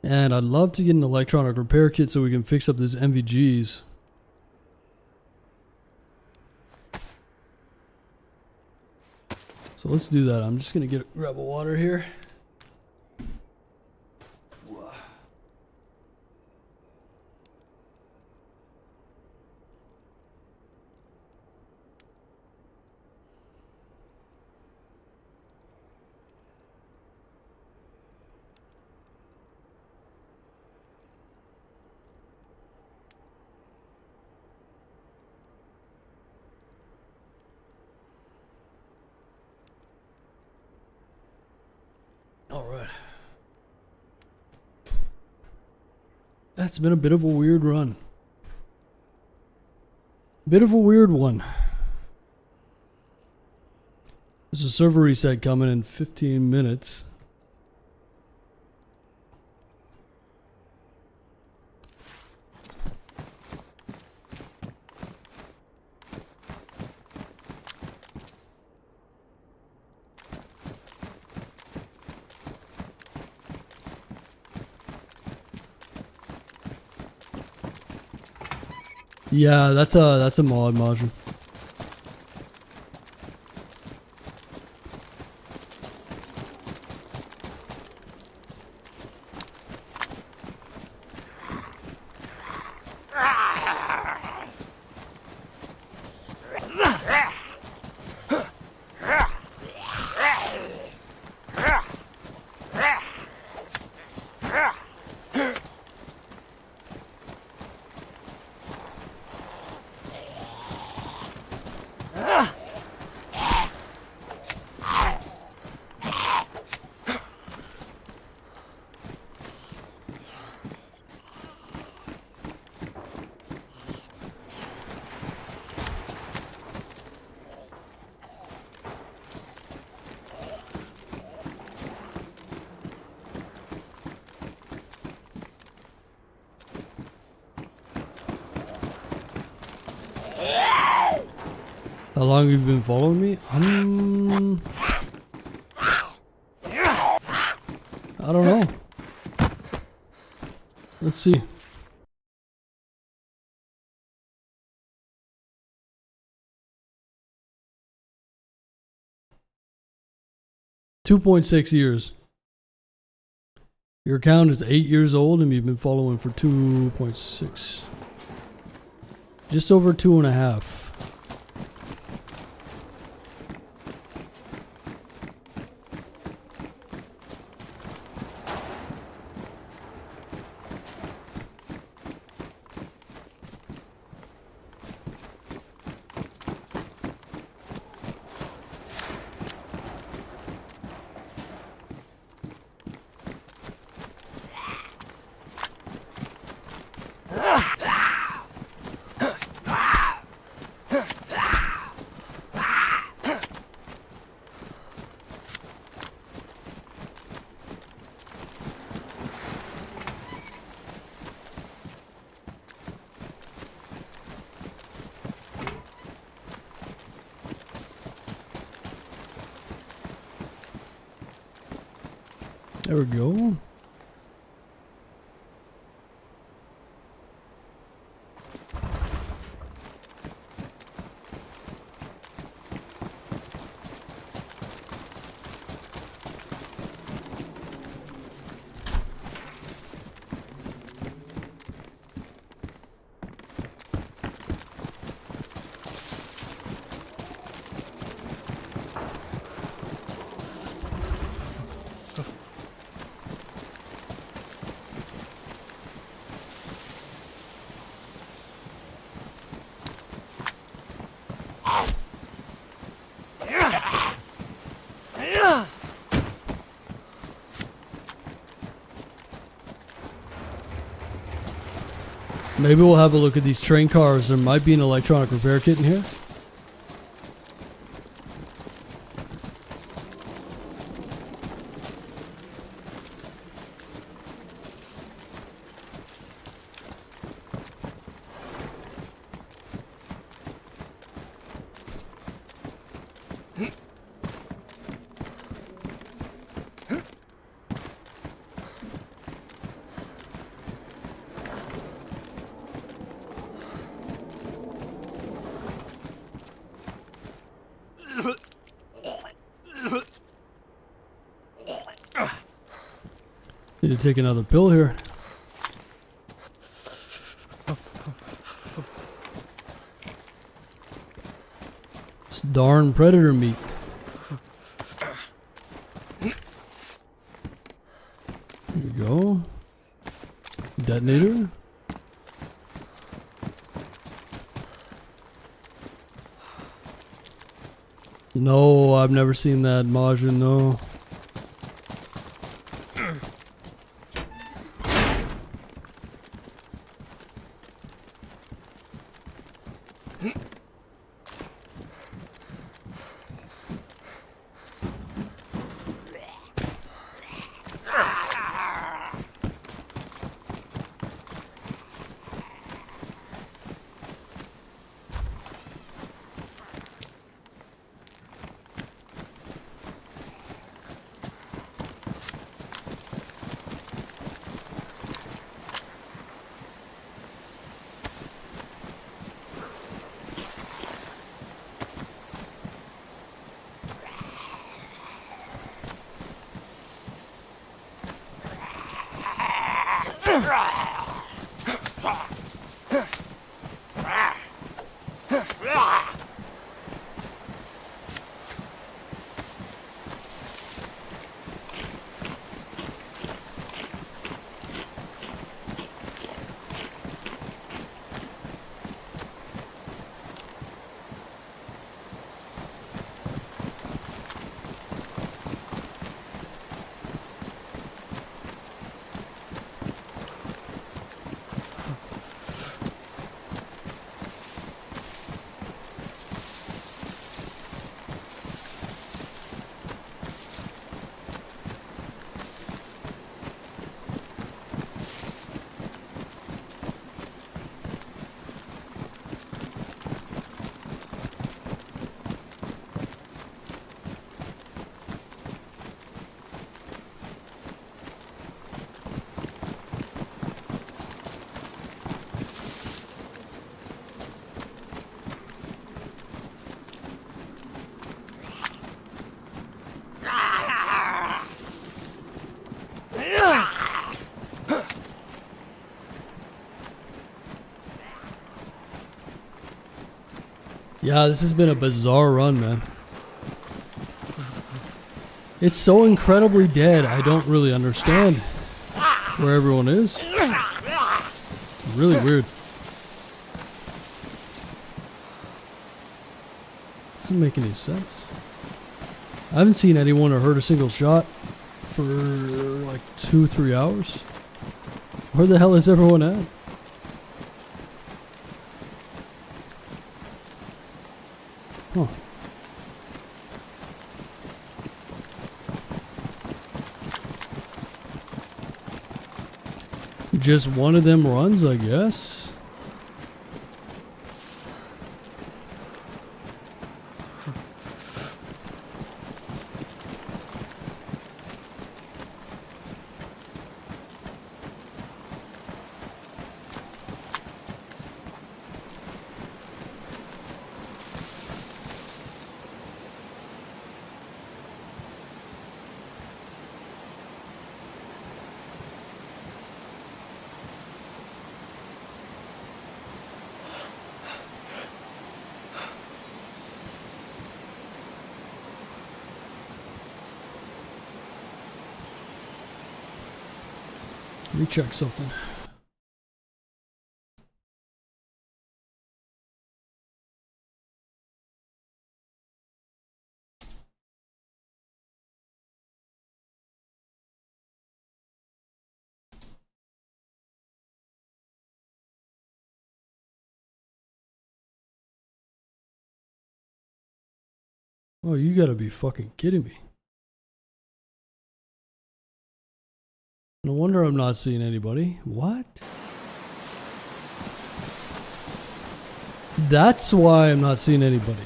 And I'd love to get an electronic repair kit so we can fix up these MVGs. So let's do that. I'm just going to grab a water here. That's been a bit of a weird run. Bit of a weird one. There's a server reset coming in 15 minutes. Yeah, that's a mod module. How long have you been following me? I don't know. Let's see. .6 years. Your account is 8 years old and you've been following for 2.6. Just over 2.5. There we go. Maybe we'll have a look at these train cars. There might be an electronic repair kit in here. Need to take another pill here. This darn predator meat. There you go. Detonator. No, I've never seen that Majin, no. Yeah, this has been a bizarre run, man. It's so incredibly dead, I don't really understand where everyone is. Really weird. Doesn't make any sense. I haven't seen anyone or heard a single shot for like 2-3 hours. Where the hell is everyone at? Huh. Just one of them runs, I guess. Let me check something. Oh, you gotta be fucking kidding me. No wonder I'm not seeing anybody. What? That's why I'm not seeing anybody.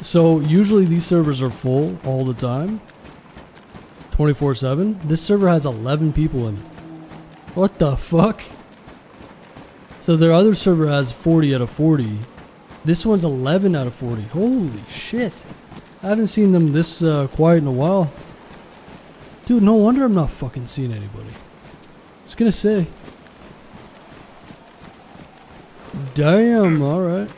So usually these servers are full all the time. 24/7. This server has 11 people in it. What the fuck? So their other server has 40 out of 40. This one's 11 out of 40. Holy shit. I haven't seen them this quiet in a while. Dude, no wonder I'm not fucking seeing anybody. I was gonna say. Damn, alright.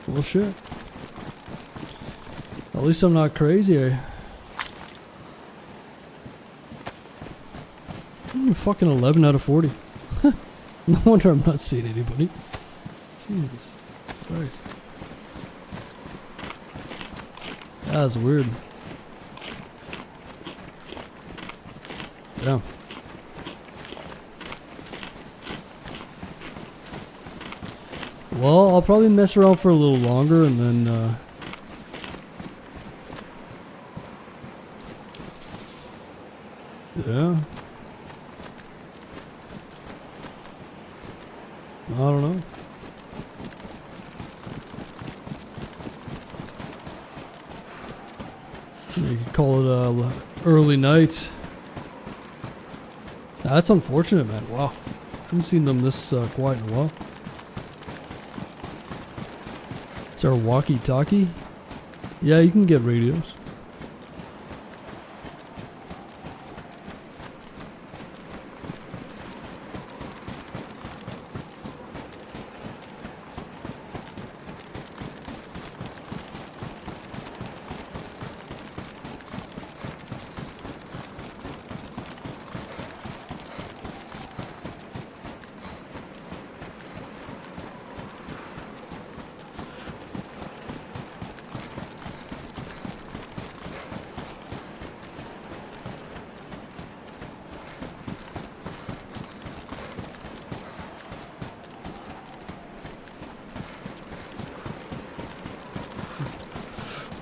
Well, shit. At least I'm not crazy. Fucking 11 out of 40. No wonder I'm not seeing anybody. Jesus Christ. That's weird. Yeah. Well, I'll probably mess around for a little longer and then, yeah. I don't know. You could call it early night. That's unfortunate, man. Wow. Haven't seen them this quiet in a while. Is there a walkie-talkie? Yeah, you can get radios.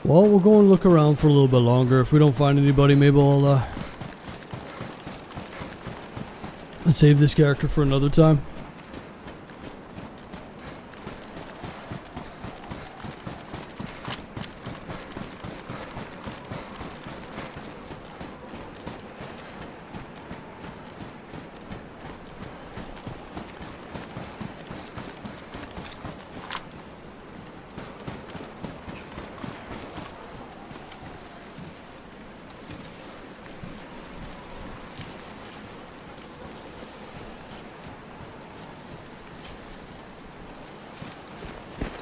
Well, we'll go and look around for a little bit longer. If we don't find anybody, maybe I'll save this character for another time.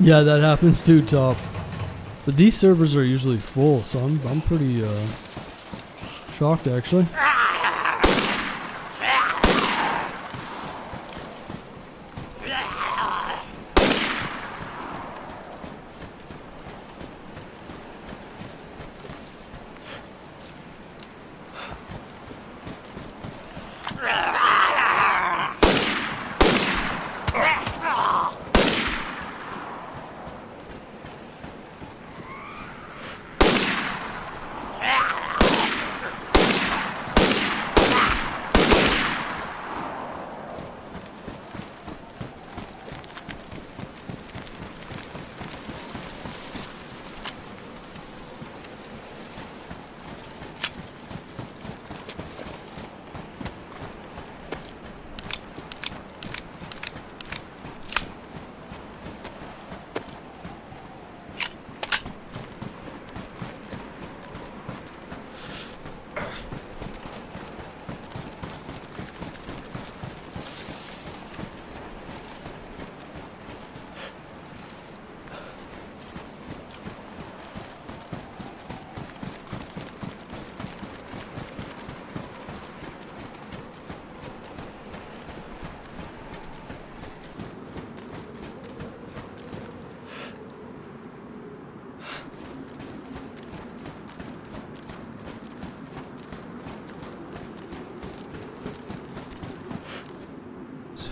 Yeah, that happens too, Top. But these servers are usually full, so I'm pretty shocked actually.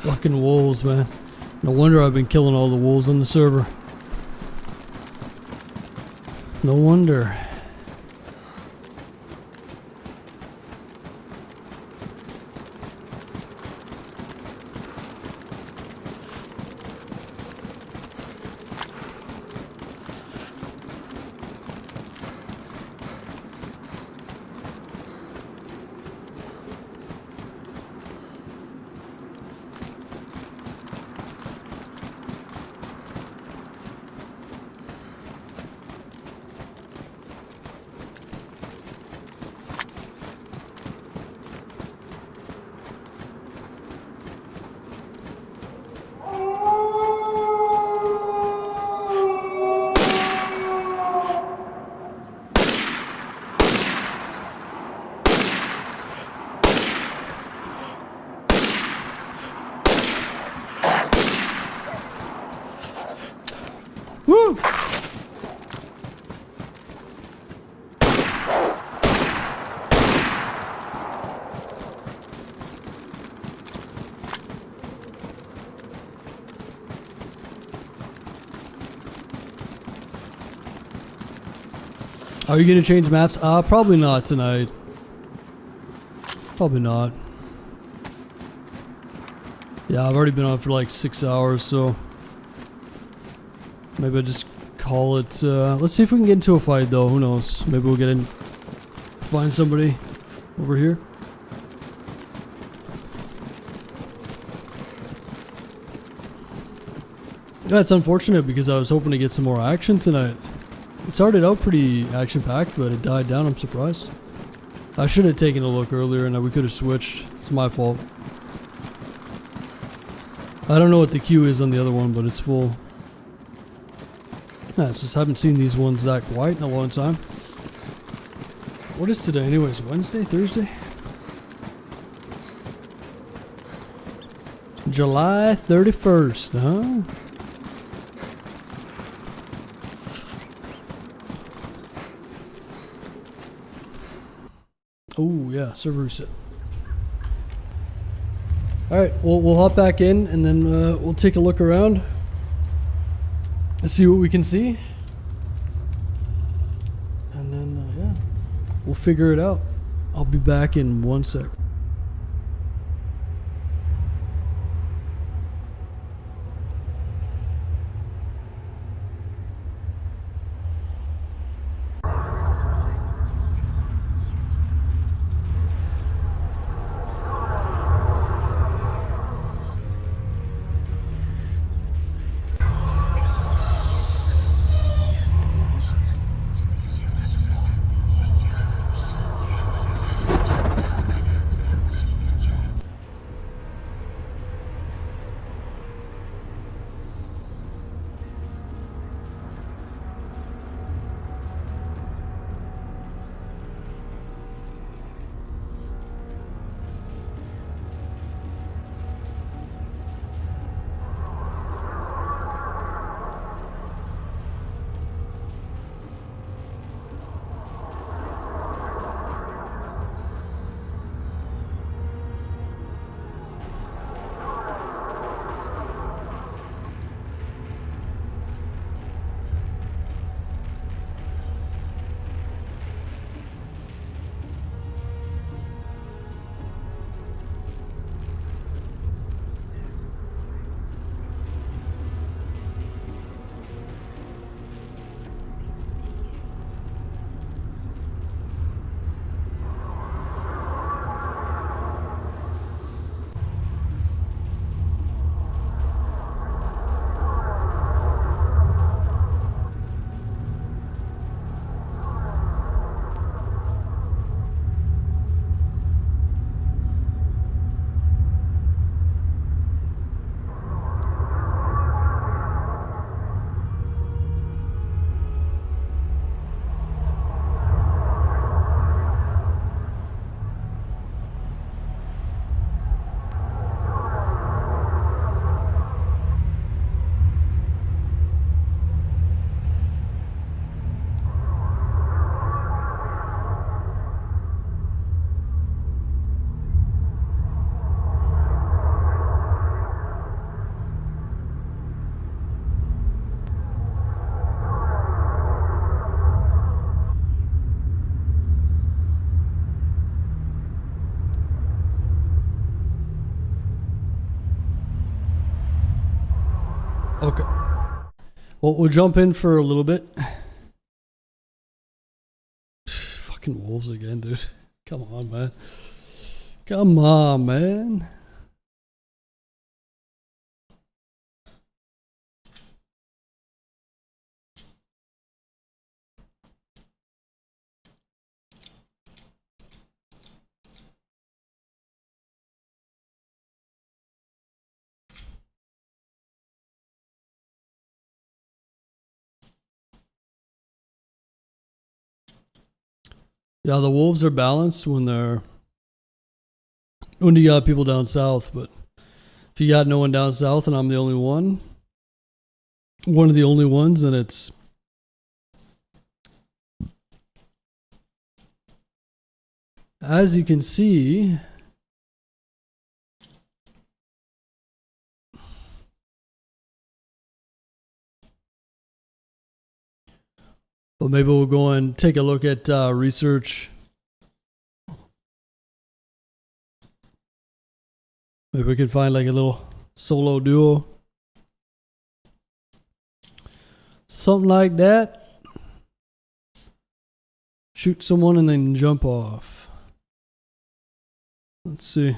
Fucking wolves, man. No wonder I've been killing all the wolves on the server. No wonder. Are you gonna change maps? Probably not tonight. Probably not. Yeah, I've already been on for like 6 hours, so maybe I'll just call it. Let's see if we can get into a fight, though. Who knows? Maybe we'll get in, find somebody over here. Yeah, it's unfortunate because I was hoping to get some more action tonight. It started out pretty action-packed, but it died down. I'm surprised. I should have taken a look earlier and we could have switched. It's my fault. I don't know what the queue is on the other one, but it's full. Yeah, it's just haven't seen these ones that quiet in a long time. What is today anyways? Wednesday? Thursday? July 31st, huh? Oh yeah, server reset. Alright, we'll hop back in and then we'll take a look around. Let's see what we can see. And then, yeah, we'll figure it out. I'll be back in 1 sec. Okay. Well, we'll jump in for a little bit. Fucking wolves again, dude. Come on, man. Come on, man. Yeah, the wolves are balanced when you got people down south, but if you got no one down south and I'm the only one of the only ones, then it's as you can see, But maybe we'll go and take a look at research. Maybe we can find like a little solo duo. Something like that. Shoot someone and then jump off. Let's see.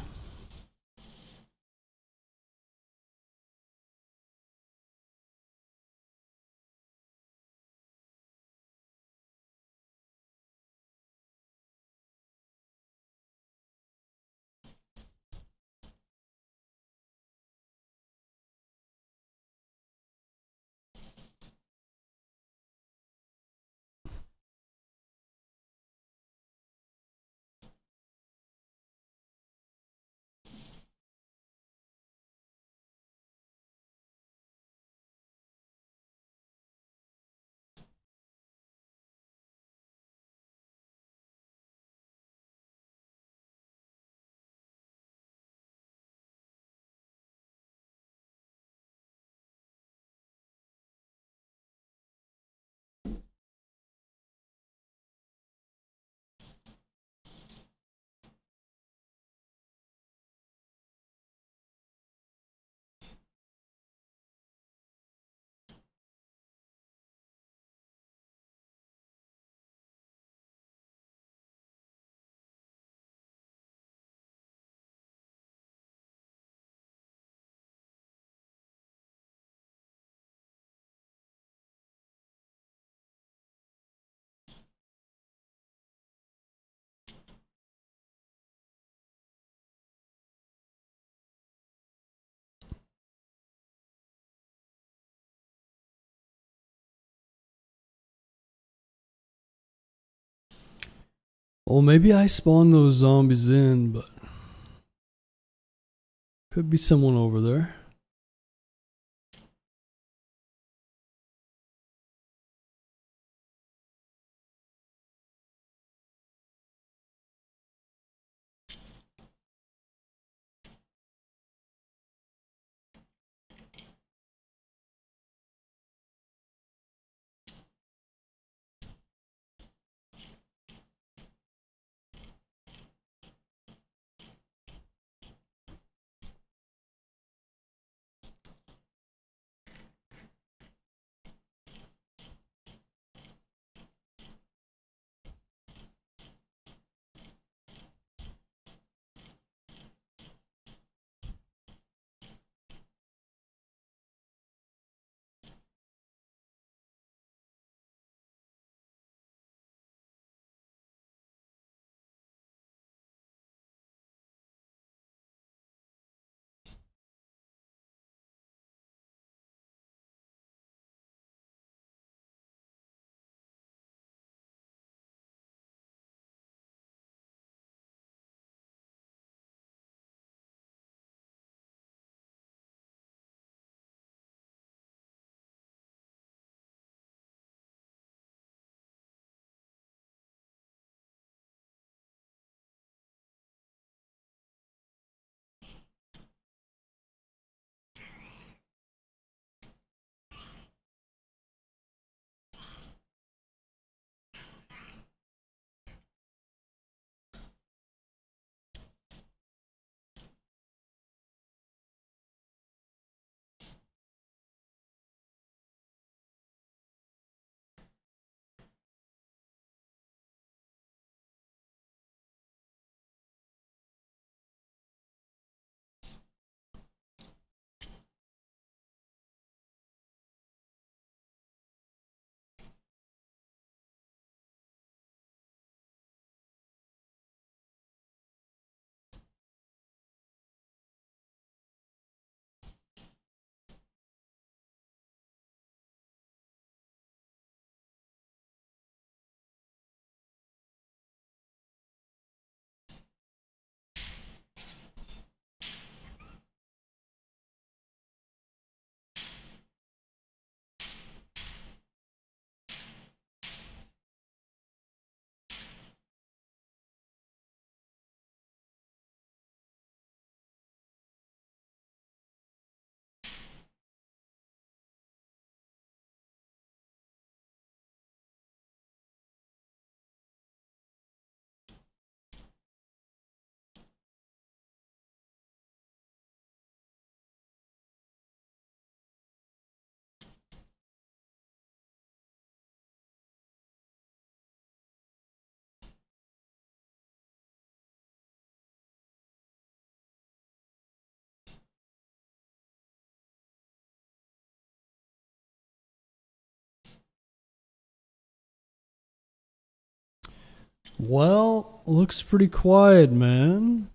Well, maybe I spawned those zombies in, but could be someone over there. Well, looks pretty quiet, man.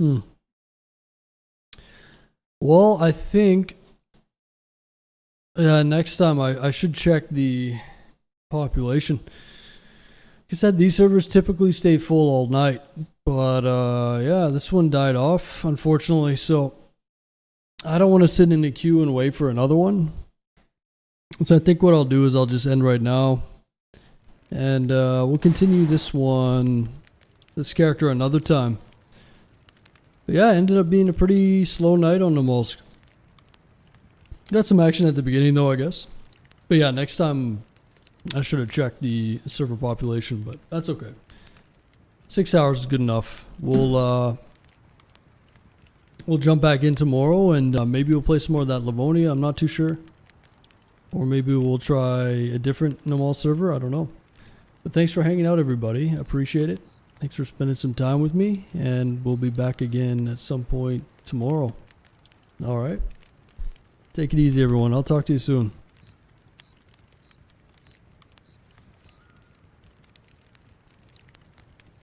Hmm. Well, I think next time I should check the population. Like I said, these servers typically stay full all night. But yeah, this one died off, unfortunately. So I don't want to sit in the queue and wait for another one. So I think what I'll do is I'll just end right now. And we'll continue this character another time. But yeah, it ended up being a pretty slow night on Namalsk. Got some action at the beginning though, I guess. But yeah, next time I should have checked the server population, but that's okay. 6 hours is good enough. We'll jump back in tomorrow and maybe we'll play some more of that Livonia, I'm not too sure. Or maybe we'll try a different Namalsk server, I don't know. But thanks for hanging out, everybody. I appreciate it. Thanks for spending some time with me, and we'll be back again at some point tomorrow. All right. Take it easy, everyone. I'll talk to you soon.